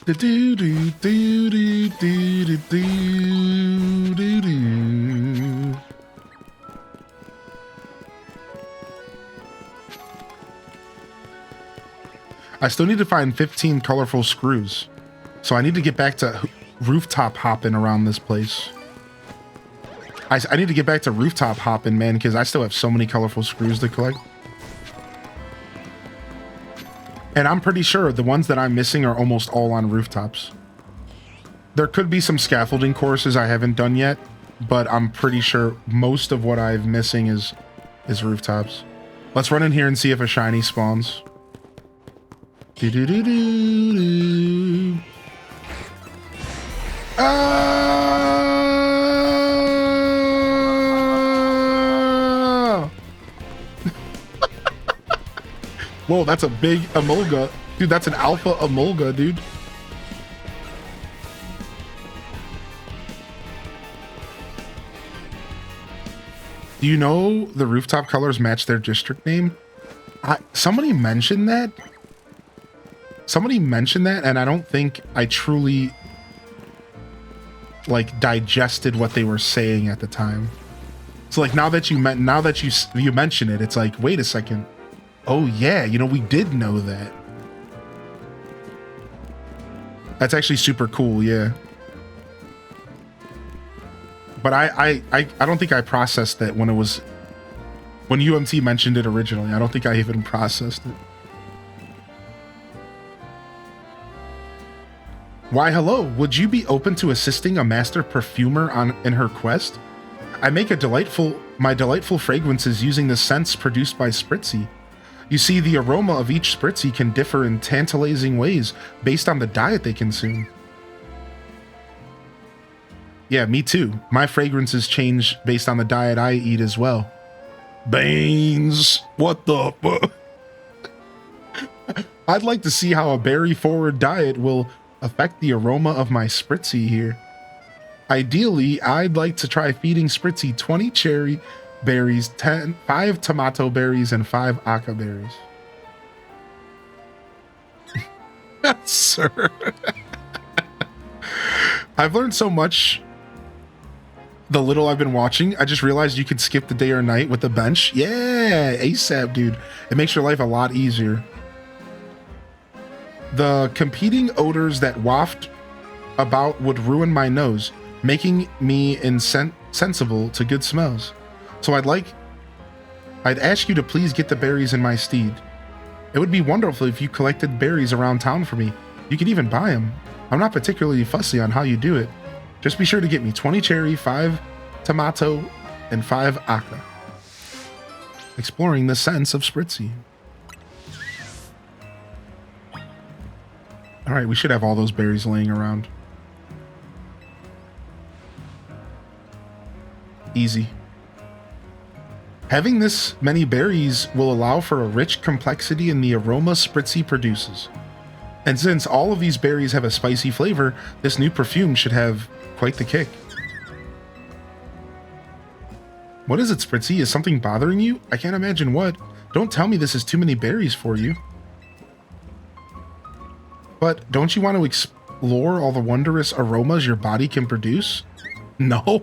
Do do do do do do do do do. I still need to find 15 colorful screws. So I need to get back to rooftop hopping around this place. I need to get back to rooftop hopping, man, because I still have so many colorful screws to collect. And I'm pretty sure the ones that I'm missing are almost all on rooftops. There could be some scaffolding courses I haven't done yet, but I'm pretty sure most of what I'm missing is rooftops. Let's run in here and see if a shiny spawns. Do do do do do. Ah! Whoa, that's a big Emolga. Dude, that's an alpha Emolga, dude. Do you know the rooftop colors match their district name? Somebody mentioned that. Somebody mentioned that, and I don't think I truly like digested what they were saying at the time. So like now that you mention it, it's like, wait a second. Oh yeah, you know, we did know that. That's actually super cool, yeah. But I don't think I processed that when UMT mentioned it originally. I don't think I even processed it. Why hello, would you be open to assisting a master perfumer in her quest? I make my delightful fragrances using the scents produced by Spritzy. You see, the aroma of each Spritzy can differ in tantalizing ways based on the diet they consume. Yeah, me too. My fragrances change based on the diet I eat as well. Baines, what the fuck? I'd like to see how a berry-forward diet will affect the aroma of my Spritzy here. Ideally, I'd like to try feeding Spritzy 20 cherry berries, 5 tomato berries, and 5 aka berries. Sir. I've learned so much. The little I've been watching, I just realized you could skip the day or night with the bench. Yeah, ASAP, dude. It makes your life a lot easier. The competing odors that waft about would ruin my nose, making me insensible to good smells. So I'd ask you to please get the berries in my steed. It would be wonderful if you collected berries around town for me. You could even buy them. I'm not particularly fussy on how you do it. Just be sure to get me 20 cherry, 5 tomato, and 5 aka. Exploring the sense of Spritzy. Alright, we should have all those berries laying around. Easy. Having this many berries will allow for a rich complexity in the aroma Spritzy produces. And since all of these berries have a spicy flavor, this new perfume should have quite the kick. What is it, Spritzy? Is something bothering you? I can't imagine what. Don't tell me this is too many berries for you. But don't you want to explore all the wondrous aromas your body can produce? No.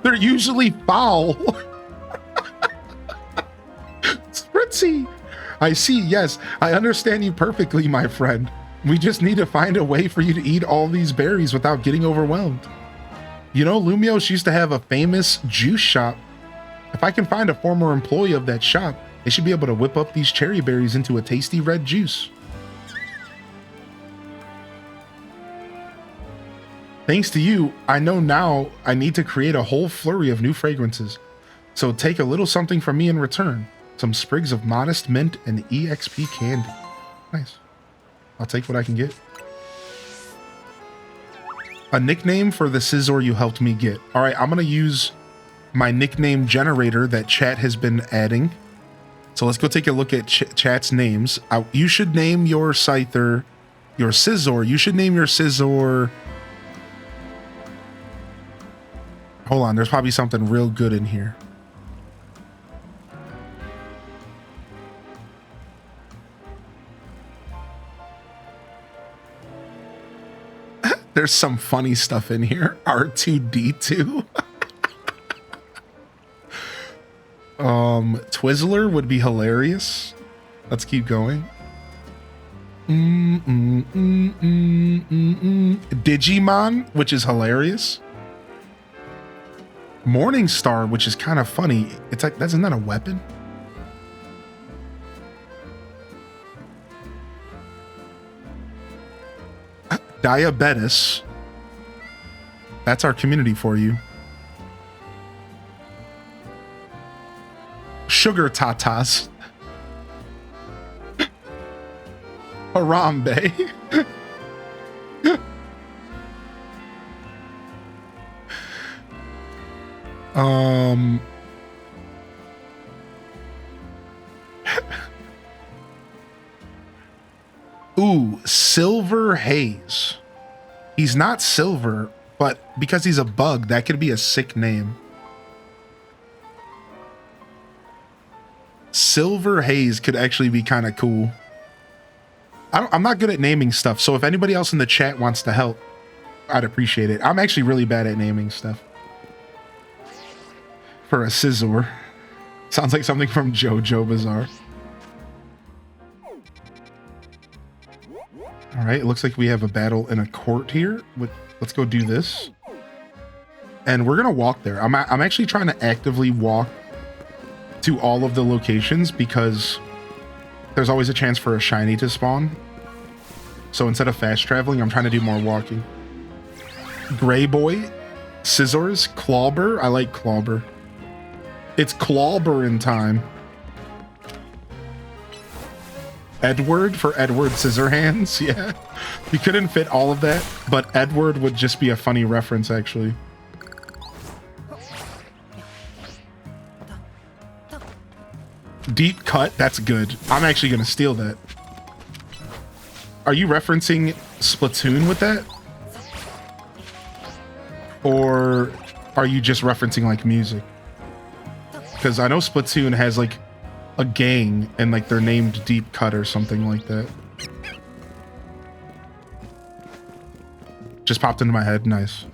They're usually foul. Spritzy. I see, yes. I understand you perfectly, my friend. We just need to find a way for you to eat all these berries without getting overwhelmed. You know, Lumios used to have a famous juice shop. If I can find a former employee of that shop, they should be able to whip up these cherry berries into a tasty red juice. Thanks to you, I know now I need to create a whole flurry of new fragrances. So take a little something from me in return. Some sprigs of modest mint and EXP candy. Nice. I'll take what I can get. A nickname for the Scizor you helped me get. All right, I'm going to use my nickname generator that chat has been adding. So let's go take a look at chat's names. You should name your Scyther, your Scizor. You should name your Scizor. Hold on, there's probably something real good in here. There's some funny stuff in here. R2D2. Twizzler would be hilarious. Let's keep going. Digimon, which is hilarious. Morningstar, which is kind of funny. It's like, isn't that a weapon? Diabetes. That's our community for you. Sugar tatas. Harambe. Ooh, Silver Haze. He's not silver, but because he's a bug, that could be a sick name. Silver Haze could actually be kind of cool. I'm not good at naming stuff, so if anybody else in the chat wants to help, I'd appreciate it. I'm actually really bad at naming stuff. For a Scizor. Sounds like something from JoJo Bizarre. All right, it looks like we have a battle in a court here. Let's go do this. And we're gonna walk there. I'm actually trying to actively walk to all of the locations because there's always a chance for a shiny to spawn. So instead of fast traveling, I'm trying to do more walking. Gray Boy, Scissors, Clawber. I like Clawber. It's Clawber in time. Edward for Edward Scissorhands. Yeah, you couldn't fit all of that, but Edward would just be a funny reference, actually. Deep cut. That's good. I'm actually gonna steal that. Are you referencing Splatoon with that? Or are you just referencing like music? Because I know Splatoon has like a gang and like they're named Deep Cut or something like that. Just popped into my head. Nice.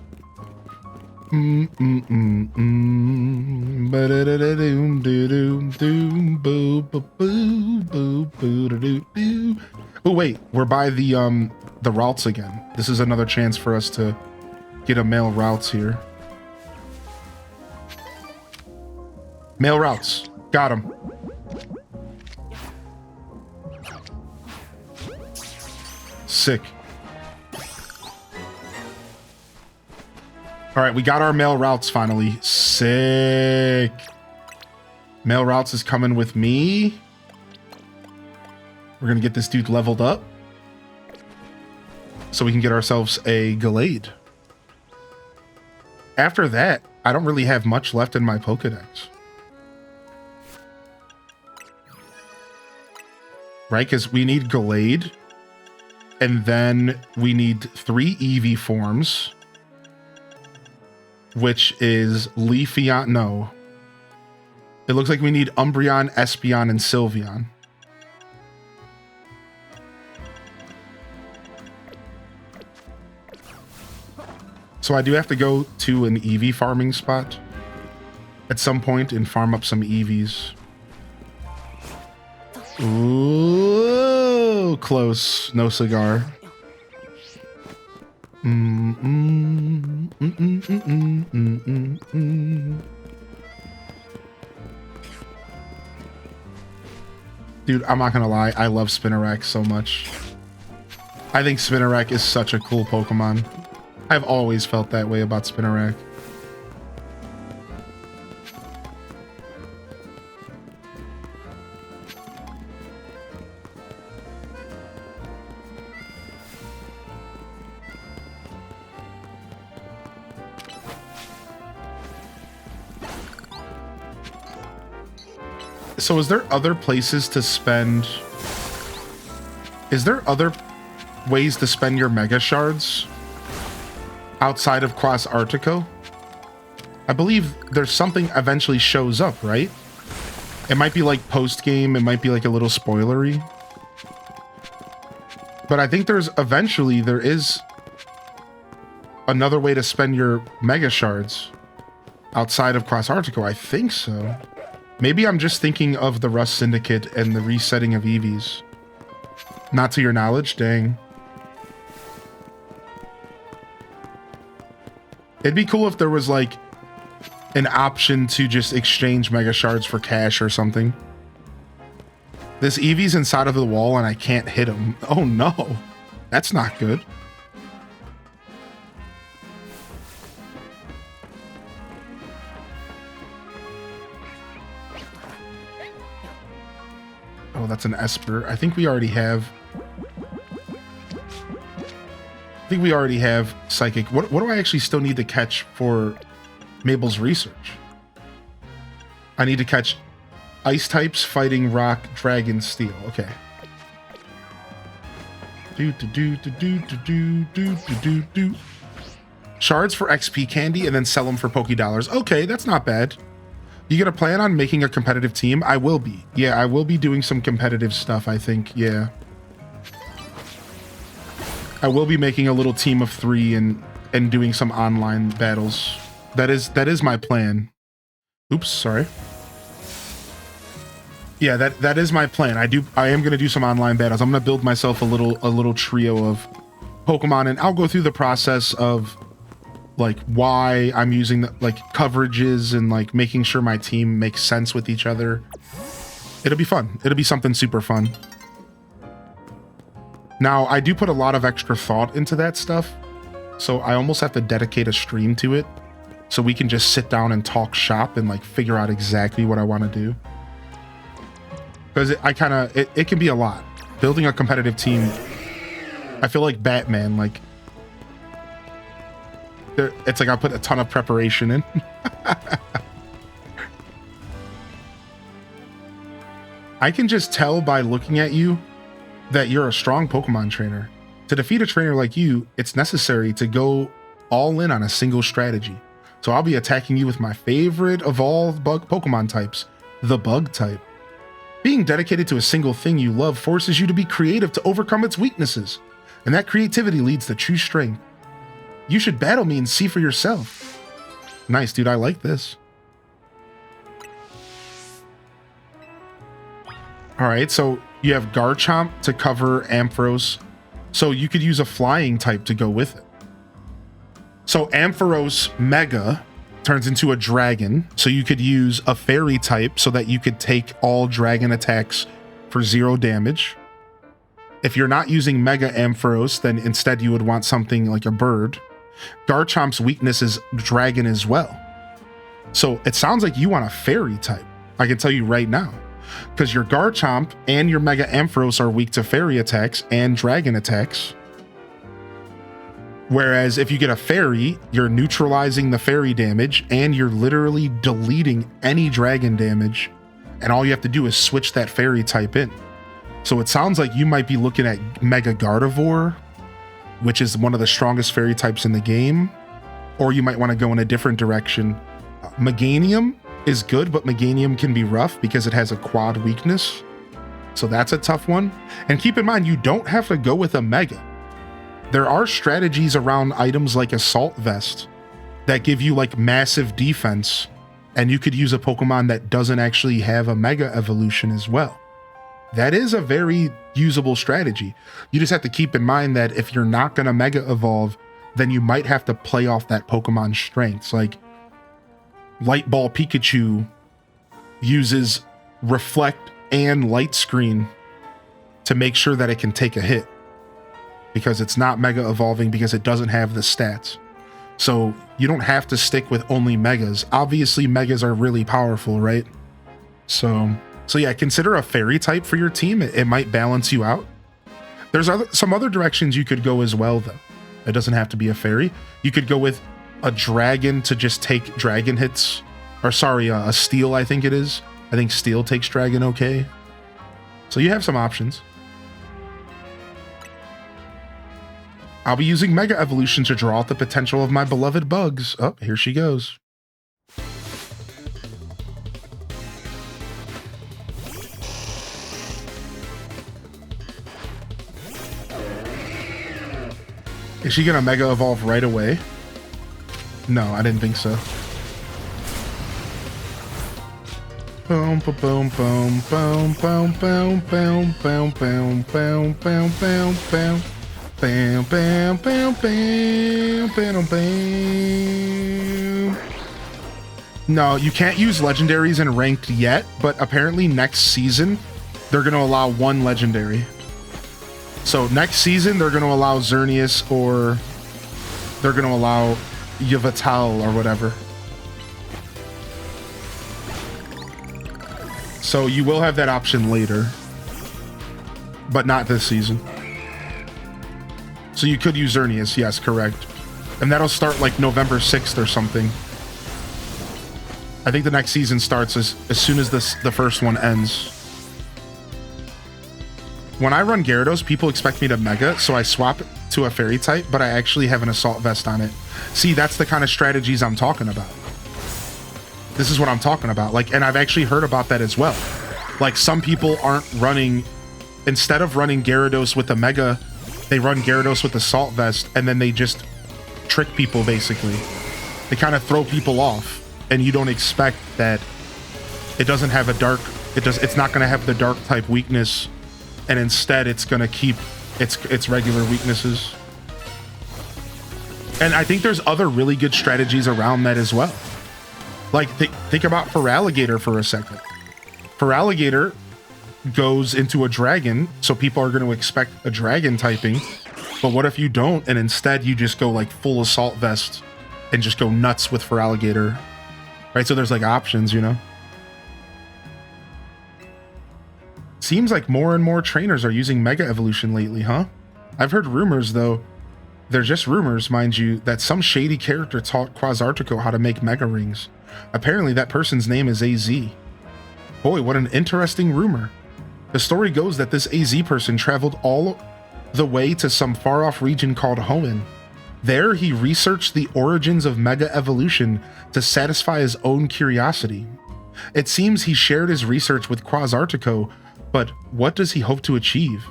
Oh wait, we're by the routes again. This is another chance for us to get a male routes here. Male routes. Got him. Sick. All right, we got our male routes finally. Sick. Male routes is coming with me. We're gonna get this dude leveled up so we can get ourselves a Gallade. After that, I don't really have much left in my Pokedex. Right, because we need Gallade, and then we need 3 Eevee forms, which is Leafeon. No. It looks like we need Umbreon, Espeon, and Sylveon. So I do have to go to an Eevee farming spot at some point and farm up some Eevees. Ooh, close. No cigar. Dude, I'm not gonna lie. I love Spinarak so much. I think Spinarak is such a cool Pokemon. I've always felt that way about Spinarak. So is there other places to spend? Is there other ways to spend your Mega Shards outside of Quas Artico? I believe there's something eventually shows up, right? It might be like post-game, it might be like a little spoilery. But I think there is another way to spend your Mega Shards outside of Quas Artico. I think so. Maybe I'm just thinking of the Rust Syndicate and the resetting of Eevees. Not to your knowledge, dang. It'd be cool if there was like an option to just exchange Mega Shards for cash or something. This Eevee's inside of the wall and I can't hit him. Oh no, that's not good. that's an Esper. I think we already have Psychic. What do I actually still need to catch for Mabel's research? I need to catch Ice types, Fighting, Rock, Dragon, Steel. Okay. Shards for XP candy and then sell them for Poké Dollars. Okay, that's not bad. You gonna plan on making a competitive team? I will be. Yeah, I will be doing some competitive stuff, I think. Yeah. I will be making a little team of 3 and doing some online battles. That is my plan. Oops, sorry. Yeah, that is my plan. I am gonna do some online battles. I'm gonna build myself a little trio of Pokemon, and I'll go through the process of like why I'm using the like coverages and like making sure my team makes sense with each other. It'll be fun. It'll be something super fun. Now, I do put a lot of extra thought into that stuff, so I almost have to dedicate a stream to it so we can just sit down and talk shop and like figure out exactly what I want to do. Because it can be a lot. Building a competitive team, I feel like Batman, like it's like I put a ton of preparation in. I can just tell by looking at you that you're a strong Pokemon trainer. To defeat a trainer like you, it's necessary to go all in on a single strategy. So I'll be attacking you with my favorite of all Pokemon types, the Bug type. Being dedicated to a single thing you love forces you to be creative to overcome its weaknesses, and that creativity leads to true strength. You should battle me and see for yourself. Nice, dude, I like this. Alright, so you have Garchomp to cover Ampharos, so you could use a flying type to go with it. So Ampharos Mega turns into a dragon, so you could use a fairy type so that you could take all dragon attacks for 0 damage. If you're not using Mega Ampharos, then instead you would want something like a bird. Garchomp's weakness is dragon as well. So it sounds like you want a fairy type. I can tell you right now. Because your Garchomp and your Mega Ampharos are weak to fairy attacks and dragon attacks. Whereas if you get a fairy, you're neutralizing the fairy damage and you're literally deleting any dragon damage. And all you have to do is switch that fairy type in. So it sounds like you might be looking at Mega Gardevoir, which is one of the strongest fairy types in the game. Or you might want to go in a different direction. Meganium is good, but Meganium can be rough because it has a quad weakness. So that's a tough one. And keep in mind, you don't have to go with a Mega. There are strategies around items like Assault Vest that give you like massive defense, and you could use a Pokemon that doesn't actually have a Mega evolution as well. That is a very usable strategy. You just have to keep in mind that if you're not going to Mega Evolve, then you might have to play off that Pokemon's strengths. Like Light Ball Pikachu uses Reflect and Light Screen to make sure that it can take a hit, because it's not Mega Evolving because it doesn't have the stats. So you don't have to stick with only Megas. Obviously Megas are really powerful, right? So yeah, consider a fairy type for your team. It might balance you out. There's some other directions you could go as well though. It doesn't have to be a fairy. You could go with a dragon to just take dragon hits, or sorry, a steel, I think it is. I think steel takes dragon okay. So you have some options. I'll be using Mega Evolution to draw out the potential of my beloved bugs. Oh, here she goes. Is she gonna Mega Evolve right away? No, I didn't think so. Boom, boom, boom, boom, boom, boom, boom, boom, boom, boom, boom, boom, boom, boom. Bam, bam, bam, bam, bam, bam. No, you can't use legendaries in ranked yet, but apparently next season, they're going to allow 1 legendary. So next season, they're going to allow Xerneas, or they're going to allow Yveltal or whatever. So you will have that option later. but not this season. So you could use Xerneas, yes, correct. And that'll start like November 6th or something. I think the next season starts as soon as the first one ends. When I run Gyarados, people expect me to Mega, so I swap to a Fairy type, but I actually have an Assault Vest on it. See, that's the kind of strategies I'm talking about. This is what I'm talking about. Like, and I've actually heard about that as well. Like, some people aren't running, instead of running Gyarados with a Mega, they run Gyarados with Assault Vest, and then they just trick people, basically. They kind of throw people off, and you don't expect that it doesn't have a dark, it's not going to have the dark type weakness, and instead it's going to keep its regular weaknesses. And I think there's other really good strategies around that as well. Like, think about Feraligatr for a second. Feraligatr goes into a dragon, so people are going to expect a dragon typing. But what if you don't, and instead you just go like full Assault Vest and just go nuts with Feraligatr? Right, so there's like options, you know? Seems like more and more trainers are using Mega Evolution lately, huh? I've heard rumors, though. They're just rumors, mind you, that some shady character taught Quasartico how to make Mega Rings. Apparently that person's name is AZ. Boy, what an interesting rumor. The story goes that this AZ person traveled all the way to some far-off region called Hoenn. There, he researched the origins of Mega Evolution to satisfy his own curiosity. It seems he shared his research with Quasartico, but what does he hope to achieve?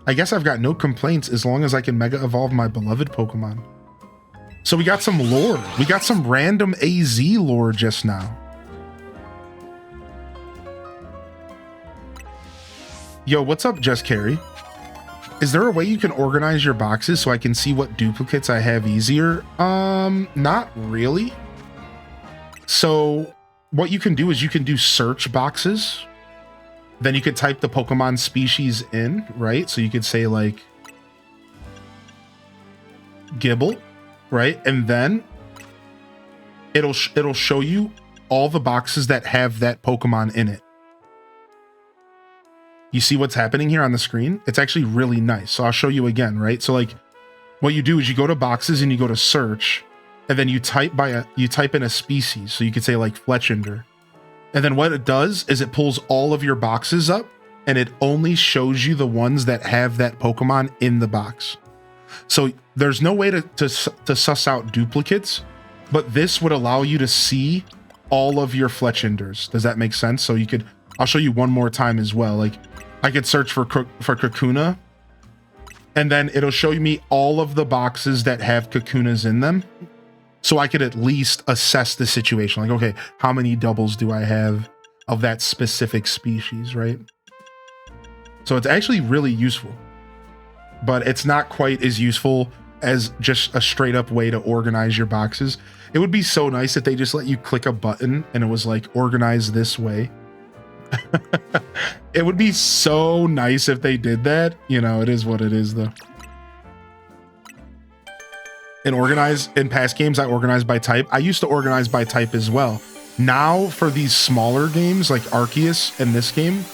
I guess I've got no complaints as long as I can Mega Evolve my beloved Pokemon. So we got some lore. We got some random AZ lore just now. Yo, what's up, Just Carry? Is there a way you can organize your boxes so I can see what duplicates I have easier? Not really. So what you can do is you can do search boxes. Then you could type the Pokemon species in, right? So you could say like Gibble, right? And then it'll show you all the boxes that have that Pokemon in it. You see what's happening here on the screen? It's actually really nice. So I'll show you again, right? So like what you do is you go to boxes and you go to search, and then you type in a species. So you could say like Fletchinder. And then what it does is it pulls all of your boxes up and it only shows you the ones that have that Pokemon in the box. So there's no way to suss out duplicates, but this would allow you to see all of your Fletchinders. Does that make sense? So you could, I'll show you one more time as well. Like I could search for Kakuna, and then it'll show me all of the boxes that have Kakunas in them. So I could at least assess the situation. Like, okay, how many doubles do I have of that specific species, right? So it's actually really useful, but it's not quite as useful as just a straight up way to organize your boxes. It would be so nice if they just let you click a button and it was like, organize this way. It would be so nice if they did that. You know, it is what it is though. In past games, I organized by type. I used to organize by type as well. Now for these smaller games like Arceus and this game,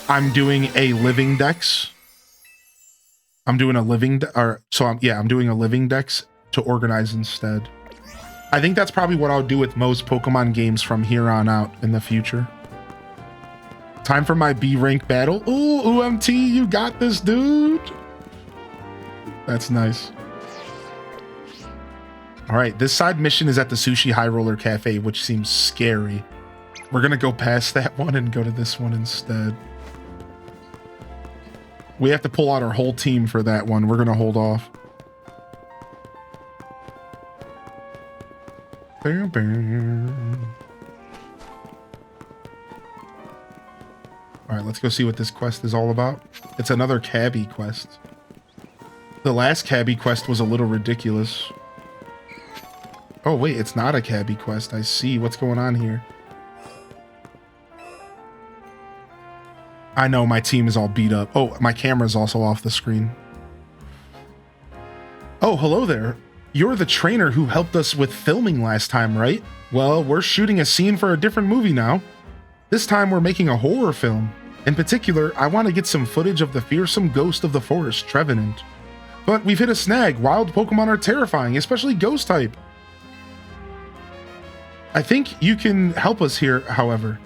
I'm doing a living dex. I'm doing a living dex to organize instead. I think that's probably what I'll do with most Pokemon games from here on out in the future. Time for my B rank battle. Ooh, UMT, you got this, dude. That's nice. All right, this side mission is at the Sushi High Roller Cafe, which seems scary. We're gonna go past that one and go to this one instead. We have to pull out our whole team for that one. We're gonna hold off. Bam, bam. All right, let's go see what this quest is all about. It's another cabbie quest. The last cabbie quest was a little ridiculous. Oh wait, it's not a cabbie quest. I see what's going on here. I know my team is all beat up. Oh, my camera's also off the screen. Oh, hello there. You're the trainer who helped us with filming last time, right? Well, we're shooting a scene for a different movie now. This time we're making a horror film. In particular, I want to get some footage of the fearsome ghost of the forest, Trevenant. But we've hit a snag. Wild Pokemon are terrifying, especially ghost type. I think you can help us here, however.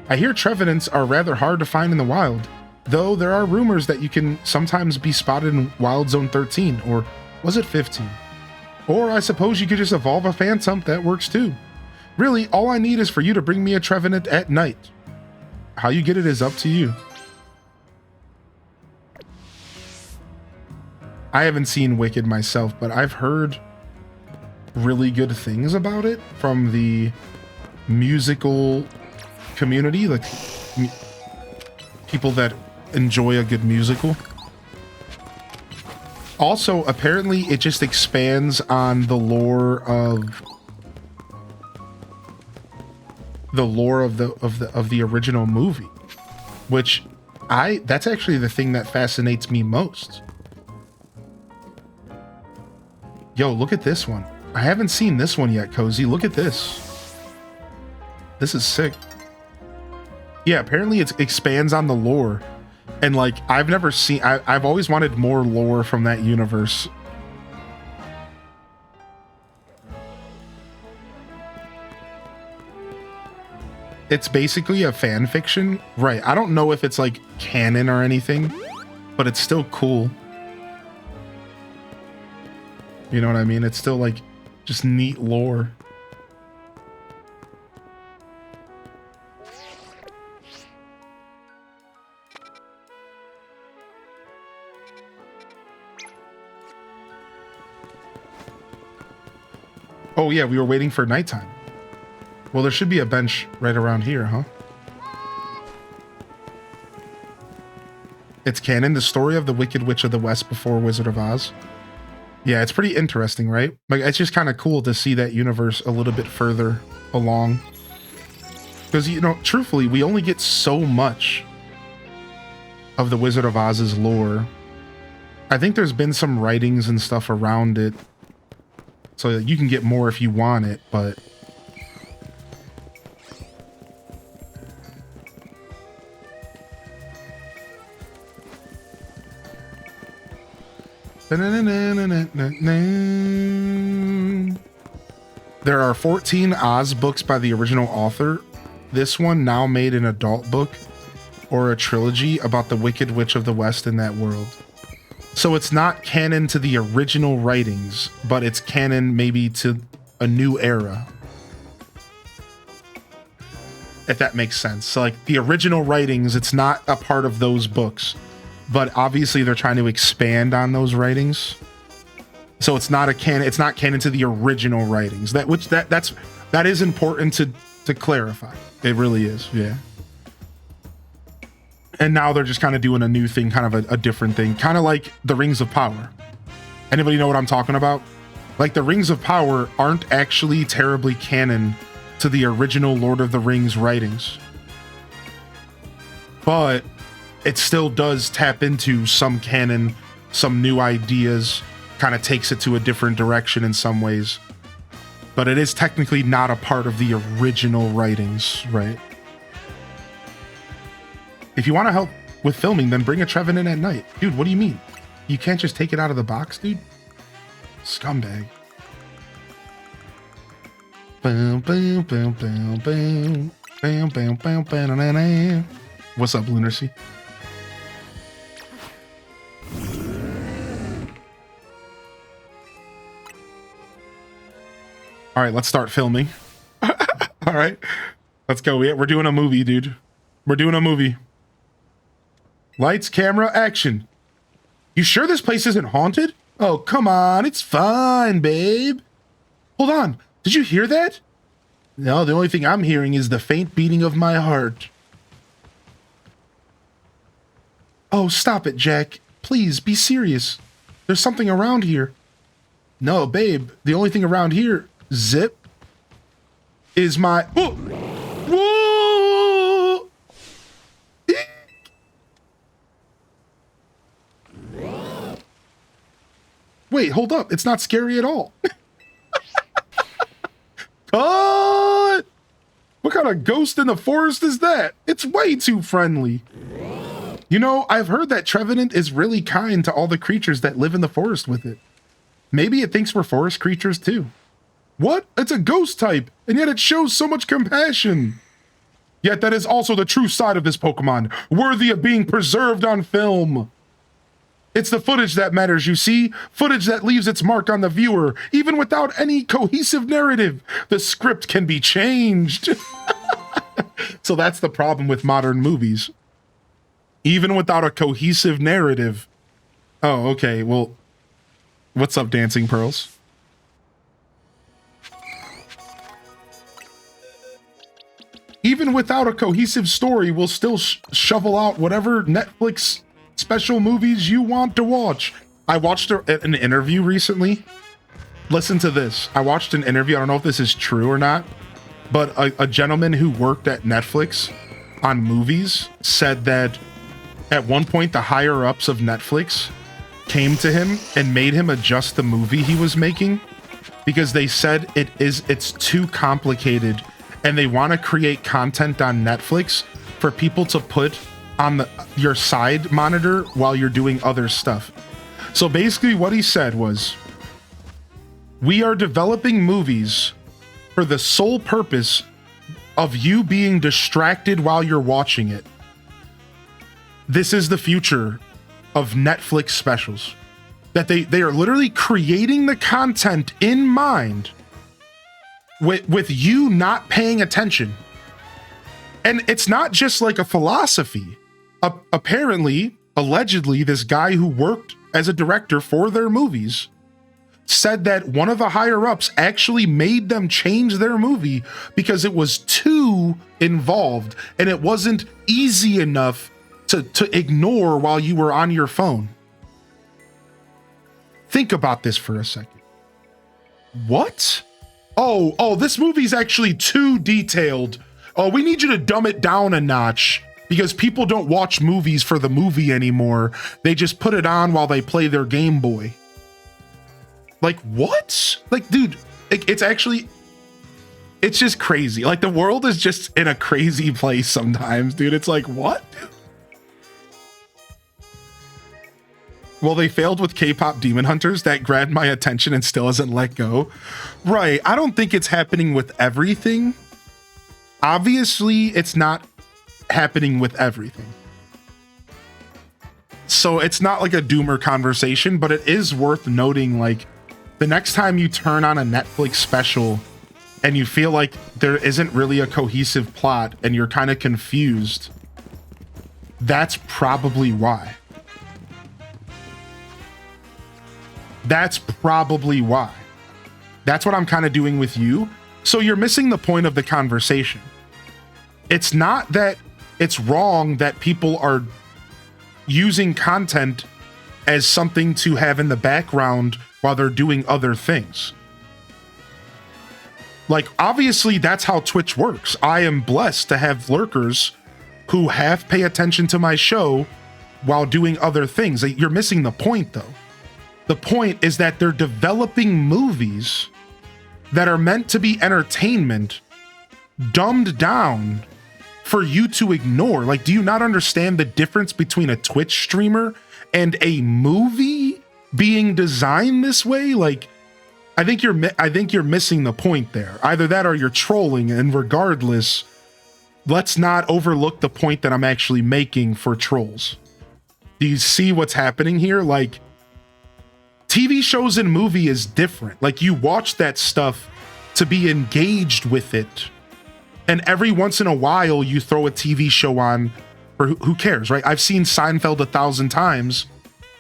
I hear Trevenants are rather hard to find in the wild, though there are rumors that you can sometimes be spotted in Wild Zone 13, or was it 15? Or I suppose you could just evolve a Phantump, that works too. Really, all I need is for you to bring me a Trevenant at night. How you get it is up to you. I haven't seen Wicked myself, but I've heard really good things about it from the musical community, like people that enjoy a good musical. Also, apparently it just expands on the lore of the original movie, which that's actually the thing that fascinates me most. Yo, look at this one. I haven't seen this one yet, Cozy. Look at this. This is sick. Yeah, apparently it expands on the lore. And like, I've never seen, I've always wanted more lore from that universe. It's basically a fan fiction. Right. I don't know if it's like canon or anything, but it's still cool. You know what I mean? It's still like just neat lore. Oh yeah, we were waiting for nighttime. Well, there should be a bench right around here, huh? It's canon, the story of the Wicked Witch of the West before Wizard of Oz. Yeah, it's pretty interesting, right? Like, it's just kind of cool to see that universe a little bit further along. Because, you know, truthfully, we only get so much of the Wizard of Oz's lore. I think there's been some writings and stuff around it, so that you can get more if you want it, but... There are 14 Oz books by the original author. This one now made an adult book or a trilogy about the Wicked Witch of the West in that world. So it's not canon to the original writings, but it's canon maybe to a new era. If that makes sense. So like the original writings, it's not a part of those books, but obviously they're trying to expand on those writings. So it's not a canon, it's not canon to the original writings. That is important to clarify. It really is, yeah. And now they're just kind of doing a new thing, kind of a different thing. Kind of like the Rings of Power. Anybody know what I'm talking about? Like the Rings of Power aren't actually terribly canon to the original Lord of the Rings writings. But it still does tap into some canon, some new ideas, kind of takes it to a different direction in some ways. But it is technically not a part of the original writings, right? If you want to help with filming, then bring a Trevenant in at night. Dude, what do you mean? You can't just take it out of the box, dude? Scumbag. Boom, boom, boom, boom, boom. Bam, bam, bam, bam, bam, bam. What's up, Lunacy? All right, let's start filming. All right, let's go. We're doing a movie, dude. We're doing a movie. Lights, camera, action. You sure this place isn't haunted? Oh, come on. It's fine, babe. Hold on. Did you hear that? No, the only thing I'm hearing is the faint beating of my heart. Oh, stop it, Jack. Please, be serious. There's something around here. No, babe. The only thing around here, zip, is my... Oh! Whoa! Wait, hold up. It's not scary at all. Cut! What kind of ghost in the forest is that? It's way too friendly. You know, I've heard that Trevenant is really kind to all the creatures that live in the forest with it. Maybe it thinks we're forest creatures too. What? It's a ghost type, and yet it shows so much compassion. Yet that is also the true side of this Pokemon, worthy of being preserved on film. It's the footage that matters, you see? Footage that leaves its mark on the viewer, even without any cohesive narrative. The script can be changed. So that's the problem with modern movies. Even without a cohesive narrative. Oh, okay, well, what's up, Dancing Pearls? Even without a cohesive story, we'll still shovel out whatever Netflix special movies you want to watch. I watched an interview recently. Listen to this. I watched an interview. I don't know if this is true or not, but a gentleman who worked at Netflix on movies said that at one point the higher ups of Netflix came to him and made him adjust the movie he was making because they said it's too complicated and they want to create content on Netflix for people to put on your side monitor while you're doing other stuff. So basically what he said was, we are developing movies for the sole purpose of you being distracted while you're watching it. This is the future of Netflix specials. That they are literally creating the content in mind with you not paying attention. And it's not just like a philosophy. Apparently, allegedly, this guy who worked as a director for their movies said that one of the higher ups actually made them change their movie because it was too involved and it wasn't easy enough to ignore while you were on your phone. Think about this for a second. What? Oh, this movie's actually too detailed. Oh, we need you to dumb it down a notch because people don't watch movies for the movie anymore. They just put it on while they play their Game Boy. Like, what? Like, dude, it's just crazy. Like, the world is just in a crazy place sometimes, dude. It's like, what? Well, they failed with K-pop Demon Hunters. That grabbed my attention and still hasn't let go. Right. I don't think it's happening with everything. Obviously, it's not happening with everything. So it's not like a doomer conversation, but it is worth noting, like, the next time you turn on a Netflix special and you feel like there isn't really a cohesive plot and you're kind of confused, that's probably why. That's probably why. That's what I'm kind of doing with you. So you're missing the point of the conversation. It's not that it's wrong that people are using content as something to have in the background while they're doing other things. Like, obviously, that's how Twitch works. I am blessed to have lurkers who half pay attention to my show while doing other things. You're missing the point, though. The point is that they're developing movies that are meant to be entertainment, dumbed down for you to ignore. Like, do you not understand the difference between a Twitch streamer and a movie being designed this way? Like, I think you're missing the point there. Either that or you're trolling, and regardless, let's not overlook the point that I'm actually making for trolls. Do you see what's happening here? Like, TV shows and movie is different. Like, you watch that stuff to be engaged with it. And every once in a while you throw a TV show on, or who cares, right? I've seen Seinfeld 1,000 times,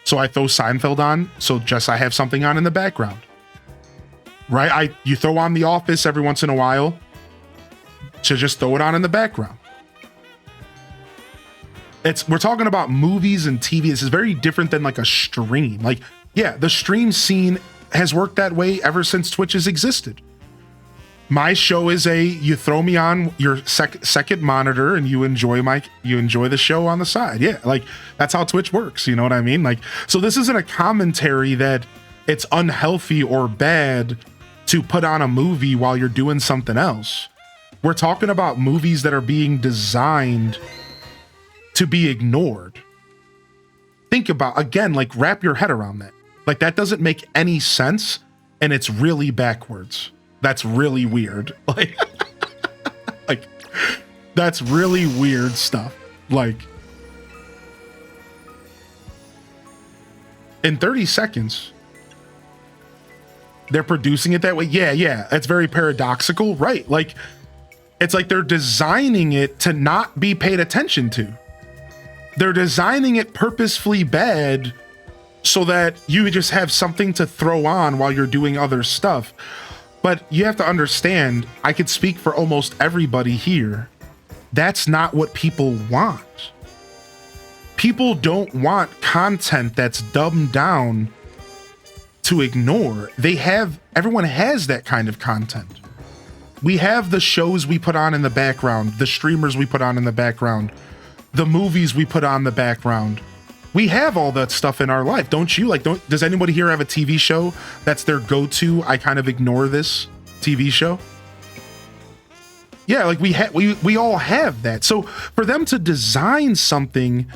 so I throw Seinfeld on, so just I have something on in the background. Right? You throw on The Office every once in a while to just throw it on in the background. We're talking about movies and TV. This is very different than like a stream. Like, yeah, the stream scene has worked that way ever since Twitch has existed. My show is you throw me on your second monitor and you enjoy the show on the side. Yeah, like that's how Twitch works. You know what I mean? Like, so this isn't a commentary that it's unhealthy or bad to put on a movie while you're doing something else. We're talking about movies that are being designed to be ignored. think about, again, like wrap your head around that. Like that doesn't make any sense, and it's really backwards. That's really weird. Like, like that's really weird stuff. Like in 30 seconds, they're producing it that way. Yeah, that's very paradoxical, right? Like it's like they're designing it to not be paid attention to. They're designing it purposefully bad so that you just have something to throw on while you're doing other stuff. But you have to understand, I could speak for almost everybody here. That's not what people want. People don't want content that's dumbed down to ignore. Everyone has that kind of content. We have the shows we put on in the background, the streamers we put on in the background, the movies we put on the background. We have all that stuff in our life, don't you? Like, does anybody here have a TV show that's their go-to, I kind of ignore this TV show? Yeah, like we all have that. So for them to design something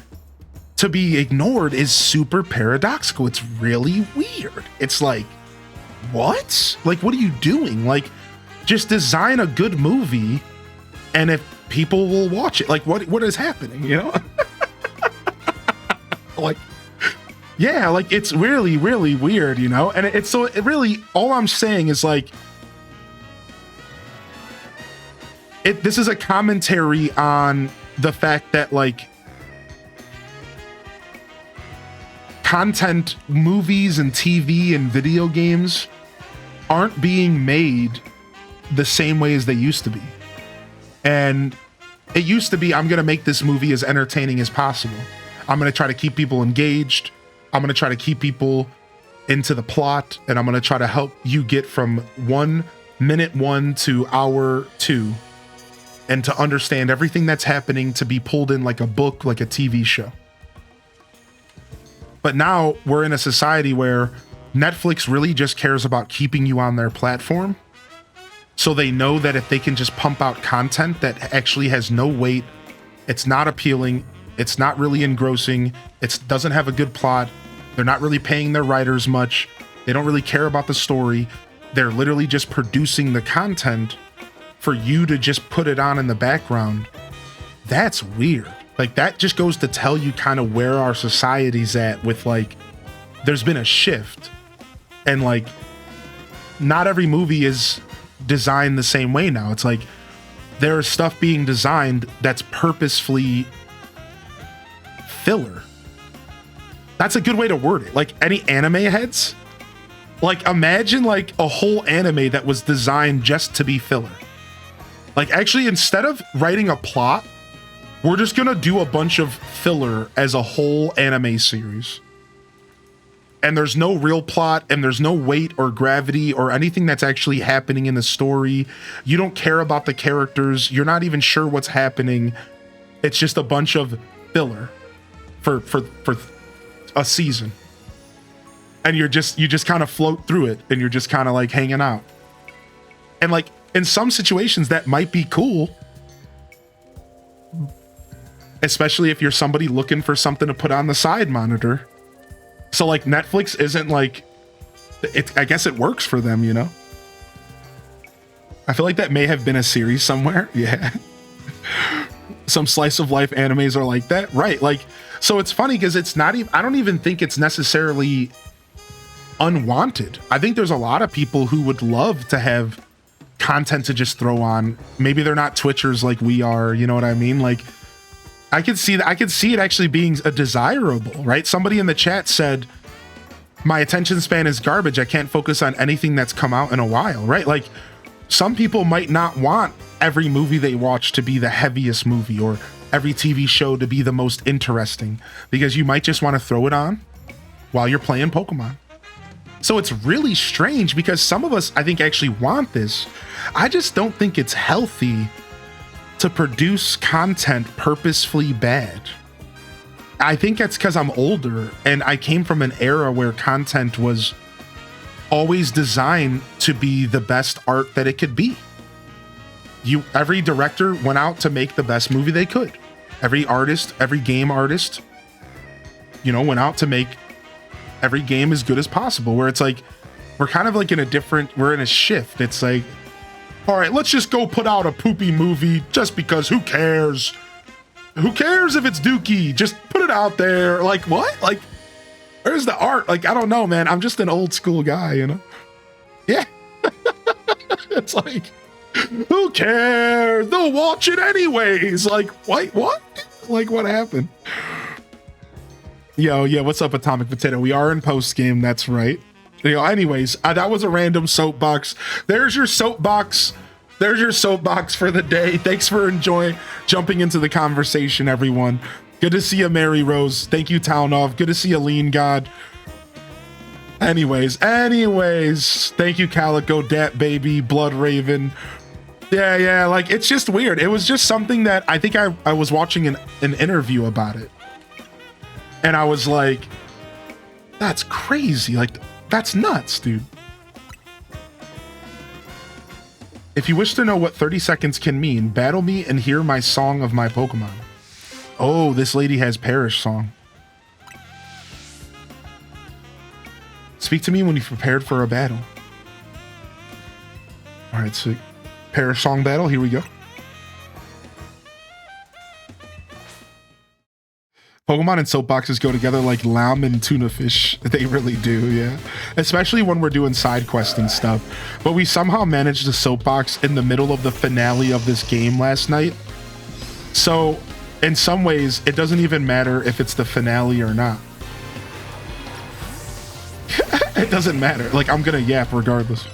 to be ignored is super paradoxical. It's really weird. It's like, what? Like, what are you doing? Like, just design a good movie, and if people will watch it, like what is happening, you know? Like, yeah, like it's really, really weird, you know? And it's so it really, all I'm saying is like, this is a commentary on the fact that like content, movies and TV and video games aren't being made the same way as they used to be. And it used to be, I'm going to make this movie as entertaining as possible. I'm going to try to keep people engaged. I'm going to try to keep people into the plot. And I'm going to try to help you get from minute 1 to hour 2. And to understand everything that's happening, to be pulled in like a book, like a TV show. But now we're in a society where Netflix really just cares about keeping you on their platform. So they know that if they can just pump out content that actually has no weight, it's not appealing, it's not really engrossing, it doesn't have a good plot, they're not really paying their writers much, they don't really care about the story, they're literally just producing the content for you to just put it on in the background. That's weird. Like, that just goes to tell you kind of where our society's at with like, there's been a shift, and like, not every movie is designed the same way now. It's like there is stuff being designed that's purposefully filler. That's a good way to word it. Like, any anime heads, like imagine like a whole anime that was designed just to be filler. Like, actually, instead of writing a plot, we're just gonna do a bunch of filler as a whole anime series. And there's no real plot, and there's no weight or gravity or anything that's actually happening in the story. You don't care about the characters. You're not even sure what's happening. It's just a bunch of filler for a season. And you just kind of float through it, and you're just kind of like hanging out. And like, in some situations that might be cool, especially if you're somebody looking for something to put on the side monitor. So like, Netflix isn't like, I guess it works for them, you know? I feel like that may have been a series somewhere. Yeah. Some slice of life animes are like that. Right. Like, so it's funny because it's not even, I don't even think it's necessarily unwanted. I think there's a lot of people who would love to have content to just throw on. Maybe they're not Twitchers like we are, you know what I mean? Like, I could see that. I could see it actually being a desirable, right? Somebody in the chat said, my attention span is garbage. I can't focus on anything that's come out in a while, right? Like, some people might not want every movie they watch to be the heaviest movie, or every TV show to be the most interesting, because you might just want to throw it on while you're playing Pokemon. So it's really strange, because some of us, I think, actually want this. I just don't think it's healthy to produce content purposefully bad. I think that's because I'm older, and I came from an era where content was always designed to be the best art that it could be. Every director went out to make the best movie they could. Every artist, every game artist you know, went out to make every game as good as possible, where it's like, we're kind of like we're in a shift. It's like, all right, let's just go put out a poopy movie just because who cares? Who cares if it's Dookie? Just put it out there. Like, what? Like, where's the art? Like, I don't know, man. I'm just an old school guy, you know? Yeah. It's like, who cares? They'll watch it anyways. Like, what? Like, what happened? Yo, yeah, what's up, Atomic Potato? We are in post game, that's right. You know, anyways, that was a random soapbox. There's your soapbox. There's your soapbox for the day. Thanks for jumping into the conversation, everyone. Good to see you, Mary Rose. Thank you, Town Off. Good to see you, Lean God. Anyways, thank you, Calico, Dat Baby, Blood Raven. Yeah, like, it's just weird. It was just something that I think I was watching an interview about it. And I was like, that's crazy. Like, that's nuts, dude. If you wish to know what 30 seconds can mean, battle me and hear my song of my Pokemon. Oh, this lady has Perish song. Speak to me when you've prepared for a battle. All right, so Perish song battle, here we go. Pokemon and soapboxes go together like lamb and tuna fish. They really do, yeah. Especially when we're doing side questing stuff. But we somehow managed a soapbox in the middle of the finale of this game last night. So, in some ways, it doesn't even matter if it's the finale or not. It doesn't matter. Like, I'm gonna yap regardless.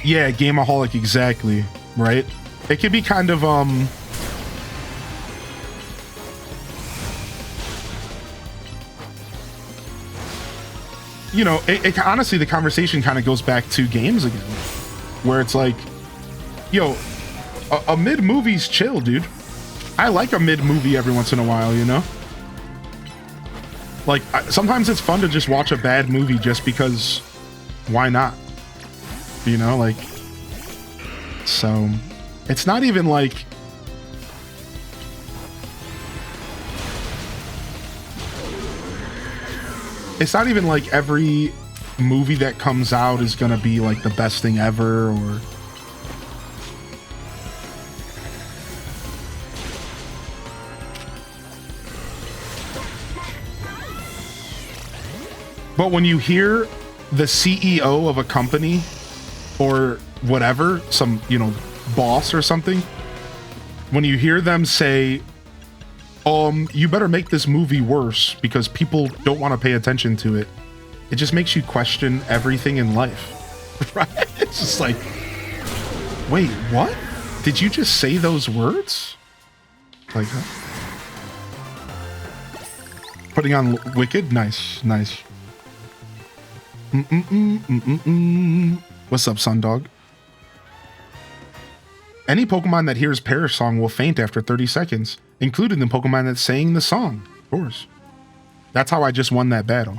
Yeah, gameaholic, exactly, right? It could be kind of you know, it honestly, the conversation kind of goes back to games again, where it's like, yo, a mid movie's chill, dude. I like a mid movie every once in a while, you know? Like, sometimes it's fun to just watch a bad movie just because why not? You know, like, so it's not even like every movie that comes out is gonna be like the best thing ever, or but when you hear the CEO of a company or whatever, some, you know, boss or something, when you hear them say, you better make this movie worse because people don't want to pay attention to it, it just makes you question everything in life, right? It's just like, wait, what? Did you just say those words? Like, putting on Wicked? Nice. What's up, Sundog? Any Pokemon that hears Perish song will faint after 30 seconds, including the Pokemon that sang the song, of course. That's how I just won that battle.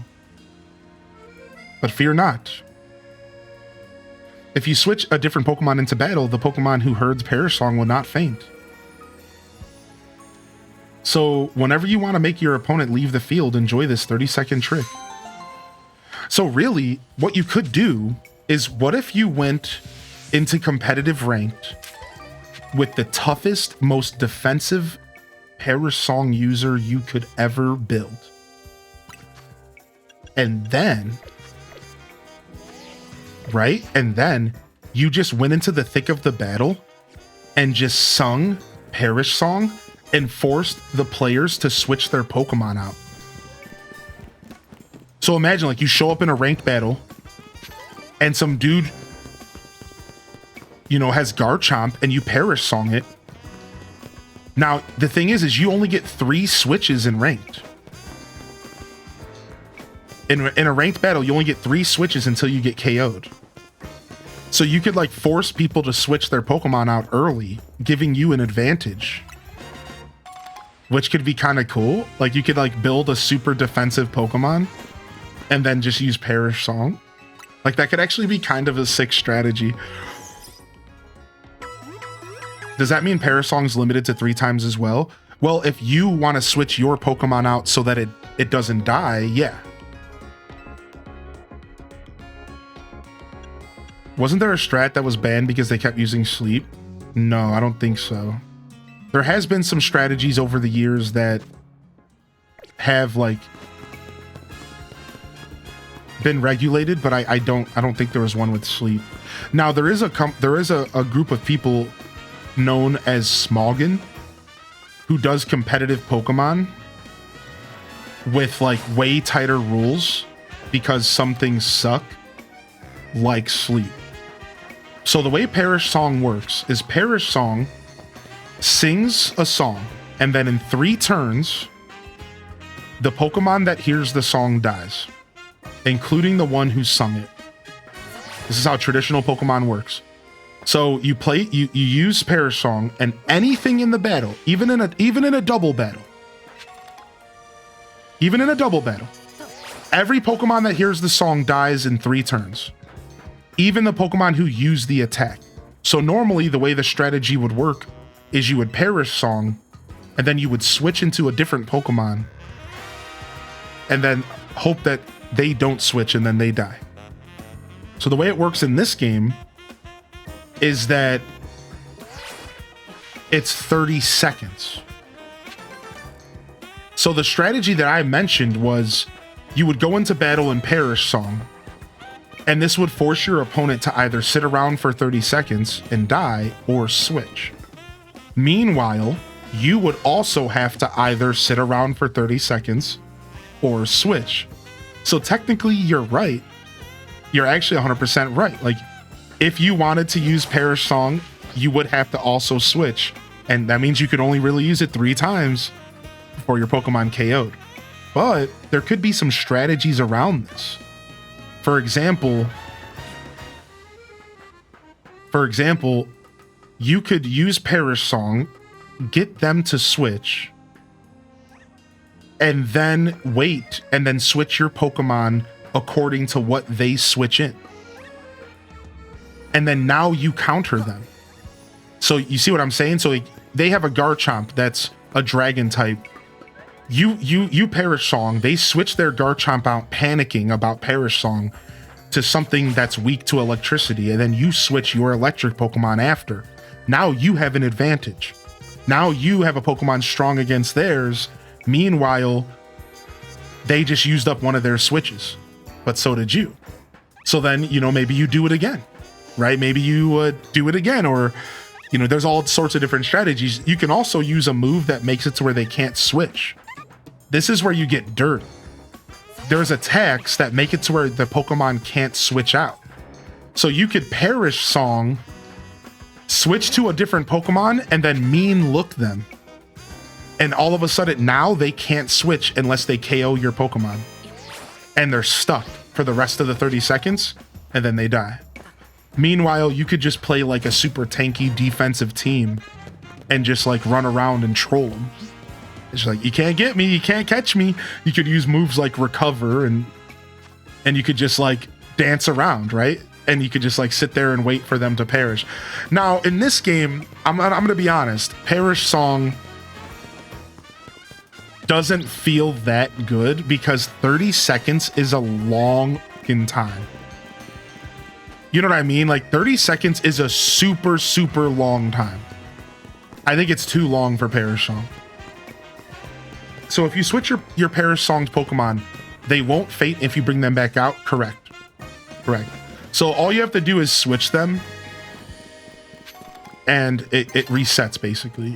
But fear not. If you switch a different Pokemon into battle, the Pokemon who heard Perish song will not faint. So whenever you want to make your opponent leave the field, enjoy this 30-second trick. So really, what you could do is, what if you went into competitive ranked with the toughest, most defensive Perish song user you could ever build? And then, right? And then you just went into the thick of the battle and just sung Perish song and forced the players to switch their Pokemon out. So imagine, like, you show up in a ranked battle and some dude, you know, has Garchomp and you Perish song it. Now, the thing is you only get 3 switches in ranked. In a ranked battle, you only get 3 switches until you get KO'd. So you could, like, force people to switch their Pokemon out early, giving you an advantage. Which could be kind of cool. Like, you could, like, build a super defensive Pokemon and then just use Perish song. Like that could actually be kind of a sick strategy. Does that mean Perish Song's limited to 3 times as well? Well, if you want to switch your Pokemon out so that it doesn't die, yeah. Wasn't there a strat that was banned because they kept using sleep? No, I don't think so. There has been some strategies over the years that have like been regulated, but I don't think there was one with sleep. Now there is a group of people known as Smogon who does competitive Pokemon with like way tighter rules because some things suck, like sleep. So the way Perish Song works is Perish Song sings a song, and then in 3 turns, the Pokemon that hears the song dies, including the one who sung it. This is how traditional Pokemon works. So you use Perish Song, and anything in the battle, even in a double battle, every Pokemon that hears the song dies in 3 turns. Even the Pokemon who use the attack. So normally the way the strategy would work is you would Perish Song, and then you would switch into a different Pokemon, and then hope that they don't switch and then they die. So the way it works in this game is that it's 30 seconds. So the strategy that I mentioned was you would go into battle in Perish Song, and this would force your opponent to either sit around for 30 seconds and die or switch. Meanwhile, you would also have to either sit around for 30 seconds or switch. So technically you're right. You're actually 100% right. Like if you wanted to use Perish Song, you would have to also switch. And that means you could only really use it 3 times before your Pokemon KO'd. But there could be some strategies around this. For example, you could use Perish Song, get them to switch, and then wait, and then switch your Pokemon according to what they switch in. And then now you counter them. So you see what I'm saying? So they have a Garchomp that's a dragon type. You Perish Song, they switch their Garchomp out panicking about Perish Song to something that's weak to electricity, and then you switch your electric Pokemon after. Now you have an advantage. Now you have a Pokemon strong against theirs. Meanwhile, they just used up one of their switches, but so did you. So then, maybe you do it again, right? Maybe you do it again, or, there's all sorts of different strategies. You can also use a move that makes it to where they can't switch. This is where you get dirty. There's attacks that make it to where the Pokemon can't switch out. So you could Perish Song, switch to a different Pokemon, and then mean look them. And all of a sudden now they can't switch unless they KO your Pokemon. And they're stuck for the rest of the 30 seconds, and then they die. Meanwhile, you could just play like a super tanky defensive team and just like run around and troll them. It's like, you can't get me, you can't catch me. You could use moves like Recover, and you could just like dance around, right? And you could just like sit there and wait for them to perish. Now, in this game, I'm gonna be honest, Perish Song doesn't feel that good because 30 seconds is a long fucking time. You know what I mean? Like 30 seconds is a super, super long time. I think it's too long for Perish Song. So if you switch your Perish Song's Pokemon, they won't fate if you bring them back out. Correct. So all you have to do is switch them, and it resets basically.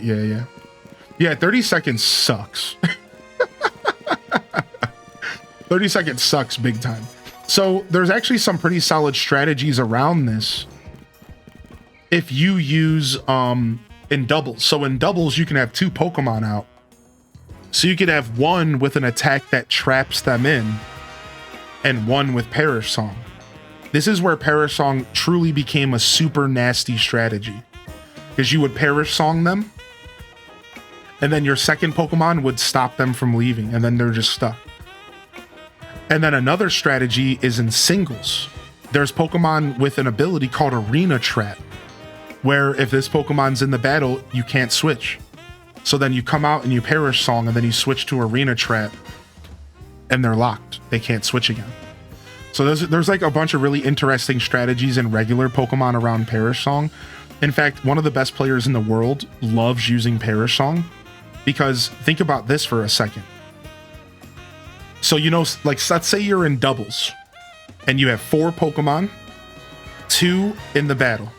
Yeah, 30 seconds sucks. 30 seconds sucks big time. So there's actually some pretty solid strategies around this if you use in doubles. So in doubles, you can have 2 Pokemon out. So you could have one with an attack that traps them in, and one with Perish Song. This is where Perish Song truly became a super nasty strategy, because you would Perish Song them, and then your second Pokemon would stop them from leaving, and then they're just stuck. And then another strategy is in singles. there's Pokemon with an ability called Arena Trap, where if this Pokemon's in the battle, you can't switch. So then you come out and you Perish Song, and then you switch to Arena Trap, and they're locked. They can't switch again. So there's like a bunch of really interesting strategies in regular Pokemon around Perish Song. In fact, one of the best players in the world loves using Perish Song, because think about this for a second. So, you know, like, let's say you're in doubles and you have 4 Pokemon, 2 in the battle.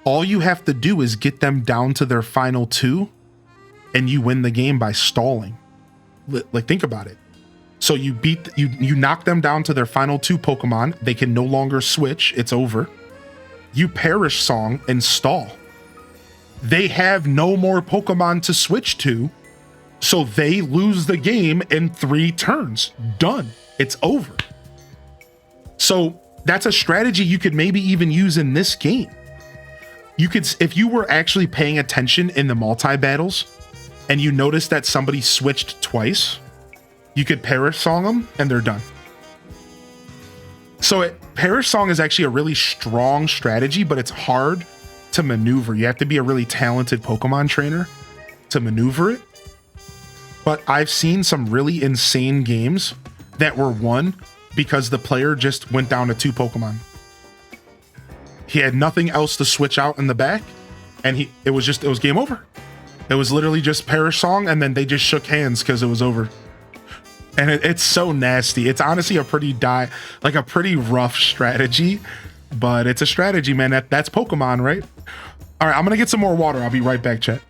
All you have to do is get them down to their final 2 and you win the game by stalling. Like, think about it. So you knock them down to their final 2 Pokemon. They can no longer switch. It's over. You Perish Song and stall. They have no more Pokemon to switch to, so they lose the game in 3 turns. Done. It's over. So that's a strategy you could maybe even use in this game. You could, if you were actually paying attention in the multi-battles and you noticed that somebody switched twice, you could Perish Song them and they're done. So Perish Song is actually a really strong strategy, but it's hard to maneuver. You have to be a really talented Pokemon trainer to maneuver it. But I've seen some really insane games that were won because the player just went down to 2 Pokemon. He had nothing else to switch out in the back, and it was game over. It was literally just Perish Song, and then they just shook hands because it was over. And it's so nasty. It's honestly a pretty rough strategy, but it's a strategy, man. That's Pokemon, right? All right, I'm gonna get some more water. I'll be right back, chat.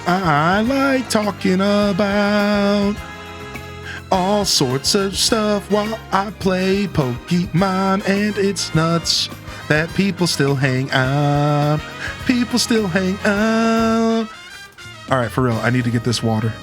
I like talking about all sorts of stuff while I play Pokemon, and it's nuts that people still hang out. People still hang out. All right, for real, I need to get this water.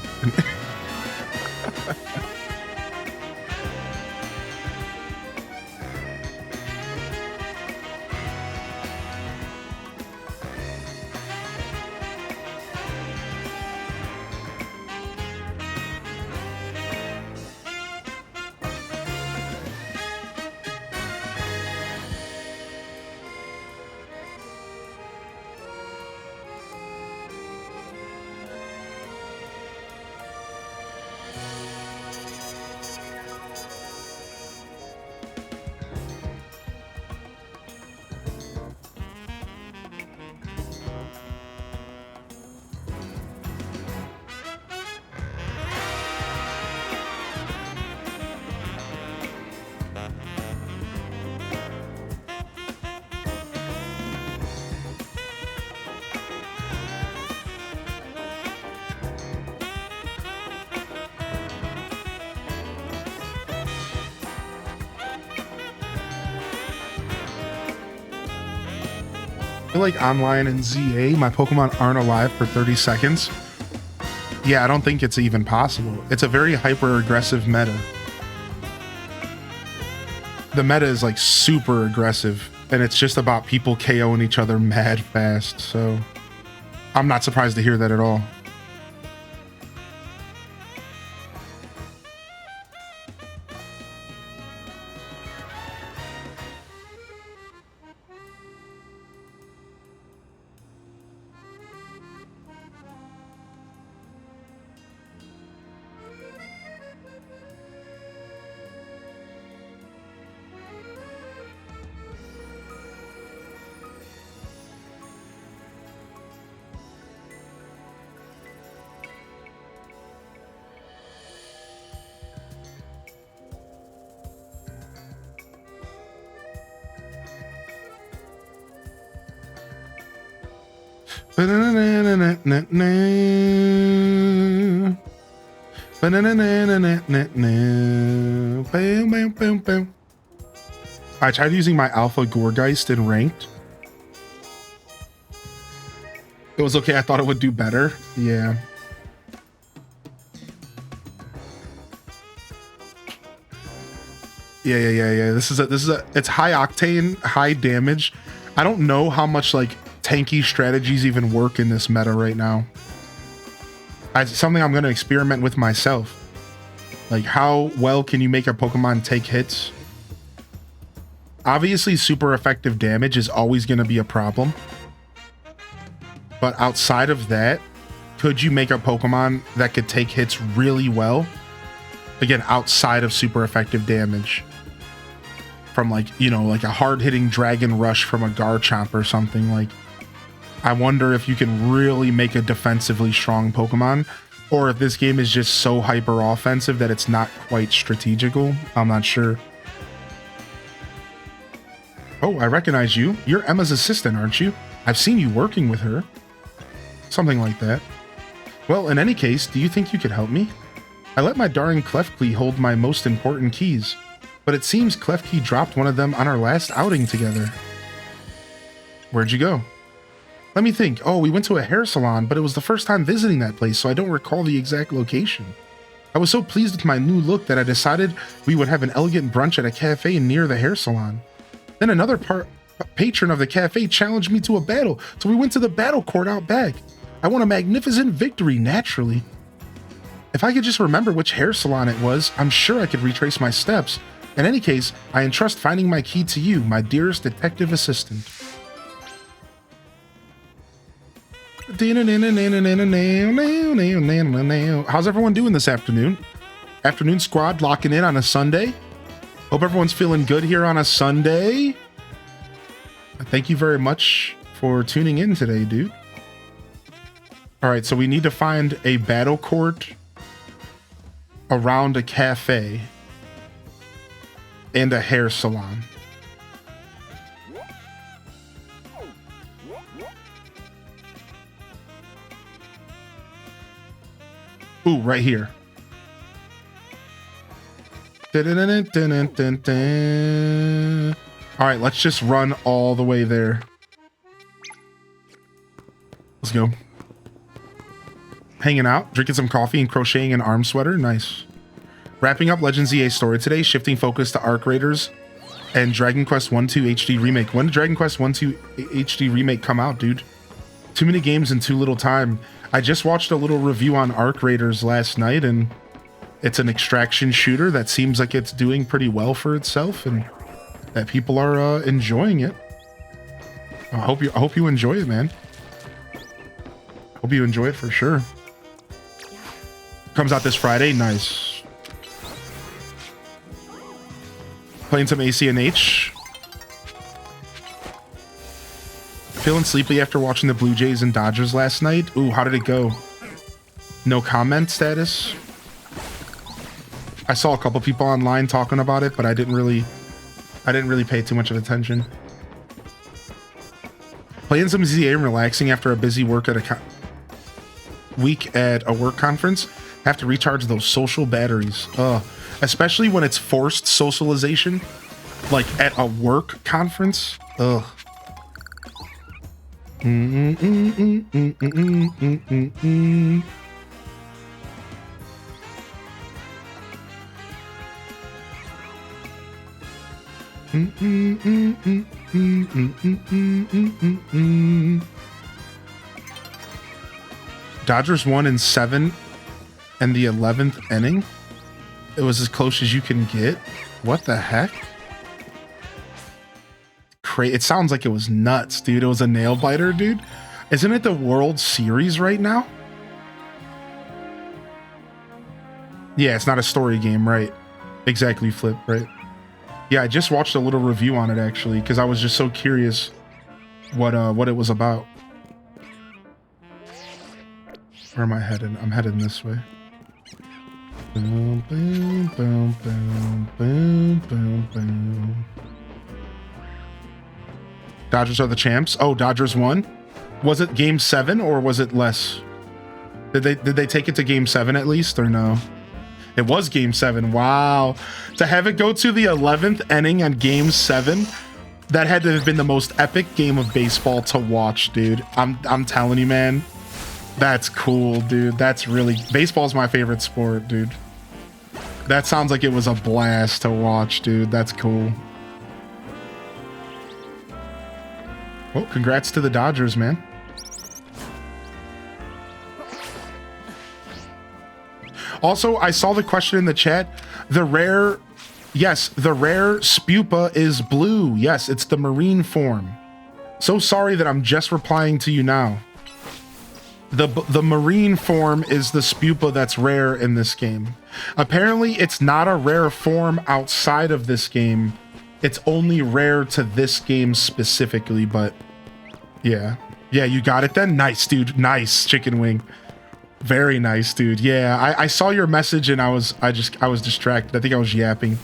I feel like online in ZA, my Pokemon aren't alive for 30 seconds. Yeah, I don't think it's even possible. It's a very hyper-aggressive meta. The meta is like super aggressive, and it's just about people KOing each other mad fast, so I'm not surprised to hear that at all. I tried using my Alpha Gourgeist in ranked. It was okay. I thought it would do better. Yeah. Yeah. This is it's high octane, high damage. I don't know how much like tanky strategies even work in this meta right now. It's something I'm going to experiment with myself. Like, how well can you make a Pokemon take hits? Obviously, super effective damage is always going to be a problem. But outside of that, could you make a Pokemon that could take hits really well? Again, outside of super effective damage. From like, you know, like a hard-hitting Dragon Rush from a Garchomp or something. Like, I wonder if you can really make a defensively strong Pokemon, or if this game is just so hyper offensive that it's not quite strategical. I'm not sure. Oh, I recognize you. You're Emma's assistant, aren't you? I've seen you working with her. Something like that. Well, in any case, do you think you could help me? I let my darling Klefki hold my most important keys, but it seems Klefki dropped one of them on our last outing together. Where'd you go? Let me think. Oh, we went to a hair salon, but it was the first time visiting that place, so I don't recall the exact location. I was so pleased with my new look that I decided we would have an elegant brunch at a cafe near the hair salon. Then another patron of the cafe challenged me to a battle, so we went to the battle court out back. I won a magnificent victory, naturally. If I could just remember which hair salon it was, I'm sure I could retrace my steps. In any case, I entrust finding my key to you, my dearest detective assistant. How's everyone doing this afternoon? Afternoon squad locking in on a Sunday. Hope everyone's feeling good here on a Sunday. Thank you very much for tuning in today, dude. All right, so we need to find a battle court around a cafe and a hair salon. Ooh, right here. All right, let's just run all the way there. Let's go. Hanging out, drinking some coffee and crocheting an arm sweater. Nice. Wrapping up Legends EA story today, shifting focus to Arc Raiders and Dragon Quest 1-2 HD Remake. When did Dragon Quest 1-2 HD Remake come out, dude? Too many games in too little time. I just watched a little review on Arc Raiders last night, and it's an extraction shooter that seems like it's doing pretty well for itself, and that people are enjoying it. I hope you enjoy it, man. Hope you enjoy it for sure. Comes out this Friday. Nice. Playing some ACNH. Feeling sleepy after watching the Blue Jays and Dodgers last night. Ooh, how did it go? No comment status. I saw a couple people online talking about it, but I didn't really pay too much of attention. Playing some ZA and relaxing after a busy work at a week at a work conference. Have to recharge those social batteries. Especially when it's forced socialization, like at a work conference. Ugh. Dodgers won in 7 and the 11th inning. It was as close as you can get. What the heck? It sounds like it was nuts, dude. It was a nail biter, dude. Isn't it the World Series right now? Yeah, it's not a story game, right? Exactly, Flip, right? Yeah, I just watched a little review on it actually because I was just so curious what it was about. Where am I headed? I'm heading this way. Boom, boom, boom, boom, boom, boom, boom. Dodgers are the champs. Oh, Dodgers won. Was it game 7 or was it less? Did they take it to game 7 at least or no? It was game 7. Wow. To have it go to the 11th inning on game 7, that had to have been the most epic game of baseball to watch, dude. I'm telling you, man. That's cool, dude. That's really... Baseball's my favorite sport, dude. That sounds like it was a blast to watch, dude. That's cool. Well, congrats to the Dodgers, man. Also, I saw the question in the chat. The rare Spupa is blue. Yes, it's the marine form. So sorry that I'm just replying to you now. The marine form is the Spupa that's rare in this game. Apparently, it's not a rare form outside of this game. It's only rare to this game specifically, but yeah. Yeah, you got it then? Nice, dude. Nice, Chicken Wing. Very nice, dude. Yeah, I saw your message and I was distracted. I think I was yapping.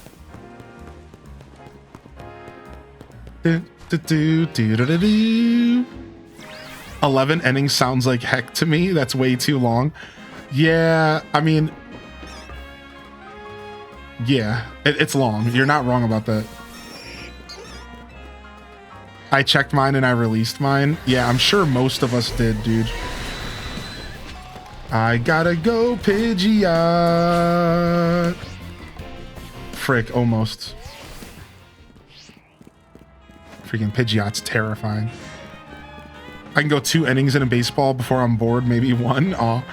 11 innings sounds like heck to me. That's way too long. Yeah, I mean, yeah, it's long. You're not wrong about that. I checked mine and I released mine. Yeah, I'm sure most of us did, dude. I gotta go, Pidgeot. Frick, almost. Freaking Pidgeot's terrifying. I can go 2 innings in a baseball before I'm bored, maybe 1. Aw.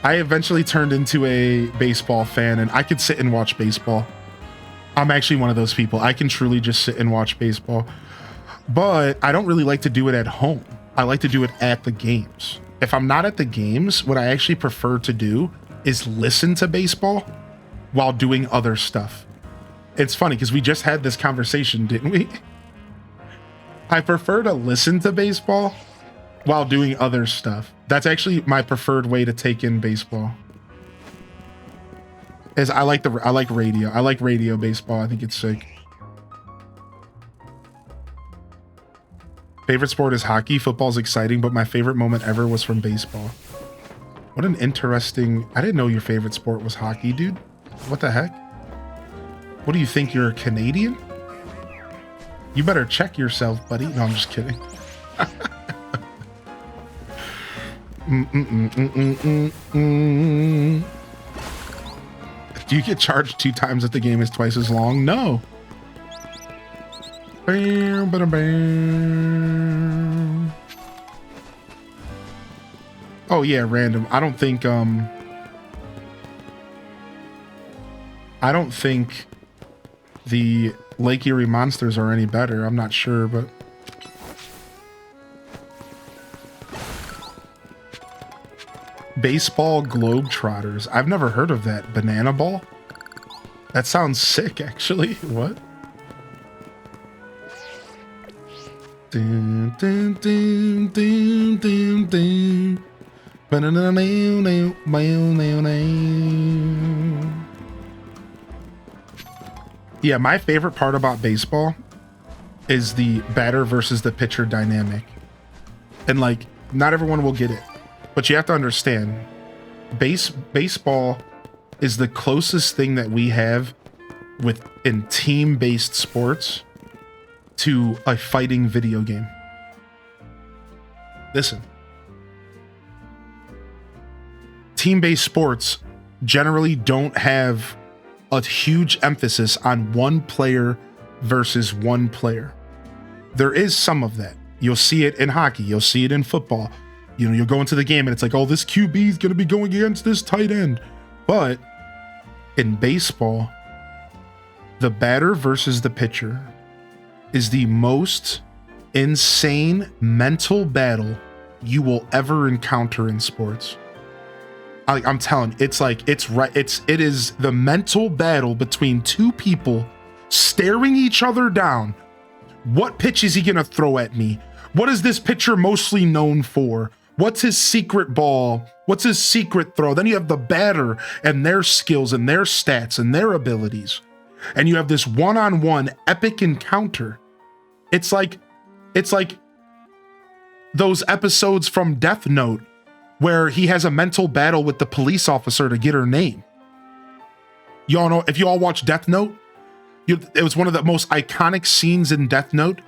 I eventually turned into a baseball fan, and I could sit and watch baseball. I'm actually one of those people. I can truly just sit and watch baseball. But I don't really like to do it at home. I like to do it at the games. If I'm not at the games, what I actually prefer to do is listen to baseball while doing other stuff. It's funny because we just had this conversation, didn't we? I prefer to listen to baseball while doing other stuff. That's actually my preferred way to take in baseball. Is I like radio. I like radio baseball. I think it's sick. Favorite sport is hockey. Football's exciting, but my favorite moment ever was from baseball. What an interesting... I didn't know your favorite sport was hockey, dude. What the heck? What do you think? You're a Canadian? You better check yourself, buddy. No, I'm just kidding. Do you get charged 2 times if the game is twice as long? No. Oh yeah, random. I don't think the Lake Erie Monsters are any better. I'm not sure, but Baseball Globetrotters. I've never heard of that. Banana Ball? That sounds sick, actually. What? Dun, dun, dun, dun, dun, dun. Yeah, my favorite part about baseball is the batter versus the pitcher dynamic. And like, not everyone will get it, but you have to understand, baseball is the closest thing that we have in team-based sports to a fighting video game. Listen. Team-based sports generally don't have a huge emphasis on one player versus one player. There is some of that. You'll see it in hockey. You'll see it in football. You know, you'll go into the game and it's like, oh, this QB is going to be going against this tight end. But in baseball, the batter versus the pitcher is the most insane mental battle you will ever encounter in sports. I'm telling you, it is the mental battle between 2 people staring each other down. What pitch is he gonna throw at me? What is this pitcher mostly known for? What's his secret ball? What's his secret throw? Then you have the batter and their skills and their stats and their abilities. And you have this one-on-one epic encounter. It's like those episodes from Death Note where he has a mental battle with the police officer to get her name. Y'all know, if you all watch Death Note, it was one of the most iconic scenes in Death Note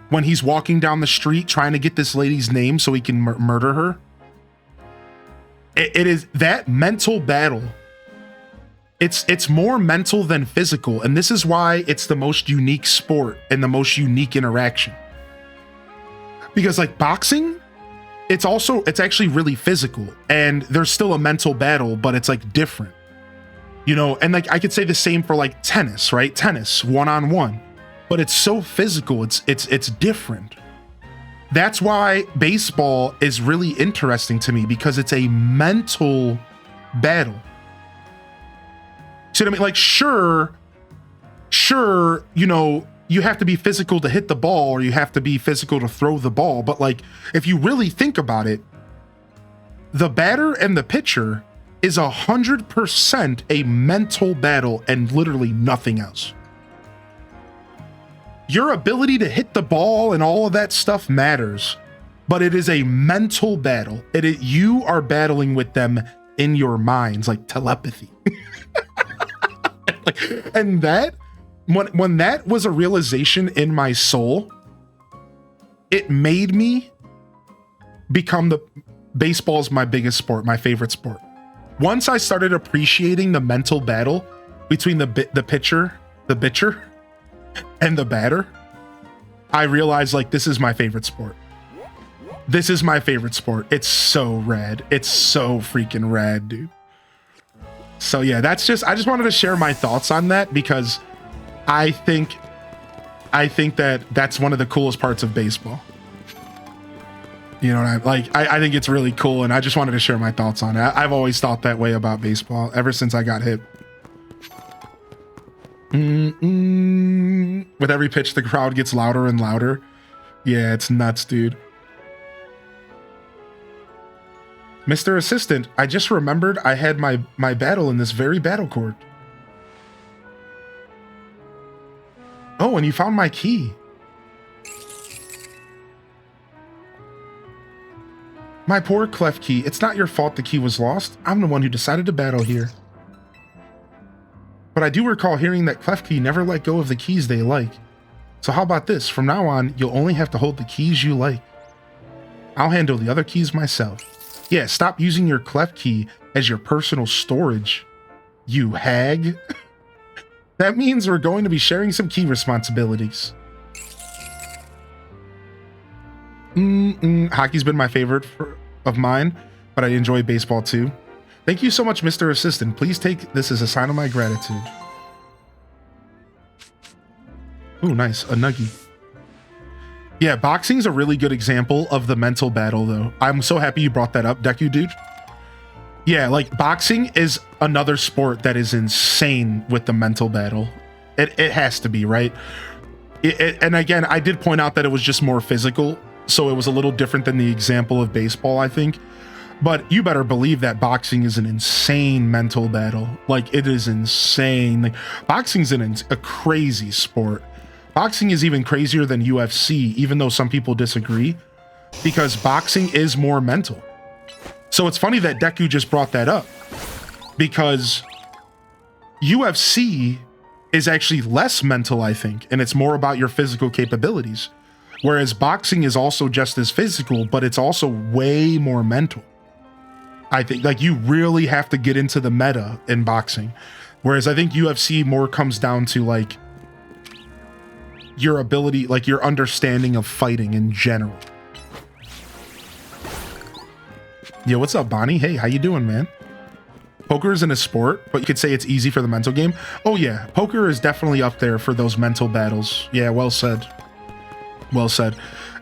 when he's walking down the street trying to get this lady's name so he can murder her. It is that mental battle. It's more mental than physical, and this is why it's the most unique sport and the most unique interaction. Because like boxing, it's actually really physical, and there's still a mental battle, but it's like different. You know, and like I could say the same for like tennis, right? Tennis, one-on-one. But it's so physical, it's different. That's why baseball is really interesting to me, because it's a mental battle. See what I mean? Like, sure, you know, you have to be physical to hit the ball, or you have to be physical to throw the ball. But like, if you really think about it, the batter and the pitcher is 100% a mental battle and literally nothing else. Your ability to hit the ball and all of that stuff matters, but it is a mental battle. You are battling with them in your minds, like telepathy. And that, when that was a realization in my soul, it made me become baseball's my biggest sport, my favorite sport. Once I started appreciating the mental battle between the pitcher, and the batter, I realized, like, this is my favorite sport. This is my favorite sport. It's so rad. It's so freaking rad, dude. So yeah, I just wanted to share my thoughts on that, because I think that that's one of the coolest parts of baseball. You know what I think it's really cool, and I just wanted to share my thoughts on it. I've always thought that way about baseball ever since I got hit. With every pitch, the crowd gets louder and louder. Yeah, it's nuts, dude. Mr. Assistant, I just remembered I had my battle in this very battle court. Oh, and you found my key. My poor clef key. It's not your fault the key was lost. I'm the one who decided to battle here. But I do recall hearing that Klefki never let go of the keys they like. So how about this? From now on, you'll only have to hold the keys you like. I'll handle the other keys myself. Yeah, stop using your Clef key as your personal storage, you hag. That means we're going to be sharing some key responsibilities. Hockey's been my favorite of mine, but I enjoy baseball too. Thank you so much, Mr. Assistant. Please take this as a sign of my gratitude. Ooh, nice. A nuggie. Yeah, boxing's a really good example of the mental battle, though. I'm so happy you brought that up, Deku dude. Yeah, like, boxing is another sport that is insane with the mental battle. It has to be, right? And again, I did point out that it was just more physical, so it was a little different than the example of baseball, I think. But you better believe that boxing is an insane mental battle. Like, it is insane. Like, boxing's a crazy sport. Boxing is even crazier than UFC, even though some people disagree, because boxing is more mental. So it's funny that Deku just brought that up, because UFC is actually less mental, I think, and it's more about your physical capabilities. Whereas boxing is also just as physical, but it's also way more mental. I think, like, you really have to get into the meta in boxing. Whereas I think UFC more comes down to, like, your ability, like your understanding of fighting in general. Yo, what's up, Bonnie? Hey, how you doing, man? Poker isn't a sport, but you could say it's easy for the mental game. Oh yeah, poker is definitely up there for those mental battles. Yeah, well said. Well said.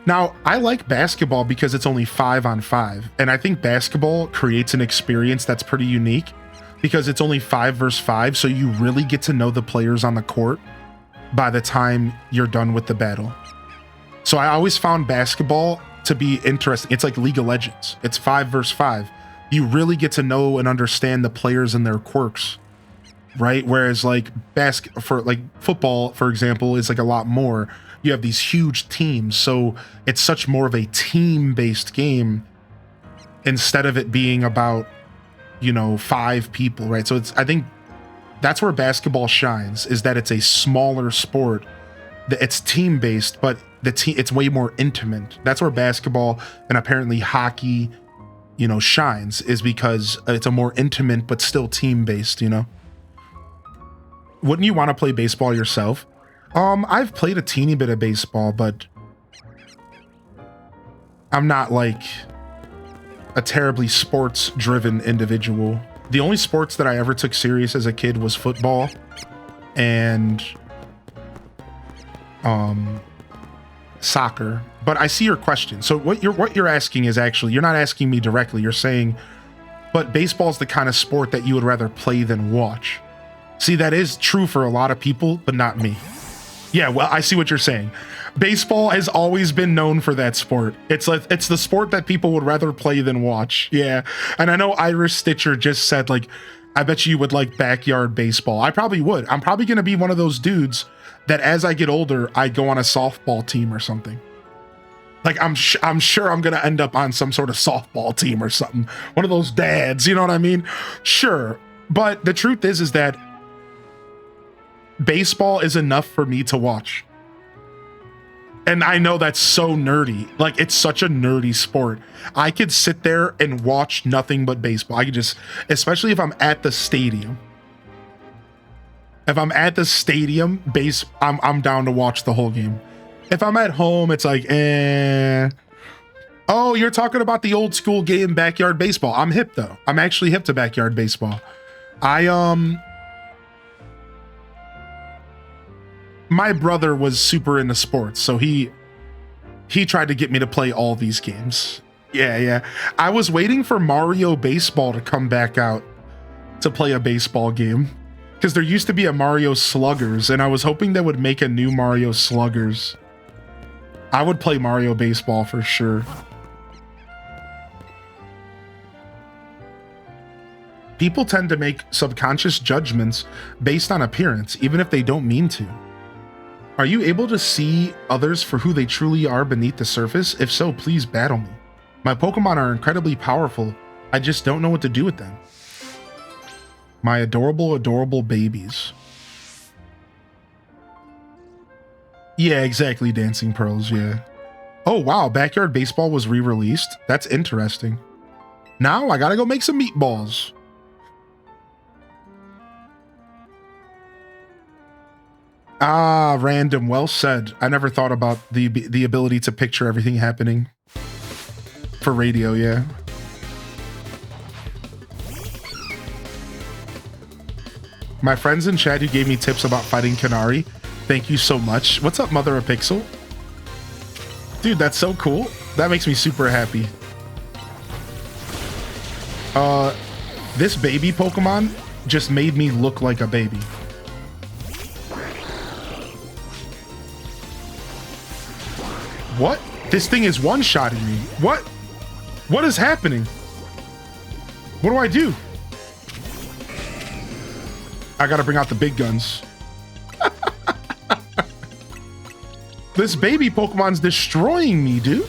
Now, I like basketball because it's only 5-on-5, and I think basketball creates an experience that's pretty unique because it's only 5 versus 5, so you really get to know the players on the court by the time you're done with the battle. So I always found basketball to be interesting. It's like League of Legends. It's 5 versus 5. You really get to know and understand the players and their quirks, right? Whereas like football, for example, is like a lot more. You have these huge teams, so it's such more of a team-based game instead of it being about, 5 people, right? So I think that's where basketball shines, is that it's a smaller sport. It's team-based, but it's way more intimate. That's where basketball and apparently hockey, shines, is because it's a more intimate but still team-based, Wouldn't you want to play baseball yourself? I've played a teeny bit of baseball, but I'm not like a terribly sports-driven individual. The only sports that I ever took serious as a kid was football and soccer. But I see your question. So what you're asking is actually, you're not asking me directly. You're saying, but baseball's the kind of sport that you would rather play than watch. See, that is true for a lot of people, but not me. Yeah, well, I see what you're saying. Baseball has always been known for that sport. It's the sport that people would rather play than watch. Yeah. And I know Irish Stitcher just said, like, I bet you would like backyard baseball. I probably would. I'm probably going to be one of those dudes that as I get older, I go on a softball team or something. Like, I'm sure I'm going to end up on some sort of softball team or something. One of those dads, you know what I mean? Sure. But the truth is that baseball is enough for me to watch. And I know that's so nerdy. Like, it's such a nerdy sport. I could sit there and watch nothing but baseball. I could just, especially if I'm at the stadium. If I'm at the stadium, I'm down to watch the whole game. If I'm at home, it's like, Oh, you're talking about the old school game, backyard baseball. I'm hip though. I'm actually hip to backyard baseball. My brother was super into sports, so he tried to get me to play all these games. Yeah. I was waiting for Mario Baseball to come back out to play a baseball game, because there used to be a Mario Sluggers, and I was hoping they would make a new Mario Sluggers. I would play Mario Baseball for sure. People tend to make subconscious judgments based on appearance, even if they don't mean to. Are you able to see others for who they truly are beneath the surface? If so, please battle me. My Pokemon are incredibly powerful. I just don't know what to do with them. My adorable, adorable babies. Yeah, exactly, Dancing Pearls, yeah. Oh, wow, Backyard Baseball was re-released? That's interesting. Now I gotta go make some meatballs. Ah, random. Well said. I never thought about the ability to picture everything happening for radio, yeah. My friends in chat who gave me tips about fighting Canary, thank you so much. What's up, Mother of Pixel? Dude, that's so cool. That makes me super happy. This baby Pokemon just made me look like a baby. What? This thing is one-shotting me. What? What is happening? What do I do? I gotta bring out the big guns. This baby Pokemon's destroying me, dude.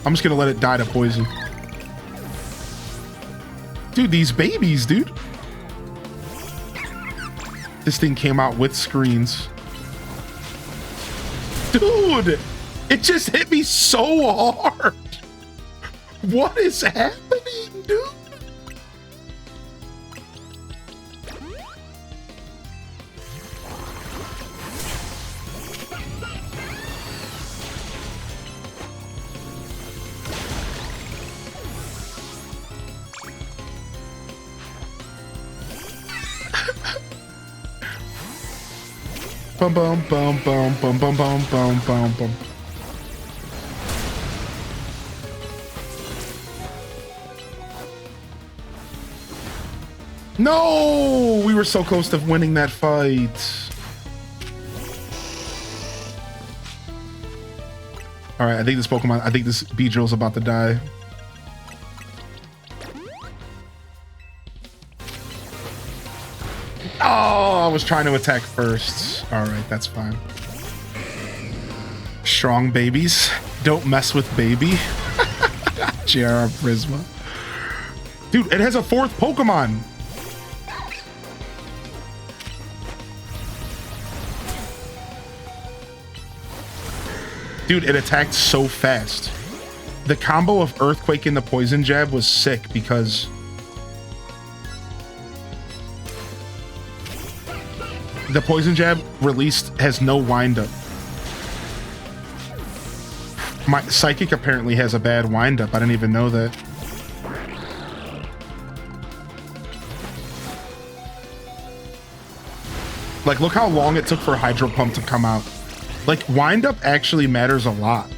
I'm just gonna let it die to poison. Dude, these babies, dude. This thing came out with screens. Dude, it just hit me so hard. What is happening, dude? Bum bum bum bum bum bum bum bum bum bum. No, we were so close to winning that fight. All right, I think this Beedrill's about to die. Oh, I was trying to attack first. All right, that's fine. Strong babies. Don't mess with baby. JR Prisma. Dude, it has a fourth Pokemon. Dude, it attacked so fast. The combo of Earthquake and the Poison Jab was sick because the Poison Jab released has no windup. My Psychic apparently has a bad windup. I didn't even know that. Like, look how long it took for Hydro Pump to come out. Like, wind up actually matters a lot.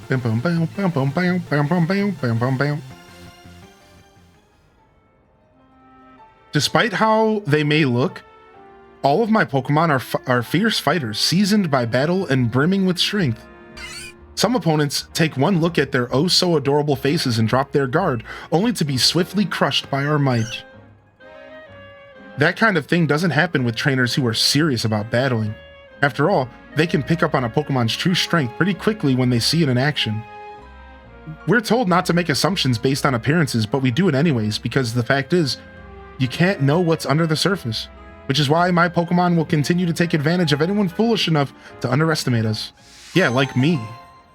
Bam, bam, bam, bam, bam, bam, bam, bam, bam, bam, bam, bam. Despite how they may look, all of my Pokemon are fierce fighters, seasoned by battle and brimming with strength. Some opponents take one look at their oh-so-adorable faces and drop their guard, only to be swiftly crushed by our might. That kind of thing doesn't happen with trainers who are serious about battling. After all, they can pick up on a Pokemon's true strength pretty quickly when they see it in action. We're told not to make assumptions based on appearances, but we do it anyways, because the fact is, you can't know what's under the surface, which is why my Pokemon will continue to take advantage of anyone foolish enough to underestimate us. Yeah, like me.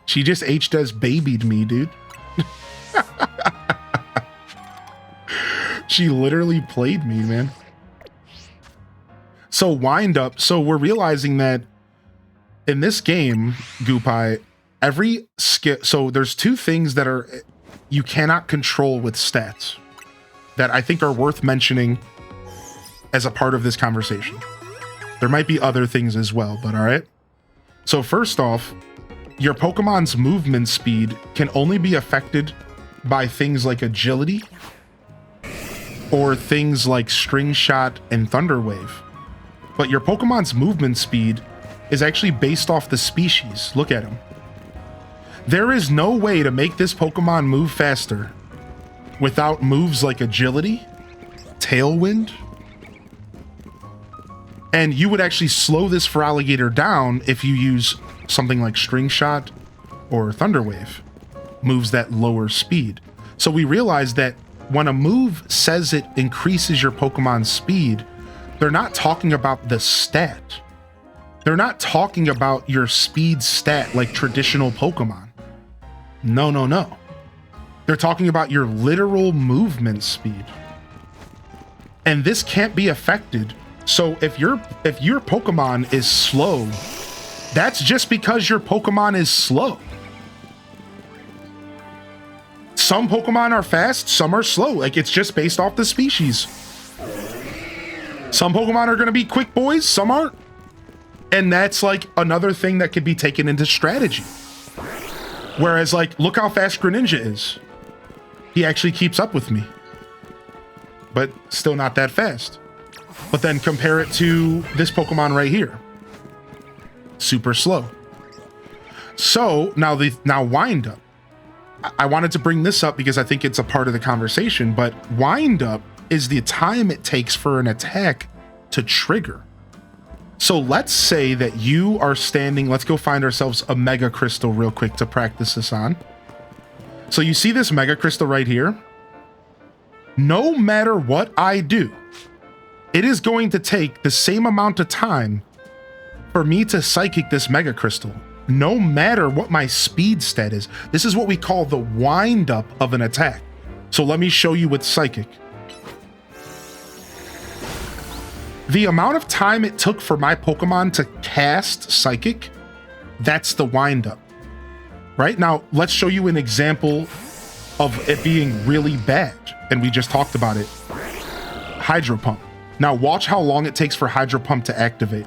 She just H-Des babied me, dude. She literally played me, man. So wind up. So we're realizing that in this game, Goopai, every skill. So there's two things that are you cannot control with stats that I think are worth mentioning as a part of this conversation. There might be other things as well, but all right. So first off, your Pokemon's movement speed can only be affected by things like agility or things like String Shot and Thunder Wave. But your Pokemon's movement speed is actually based off the species. Look at him. There is no way to make this Pokemon move faster without moves like agility, Tailwind, and you would actually slow this Feraligatr down if you use something like String Shot or Thunder Wave, moves that lower speed. So we realize that when a move says it increases your Pokemon's speed, they're not talking about the stat. They're not talking about your speed stat like traditional Pokemon. No, no, no. They're talking about your literal movement speed. And this can't be affected. So if your Pokemon is slow, that's just because your Pokemon is slow. Some Pokemon are fast, some are slow. Like, it's just based off the species. Some Pokemon are going to be quick boys, some aren't. And that's like another thing that could be taken into strategy. Whereas, like, look how fast Greninja is. He actually keeps up with me. But still not that fast. But then compare it to this Pokemon right here. Super slow. So now wind up. I wanted to bring this up because I think it's a part of the conversation, but wind up is the time it takes for an attack to trigger. So let's say that you are standing, let's go find ourselves a Mega Crystal real quick to practice this on. So you see this Mega Crystal right here? No matter what I do, it is going to take the same amount of time for me to Psychic this Mega Crystal, no matter what my speed stat is. This is what we call the wind up of an attack. So let me show you with Psychic. The amount of time it took for my Pokemon to cast Psychic, that's the wind up. Right now, let's show you an example of it being really bad. And we just talked about it. Hydro Pump. Now watch how long it takes for Hydro Pump to activate.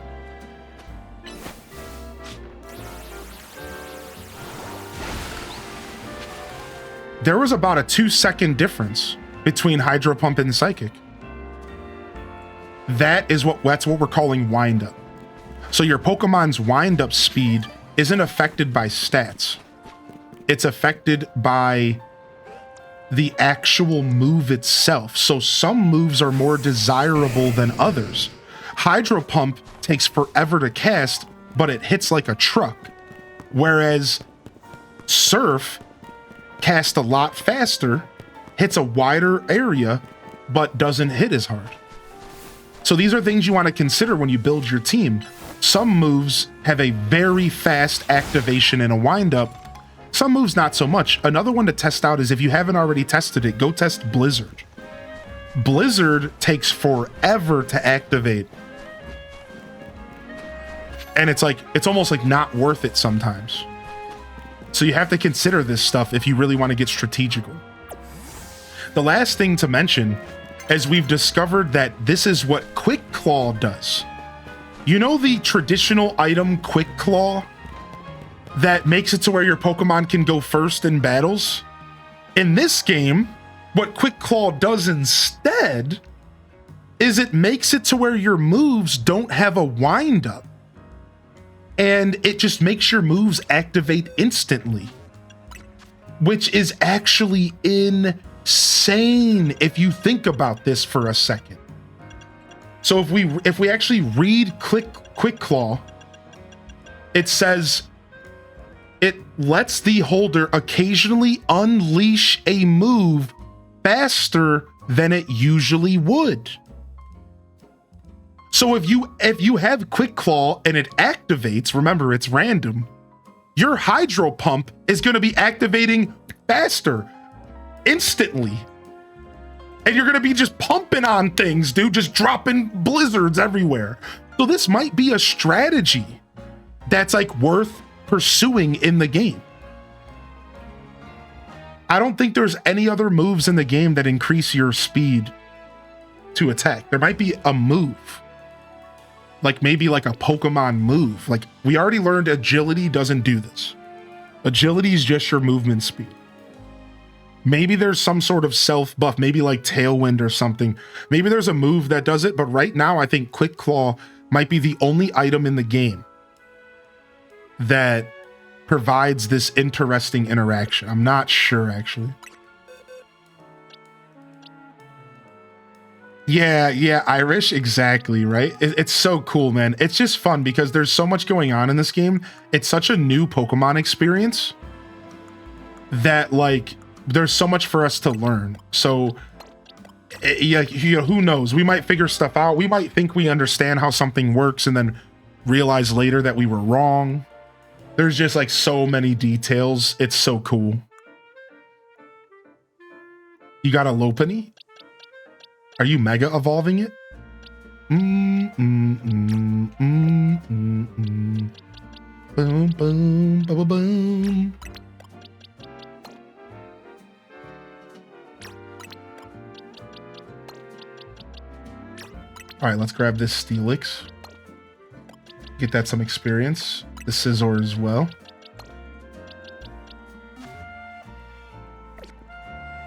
There was about a 2-second difference between Hydro Pump and Psychic. That's what we're calling wind up. So your Pokemon's wind up speed isn't affected by stats. It's affected by the actual move itself. So some moves are more desirable than others. Hydro Pump takes forever to cast, but it hits like a truck. Whereas Surf casts a lot faster, hits a wider area, but doesn't hit as hard. So these are things you want to consider when you build your team. Some moves have a very fast activation and a windup. Some moves not so much. Another one to test out is, if you haven't already tested it, go test Blizzard. Blizzard takes forever to activate. And it's like, it's almost like not worth it sometimes. So you have to consider this stuff if you really want to get strategical. The last thing to mention is we've discovered that this is what Quick Claw does. You know the traditional item Quick Claw that makes it to where your Pokemon can go first in battles? In this game, what Quick Claw does instead is it makes it to where your moves don't have a wind up. And it just makes your moves activate instantly, which is actually insane if you think about this for a second. So if we actually read Quick Claw, it says it lets the holder occasionally unleash a move faster than it usually would. So if you have Quick Claw and it activates, remember it's random, your Hydro Pump is going to be activating faster, instantly. And you're going to be just pumping on things, dude, just dropping blizzards everywhere. So this might be a strategy that's like worth pursuing in the game. I don't think there's any other moves in the game that increase your speed to attack. There might be a move. Like maybe like a Pokemon move. Like we already learned agility doesn't do this. Agility is just your movement speed. Maybe there's some sort of self buff, maybe like Tailwind or something. Maybe there's a move that does it, but right now I think Quick Claw might be the only item in the game that provides this interesting interaction. I'm not sure actually. Yeah, Irish, exactly, right? It's so cool, man. It's just fun because there's so much going on in this game. It's such a new Pokemon experience that like there's so much for us to learn. So yeah, you know, who knows? We might figure stuff out. We might think we understand how something works and then realize later that we were wrong. There's just like so many details. It's so cool. You got a Lopunny? Are you mega evolving it? Boom, boom, boom, boom. All right, let's grab this Steelix. Get that some experience. The Scizor as well.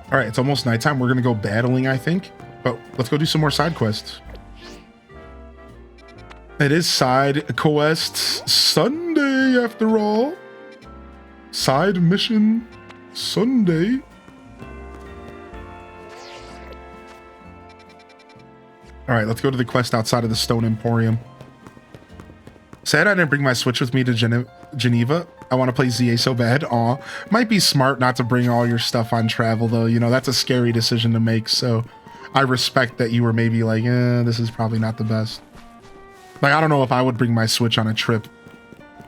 All right, it's almost nighttime. We're gonna go battling, I think. But let's go do some more side quests. It is side quests Sunday after all. Side mission Sunday. All right, let's go to the quest outside of the Stone Emporium. Sad I didn't bring my Switch with me to Geneva. I want to play ZA so bad. Aw, might be smart not to bring all your stuff on travel though. You know, that's a scary decision to make. So I respect that you were maybe like, this is probably not the best. Like, I don't know if I would bring my Switch on a trip.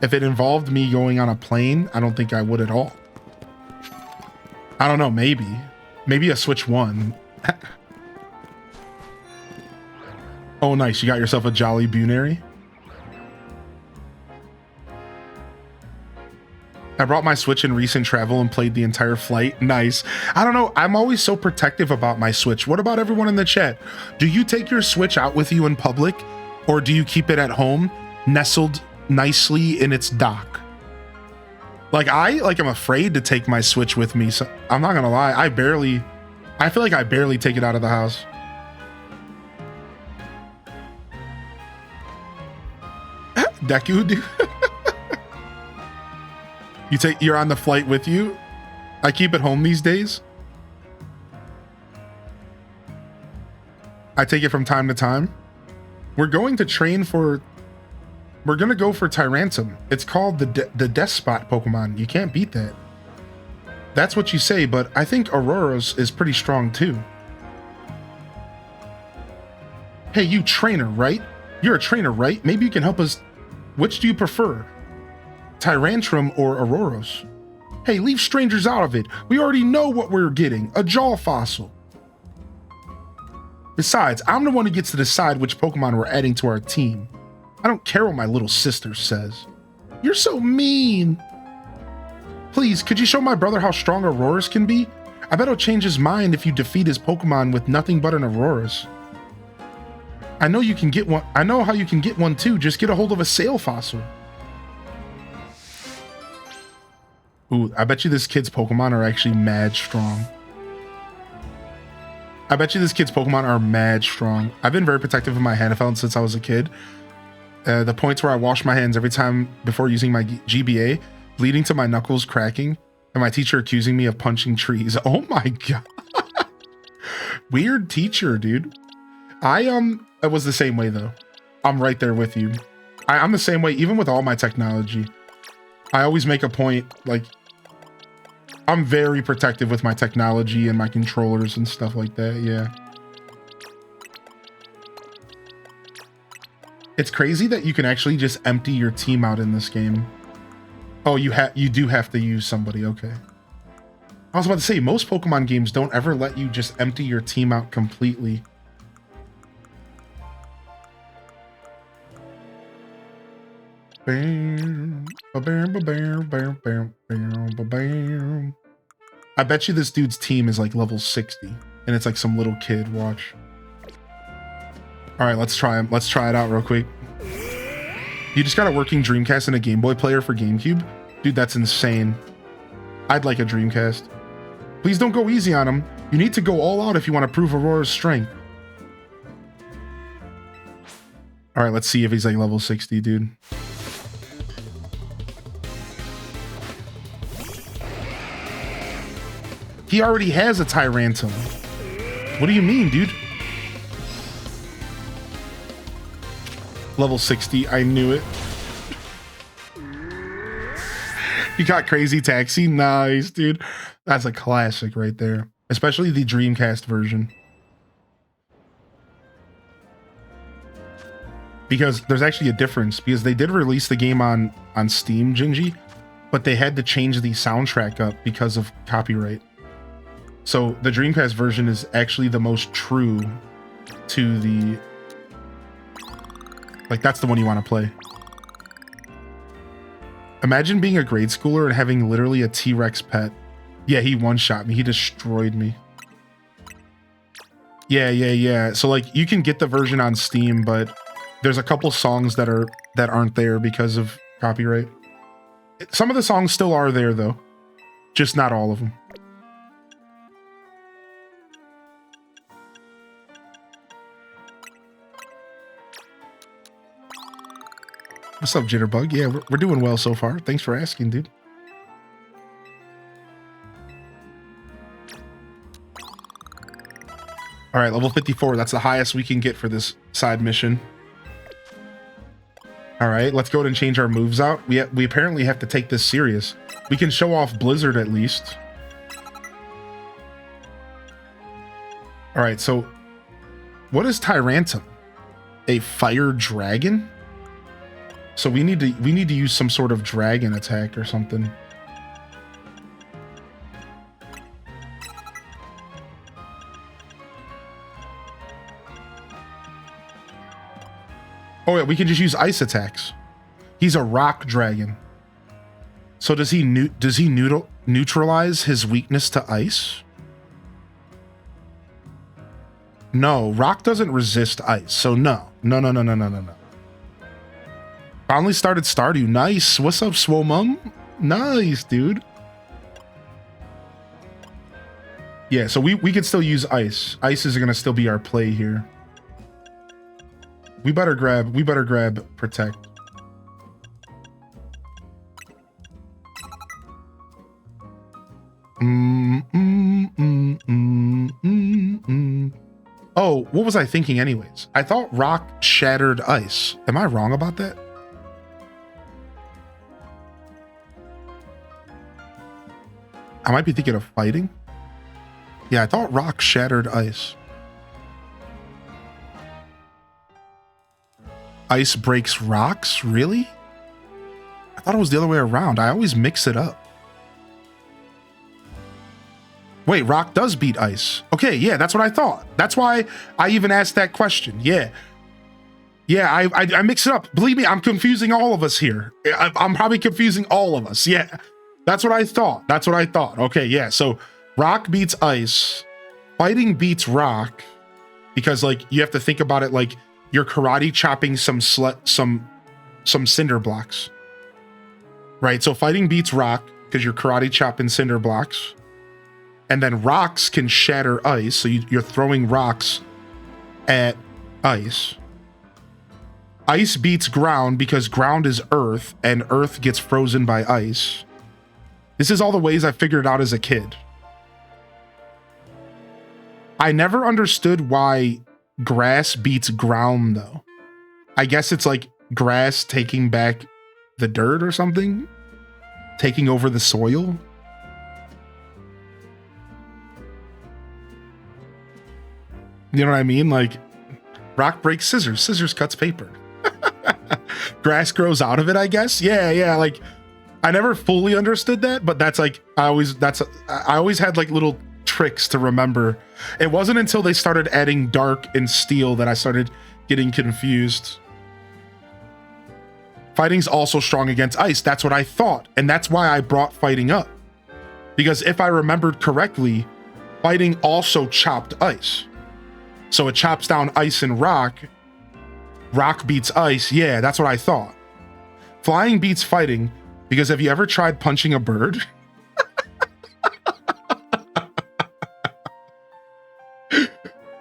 If it involved me going on a plane, I don't think I would at all. I don't know, maybe. Maybe a Switch 1. Oh, nice. You got yourself a Jolly Bunary. I brought my Switch in recent travel and played the entire flight. Nice. I don't know. I'm always so protective about my Switch. What about everyone in the chat? Do you take your Switch out with you in public, or do you keep it at home, nestled nicely in its dock? Like I'm afraid to take my Switch with me. So I'm not gonna lie. I feel like I barely take it out of the house. Deku, dude. You're on the flight with you? I keep it home these days. I take it from time to time. We're going to go for Tyrantum. It's called the Despot Pokemon. You can't beat that. That's what you say, but I think Aurora's is pretty strong too. Hey, you trainer, right? You're a trainer, right? Maybe you can help us. Which do you prefer? Tyrantrum or Auroros? Hey, leave strangers out of it. We already know what we're getting. A jaw fossil. Besides, I'm the one who gets to decide which Pokemon we're adding to our team. I don't care what my little sister says. You're so mean. Please, could you show my brother how strong Auroras can be? I bet he'll change his mind if you defeat his Pokemon with nothing but an Auroras. I know you can get one. I know how you can get one too. Just get a hold of a Sail Fossil. Ooh, I bet you this kid's Pokemon are actually mad strong. I bet you this kid's Pokemon are mad strong. I've been very protective of my Hanafeld since I was a kid. The points where I wash my hands every time before using my GBA, leading to my knuckles cracking and my teacher accusing me of punching trees. Oh my god. Weird teacher, dude. I was the same way though. I'm right there with you. I'm the same way, even with all my technology. I always make a point, like, I'm very protective with my technology and my controllers and stuff like that, yeah. It's crazy that you can actually just empty your team out in this game. Oh, you do have to use somebody, okay. I was about to say, most Pokemon games don't ever let you just empty your team out completely. I bet you this dude's team is like level 60 and it's like some little kid. Watch. All right, let's try him. Let's try it out real quick. You just got a working Dreamcast and a Game Boy player for GameCube? Dude, that's insane. I'd like a Dreamcast. Please don't go easy on him. You need to go all out if you want to prove Aurora's strength. All right, let's see if he's like level 60, dude. He already has a Tyrantum. What do you mean, dude? Level 60, I knew it. You got Crazy Taxi? Nice, dude. That's a classic right there. Especially the Dreamcast version. Because there's actually a difference. Because they did release the game on Steam, Gingy. But they had to change the soundtrack up because of copyright. So the Dreamcast version is actually the most true to the... Like, that's the one you want to play. Imagine being a grade schooler and having literally a T-Rex pet. Yeah, he one-shot me. He destroyed me. Yeah. So, like, you can get the version on Steam, but there's a couple songs that aren't there because of copyright. Some of the songs still are there, though. Just not all of them. What's up, Jitterbug? Yeah, we're doing well so far. Thanks for asking, dude. All right, level 54. That's the highest we can get for this side mission. All right, let's go ahead and change our moves out. We apparently have to take this serious. We can show off Blizzard at least. All right, so what is Tyrantum? A fire dragon? So we need to use some sort of dragon attack or something. Oh yeah, we can just use ice attacks. He's a rock dragon. So does he neutralize his weakness to ice? No, rock doesn't resist ice. So no. Finally started Stardew. Nice. What's up, Swomum? Nice, dude. Yeah, so we could still use ice. Ice is gonna still be our play here. We better grab protect. Oh, what was I thinking anyways? I thought rock shattered ice. Am I wrong about that? I might be thinking of fighting. Yeah, I thought rock shattered ice. Ice breaks rocks? Really? I thought it was the other way around. I always mix it up. Wait, rock does beat ice. Okay, yeah, that's what I thought. That's why I even asked that question. Yeah. Yeah, I mix it up. Believe me, I'm confusing all of us here. I'm probably confusing all of us. Yeah, that's what I thought. That's what I thought. Okay, yeah. So rock beats ice, fighting beats rock, because like you have to think about it like you're karate chopping some cinder blocks, right? So fighting beats rock because you're karate chopping cinder blocks, and then rocks can shatter ice. So you're throwing rocks at ice. Ice beats ground because ground is earth and earth gets frozen by ice. This is all the ways I figured it out as a kid. I never understood why grass beats ground though. I guess it's like grass taking back the dirt or something, taking over the soil. You know what I mean? Like rock breaks scissors, scissors cuts paper. Grass grows out of it, I guess. Yeah. Like I never fully understood that, but that's like I always had like little tricks to remember. It wasn't until they started adding dark and steel that I started getting confused. Fighting's also strong against ice. That's what I thought, and that's why I brought fighting up. Because if I remembered correctly, fighting also chopped ice. So it chops down ice and rock. Rock beats ice. Yeah, that's what I thought. Flying beats fighting, because have you ever tried punching a bird?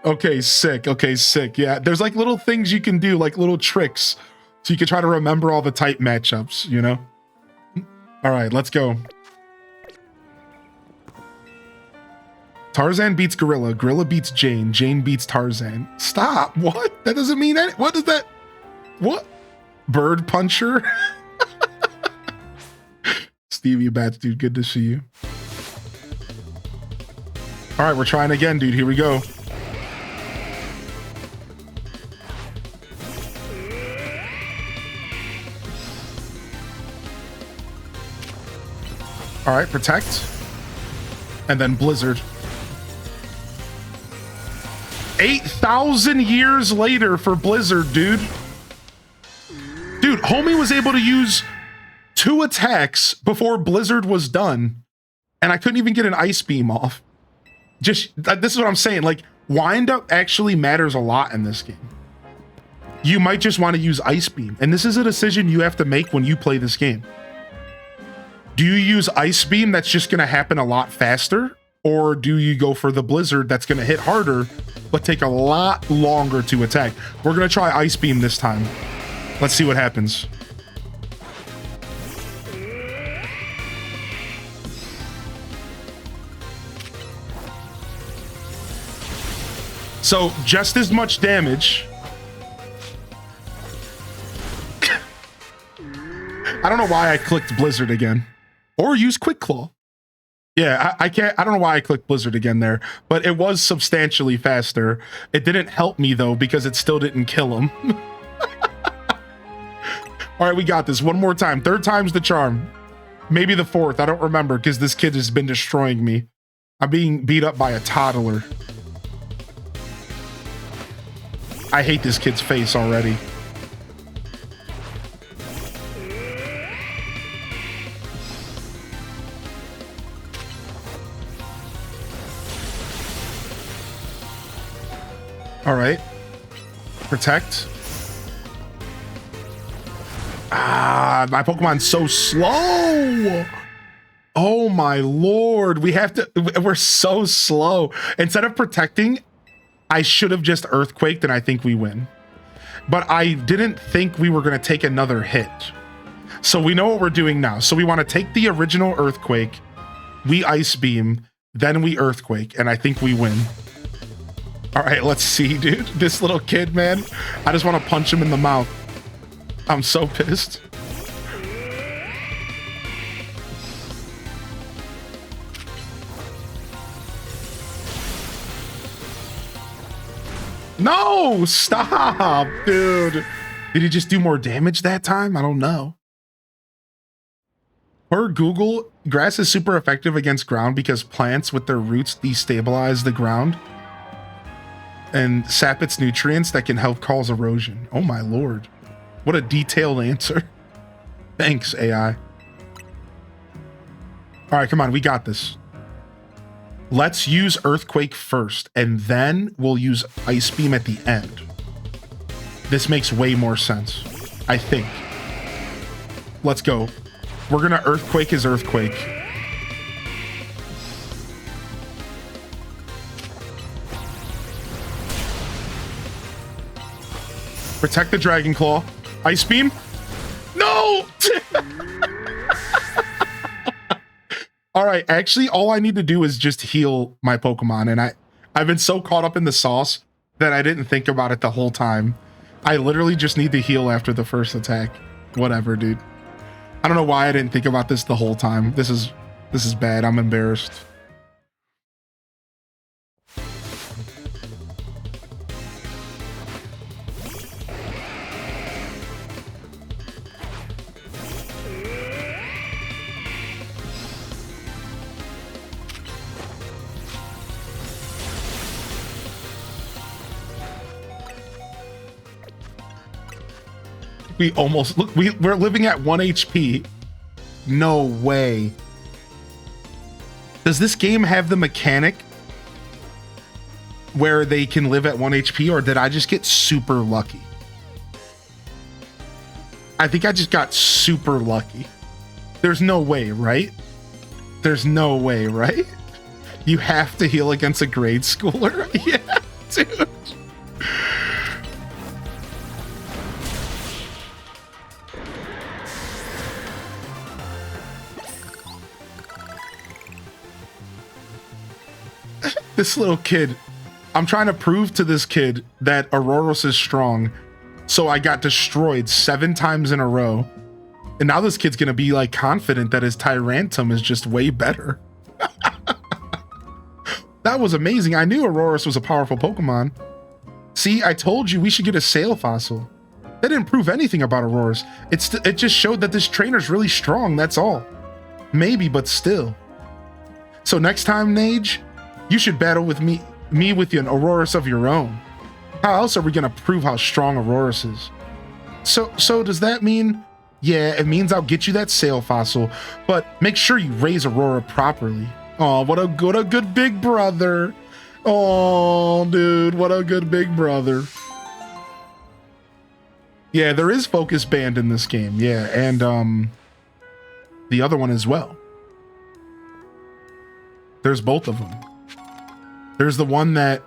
Okay, sick. Yeah, there's like little things you can do, like little tricks, so you can try to remember all the type matchups, you know? All right, let's go. Tarzan beats Gorilla. Gorilla beats Jane. Jane beats Tarzan. Stop. What? That doesn't mean anything. What is that? What? Bird puncher? Stevie Bats, dude. Good to see you. All right, we're trying again, dude. Here we go. All right, protect. And then blizzard. 8,000 years later for blizzard, dude. Dude, homie was able to use 2 attacks before blizzard was done, and I couldn't even get an ice beam off. Just, this is what I'm saying. Like, wind up actually matters a lot in this game. You might just want to use ice beam, and this is a decision you have to make when you play this game. Do you use ice beam that's just going to happen a lot faster? Or do you go for the blizzard that's going to hit harder, but take a lot longer to attack? We're going to try ice beam this time. Let's see what happens. So just as much damage. I don't know why I clicked blizzard again. Or use quick claw. Yeah, I can't. I don't know why I clicked blizzard again there, but it was substantially faster. It didn't help me though, because it still didn't kill him. All right, we got this. One more time. 3rd time's the charm. Maybe the 4th. I don't remember, because this kid has been destroying me. I'm being beat up by a toddler. I hate this kid's face already. All right. Protect. My Pokemon's so slow. Oh my lord. We're so slow. Instead of protecting, I should have just earthquaked, and I think we win. But I didn't think we were going to take another hit. So we know what we're doing now. So we want to take the original earthquake, we ice beam, then we earthquake, and I think we win. All right, let's see, dude. This little kid, man. I just want to punch him in the mouth. I'm so pissed. No, stop, dude. Did he just do more damage that time? I don't know. Per Google, grass is super effective against ground because plants with their roots destabilize the ground. and sap its nutrients that can help cause erosion. Oh my lord. What a detailed answer. Thanks, AI. All right, come on, we got this. Let's use Earthquake first, and then we'll use Ice Beam at the end. This makes way more sense, I think. Let's go. We're gonna Earthquake his Earthquake. Protect the Dragon Claw. Ice Beam? No! All right, actually, all I need to do is just heal my Pokemon, and I've been so caught up in the sauce that I didn't think about it the whole time. I literally just need to heal after the first attack. Whatever, dude. I don't know why I didn't think about this the whole time. This is bad. I'm embarrassed. We almost look. We're living at 1 HP. No way. Does this game have the mechanic where they can live at 1 HP, or did I just get super lucky? I think I just got super lucky. There's no way, right? There's no way, right? You have to heal against a grade schooler? Yeah, dude. This little kid, I'm trying to prove to this kid that Aurorus is strong. So I got destroyed 7 times in a row. And now this kid's gonna be like confident that his Tyrantum is just way better. That was amazing. I knew Aurorus was a powerful Pokemon. See, I told you we should get a Sail Fossil. That didn't prove anything about Aurorus. It just showed that this trainer's really strong, that's all. Maybe, but still. So next time, Nage, you should battle with me with an Aurorus of your own. How else are we gonna prove how strong Aurorus is? So does that mean, yeah, it means I'll get you that Sail Fossil, but make sure you raise Aurora properly. Oh, what a good big brother. Oh, dude, what a good big brother. Yeah, there is Focus Band in this game, yeah, and the other one as well. There's both of them. There's the one that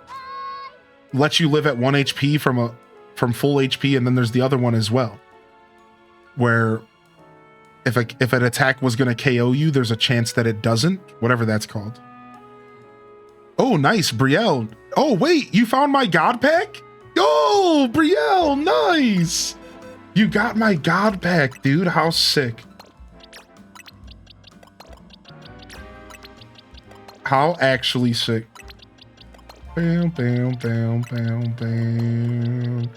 lets you live at 1 HP from full HP, and then there's the other one as well, where if an attack was going to KO you, there's a chance that it doesn't, whatever that's called. Oh, nice, Brielle. Oh, wait, you found my God Pack? Oh, Brielle, nice. You got my God Pack, dude. How sick. How actually sick. Bam, bam, bam, bam, bam.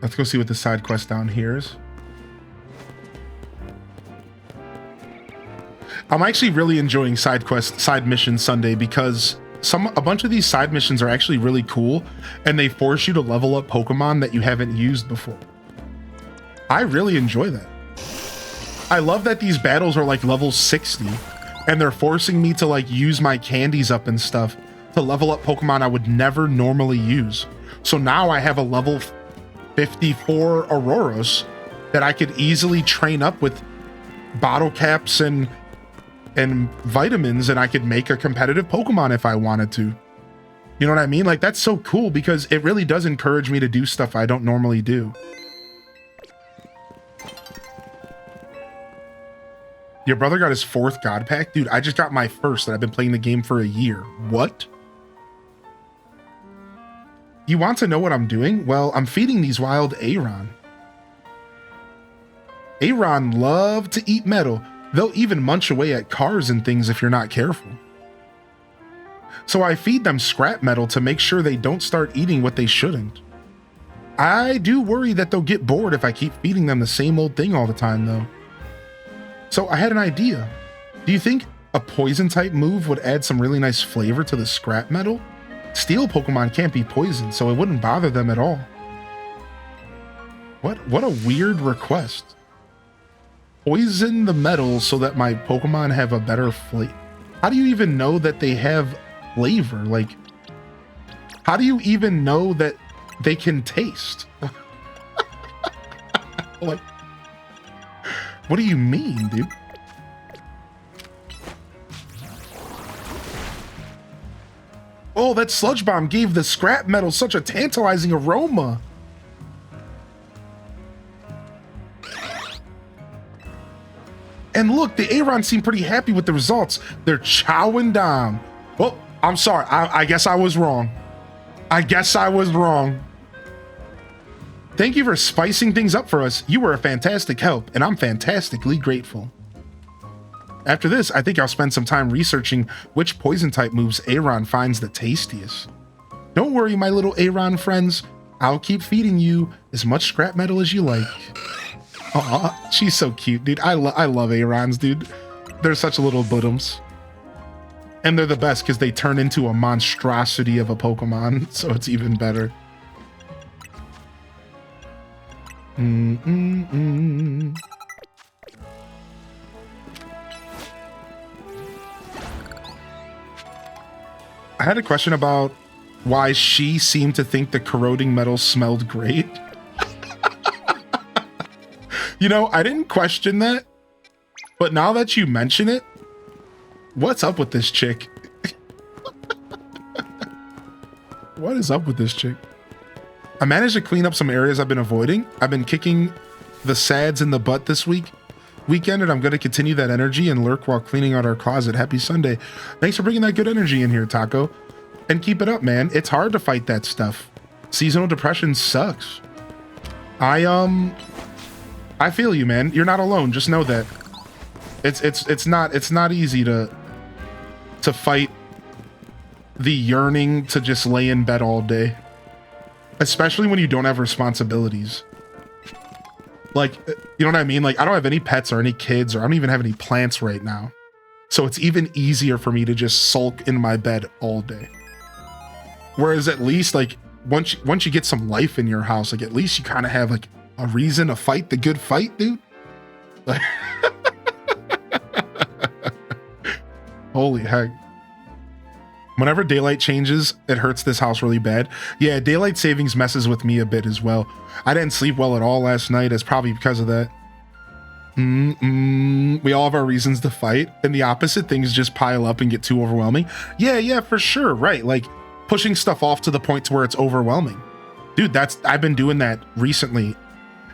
Let's go see what the side quest down here is. I'm actually really enjoying side mission Sunday because a bunch of these side missions are actually really cool, and they force you to level up Pokemon that you haven't used before. I really enjoy that. I love that these battles are like level 60, and they're forcing me to like use my candies up and stuff to level up Pokemon I would never normally use. So now I have a level 54 Aurorus that I could easily train up with bottle caps and vitamins, and I could make a competitive Pokemon if I wanted to. You know what I mean? Like, that's so cool because it really does encourage me to do stuff I don't normally do. Your brother got his 4th God Pack? Dude, I just got my 1st, and I've been playing the game for a year. What? You want to know what I'm doing? Well, I'm feeding these wild Aron. Aron love to eat metal. They'll even munch away at cars and things if you're not careful. So I feed them scrap metal to make sure they don't start eating what they shouldn't. I do worry that they'll get bored if I keep feeding them the same old thing all the time, though. So I had an idea. Do you think a poison type move would add some really nice flavor to the scrap metal? Steel Pokemon can't be poisoned, so it wouldn't bother them at all. What a weird request. Poison the metal so that my Pokemon have a better flavor. How do you even know that they have flavor? Like, how do you even know that they can taste? Like, what do you mean, dude? Oh, that sludge bomb gave the scrap metal such a tantalizing aroma. And look, the Aron seem pretty happy with the results. They're chowing down. Oh, I'm sorry. I guess I was wrong. I guess I was wrong. Thank you for spicing things up for us. You were a fantastic help, and I'm fantastically grateful. After this, I think I'll spend some time researching which poison type moves Aron finds the tastiest. Don't worry, my little Aron friends. I'll keep feeding you as much scrap metal as you like. Aw, she's so cute, dude. I love Arons, dude. They're such little buttums. And they're the best because they turn into a monstrosity of a Pokemon, so it's even better. I had a question about why she seemed to think the corroding metal smelled great. You know, I didn't question that, but now that you mention it, what's up with this chick? What is up with this chick? I managed to clean up some areas I've been avoiding. I've been kicking the sads in the butt this weekend, and I'm going to continue that energy and lurk while cleaning out our closet. Happy Sunday. Thanks for bringing that good energy in here, Taco. And keep it up, man. It's hard to fight that stuff. Seasonal depression sucks. I feel you, man. You're not alone. Just know that. It's not easy to fight the yearning to just lay in bed all day. Especially when you don't have responsibilities. Like, you know what I mean? Like, I don't have any pets or any kids, or I don't even have any plants right now. So it's even easier for me to just sulk in my bed all day. Whereas at least, like, once you get some life in your house, like, at least you kind of have, like, a reason to fight the good fight, dude. Like, holy heck. Whenever daylight changes, it hurts this house really bad. Yeah, daylight savings messes with me a bit as well. I didn't sleep well at all last night. It's probably because of that. We all have our reasons to fight, and the opposite things just pile up and get too overwhelming. Yeah, for sure, right. Like, pushing stuff off to the point to where it's overwhelming. Dude, I've been doing that recently,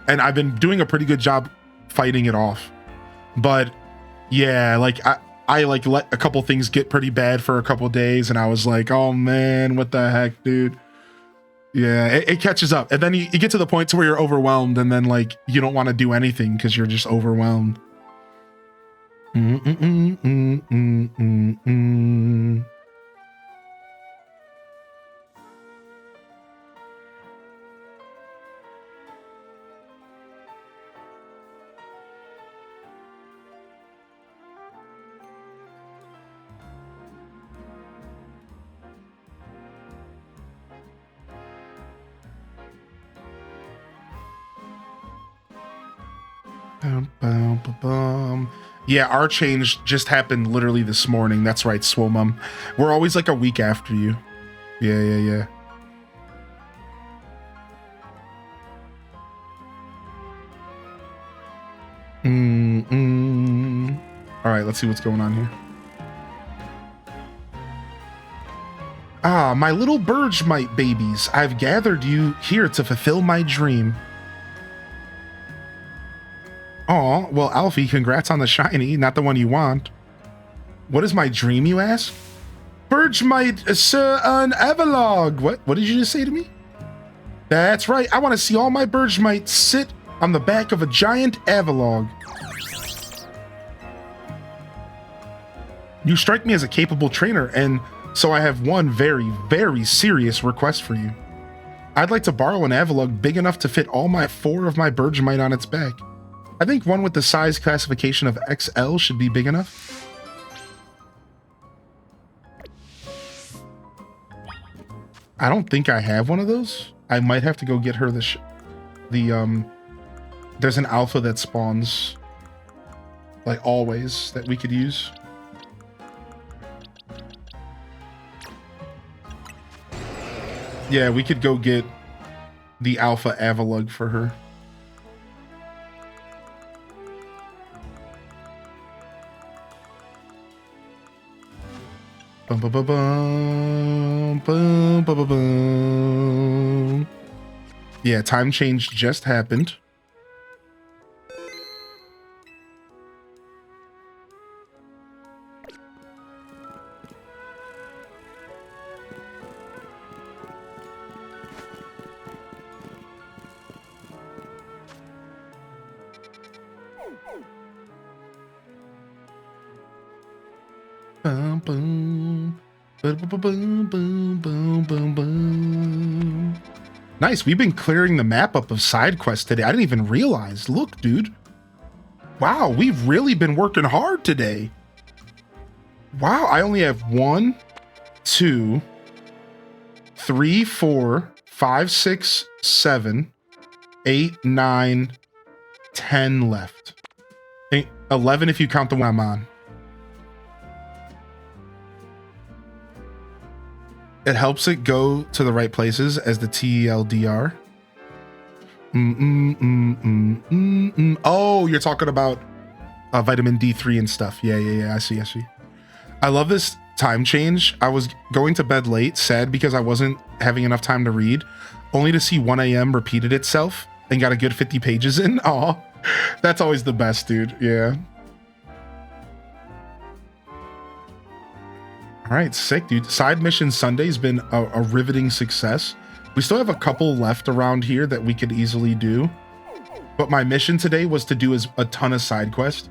and I've been doing a pretty good job fighting it off. But yeah, like I like let a couple things get pretty bad for a couple days, and I was like, oh man, what the heck, dude? Yeah, it catches up, and then you get to the point to where you're overwhelmed, and then like you don't want to do anything because you're just overwhelmed. Yeah, our change just happened literally this morning. That's right, Swomum. We're always like a week after you. Yeah. All right, let's see what's going on here. Ah, my little Birdmite babies. I've gathered you here to fulfill my dream. Aw, well, Alfie, congrats on the shiny, not the one you want. What is my dream, you ask? Birdmite, sir, an Avalog. What did you just say to me? That's right, I want to see all my Birdmites sit on the back of a giant Avalog. You strike me as a capable trainer, and so I have one very, very serious request for you. I'd like to borrow an Avalug big enough to fit all 4 of my Bergemite on its back. I think one with the size classification of XL should be big enough. I don't think I have one of those. I might have to go get her there's an alpha that spawns like always that we could use. Yeah, we could go get the alpha Avalug for her. Bum, bum, bum, bum, bum, bum, bum, bum. Yeah, time change just happened. Boom, boom. Boom, boom, boom, boom, boom, boom. Nice. We've been clearing the map up of side quests today. I didn't even realize. Look, dude. Wow, we've really been working hard today. Wow, I only have 1, 2, 3, 4, 5, 6, 7, 8, 9, 10 left. 11 if you count the one I'm on. It helps it go to the right places as the TLDR. Oh, you're talking about vitamin D3 and stuff. Yeah. I see. I love this time change. I was going to bed late, sad because I wasn't having enough time to read, only to see 1 a.m. repeated itself and got a good 50 pages in. Aw, that's always the best, dude. Yeah. All right, sick, dude. Side mission Sunday's been a riveting success. We still have a couple left around here that we could easily do. But my mission today was to do a ton of side quests.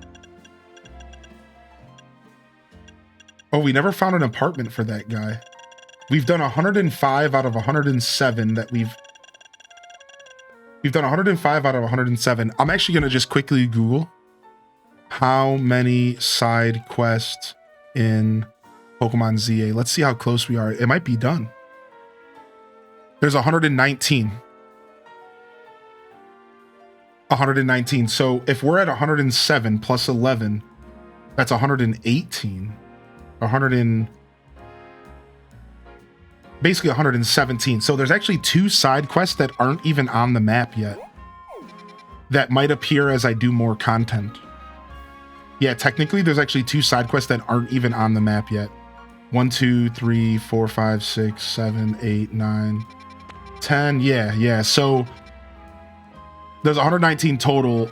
Oh, we never found an apartment for that guy. We've done 105 out of 107 that we've done 105 out of 107. I'm actually going to just quickly Google how many side quests in Pokemon ZA. Let's see how close we are. It might be done. There's 119. 119. So if we're at 107 plus 11, that's 118. Basically 117. So there's actually 2 side quests that aren't even on the map yet. That might appear as I do more content. Yeah, technically there's actually 2 side quests that aren't even on the map yet. 1, 2, 3, 4, 5, 6, 7, 8, 9, 10. Yeah. So there's 119 total.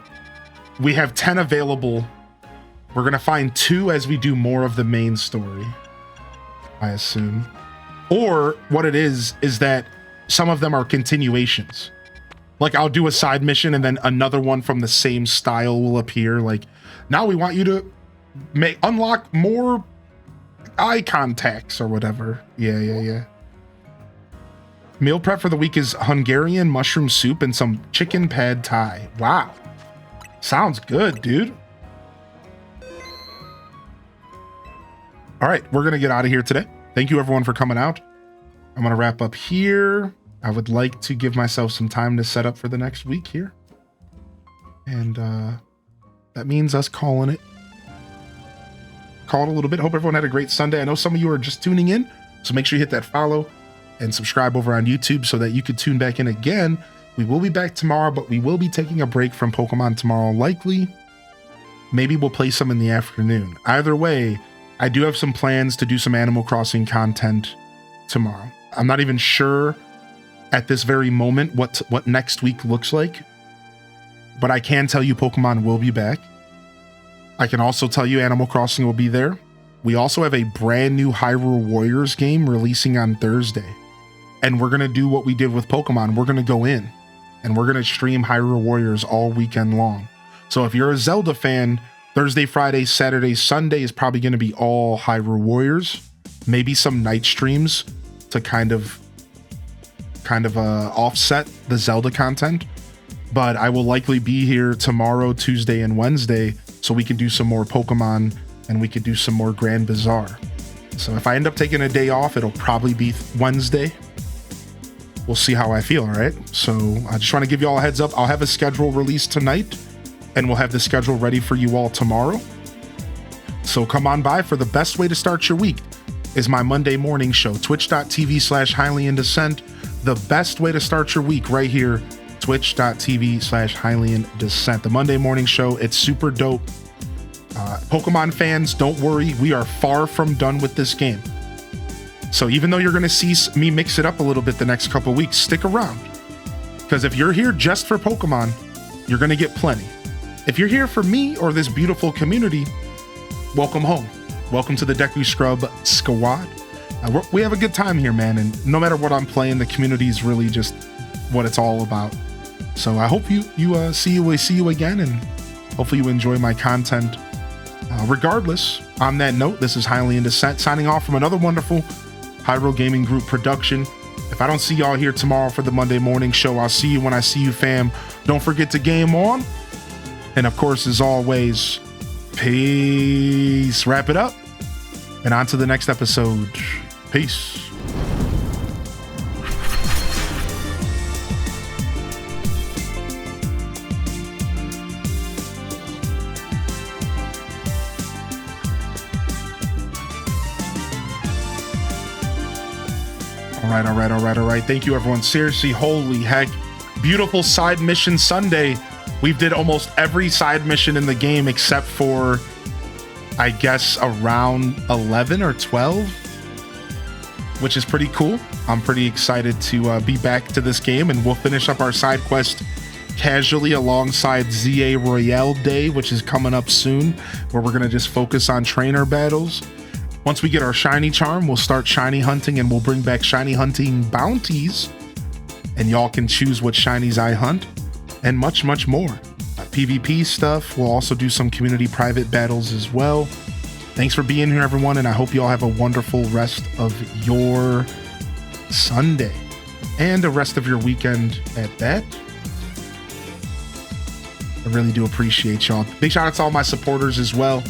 We have 10 available. We're going to find 2 as we do more of the main story, I assume. Or what it is that some of them are continuations. Like I'll do a side mission and then another one from the same style will appear. Like, now we want you to unlock more eye contacts or whatever. Yeah. Meal prep for the week is Hungarian mushroom soup and some chicken pad thai. Wow. Sounds good, dude. All right, we're going to get out of here today. Thank you everyone for coming out. I'm going to wrap up here. I would like to give myself some time to set up for the next week here. And that means us calling it a little bit. Hope everyone had a great Sunday. I know some of you are just tuning in, so make sure you hit that follow and subscribe over on YouTube so that you could tune back in again. We will be back tomorrow, but we will be taking a break from Pokemon tomorrow, likely. Maybe we'll play some in the afternoon. Either way, I do have some plans to do some Animal Crossing content tomorrow. I'm not even sure at this very moment what next week looks like, but I can tell you Pokemon will be back. I can also tell you Animal Crossing will be there. We also have a brand new Hyrule Warriors game releasing on Thursday. And we're going to do what we did with Pokemon. We're going to go in and we're going to stream Hyrule Warriors all weekend long. So if you're a Zelda fan, Thursday, Friday, Saturday, Sunday is probably going to be all Hyrule Warriors. Maybe some night streams to kind of kind of offset the Zelda content. But I will likely be here tomorrow, Tuesday, and Wednesday, so we can do some more Pokemon and we could do some more Grand Bazaar. So if I end up taking a day off, it'll probably be Wednesday. We'll see how I feel, all right? So I just want to give you all a heads up. I'll have a schedule released tonight, and we'll have the schedule ready for you all tomorrow. So come on by. For the best way to start your week is my Monday morning show, twitch.tv/highlyindecent. The best way to start your week right here, twitch.tv/highlyindecent. The Monday morning show, it's super dope. Pokemon fans, don't worry. We are far from done with this game. So even though you're going to see me mix it up a little bit the next couple weeks, stick around. Because if you're here just for Pokemon, you're going to get plenty. If you're here for me or this beautiful community, welcome home. Welcome to the Deku Scrub Squad. We have a good time here, man. And no matter what I'm playing, the community is really just what it's all about. So I hope we see you again, and hopefully you enjoy my content. Regardless, on that note, this is Highly Indecent signing off from another wonderful Hyrule Gaming Group production. If I don't see y'all here tomorrow for the Monday morning show, I'll see you when I see you, fam. Don't forget to game on. And of course, as always, peace. Wrap it up and on to the next episode. Peace. All right. Thank you, everyone. Seriously, holy heck. Beautiful side mission Sunday. We did almost every side mission in the game except for, I guess, around 11 or 12, which is pretty cool. I'm pretty excited to be back to this game, and we'll finish up our side quest casually alongside ZA Royale Day, which is coming up soon, where we're going to just focus on trainer battles. Once we get our shiny charm, we'll start shiny hunting, and we'll bring back shiny hunting bounties, and y'all can choose what shinies I hunt, and much, much more. PvP stuff. We'll also do some community private battles as well. Thanks for being here, everyone, and I hope you all have a wonderful rest of your Sunday and the rest of your weekend at that. I really do appreciate y'all. Big shout out to all my supporters as well.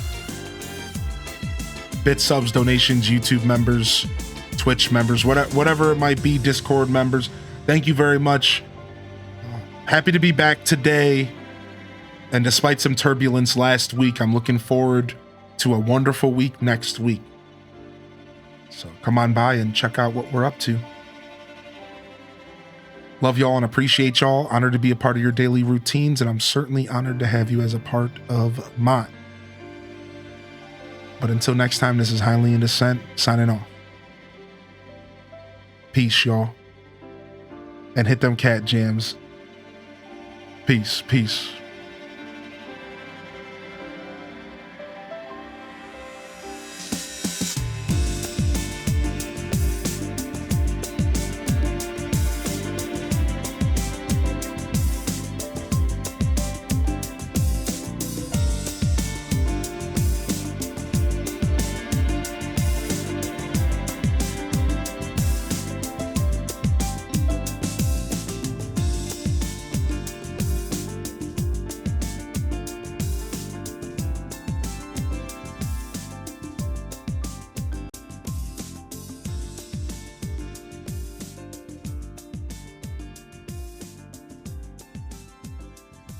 Bit subs, donations, YouTube members, Twitch members, whatever it might be, Discord members. Thank you very much. Happy to be back today. And despite some turbulence last week, I'm looking forward to a wonderful week next week. So come on by and check out what we're up to. Love y'all and appreciate y'all. Honored to be a part of your daily routines, and I'm certainly honored to have you as a part of mine. But until next time, this is Highly Indecent signing off. Peace, y'all. And hit them cat jams. Peace, peace.